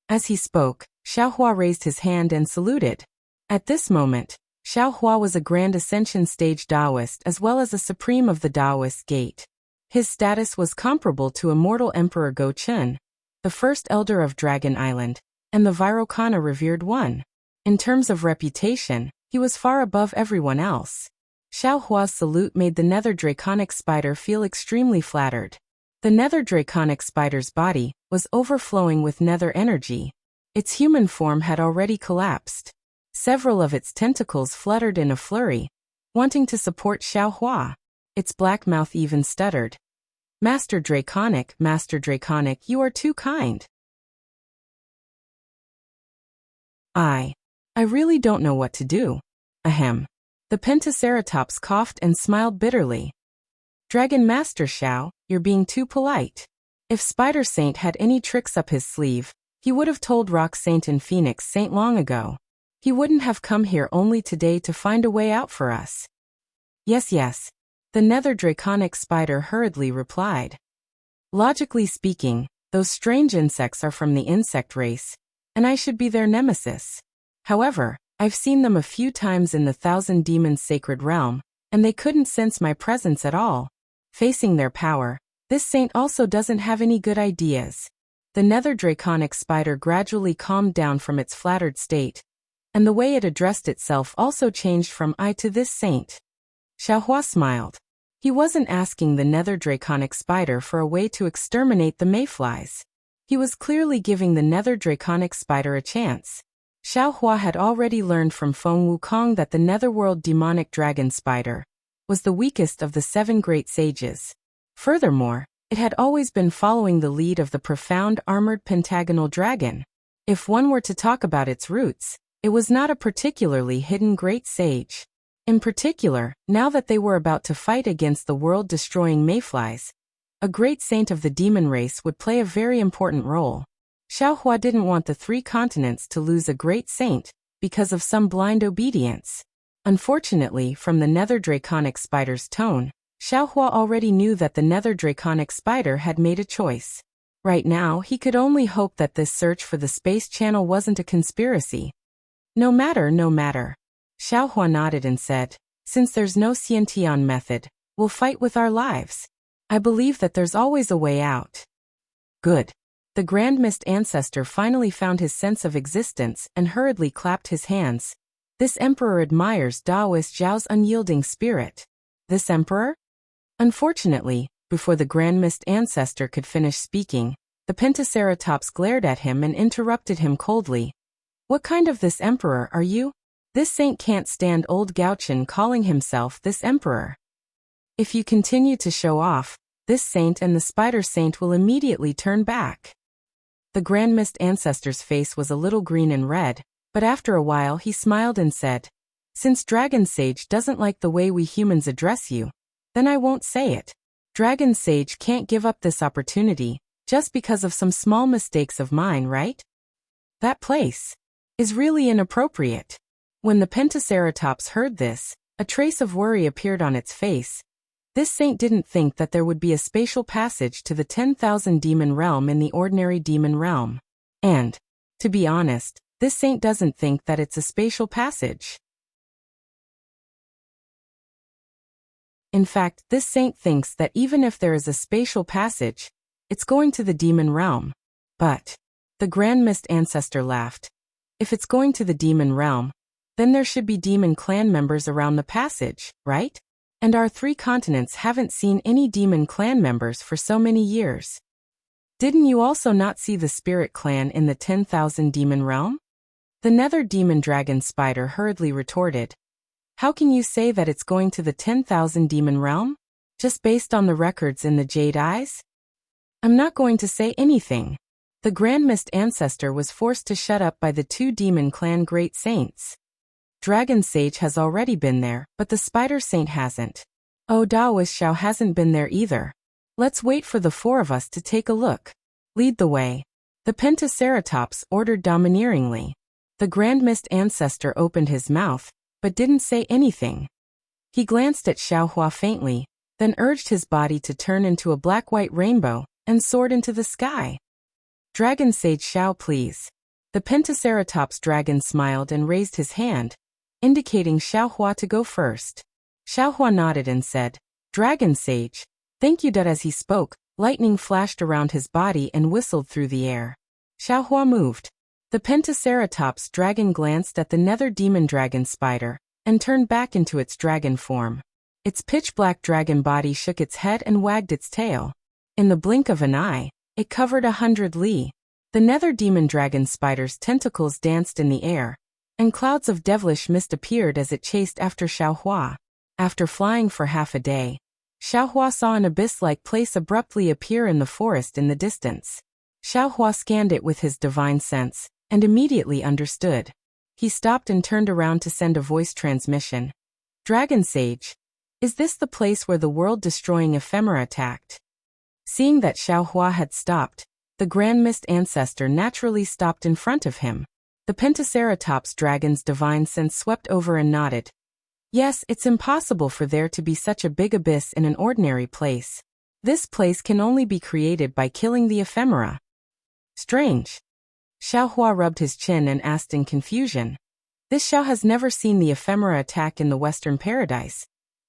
[SPEAKER 1] As he spoke, Xiao Hua raised his hand and saluted. At this moment, Xiao Hua was a Grand Ascension Stage Taoist as well as a Supreme of the Taoist Gate. His status was comparable to immortal Emperor Go Chun, the first Elder of Dragon Island, and the Virokana Revered One. In terms of reputation, he was far above everyone else. Xiao Hua's salute made the nether draconic spider feel extremely flattered. The nether draconic spider's body was overflowing with nether energy. Its human form had already collapsed. Several of its tentacles fluttered in a flurry, wanting to support Xiao Hua. Its black mouth even stuttered. Master Draconic, you are too kind. I really don't know what to do. Ahem." The Pentaceratops coughed and smiled bitterly. "Dragon Master Xiao, you're being too polite. If Spider Saint had any tricks up his sleeve, he would have told Rock Saint and Phoenix Saint long ago. He wouldn't have come here only today to find a way out for us." Yes, the nether draconic spider hurriedly replied. "Logically speaking, those strange insects are from the insect race, and I should be their nemesis. However, I've seen them a few times in the Thousand Demons Sacred Realm, and they couldn't sense my presence at all. Facing their power, this saint also doesn't have any good ideas." The nether draconic spider gradually calmed down from its flattered state, and the way it addressed itself also changed from "I" to "this saint." Xiao Hua smiled. He wasn't asking the nether draconic spider for a way to exterminate the mayflies. He was clearly giving the nether draconic spider a chance. Xiao Hua had already learned from Feng Wukong that the netherworld demonic dragon spider was the weakest of the 7 great sages. Furthermore, it had always been following the lead of the profound armored pentagonal dragon. If one were to talk about its roots, it was not a particularly hidden great sage. In particular, now that they were about to fight against the world-destroying mayflies, a great saint of the demon race would play a very important role. Xiao Hua didn't want the 3 continents to lose a great saint because of some blind obedience. Unfortunately, from the nether draconic spider's tone, Xiao Hua already knew that the nether draconic spider had made a choice. Right now, he could only hope that this search for the space channel wasn't a conspiracy. No matter. Xiao Hua nodded and said, "Since there's no Xiantian method, we'll fight with our lives. I believe that there's always a way out." Good. The Grand Mist Ancestor finally found his sense of existence and hurriedly clapped his hands. This emperor admires Taoist Zhao's unyielding spirit. This emperor? Unfortunately, before the Grand Mist Ancestor could finish speaking, the Pentaceratops glared at him and interrupted him coldly. "What kind of this emperor are you? This saint can't stand old Gauchen calling himself this emperor. If you continue to show off, this saint and the Spider Saint will immediately turn back." The Grand Mist Ancestor's face was a little green and red, but after a while he smiled and said, "Since Dragon Sage doesn't like the way we humans address you, then I won't say it. Dragon Sage can't give up this opportunity, just because of some small mistakes of mine, right? That place is really inappropriate." When the Pentaceratops heard this, a trace of worry appeared on its face. This saint didn't think that there would be a spatial passage to the 10,000 demon realm in the ordinary demon realm. And, to be honest, this saint doesn't think that it's a spatial passage. In fact, this saint thinks that even if there is a spatial passage, it's going to the demon realm. But, the Grand Mist Ancestor laughed. If it's going to the demon realm, then there should be demon clan members around the passage, right? And our 3 continents haven't seen any demon clan members for so many years. Didn't you also not see the spirit clan in the 10,000 demon realm? The nether demon dragon spider hurriedly retorted. How can you say that it's going to the 10,000 demon realm? Just based on the records in the Jade Eyes? I'm not going to say anything. The Grand Mist Ancestor was forced to shut up by the 2 demon clan great saints. Dragon Sage has already been there, but the Spider Saint hasn't. Oh, Daoist Xiao hasn't been there either. Let's wait for the 4 of us to take a look. Lead the way. The Pentaceratops ordered domineeringly. The Grand Mist Ancestor opened his mouth, but didn't say anything. He glanced at Xiaohua faintly, then urged his body to turn into a black-white rainbow, and soared into the sky. Dragon Sage Xiao, please. The Pentaceratops dragon smiled and raised his hand, indicating Xiaohua to go first. Xiaohua nodded and said, Dragon Sage, thank you. As he spoke, lightning flashed around his body and whistled through the air. Xiaohua moved. The Pentaceratops dragon glanced at the nether demon dragon spider, and turned back into its dragon form. Its pitch-black dragon body shook its head and wagged its tail. In the blink of an eye, it covered 100 li. The nether demon dragon spider's tentacles danced in the air, and clouds of devilish mist appeared as it chased after Xiaohua. After flying for half a day, Xiaohua saw an abyss-like place abruptly appear in the forest in the distance. Xiaohua scanned it with his divine sense, and immediately understood. He stopped and turned around to send a voice transmission. Dragon Sage, is this the place where the world-destroying ephemera attacked? Seeing that Xiaohua had stopped, the Grand Mist Ancestor naturally stopped in front of him. The Pentaceratops dragon's divine sense swept over and nodded. Yes, it's impossible for there to be such a big abyss in an ordinary place. This place can only be created by killing the ephemera. Strange. Xiaohua rubbed his chin and asked in confusion. This Xiao has never seen the ephemera attack in the Western Paradise,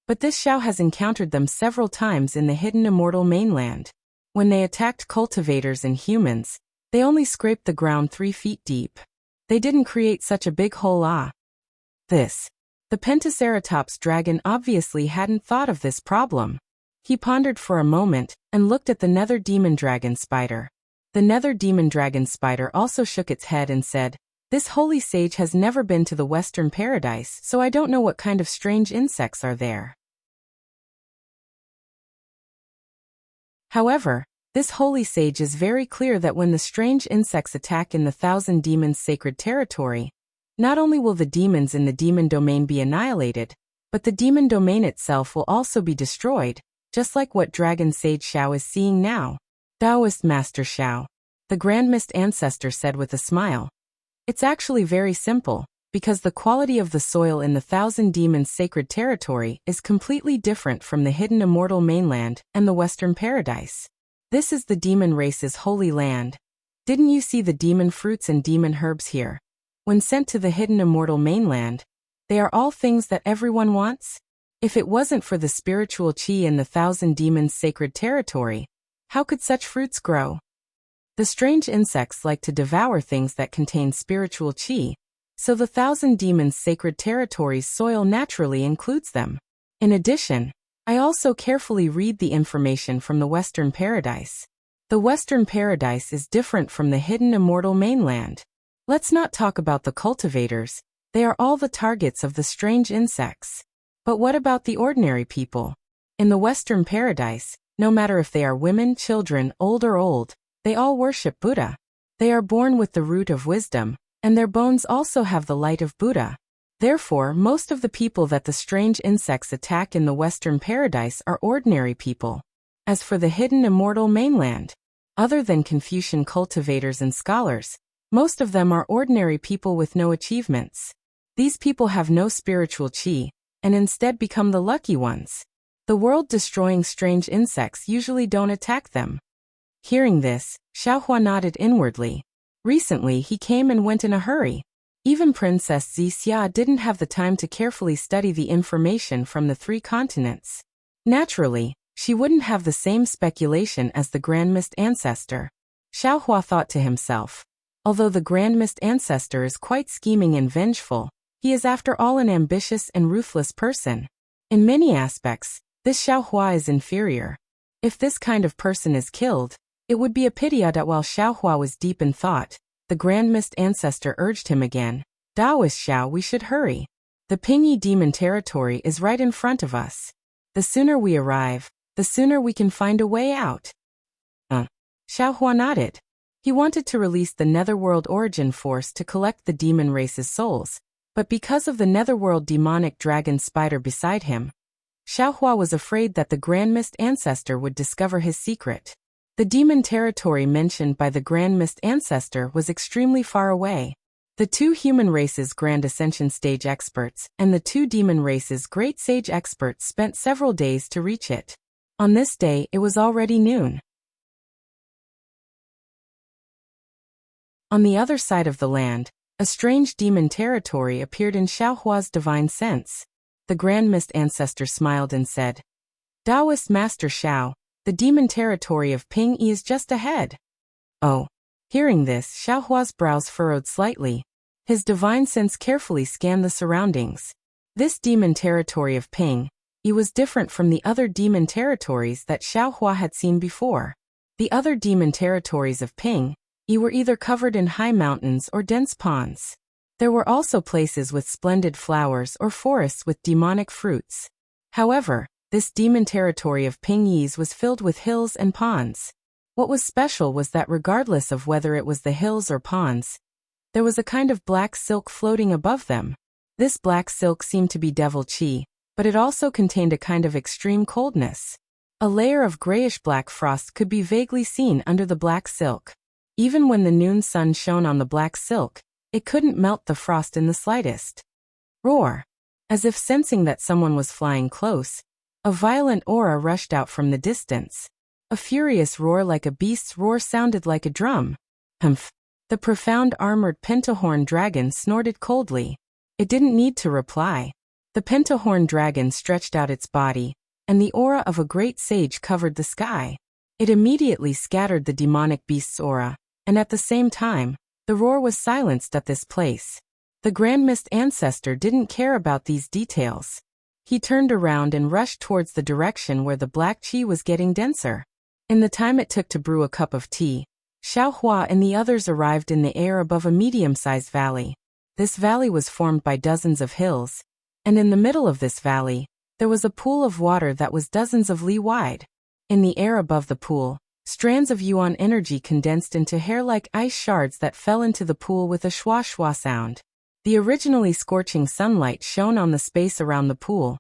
[SPEAKER 1] but this Xiao has encountered them several times in the hidden immortal mainland. When they attacked cultivators and humans, they only scraped the ground 3 feet deep. They didn't create such a big hole. The Pentaceratops dragon obviously hadn't thought of this problem. He pondered for a moment, and looked at the nether demon dragon spider. The nether demon dragon spider also shook its head and said, This holy sage has never been to the Western Paradise, so I don't know what kind of strange insects are there. However, this holy sage is very clear that when the strange insects attack in the 1,000 demons' sacred territory, not only will the demons in the demon domain be annihilated, but the demon domain itself will also be destroyed, just like what Dragon Sage Xiao is seeing now. Taoist Master Xiao, the Grand Mist Ancestor said with a smile. It's actually very simple, because the quality of the soil in the 1,000 demons' sacred territory is completely different from the hidden immortal mainland and the Western Paradise. This is the demon race's holy land. Didn't you see the demon fruits and demon herbs here? When sent to the hidden immortal mainland, they are all things that everyone wants. If it wasn't for the spiritual qi in the 1,000 demons' sacred territory, how could such fruits grow? The strange insects like to devour things that contain spiritual qi, so the 1,000 demons' sacred territory's soil naturally includes them. In addition, I also carefully read the information from the Western Paradise. The Western Paradise is different from the hidden immortal mainland. Let's not talk about the cultivators, they are all the targets of the strange insects. But what about the ordinary people? In the Western Paradise, no matter if they are women, children, old or old, they all worship Buddha. They are born with the root of wisdom, and their bones also have the light of Buddha. Therefore, most of the people that the strange insects attack in the Western Paradise are ordinary people. As for the hidden immortal mainland, other than Confucian cultivators and scholars, most of them are ordinary people with no achievements. These people have no spiritual qi, and instead become the lucky ones. The world-destroying strange insects usually don't attack them. Hearing this, Xiaohua nodded inwardly. Recently he came and went in a hurry. Even Princess Xixia didn't have the time to carefully study the information from the 3 continents. Naturally, she wouldn't have the same speculation as the Grand Mist Ancestor. Xiaohua thought to himself. Although the Grand Mist Ancestor is quite scheming and vengeful, he is after all an ambitious and ruthless person. In many aspects, this Xiaohua is inferior. If this kind of person is killed, it would be a pity that while Xiaohua was deep in thought, the Grand Mist Ancestor urged him again. Daoist Xiao, we should hurry. The Pingyi demon territory is right in front of us. The sooner we arrive, the sooner we can find a way out. Xiaohua nodded. He wanted to release the Netherworld Origin Force to collect the demon race's souls, but because of the Netherworld demonic dragon spider beside him, Xiaohua was afraid that the Grand Mist Ancestor would discover his secret. The demon territory mentioned by the Grand Mist Ancestor was extremely far away. The 2 human races' Grand Ascension Stage experts and the 2 demon races' Great Sage experts spent several days to reach it. On this day, it was already noon. On the other side of the land, a strange demon territory appeared in Xiaohua's divine sense. The Grand Mist Ancestor smiled and said, Taoist Master Xiao, the demon territory of Pingyi is just ahead. Oh. Hearing this, Xiaohua's brows furrowed slightly. His divine sense carefully scanned the surroundings. This demon territory of Pingyi was different from the other demon territories that Xiaohua had seen before. The other demon territories of Pingyi were either covered in high mountains or dense ponds. There were also places with splendid flowers or forests with demonic fruits. However, this demon territory of Pingyi was filled with hills and ponds. What was special was that regardless of whether it was the hills or ponds, there was a kind of black silk floating above them. This black silk seemed to be devil qi, but it also contained a kind of extreme coldness. A layer of grayish-black frost could be vaguely seen under the black silk. Even when the noon sun shone on the black silk, it couldn't melt the frost in the slightest. Roar! As if sensing that someone was flying close, a violent aura rushed out from the distance. A furious roar like a beast's roar sounded like a drum. Humph! The profound armored pentahorn dragon snorted coldly. It didn't need to reply. The pentahorn dragon stretched out its body, and the aura of a great sage covered the sky. It immediately scattered the demonic beast's aura, and at the same time, the roar was silenced at this place. The Grand Mist Ancestor didn't care about these details. He turned around and rushed towards the direction where the black qi was getting denser. In the time it took to brew a cup of tea, Xiaohua and the others arrived in the air above a medium-sized valley. This valley was formed by dozens of hills, and in the middle of this valley, there was a pool of water that was dozens of li wide. In the air above the pool, strands of yuan energy condensed into hair-like ice shards that fell into the pool with a schwa-schwa sound. The originally scorching sunlight shone on the space around the pool,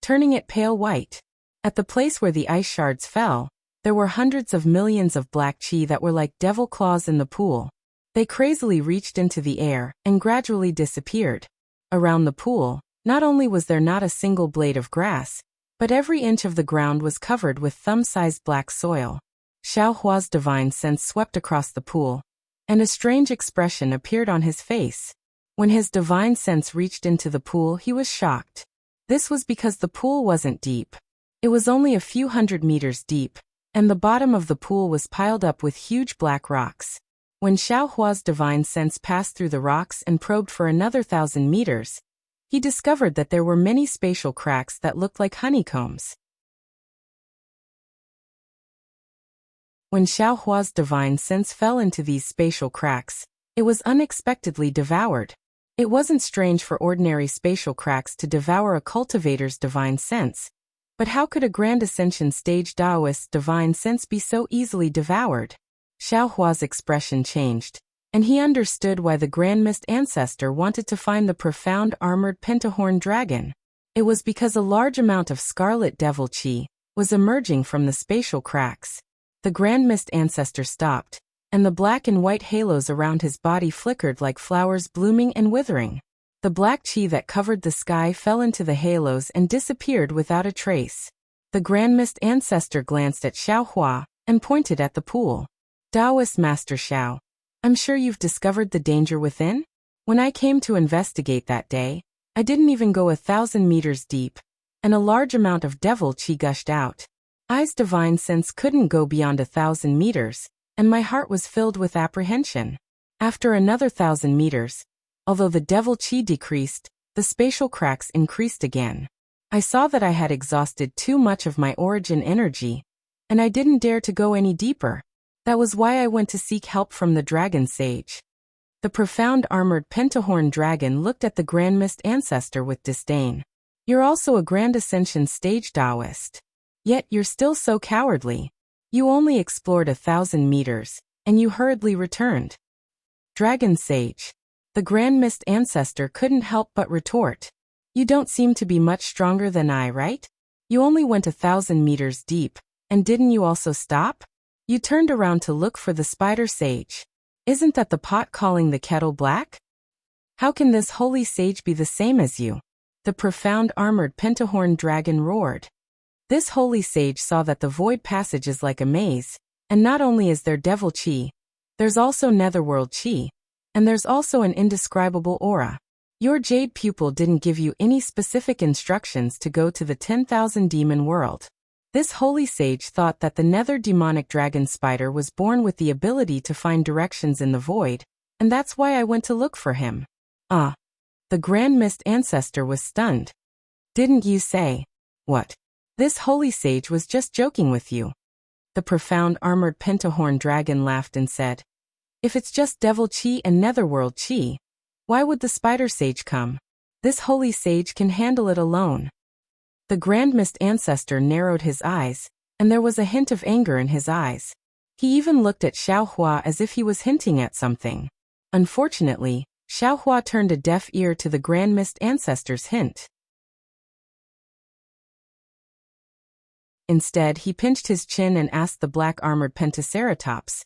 [SPEAKER 1] turning it pale white. At the place where the ice shards fell, there were hundreds of millions of black qi that were like devil claws in the pool. They crazily reached into the air and gradually disappeared. Around the pool, not only was there not a single blade of grass, but every inch of the ground was covered with thumb-sized black soil. Xiaohua's divine sense swept across the pool, and a strange expression appeared on his face. When his divine sense reached into the pool, he was shocked. This was because the pool wasn't deep. It was only a few hundred meters deep, and the bottom of the pool was piled up with huge black rocks. When Xiaohua's divine sense passed through the rocks and probed for another 1,000 meters, he discovered that there were many spatial cracks that looked like honeycombs. When Xiaohua's divine sense fell into these spatial cracks, it was unexpectedly devoured. It wasn't strange for ordinary spatial cracks to devour a cultivator's divine sense, but how could a Grand Ascension Stage Daoist's divine sense be so easily devoured? Xiaohua's expression changed, and he understood why the Grand Mist Ancestor wanted to find the profound armored pentahorn dragon. It was because a large amount of scarlet devil qi was emerging from the spatial cracks. The Grand Mist Ancestor stopped, and the black and white halos around his body flickered like flowers blooming and withering. The black qi that covered the sky fell into the halos and disappeared without a trace. The Grand Mist Ancestor glanced at Xiao Hua and pointed at the pool. Taoist Master Xiao, I'm sure you've discovered the danger within? When I came to investigate that day, I didn't even go 1,000 meters deep, and a large amount of devil qi gushed out. I's divine sense couldn't go beyond 1,000 meters, and my heart was filled with apprehension. After another 1,000 meters, although the devil qi decreased, the spatial cracks increased again. I saw that I had exhausted too much of my origin energy, and I didn't dare to go any deeper. That was why I went to seek help from the dragon sage. The profound armored pentahorn dragon looked at the Grand Mist Ancestor with disdain. You're also a Grand Ascension stage Taoist. Yet you're still so cowardly. You only explored 1,000 meters, and you hurriedly returned. Dragon Sage. The Grand Mist Ancestor couldn't help but retort. You don't seem to be much stronger than I, right? You only went 1,000 meters deep, and didn't you also stop? You turned around to look for the Spider Sage. Isn't that the pot calling the kettle black? How can this holy sage be the same as you? The profound armored pentahorn dragon roared. This holy sage saw that the void passage is like a maze, and not only is there devil qi, there's also netherworld qi, and there's also an indescribable aura. Your jade pupil didn't give you any specific instructions to go to the 10,000 demon world. This holy sage thought that the nether demonic dragon spider was born with the ability to find directions in the void, and that's why I went to look for him. Ah. The Grand Mist Ancestor was stunned. Didn't you say? What? This holy sage was just joking with you. The profound armored pentahorn dragon laughed and said, if it's just devil qi and netherworld qi, why would the spider sage come? This holy sage can handle it alone. The Grand Mist Ancestor narrowed his eyes, and there was a hint of anger in his eyes. He even looked at Xiao Hua as if he was hinting at something. Unfortunately, Xiao Hua turned a deaf ear to the Grand Mist Ancestor's hint. Instead, he pinched his chin and asked the black-armored Pentaceratops,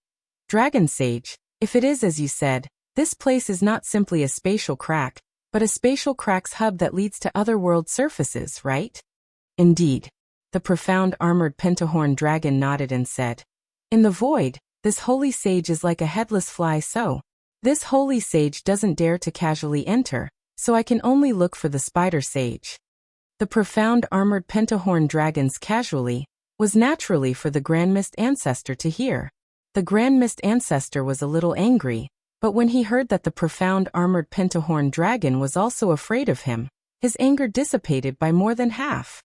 [SPEAKER 1] Dragon Sage, if it is as you said, this place is not simply a spatial crack, but a spatial cracks hub that leads to other world surfaces, right? Indeed. The profound armored pentahorn dragon nodded and said, in the void, this holy sage is like a headless fly so. This holy sage doesn't dare to casually enter, so I can only look for the spider sage. The profound armored pentahorn dragons casually was naturally for the Grand Mist Ancestor to hear. The Grand Mist Ancestor was a little angry, but when he heard that the profound armored pentahorn dragon was also afraid of him, his anger dissipated by more than half.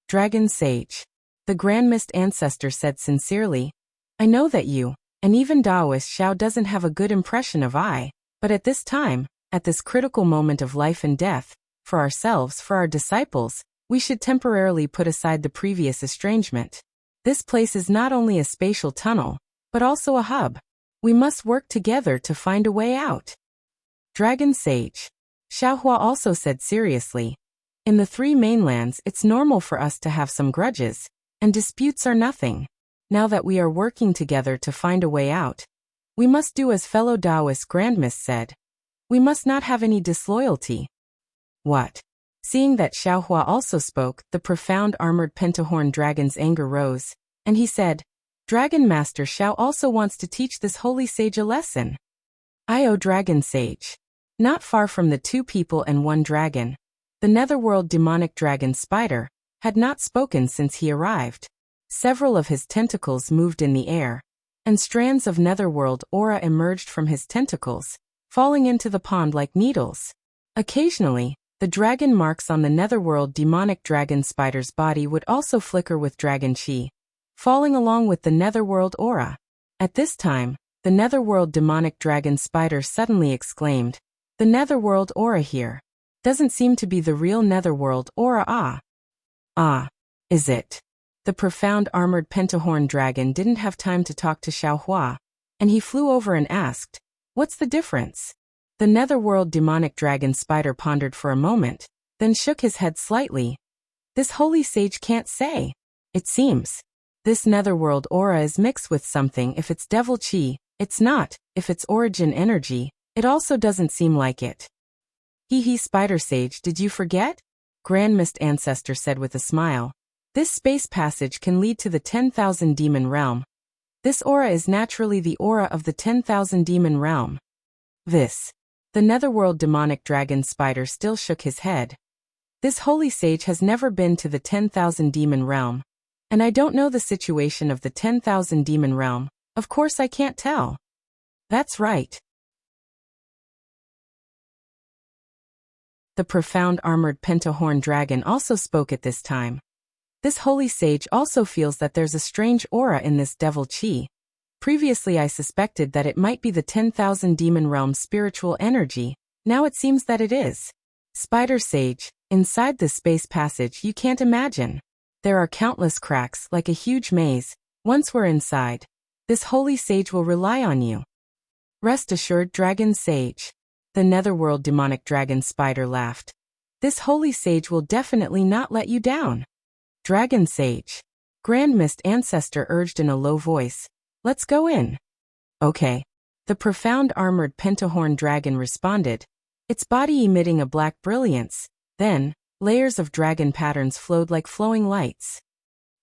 [SPEAKER 1] Dragon Sage. The Grand Mist Ancestor said sincerely, I know that you, and even Taoist Xiao doesn't have a good impression of I, but at this time, at this critical moment of life and death, for ourselves, for our disciples, we should temporarily put aside the previous estrangement. This place is not only a spatial tunnel, but also a hub. We must work together to find a way out. Dragon Sage. Xiao Hua also said seriously, in the three mainlands it's normal for us to have some grudges, and disputes are nothing. Now that we are working together to find a way out, we must do as fellow Taoist Grandmiss said. We must not have any disloyalty. What? Seeing that Xiao Hua also spoke, the profound armored pentahorn dragon's anger rose, and he said, Dragon Master Xiao also wants to teach this holy sage a lesson. O Dragon Sage. Not far from the two people and one dragon, the netherworld demonic dragon spider had not spoken since he arrived. Several of his tentacles moved in the air, and strands of netherworld aura emerged from his tentacles, falling into the pond like needles. Occasionally, the dragon marks on the netherworld demonic dragon spider's body would also flicker with dragon qi, falling along with the netherworld aura. At this time, the netherworld demonic dragon spider suddenly exclaimed, the netherworld aura here doesn't seem to be the real netherworld aura. Ah, is it? The profound armored pentahorn dragon didn't have time to talk to Xiao Hua, and he flew over and asked, what's the difference? The netherworld demonic dragon spider pondered for a moment, then shook his head slightly. This holy sage can't say. It seems. This netherworld aura is mixed with something. If it's devil qi, it's not. If it's origin energy, it also doesn't seem like it. Spider sage, did you forget? Grand Mist Ancestor said with a smile. This space passage can lead to the 10,000 demon realm. This aura is naturally the aura of the 10,000 demon realm. The netherworld demonic dragon spider still shook his head. This holy sage has never been to the 10,000 demon realm. And I don't know the situation of the 10,000 demon realm. Of course I can't tell. That's right. The profound armored pentahorn dragon also spoke at this time. This holy sage also feels that there's a strange aura in this devil chi. Previously I suspected that it might be the 10,000 demon realm spiritual energy. Now it seems that it is. Spider sage, inside this space passage you can't imagine. There are countless cracks like a huge maze. Once we're inside, this holy sage will rely on you. Rest assured, dragon sage. The netherworld demonic dragon spider laughed. This holy sage will definitely not let you down. Dragon sage. Grand Mist Ancestor urged in a low voice. Let's go in. Okay. The profound armored pentahorn dragon responded, its body emitting a black brilliance. Then, layers of dragon patterns flowed like flowing lights.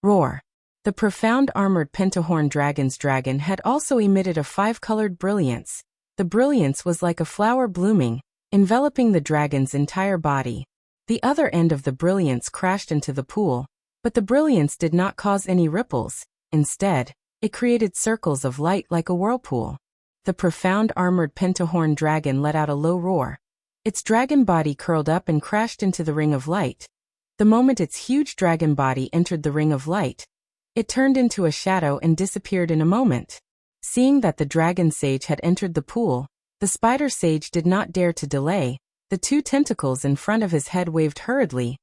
[SPEAKER 1] Roar. The profound armored pentahorn dragon's dragon had also emitted a 5-colored brilliance. The brilliance was like a flower blooming, enveloping the dragon's entire body. The other end of the brilliance crashed into the pool, but the brilliance did not cause any ripples. Instead, it created circles of light like a whirlpool. The profound armored pentahorn dragon let out a low roar. Its dragon body curled up and crashed into the ring of light. The moment its huge dragon body entered the ring of light, it turned into a shadow and disappeared in a moment. Seeing that the dragon sage had entered the pool, the spider sage did not dare to delay. The 2 tentacles in front of his head waved hurriedly.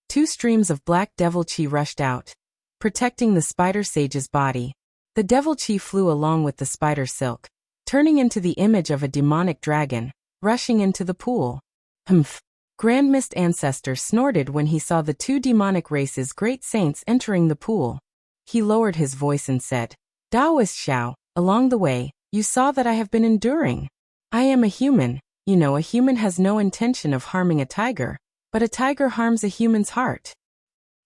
[SPEAKER 1] 2 streams of black devil chi rushed out, protecting the spider sage's body. The devil chi flew along with the spider silk, turning into the image of a demonic dragon, rushing into the pool. Humph! Grand Mist Ancestor snorted when he saw the 2 demonic races' great saints entering the pool. He lowered his voice and said, Taoist Xiao, along the way, you saw that I have been enduring. I am a human. You know, a human has no intention of harming a tiger, but a tiger harms a human's heart.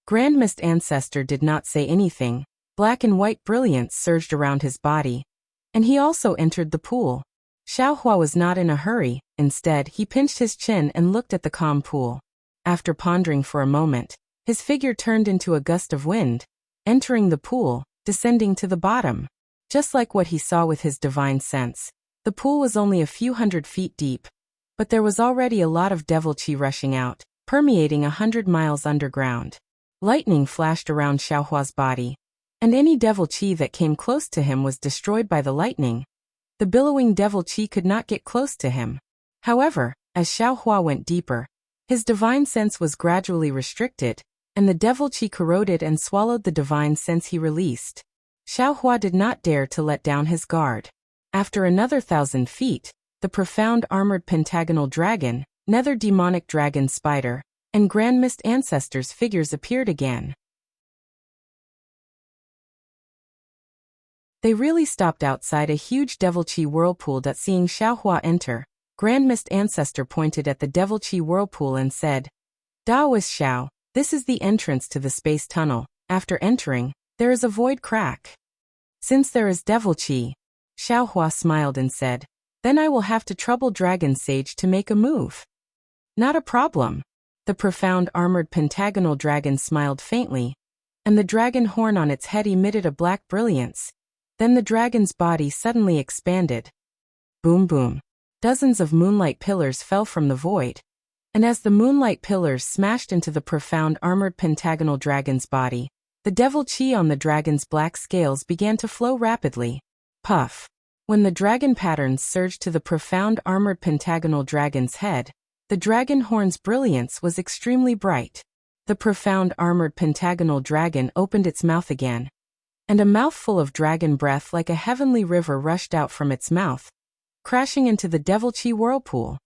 [SPEAKER 1] Grand Mist Ancestor did not say anything. Black and white brilliance surged around his body, and he also entered the pool. Xiaohua was not in a hurry. Instead, he pinched his chin and looked at the calm pool. After pondering for a moment, his figure turned into a gust of wind, entering the pool, descending to the bottom. Just like what he saw with his divine sense, the pool was only a few hundred feet deep, but there was already a lot of devil chi rushing out, permeating 100 miles underground. Lightning flashed around Xiaohua's body, and any devil chi that came close to him was destroyed by the lightning. The billowing devil chi could not get close to him. However, as Xiaohua went deeper, his divine sense was gradually restricted, and the devil chi corroded and swallowed the divine sense he released. Xiaohua did not dare to let down his guard. After another 1,000 feet, the profound armored pentagonal dragon, nether demonic dragon spider, and Grand Mist Ancestor's figures appeared again. They really stopped outside a huge devil chi whirlpool that seeing Xiaohua enter, Grand Mist Ancestor pointed at the devil chi whirlpool and said, Taoist Xiao, this is the entrance to the space tunnel. After entering, there is a void crack. Since there is devil chi, Xiaohua smiled and said, then I will have to trouble Dragon Sage to make a move. Not a problem. The profound armored pentagonal dragon smiled faintly, and the dragon horn on its head emitted a black brilliance. Then the dragon's body suddenly expanded. Boom boom. Dozens of moonlight pillars fell from the void, and as the moonlight pillars smashed into the profound armored pentagonal dragon's body, the devil chi on the dragon's black scales began to flow rapidly. Puff. When the dragon patterns surged to the profound armored pentagonal dragon's head, the dragon horn's brilliance was extremely bright. The profound armored pentagonal dragon opened its mouth again, and a mouthful of dragon breath like a heavenly river rushed out from its mouth, crashing into the devil chi whirlpool.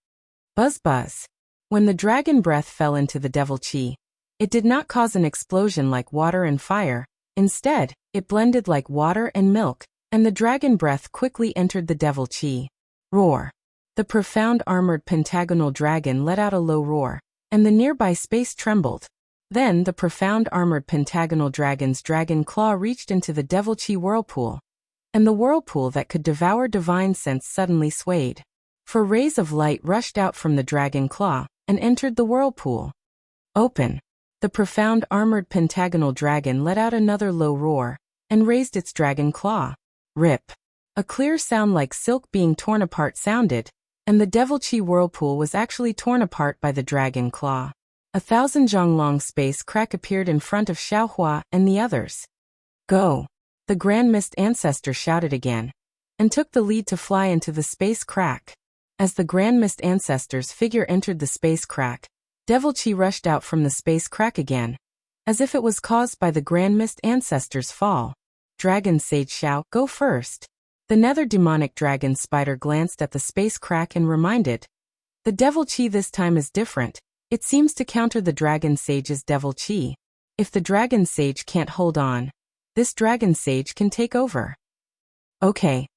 [SPEAKER 1] Buzz buzz. When the dragon breath fell into the devil chi, it did not cause an explosion like water and fire. Instead, it blended like water and milk, and the dragon breath quickly entered the devil chi. Roar. The profound armored pentagonal dragon let out a low roar, and the nearby space trembled. Then the profound armored pentagonal dragon's dragon claw reached into the Devilchi whirlpool, and the whirlpool that could devour divine sense suddenly swayed. For rays of light rushed out from the dragon claw and entered the whirlpool. Open. The profound armored pentagonal dragon let out another low roar and raised its dragon claw. Rip. A clear sound like silk being torn apart sounded, and the Devilchi whirlpool was actually torn apart by the dragon claw. 1,000 zhang-long space crack appeared in front of Xiaohua and the others. Go! The Grand Mist Ancestor shouted again, and took the lead to fly into the space crack. As the Grand Mist Ancestor's figure entered the space crack, Devilchi rushed out from the space crack again, as if it was caused by the Grand Mist Ancestor's fall. Dragon Sage Xiao, go first. The nether demonic dragon spider glanced at the space crack and reminded, the Devilchi this time is different. It seems to counter the Dragon Sage's Devilchi. If the Dragon Sage can't hold on, this Dragon Sage can take over. Okay.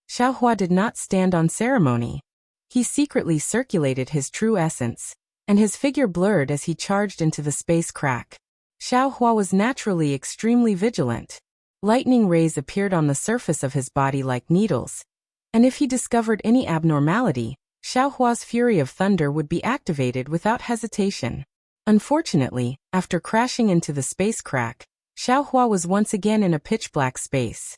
[SPEAKER 1] Xiaohua did not stand on ceremony. He secretly circulated his true essence, and his figure blurred as he charged into the space crack. Xiaohua was naturally extremely vigilant. Lightning rays appeared on the surface of his body like needles, and if he discovered any abnormality, Xiaohua's fury of thunder would be activated without hesitation. Unfortunately, after crashing into the space crack, Xiaohua was once again in a pitch-black space.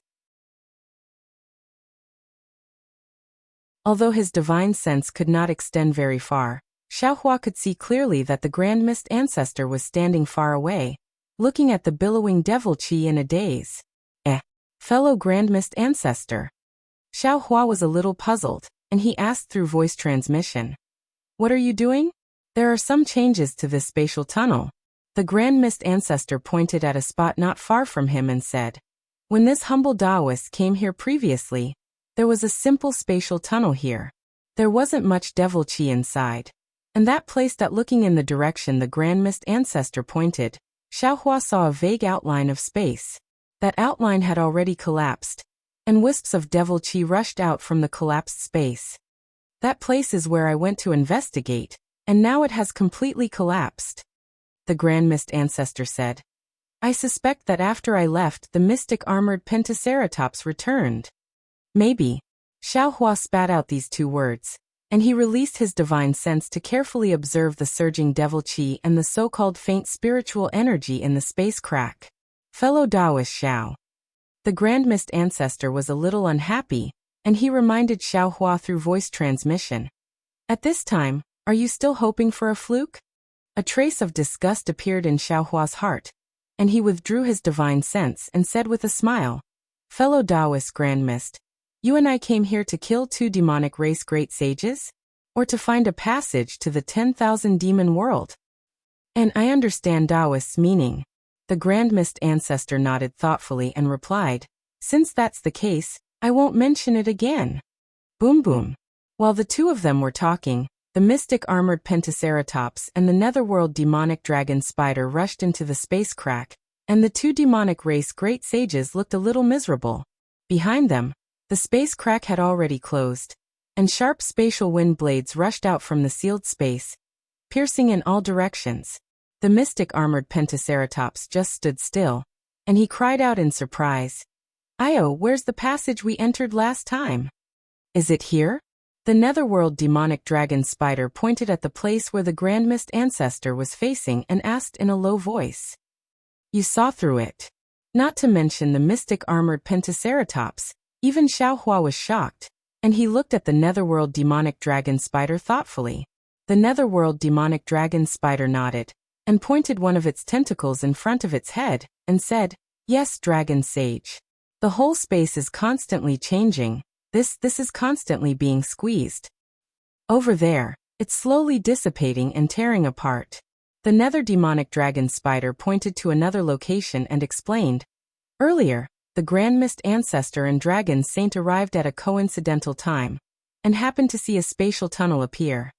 [SPEAKER 1] Although his divine sense could not extend very far, Xiaohua could see clearly that the Grand Mist Ancestor was standing far away, looking at the billowing Devilchi in a daze. Fellow Grand Mist Ancestor. Xiaohua was a little puzzled, and he asked through voice transmission. What are you doing? There are some changes to this spatial tunnel. The Grand Mist Ancestor pointed at a spot not far from him and said, when this humble Taoist came here previously, there was a simple spatial tunnel here. There wasn't much Devilchi inside. And that place that looking in the direction the Grand Mist Ancestor pointed, Xiaohua saw a vague outline of space. That outline had already collapsed, and wisps of Devilchi rushed out from the collapsed space. That place is where I went to investigate, and now it has completely collapsed. The Grand Mist Ancestor said. I suspect that after I left, the mystic armored Pentaceratops returned. Maybe. Xiaohua spat out these two words, and he released his divine sense to carefully observe the surging Devilchi and the so-called faint spiritual energy in the space crack. Fellow Taoist Xiao. The Grand Mist Ancestor was a little unhappy, and he reminded Xiaohua through voice transmission. At this time, are you still hoping for a fluke? A trace of disgust appeared in Xiaohua's heart, and he withdrew his divine sense and said with a smile, Fellow Taoist Grand Mist, you and I came here to kill 2 demonic race great sages? Or to find a passage to the 10,000 demon world? And I understand Taoist's meaning. The Grand Mist Ancestor nodded thoughtfully and replied, since that's the case, I won't mention it again. Boom boom. While the two of them were talking, the mystic armored Pentaceratops and the netherworld demonic dragon spider rushed into the space crack, and the 2 demonic race great sages looked a little miserable. Behind them, the space crack had already closed, and sharp spatial wind blades rushed out from the sealed space, piercing in all directions. The mystic armored Pentaceratops just stood still, and he cried out in surprise, Io, where's the passage we entered last time? Is it here? The netherworld demonic dragon spider pointed at the place where the Grand Mist Ancestor was facing and asked in a low voice. You saw through it. Not to mention the mystic armored Pentaceratops, even Xiaohua was shocked, and he looked at the netherworld demonic dragon spider thoughtfully. The netherworld demonic dragon spider nodded, and pointed one of its tentacles in front of its head, and said, Yes, Dragon Sage. The whole space is constantly changing. This is constantly being squeezed. Over there, it's slowly dissipating and tearing apart. The nether demonic dragon spider pointed to another location and explained, earlier, the Grand Mist Ancestor and Dragon Saint arrived at a coincidental time, and happened to see a spatial tunnel appear.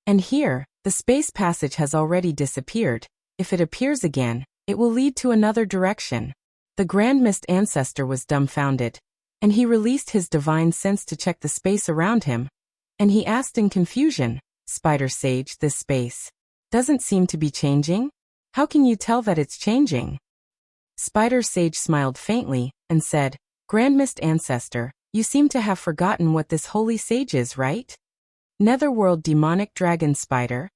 [SPEAKER 1] And here, the space passage has already disappeared. If it appears again, it will lead to another direction. The Grand Mist Ancestor was dumbfounded, and he released his divine sense to check the space around him, and he asked in confusion, Spider Sage, this space doesn't seem to be changing? How can you tell that it's changing? Spider Sage smiled faintly and said, Grand Mist Ancestor, you seem to have forgotten what this holy sage is, right? Netherworld Demonic Dragon Spider.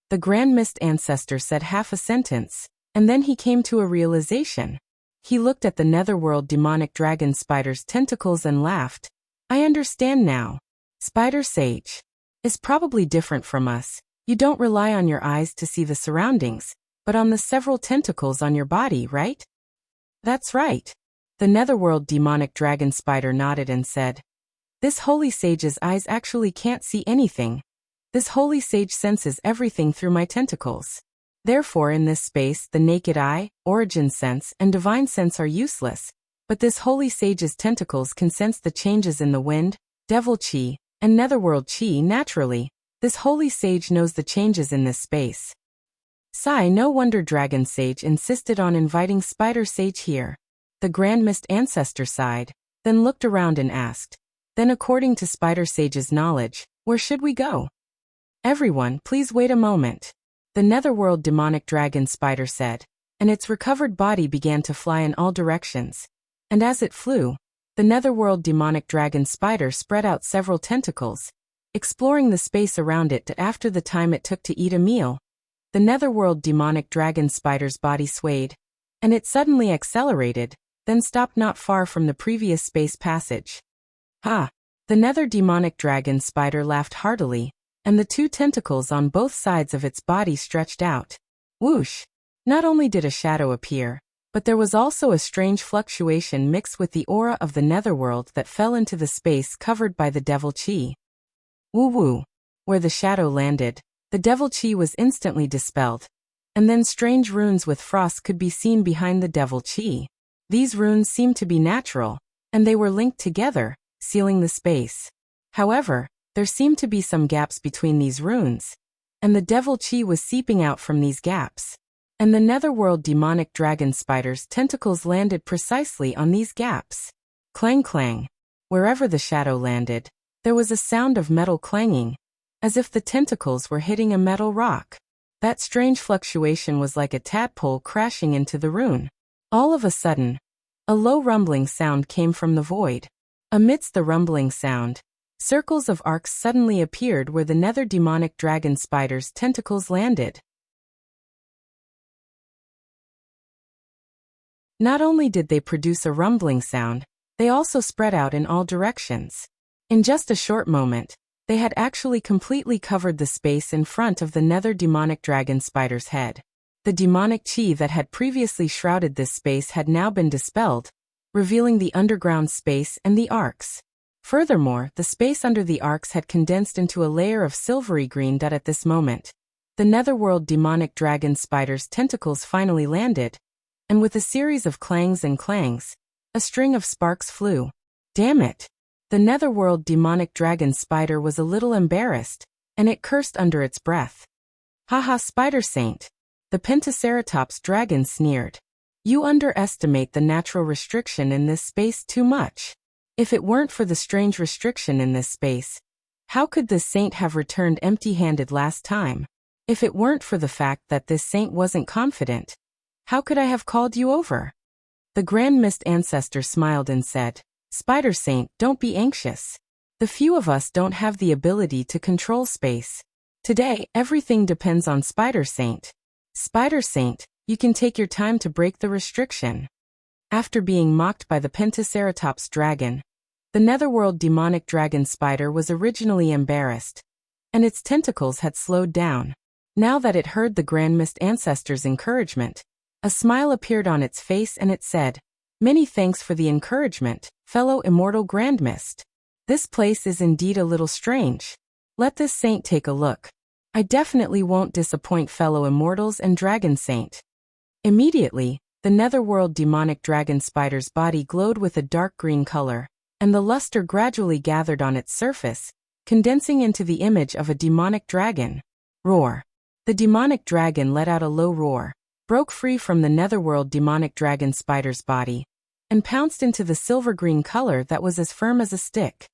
[SPEAKER 1] The Grand Mist Ancestor said half a sentence, and then he came to a realization. He looked at the Netherworld Demonic Dragon Spider's tentacles and laughed. I understand now. Spider Sage is probably different from us. You don't rely on your eyes to see the surroundings, but on the several tentacles on your body, right? That's right. The Netherworld Demonic Dragon Spider nodded and said, This holy sage's eyes actually can't see anything. This holy sage senses everything through my tentacles. Therefore, in this space, the naked eye, origin sense, and divine sense are useless, but this holy sage's tentacles can sense the changes in the wind, devil chi, and netherworld chi naturally. This holy sage knows the changes in this space. Sigh, no wonder Dragon Sage insisted on inviting Spider Sage here. The Grand Mist Ancestor sighed, then looked around and asked, Then according to Spider Sage's knowledge, where should we go? Everyone, please wait a moment. The Netherworld Demonic Dragon Spider said, and its recovered body began to fly in all directions. And as it flew, the Netherworld Demonic Dragon Spider spread out several tentacles, exploring the space around it after the time it took to eat a meal. The Netherworld Demonic Dragon Spider's body swayed, and it suddenly accelerated, then stopped not far from the previous space passage. Ha! The Nether Demonic Dragon Spider laughed heartily, and the two tentacles on both sides of its body stretched out. Whoosh! Not only did a shadow appear, but there was also a strange fluctuation mixed with the aura of the netherworld that fell into the space covered by the devil chi. Woo-woo! Where the shadow landed, the devil chi was instantly dispelled, and then strange runes with frost could be seen behind the devil chi. These runes seemed to be natural, and they were linked together, sealing the space. However, there seemed to be some gaps between these runes, and the devil chi was seeping out from these gaps. And the Netherworld Demonic Dragon Spider's tentacles landed precisely on these gaps. Clang clang. Wherever the shadow landed, there was a sound of metal clanging, as if the tentacles were hitting a metal rock. That strange fluctuation was like a tadpole crashing into the rune. All of a sudden, a low rumbling sound came from the void. Amidst the rumbling sound, circles of arcs suddenly appeared where the Nether Demonic Dragon Spider's tentacles landed. Not only did they produce a rumbling sound, they also spread out in all directions. In just a short moment, they had actually completely covered the space in front of the Nether Demonic Dragon Spider's head. The demonic chi that had previously shrouded this space had now been dispelled, revealing the underground space and the arcs. Furthermore, the space under the arcs had condensed into a layer of silvery green that at this moment, the Netherworld Demonic Dragon Spider's tentacles finally landed, and with a series of clangs and clangs, a string of sparks flew. Damn it! The Netherworld Demonic Dragon Spider was a little embarrassed, and it cursed under its breath. Haha, Spider Saint! The Pentaceratops dragon sneered. You underestimate the natural restriction in this space too much. If it weren't for the strange restriction in this space, how could this saint have returned empty-handed last time? If it weren't for the fact that this saint wasn't confident, how could I have called you over? The Grand Mist Ancestor smiled and said, Spider Saint, don't be anxious. The few of us don't have the ability to control space. Today, everything depends on Spider Saint. Spider Saint, you can take your time to break the restriction. After being mocked by the Pentaceratops dragon, the Netherworld Demonic Dragon Spider was originally embarrassed, and its tentacles had slowed down. Now that it heard the Grand Mist Ancestor's encouragement, a smile appeared on its face and it said, Many thanks for the encouragement, fellow immortal Grand Mist. This place is indeed a little strange. Let this saint take a look. I definitely won't disappoint fellow immortals and Dragon Saint. Immediately, the Netherworld Demonic Dragon Spider's body glowed with a dark green color, and the luster gradually gathered on its surface, condensing into the image of a demonic dragon. Roar. The demonic dragon let out a low roar, broke free from the Netherworld Demonic Dragon Spider's body, and pounced into the silver-green color that was as firm as a stick.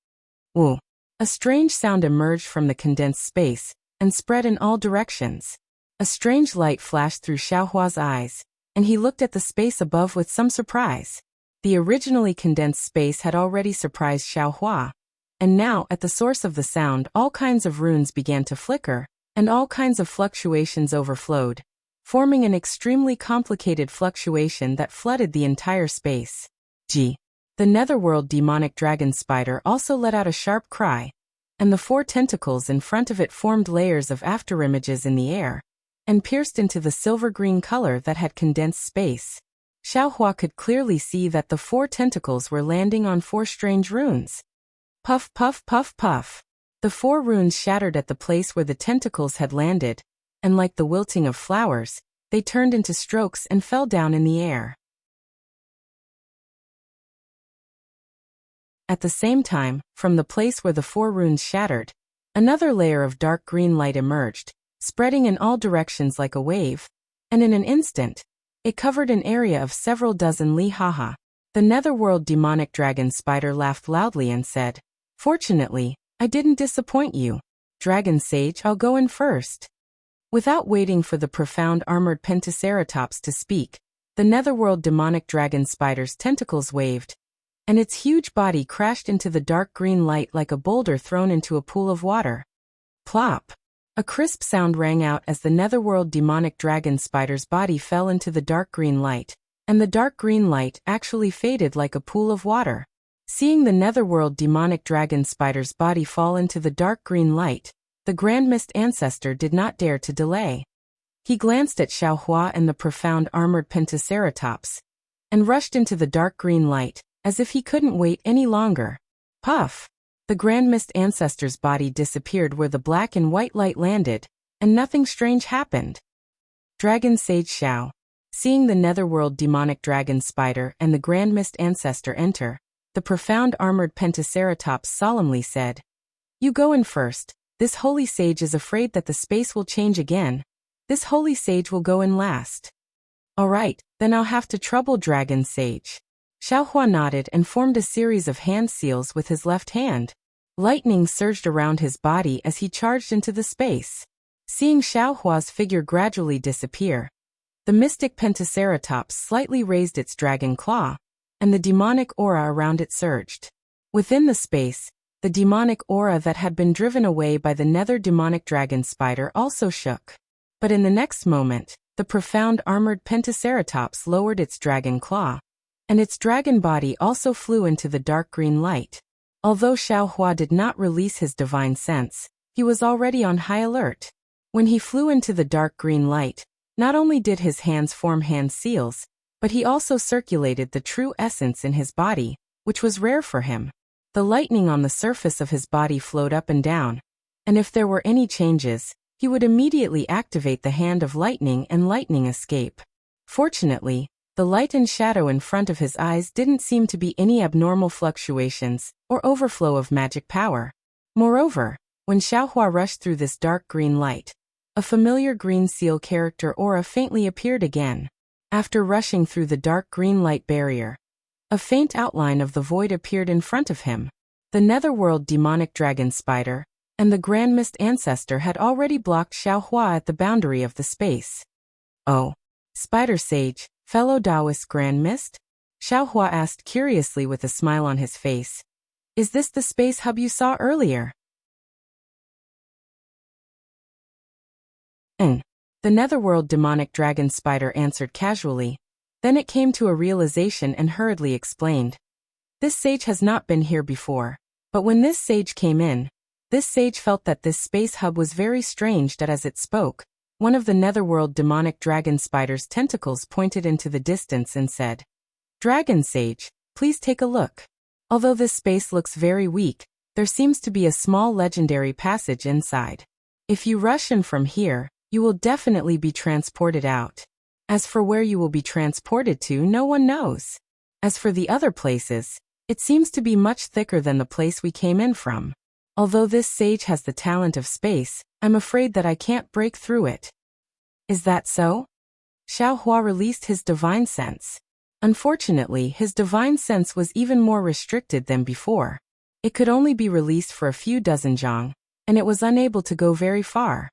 [SPEAKER 1] Woo! A strange sound emerged from the condensed space, and spread in all directions. A strange light flashed through Xiaohua's eyes, and he looked at the space above with some surprise. The originally condensed space had already surprised Xiaohua, and now, at the source of the sound, all kinds of runes began to flicker, and all kinds of fluctuations overflowed, forming an extremely complicated fluctuation that flooded the entire space. G. The netherworld demonic dragon spider also let out a sharp cry, and the 4 tentacles in front of it formed layers of afterimages in the air, and pierced into the silver-green color that had condensed space. Xiaohua could clearly see that the 4 tentacles were landing on 4 strange runes. Puff, puff, puff, puff. The 4 runes shattered at the place where the tentacles had landed, and like the wilting of flowers, they turned into strokes and fell down in the air. At the same time, from the place where the 4 runes shattered, another layer of dark green light emerged, spreading in all directions like a wave, and in an instant, it covered an area of several dozen li. Haha. The netherworld demonic dragon spider laughed loudly and said, "Fortunately, I didn't disappoint you. Dragon Sage, I'll go in first." Without waiting for the profound armored pentaceratops to speak, the netherworld demonic dragon spider's tentacles waved, and its huge body crashed into the dark green light like a boulder thrown into a pool of water. Plop! A crisp sound rang out as the netherworld demonic dragon spider's body fell into the dark green light, and the dark green light actually faded like a pool of water. Seeing the netherworld demonic dragon spider's body fall into the dark green light, the Grand Mist Ancestor did not dare to delay. He glanced at Xiaohua and the profound armored pentaceratops, and rushed into the dark green light, as if he couldn't wait any longer. Puff! The Grand Mist Ancestor's body disappeared where the black and white light landed, and nothing strange happened. Dragon Sage Xiao. Seeing the netherworld demonic dragon spider and the Grand Mist Ancestor enter, the profound armored pentaceratops solemnly said, "You go in first. This holy sage is afraid that the space will change again. This holy sage will go in last." "All right, then I'll have to trouble Dragon Sage." Xiaohua nodded and formed a series of hand seals with his left hand. Lightning surged around his body as he charged into the space. Seeing Xiaohua's figure gradually disappear, the mystic pentaceratops slightly raised its dragon claw, and the demonic aura around it surged. Within the space, the demonic aura that had been driven away by the nether demonic dragon spider also shook. But in the next moment, the profound armored pentaceratops lowered its dragon claw, and its dragon body also flew into the dark green light. Although Xiaohua did not release his divine sense, he was already on high alert. When he flew into the dark green light, not only did his hands form hand seals, but he also circulated the true essence in his body, which was rare for him. The lightning on the surface of his body flowed up and down, and if there were any changes, he would immediately activate the hand of lightning and lightning escape. Fortunately, the light and shadow in front of his eyes didn't seem to be any abnormal fluctuations or overflow of magic power. Moreover, when Xiaohua rushed through this dark green light, a familiar green seal character aura faintly appeared again. After rushing through the dark green light barrier, a faint outline of the void appeared in front of him. The netherworld demonic dragon spider and the Grand Mist Ancestor had already blocked Xiaohua at the boundary of the space. "Oh, Spider Sage, fellow Taoist Grand Mist?" Xiaohua asked curiously with a smile on his face. "Is this the space hub you saw earlier?" The netherworld demonic dragon spider answered casually. Then it came to a realization and hurriedly explained. "This sage has not been here before. But when this sage came in, this sage felt that this space hub was very strange that as it spoke, one of the netherworld demonic dragon spider's tentacles pointed into the distance and said, 'Dragon Sage, please take a look. Although this space looks very weak, there seems to be a small legendary passage inside. If you rush in from here, you will definitely be transported out. As for where you will be transported to, no one knows. As for the other places, it seems to be much thicker than the place we came in from. Although this sage has the talent of space, I'm afraid that I can't break through it.' Is that so?" Xiaohua released his divine sense. Unfortunately, his divine sense was even more restricted than before. It could only be released for a few dozen zhang, and it was unable to go very far.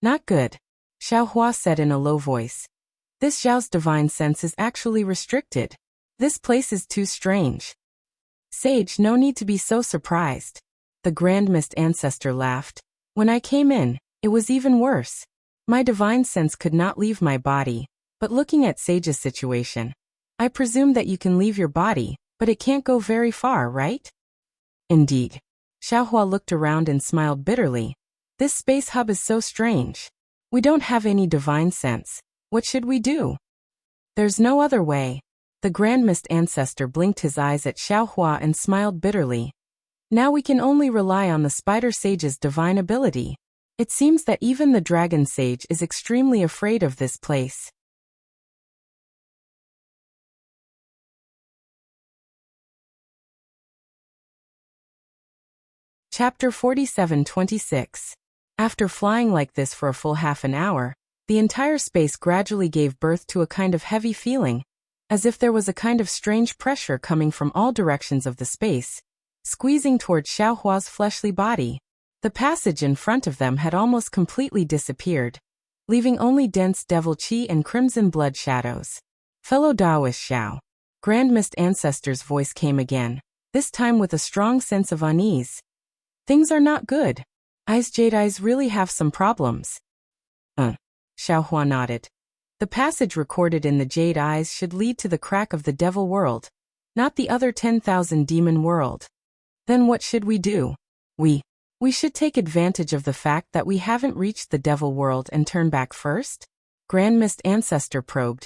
[SPEAKER 1] Not good, Xiao Hua said in a low voice. This Xiao's divine sense is actually restricted. This place is too strange. Sage, no need to be so surprised. The Grand Mist Ancestor laughed. When I came in, it was even worse. My divine sense could not leave my body, but looking at Sage's situation, I presume that you can leave your body, but it can't go very far, right? Indeed. Xiaohua looked around and smiled bitterly. This space hub is so strange. We don't have any divine sense. What should we do? There's no other way. The Grand Mist Ancestor blinked his eyes at Xiaohua and smiled bitterly. Now we can only rely on the Spider Sage's divine ability. It seems that even the Dragon Sage is extremely afraid of this place. Chapter 47-26. After flying like this for a full half an hour, the entire space gradually gave birth to a kind of heavy feeling, as if there was a kind of strange pressure coming from all directions of the space, squeezing toward Xiaohua's fleshly body. The passage in front of them had almost completely disappeared, leaving only dense devil qi and crimson blood shadows. Fellow Taoist Xiao. Grand Mist Ancestor's voice came again, this time with a strong sense of unease. Things are not good. Jade Eyes really have some problems. Xiaohua nodded. The passage recorded in the Jade Eyes should lead to the crack of the Devil World, not the other 10,000 demon world. Then what should we do? We should take advantage of the fact that we haven't reached the Devil World and turn back first? Grand Mist Ancestor probed.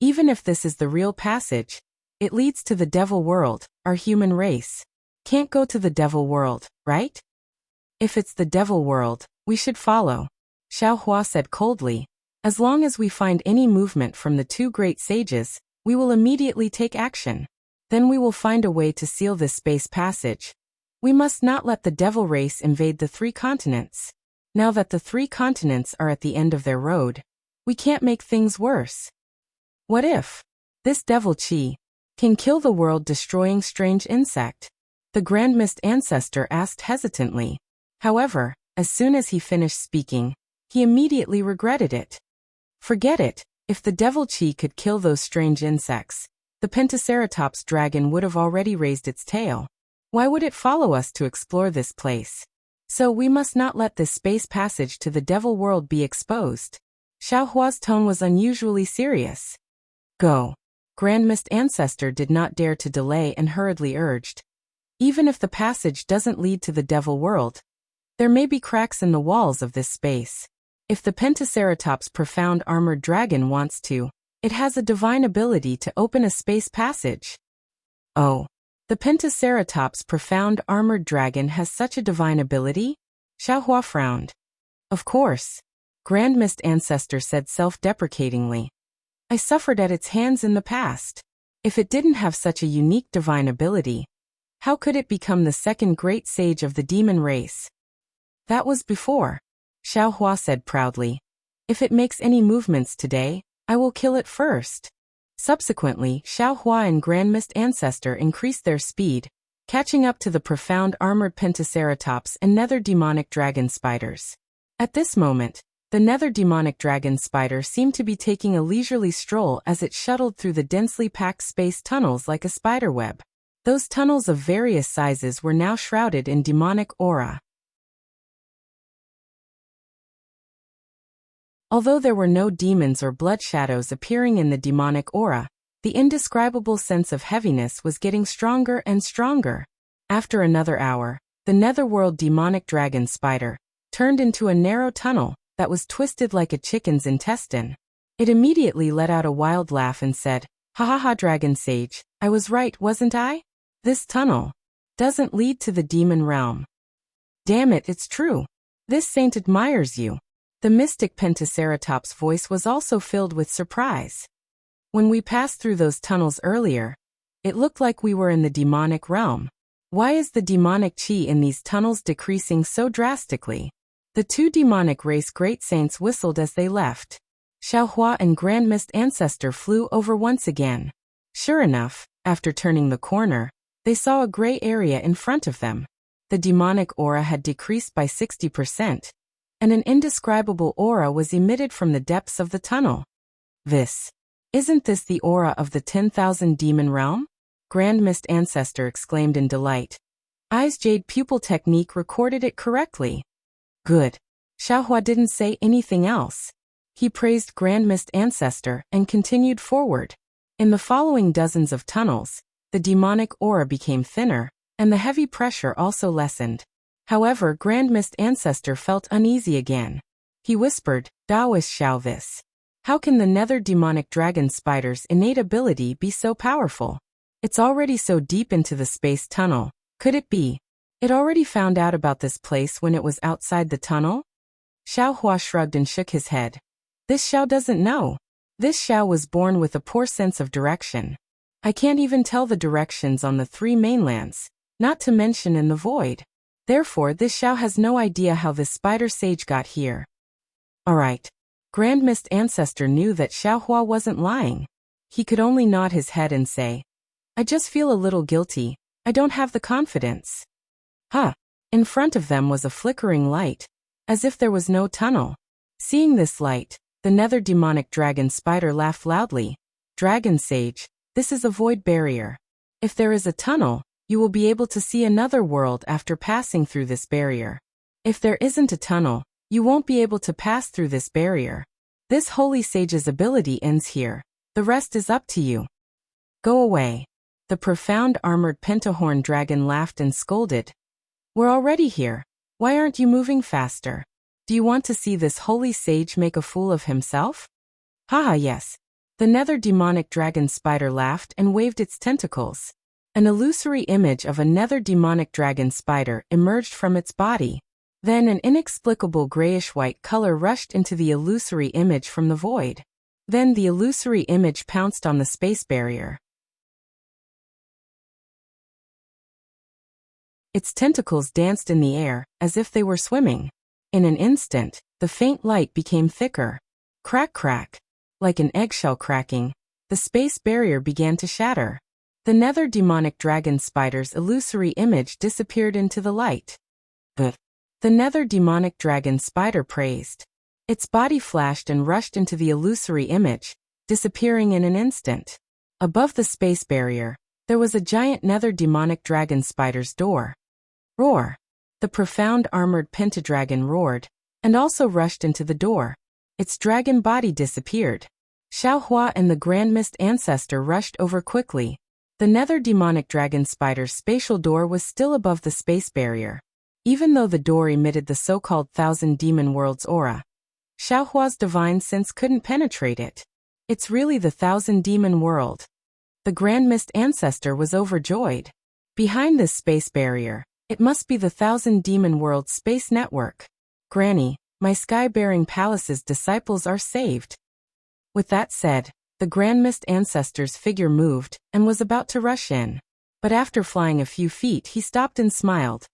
[SPEAKER 1] Even if this is the real passage, it leads to the Devil World. Our human race can't go to the Devil World, right? If it's the Devil World, we should follow, Xiaohua said coldly. As long as we find any movement from the two great sages, we will immediately take action. Then we will find a way to seal this space passage. We must not let the devil race invade the 3 continents. Now that the 3 continents are at the end of their road, we can't make things worse. What if this devil qi can kill the world-destroying strange insect? The Grand Mist Ancestor asked hesitantly. However, as soon as he finished speaking, he immediately regretted it. Forget it. If the devil qi could kill those strange insects, the Pentaceratops dragon would have already raised its tail. Why would it follow us to explore this place? So we must not let this space passage to the Devil World be exposed. Xiaohua's tone was unusually serious. Go. Grand Mist Ancestor did not dare to delay and hurriedly urged. Even if the passage doesn't lead to the Devil World, there may be cracks in the walls of this space. If the Pentaceratops profound armored dragon wants to, it has a divine ability to open a space passage. Oh. The Pentaceratops profound armored dragon has such a divine ability? Xiaohua frowned. Of course. Grand Mist Ancestor said self-deprecatingly. I suffered at its hands in the past. If it didn't have such a unique divine ability, how could it become the second great sage of the demon race? That was before, Xiaohua said proudly. If it makes any movements today, I will kill it first. Subsequently, Xiaohua and Grand Mist Ancestor increased their speed, catching up to the profound armored Pentaceratops and nether demonic dragon spiders. At this moment, the nether demonic dragon spider seemed to be taking a leisurely stroll as it shuttled through the densely packed space tunnels like a spiderweb. Those tunnels of various sizes were now shrouded in demonic aura. Although there were no demons or blood shadows appearing in the demonic aura, the indescribable sense of heaviness was getting stronger and stronger. After another hour, the netherworld demonic dragon spider turned into a narrow tunnel that was twisted like a chicken's intestine. It immediately let out a wild laugh and said, "Ha ha ha, dragon sage, I was right, wasn't I? This tunnel doesn't lead to the demon realm. Damn it, it's true. This saint admires you." The mystic Pentaceratops' voice was also filled with surprise. When we passed through those tunnels earlier, it looked like we were in the demonic realm. Why is the demonic qi in these tunnels decreasing so drastically? The 2 demonic race great saints whistled as they left. Xiaohua and Grand Mist Ancestor flew over once again. Sure enough, after turning the corner, they saw a gray area in front of them. The demonic aura had decreased by 60%, and an indescribable aura was emitted from the depths of the tunnel. Isn't this the aura of the 10,000 demon realm? Grand Mist Ancestor exclaimed in delight. Ai's jade pupil technique recorded it correctly. Good. Xiaohua didn't say anything else. He praised Grand Mist Ancestor and continued forward. In the following dozens of tunnels, the demonic aura became thinner, and the heavy pressure also lessened. However, Grand Mist Ancestor felt uneasy again. He whispered, Taoist Xiao, how can the nether demonic dragon spider's innate ability be so powerful? It's already so deep into the space tunnel. Could it be? It already found out about this place when it was outside the tunnel? Xiaohua shrugged and shook his head. This Xiao doesn't know. This Xiao was born with a poor sense of direction. I can't even tell the directions on the 3 mainlands, not to mention in the void. Therefore, this Xiao has no idea how this spider sage got here. Alright. Grand Mist Ancestor knew that Xiaohua wasn't lying. He could only nod his head and say, I just feel a little guilty. I don't have the confidence. In front of them was a flickering light, as if there was no tunnel. Seeing this light, the nether demonic dragon spider laughed loudly. Dragon Sage, this is a void barrier. If there is a tunnel, you will be able to see another world after passing through this barrier. If there isn't a tunnel, you won't be able to pass through this barrier. This holy sage's ability ends here. The rest is up to you. Go away. The profound armored pentahorn dragon laughed and scolded. We're already here. Why aren't you moving faster? Do you want to see this holy sage make a fool of himself? Haha, yes. The nether demonic dragon spider laughed and waved its tentacles. An illusory image of a nether demonic dragon spider emerged from its body. Then an inexplicable grayish-white color rushed into the illusory image from the void. Then the illusory image pounced on the space barrier. Its tentacles danced in the air, as if they were swimming. In an instant, the faint light became thicker. Crack crack. Like an eggshell cracking, the space barrier began to shatter. The nether demonic dragon spider's illusory image disappeared into the light. The nether demonic dragon spider praised. Its body flashed and rushed into the illusory image, disappearing in an instant. Above the space barrier, there was a giant nether demonic dragon spider's door. Roar! The profound armored pentadragon roared, and also rushed into the door. Its dragon body disappeared. Xiaohua and the Grand Mist Ancestor rushed over quickly. The nether demonic dragon spider's spatial door was still above the space barrier. Even though the door emitted the so-called 1,000 demon worlds aura, Xiaohua's divine sense couldn't penetrate it. It's really the 1,000 demon world. The Grand Mist Ancestor was overjoyed. Behind this space barrier, it must be the 1,000 demon world space network. Granny, my sky-bearing palace's disciples are saved. With that said, the Grand Mist Ancestor's figure moved and was about to rush in. But after flying a few feet, he stopped and smiled.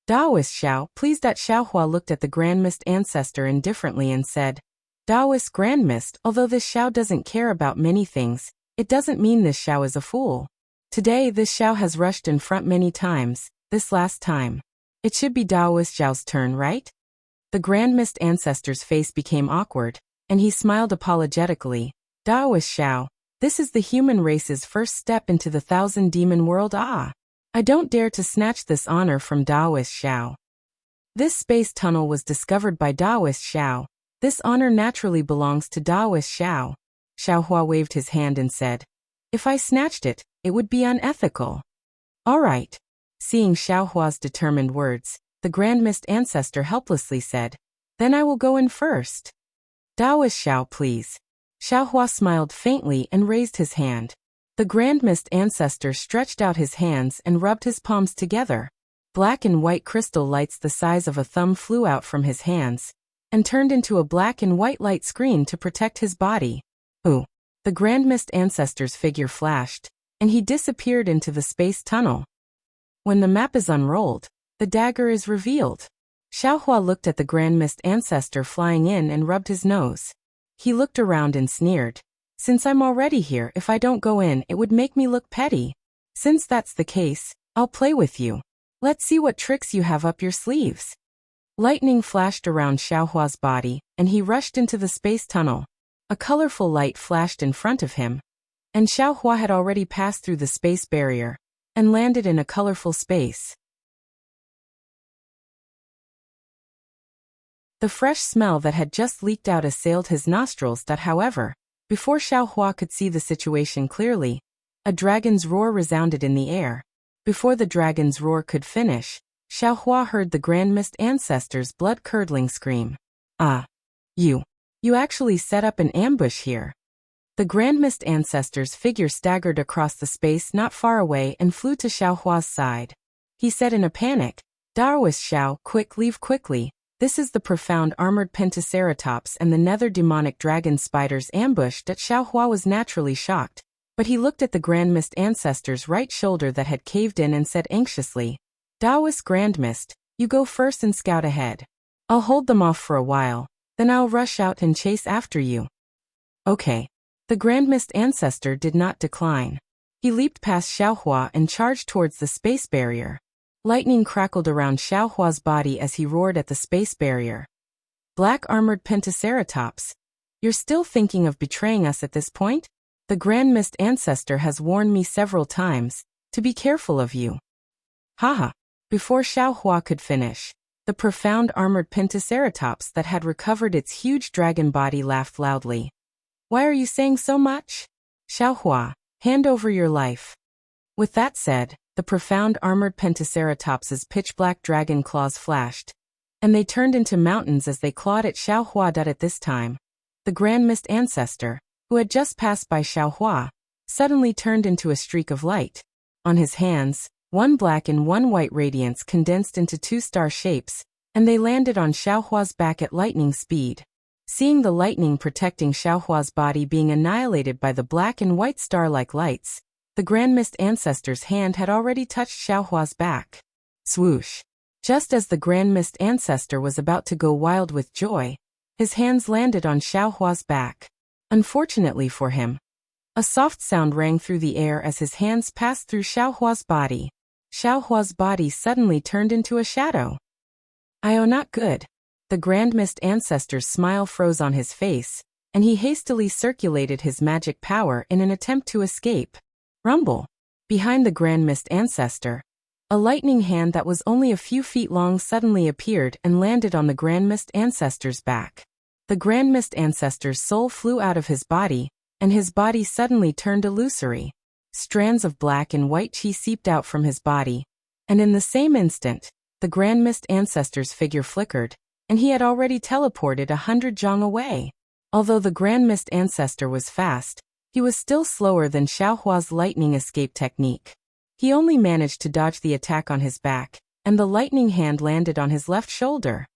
[SPEAKER 1] Taoist Xiao, pleased that Xiaohua looked at the Grand Mist Ancestor indifferently and said, Taoist Grand Mist, although this Xiao doesn't care about many things, it doesn't mean this Xiao is a fool. Today this Xiao has rushed in front many times, this last time. It should be Taoist Xiao's turn, right? The Grand Mist Ancestor's face became awkward, and he smiled apologetically. Taoist Xiao, this is the human race's first step into the 1,000 demon world. I don't dare to snatch this honor from Taoist Xiao. This space tunnel was discovered by Taoist Xiao. This honor naturally belongs to Taoist Xiao. Xiaohua waved his hand and said, if I snatched it, it would be unethical. All right. Seeing Xiaohua's determined words, the Grand Mist Ancestor helplessly said, then I will go in first. Taoist Xiao, please. Xiaohua smiled faintly and raised his hand. The Grand Mist Ancestor stretched out his hands and rubbed his palms together. Black and white crystal lights the size of a thumb flew out from his hands and turned into a black and white light screen to protect his body. Ooh! The Grand Mist Ancestor's figure flashed, and he disappeared into the space tunnel. When the map is unrolled, the dagger is revealed. Xiaohua looked at the Grand Mist Ancestor flying in and rubbed his nose. He looked around and sneered. Since I'm already here, if I don't go in, it would make me look petty. Since that's the case, I'll play with you. Let's see what tricks you have up your sleeves. Lightning flashed around Xiaohua's body, and he rushed into the space tunnel. A colorful light flashed in front of him, and Xiaohua had already passed through the space barrier and landed in a colorful space. The fresh smell that had just leaked out assailed his nostrils. However, before Xiaohua could see the situation clearly, a dragon's roar resounded in the air. Before the dragon's roar could finish, Xiaohua heard the Grand Mist Ancestor's blood-curdling scream. Ah! You actually set up an ambush here. The Grand Mist Ancestor's figure staggered across the space not far away and flew to Xiaohua's side. He said in a panic, "Daoist Xiao, quick, leave quickly. This is the profound armored Pentaceratops and the nether demonic dragon spiders ambushed." Xiaohua was naturally shocked, but he looked at the Grand Mist Ancestor's right shoulder that had caved in and said anxiously, "Daoist Grand Mist, you go first and scout ahead. I'll hold them off for a while, then I'll rush out and chase after you." Okay. The Grand Mist Ancestor did not decline. He leaped past Xiaohua and charged towards the space barrier. Lightning crackled around Xiaohua's body as he roared at the space barrier. "Black armored Pentaceratops, you're still thinking of betraying us at this point? The Grand Mist Ancestor has warned me several times to be careful of you." Haha. Before Xiaohua could finish, the profound armored Pentaceratops that had recovered its huge dragon body laughed loudly. "Why are you saying so much? Xiaohua, hand over your life." With that said, the profound armored Pentaceratops's pitch-black dragon claws flashed, and they turned into mountains as they clawed at Xiaohua. At this time, the Grand Mist Ancestor, who had just passed by Xiaohua, suddenly turned into a streak of light. On his hands, one black and one white radiance condensed into two star shapes, and they landed on Xiaohua's back at lightning speed. Seeing the lightning protecting Xiaohua's body being annihilated by the black and white star-like lights, the Grand Mist Ancestor's hand had already touched Xiaohua's back. Swoosh! Just as the Grand Mist Ancestor was about to go wild with joy, his hands landed on Xiaohua's back. Unfortunately for him, a soft sound rang through the air as his hands passed through Xiaohua's body. Xiaohua's body suddenly turned into a shadow. Not good. The Grand Mist Ancestor's smile froze on his face, and he hastily circulated his magic power in an attempt to escape. Rumble! Behind the Grand Mist Ancestor, a lightning hand that was only a few feet long suddenly appeared and landed on the Grand Mist Ancestor's back. The Grand Mist Ancestor's soul flew out of his body, and his body suddenly turned illusory. Strands of black and white chi seeped out from his body, and in the same instant, the Grand Mist Ancestor's figure flickered, and he had already teleported 100 zhang away. Although the Grand Mist Ancestor was fast, he was still slower than Xiaohua's lightning escape technique. He only managed to dodge the attack on his back, and the lightning hand landed on his left shoulder.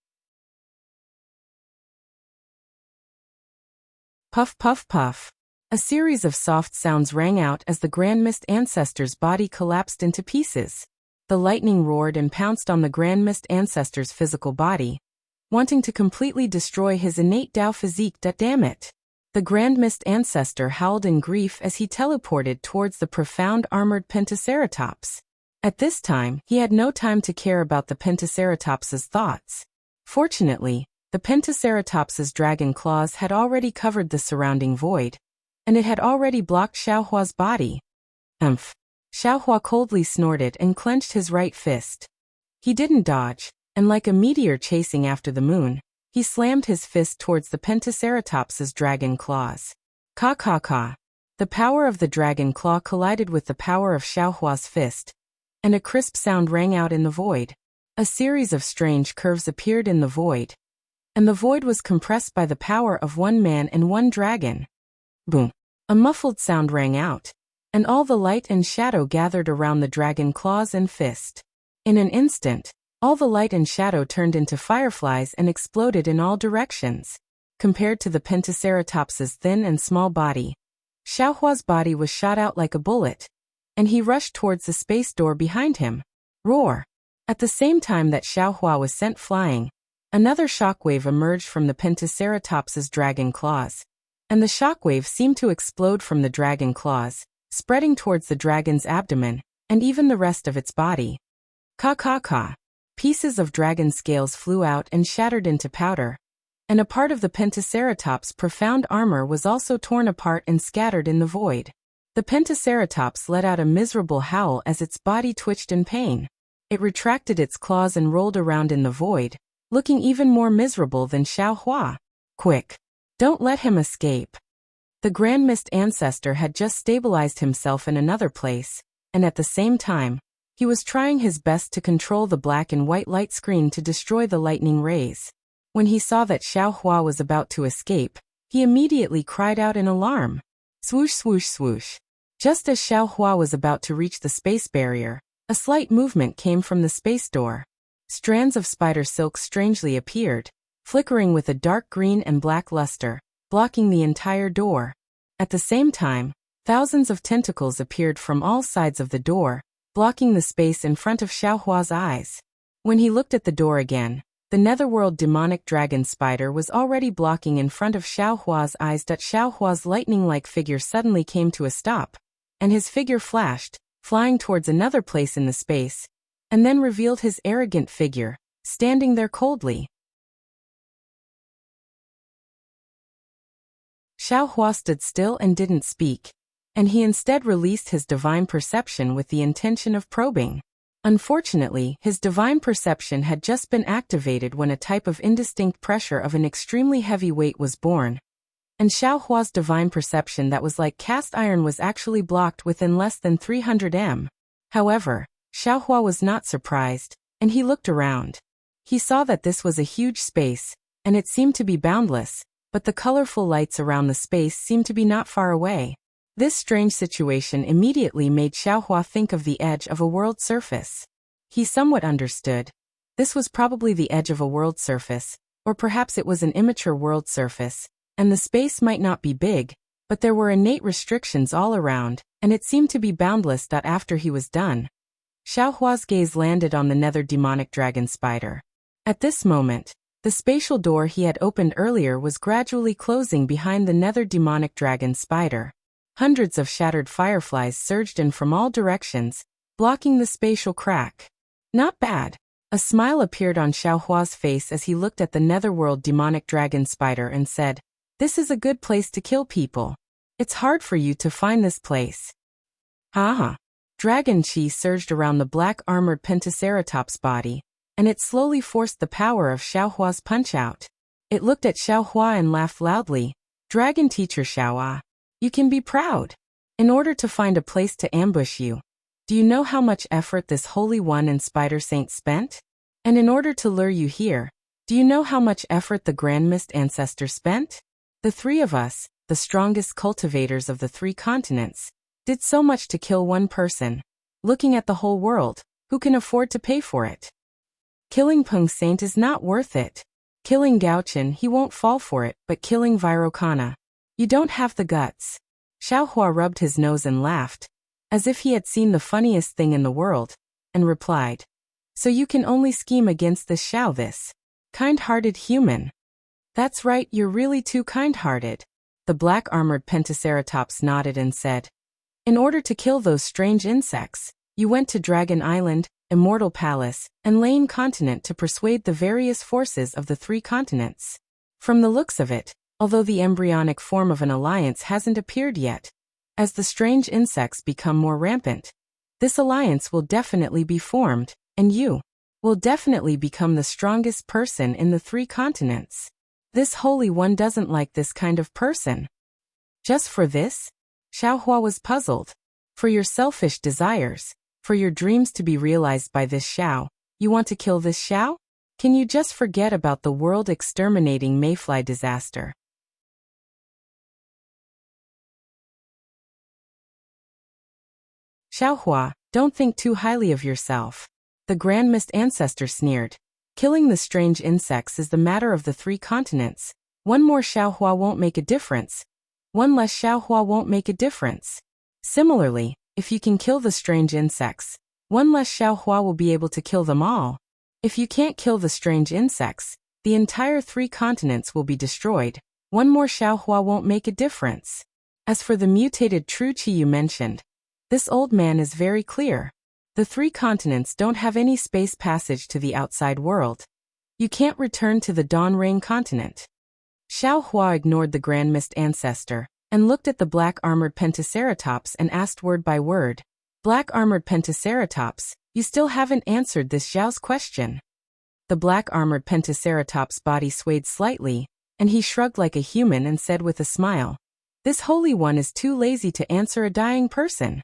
[SPEAKER 1] Puff puff puff. A series of soft sounds rang out as the Grand Mist Ancestor's body collapsed into pieces. The lightning roared and pounced on the Grand Mist Ancestor's physical body, wanting to completely destroy his innate Dao physique. Damn it! The Grand Mist Ancestor howled in grief as he teleported towards the profound armored Pentaceratops. At this time, he had no time to care about the Pentaceratops's thoughts. Fortunately, the Pentaceratops's dragon claws had already covered the surrounding void, and it had already blocked Xiaohua's body. Umph! Xiaohua coldly snorted and clenched his right fist. He didn't dodge, and like a meteor chasing after the moon, he slammed his fist towards the Pentaceratops's dragon claws. Ka ka ka. The power of the dragon claw collided with the power of Xiaohua's fist, and a crisp sound rang out in the void. A series of strange curves appeared in the void, and the void was compressed by the power of one man and one dragon. Boom! A muffled sound rang out, and all the light and shadow gathered around the dragon claws and fist. In an instant, all the light and shadow turned into fireflies and exploded in all directions. Compared to the Pentaceratops's thin and small body, Xiaohua's body was shot out like a bullet, and he rushed towards the space door behind him. Roar! At the same time that Xiaohua was sent flying, another shockwave emerged from the Pentaceratops's dragon claws, and the shockwave seemed to explode from the dragon claws, spreading towards the dragon's abdomen, and even the rest of its body. Ka ka ka. Pieces of dragon scales flew out and shattered into powder, and a part of the Pentaceratops' profound armor was also torn apart and scattered in the void. The Pentaceratops let out a miserable howl as its body twitched in pain. It retracted its claws and rolled around in the void, looking even more miserable than Xiao Hua. Quick! Don't let him escape. The Grand Mist Ancestor had just stabilized himself in another place, and at the same time, he was trying his best to control the black and white light screen to destroy the lightning rays. When he saw that Xiao Hua was about to escape, he immediately cried out in alarm. Swoosh swoosh swoosh. Just as Xiao Hua was about to reach the space barrier, a slight movement came from the space door. Strands of spider silk strangely appeared, flickering with a dark green and black luster, blocking the entire door. At the same time, thousands of tentacles appeared from all sides of the door, blocking the space in front of Xiao Hua's eyes. When he looked at the door again, the netherworld demonic dragon spider was already blocking in front of Xiao Hua's eyes. Xiao Hua's lightning-like figure suddenly came to a stop, and his figure flashed, flying towards another place in the space, and then revealed his arrogant figure, standing there coldly. Xiao Hua stood still and didn't speak, and he instead released his divine perception with the intention of probing. Unfortunately, his divine perception had just been activated when a type of indistinct pressure of an extremely heavy weight was born, and Xiao Hua's divine perception that was like cast iron was actually blocked within less than 300 m. However, Xiao Hua was not surprised, and he looked around. He saw that this was a huge space, and it seemed to be boundless, but the colorful lights around the space seemed to be not far away. This strange situation immediately made Xiao Hua think of the edge of a world surface. He somewhat understood. This was probably the edge of a world surface, or perhaps it was an immature world surface, and the space might not be big, but there were innate restrictions all around, and it seemed to be boundless. After he was done, Xiao Hua's gaze landed on the nether demonic dragon spider. At this moment, the spatial door he had opened earlier was gradually closing behind the nether demonic dragon spider. Hundreds of shattered fireflies surged in from all directions, blocking the spatial crack. Not bad. A smile appeared on Xiao Hua's face as he looked at the netherworld demonic dragon spider and said, "This is a good place to kill people. It's hard for you to find this place." Haha. Dragon chi surged around the black-armored Pentaceratops' body, and it slowly forced the power of Xiao Hua's punch-out. It looked at Xiao Hua and laughed loudly. "Dragon teacher Xiao, you can be proud. In order to find a place to ambush you, do you know how much effort this Holy One and Spider Saint spent? And in order to lure you here, do you know how much effort the Grand Mist Ancestor spent? The three of us, the strongest cultivators of the 3 continents, did so much to kill one person. Looking at the whole world, who can afford to pay for it? Killing Peng Saint is not worth it. Killing Gaochen, he won't fall for it, but killing Virokana, you don't have the guts." Xiao Hua rubbed his nose and laughed, as if he had seen the funniest thing in the world, and replied, "So you can only scheme against this Xiao, this kind-hearted human." "That's right, you're really too kind-hearted." The black-armored Pentaceratops nodded and said, "In order to kill those strange insects, you went to Dragon Island, Immortal Palace, and Lane Continent to persuade the various forces of the 3 continents. From the looks of it, although the embryonic form of an alliance hasn't appeared yet, as the strange insects become more rampant, this alliance will definitely be formed, and you will definitely become the strongest person in the 3 continents. This Holy One doesn't like this kind of person." "Just for this?" Xiao Hua was puzzled. "For your selfish desires, for your dreams to be realized by this Xiao, you want to kill this Xiao? Can you just forget about the world-exterminating mayfly disaster?" "Xiao Hua, don't think too highly of yourself." The Grand Mist Ancestor sneered. "Killing the strange insects is the matter of the 3 continents. One more Xiao Hua won't make a difference. One less Xiao Hua won't make a difference. Similarly, if you can kill the strange insects, one less Xiao Hua will be able to kill them all. If you can't kill the strange insects, the entire 3 continents will be destroyed. One more Xiao Hua won't make a difference. As for the mutated true chi you mentioned, this old man is very clear. The 3 continents don't have any space passage to the outside world. You can't return to the Dawn Rain continent. Xiao Hua ignored the Grand Mist ancestor and looked at the black-armored Pentaceratops and asked word by word, "Black-armored Pentaceratops, you still haven't answered this Xiao's question." The black-armored Pentaceratops' body swayed slightly, and he shrugged like a human and said with a smile, "This Holy One is too lazy to answer a dying person."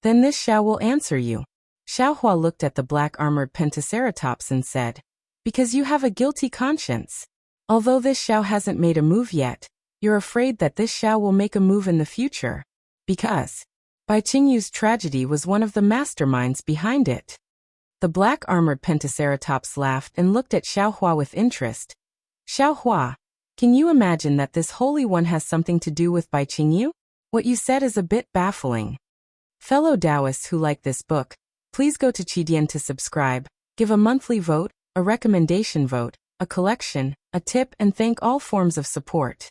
[SPEAKER 1] "Then this Xiao will answer you." Xiao Hua looked at the black-armored Pentaceratops and said, "Because you have a guilty conscience. Although this Xiao hasn't made a move yet, you're afraid that this Xiao will make a move in the future. Because Bai Qingyu's tragedy was one of the masterminds behind it." The black-armored Pentaceratops laughed and looked at Xiao Hua with interest. "Xiao Hua, can you imagine that this Holy One has something to do with Bai Qingyu? What you said is a bit baffling." Fellow Taoists who like this book, please go to Qidian to subscribe, give a monthly vote, a recommendation vote, a collection, a tip, and thank all forms of support.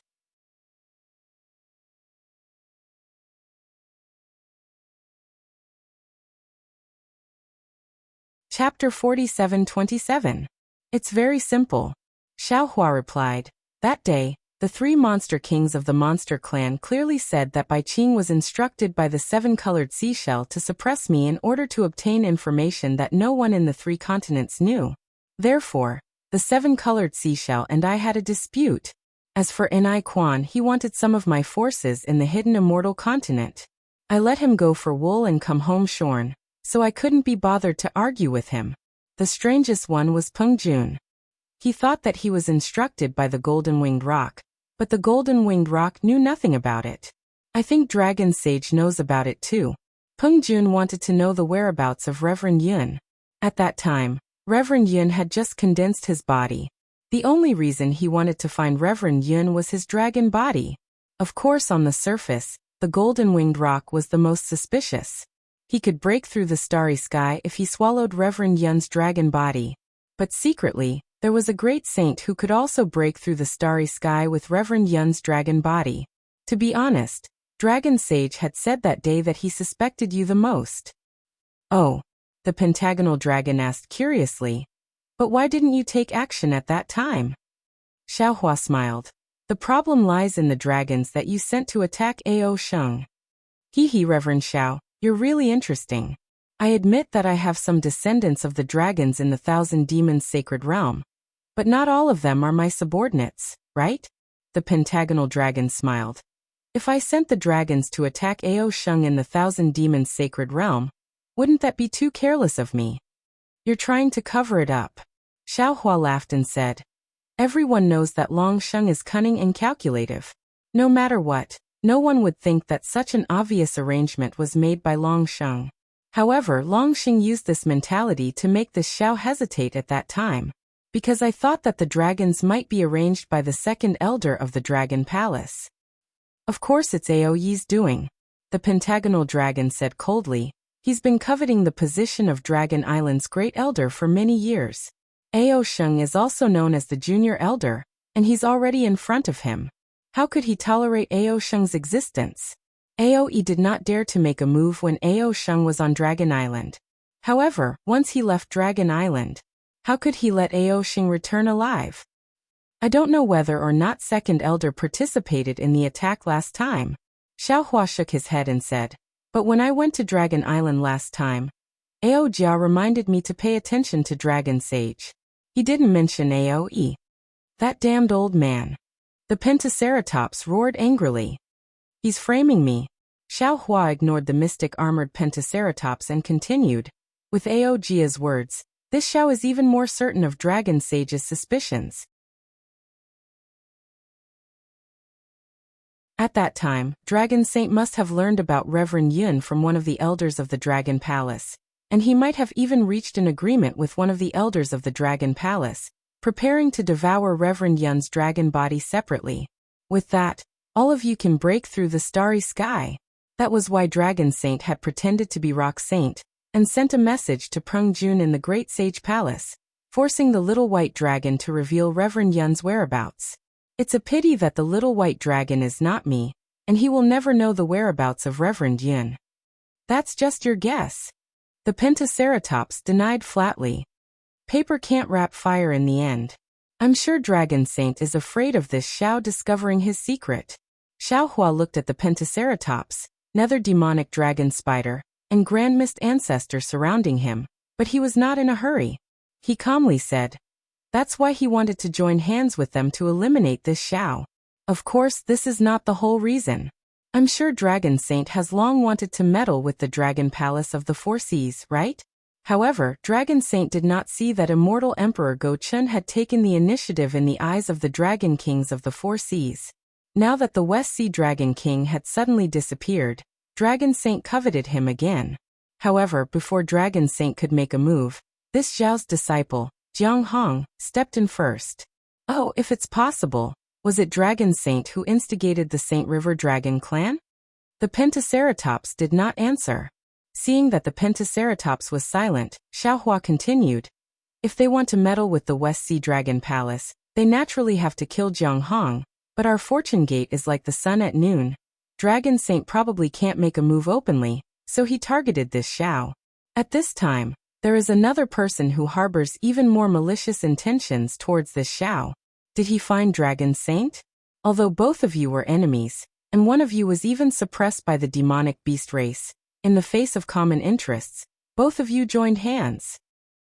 [SPEAKER 1] Chapter 47:27. It's very simple. Xiao Hua replied. That day, the 3 monster kings of the monster clan clearly said that Bai Qing was instructed by the 7-colored seashell to suppress me in order to obtain information that no one in the 3 continents knew. Therefore, the 7-colored seashell and I had a dispute. As for Enai Quan, he wanted some of my forces in the hidden immortal continent. I let him go for wool and come home shorn, so I couldn't be bothered to argue with him. The strangest one was Peng Jun. He thought that he was instructed by the golden-winged rock, but the golden-winged rock knew nothing about it. I think Dragon Sage knows about it too. Peng Jun wanted to know the whereabouts of Reverend Yun. At that time, Reverend Yun had just condensed his body. The only reason he wanted to find Reverend Yun was his dragon body. Of course, on the surface, the golden-winged rock was the most suspicious. He could break through the starry sky if he swallowed Reverend Yun's dragon body. But secretly, there was a great saint who could also break through the starry sky with Reverend Yun's dragon body. To be honest, Dragon Sage had said that day that he suspected you the most. Oh, the pentagonal dragon asked curiously. But why didn't you take action at that time? Xiao Hua smiled. The problem lies in the dragons that you sent to attack Ao Sheng. Hee, Reverend Xiao, you're really interesting. I admit that I have some descendants of the dragons in the 1,000 Demons Sacred Realm. But not all of them are my subordinates, right? The pentagonal dragon smiled. If I sent the dragons to attack Ao Sheng in the 1,000 Demons Sacred Realm, wouldn't that be too careless of me? You're trying to cover it up. Xiao Hua laughed and said, everyone knows that Long Sheng is cunning and calculative. No matter what, no one would think that such an obvious arrangement was made by Long Sheng. However, Long Sheng used this mentality to make the Xiao hesitate at that time. Because I thought that the dragons might be arranged by the second elder of the Dragon Palace. Of course it's Ao Yi's doing. The pentagonal dragon said coldly. He's been coveting the position of Dragon Island's great elder for many years. Ao Sheng is also known as the junior elder, and he's already in front of him. How could he tolerate Ao Sheng's existence? Ao Yi did not dare to make a move when Ao Sheng was on Dragon Island. However, once he left Dragon Island, how could he let Ao Sheng return alive? I don't know whether or not Second Elder participated in the attack last time. Xiao Hua shook his head and said, but when I went to Dragon Island last time, Ao Jia reminded me to pay attention to Dragon Sage. He didn't mention Ao Yi. That damned old man. The Pentaceratops roared angrily. He's framing me. Xiao Hua ignored the mystic armored Pentaceratops and continued. With Ao Jia's words, this Xiao is even more certain of Dragon Sage's suspicions. At that time, Dragon Saint must have learned about Reverend Yun from one of the elders of the Dragon Palace, and he might have even reached an agreement with one of the elders of the Dragon Palace, preparing to devour Reverend Yun's dragon body separately. With that, all of you can break through the starry sky. That was why Dragon Saint had pretended to be Rock Saint, and sent a message to Peng Jun in the Great Sage Palace, forcing the little white dragon to reveal Reverend Yun's whereabouts. It's a pity that the little white dragon is not me, and he will never know the whereabouts of Reverend Yun. That's just your guess. The Pentaceratops denied flatly. Paper can't wrap fire in the end. I'm sure Dragon Saint is afraid of this Xiao discovering his secret. Xiaohua looked at the Pentaceratops, nether demonic dragon spider, and Grand Mist ancestor surrounding him, but he was not in a hurry. He calmly said, that's why he wanted to join hands with them to eliminate this Xiao. Of course, this is not the whole reason. I'm sure Dragon Saint has long wanted to meddle with the Dragon Palace of the Four Seas, right? However, Dragon Saint did not see that immortal Emperor Go Chun had taken the initiative in the eyes of the Dragon Kings of the Four Seas. Now that the West Sea Dragon King had suddenly disappeared, Dragon Saint coveted him again. However, before Dragon Saint could make a move, this Zhao's disciple, Jiang Hong, stepped in first. Oh, if it's possible, was it Dragon Saint who instigated the Saint River Dragon clan? The Pentaceratops did not answer. Seeing that the Pentaceratops was silent, Xiaohua continued, if they want to meddle with the West Sea Dragon Palace, they naturally have to kill Jiang Hong, but our fortune gate is like the sun at noon. Dragon Saint probably can't make a move openly, so he targeted this Xiao. At this time, there is another person who harbors even more malicious intentions towards this Xiao. Did he find Dragon Saint? Although both of you were enemies, and one of you was even suppressed by the demonic beast race, in the face of common interests, both of you joined hands.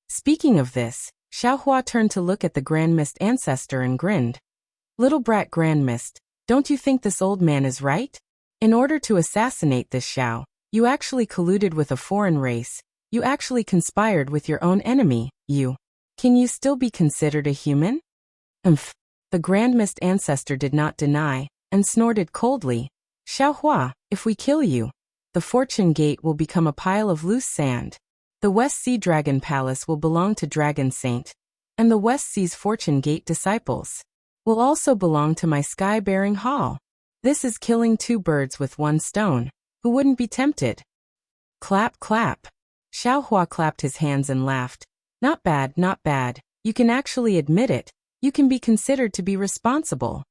[SPEAKER 1] Speaking of this, Xiaohua turned to look at the Grand Mist ancestor and grinned. Little brat Grand Mist, don't you think this old man is right? In order to assassinate this Xiao, you actually colluded with a foreign race, you actually conspired with your own enemy, you. Can you still be considered a human? The Grand Mist ancestor did not deny, and snorted coldly. Xiaohua, if we kill you, the fortune gate will become a pile of loose sand. The West Sea Dragon Palace will belong to Dragon Saint, and the West Sea's fortune gate disciples will also belong to my sky-bearing hall. This is killing two birds with one stone. Who wouldn't be tempted? Clap, clap. Xiaohua clapped his hands and laughed. Not bad, not bad. You can actually admit it. You can be considered to be responsible.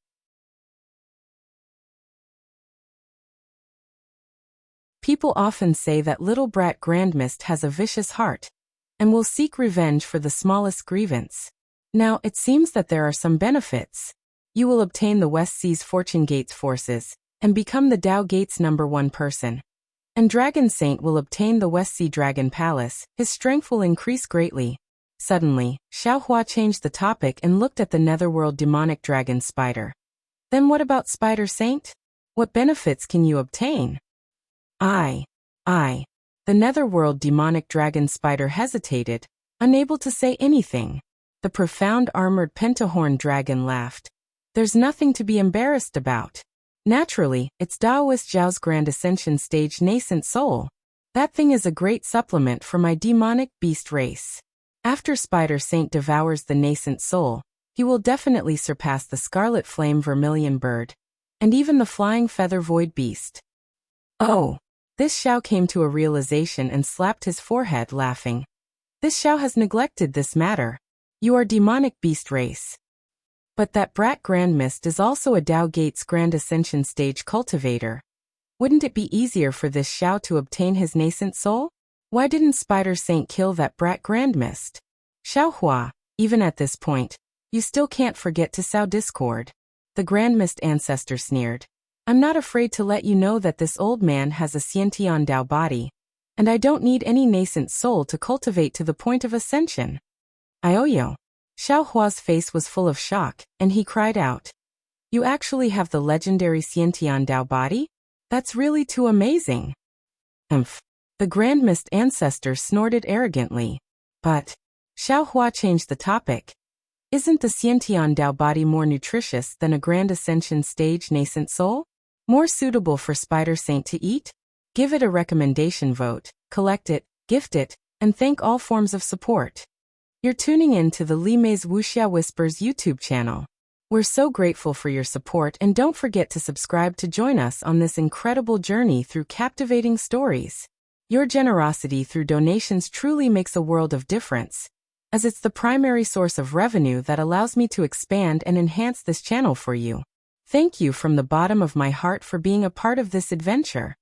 [SPEAKER 1] People often say that little brat Grand Mist has a vicious heart and will seek revenge for the smallest grievance. Now, it seems that there are some benefits. You will obtain the West Sea's Fortune Gate's forces and become the Dao Gate's #1 person. And Dragon Saint will obtain the West Sea Dragon Palace. His strength will increase greatly. Suddenly, Xiaohua changed the topic and looked at the netherworld demonic dragon spider. Then what about Spider Saint? What benefits can you obtain? The netherworld demonic dragon spider hesitated, unable to say anything. The profound armored pentahorn dragon laughed. There's nothing to be embarrassed about. Naturally, it's Daoist Zhao's Grand Ascension stage nascent soul. That thing is a great supplement for my demonic beast race. After Spider Saint devours the nascent soul, he will definitely surpass the scarlet flame vermilion bird, and even the flying feather void beast. Oh! This Xiao came to a realization and slapped his forehead, laughing. This Xiao has neglected this matter. You are demonic beast race. But that brat Grand Mist is also a Dao Gates Grand Ascension stage cultivator. Wouldn't it be easier for this Xiao to obtain his nascent soul? Why didn't Spider Saint kill that brat Grand Mist? Xiaohua, even at this point, you still can't forget to sow discord. The Grand Mist ancestor sneered. I'm not afraid to let you know that this old man has a Xiantian Dao body, and I don't need any nascent soul to cultivate to the point of ascension. Ioyo. Xiaohua's face was full of shock, and he cried out. You actually have the legendary Xiantian Dao body? That's really too amazing. The Grand Mist ancestor snorted arrogantly. But Xiaohua changed the topic. Isn't the Xiantian Dao body more nutritious than a Grand Ascension stage nascent soul? More suitable for Spider Saint to eat? Give it a recommendation vote, collect it, gift it, and thank all forms of support. You're tuning in to the Li Mei's Wuxia Whispers YouTube channel. We're so grateful for your support, and don't forget to subscribe to join us on this incredible journey through captivating stories. Your generosity through donations truly makes a world of difference, as it's the primary source of revenue that allows me to expand and enhance this channel for you. Thank you from the bottom of my heart for being a part of this adventure.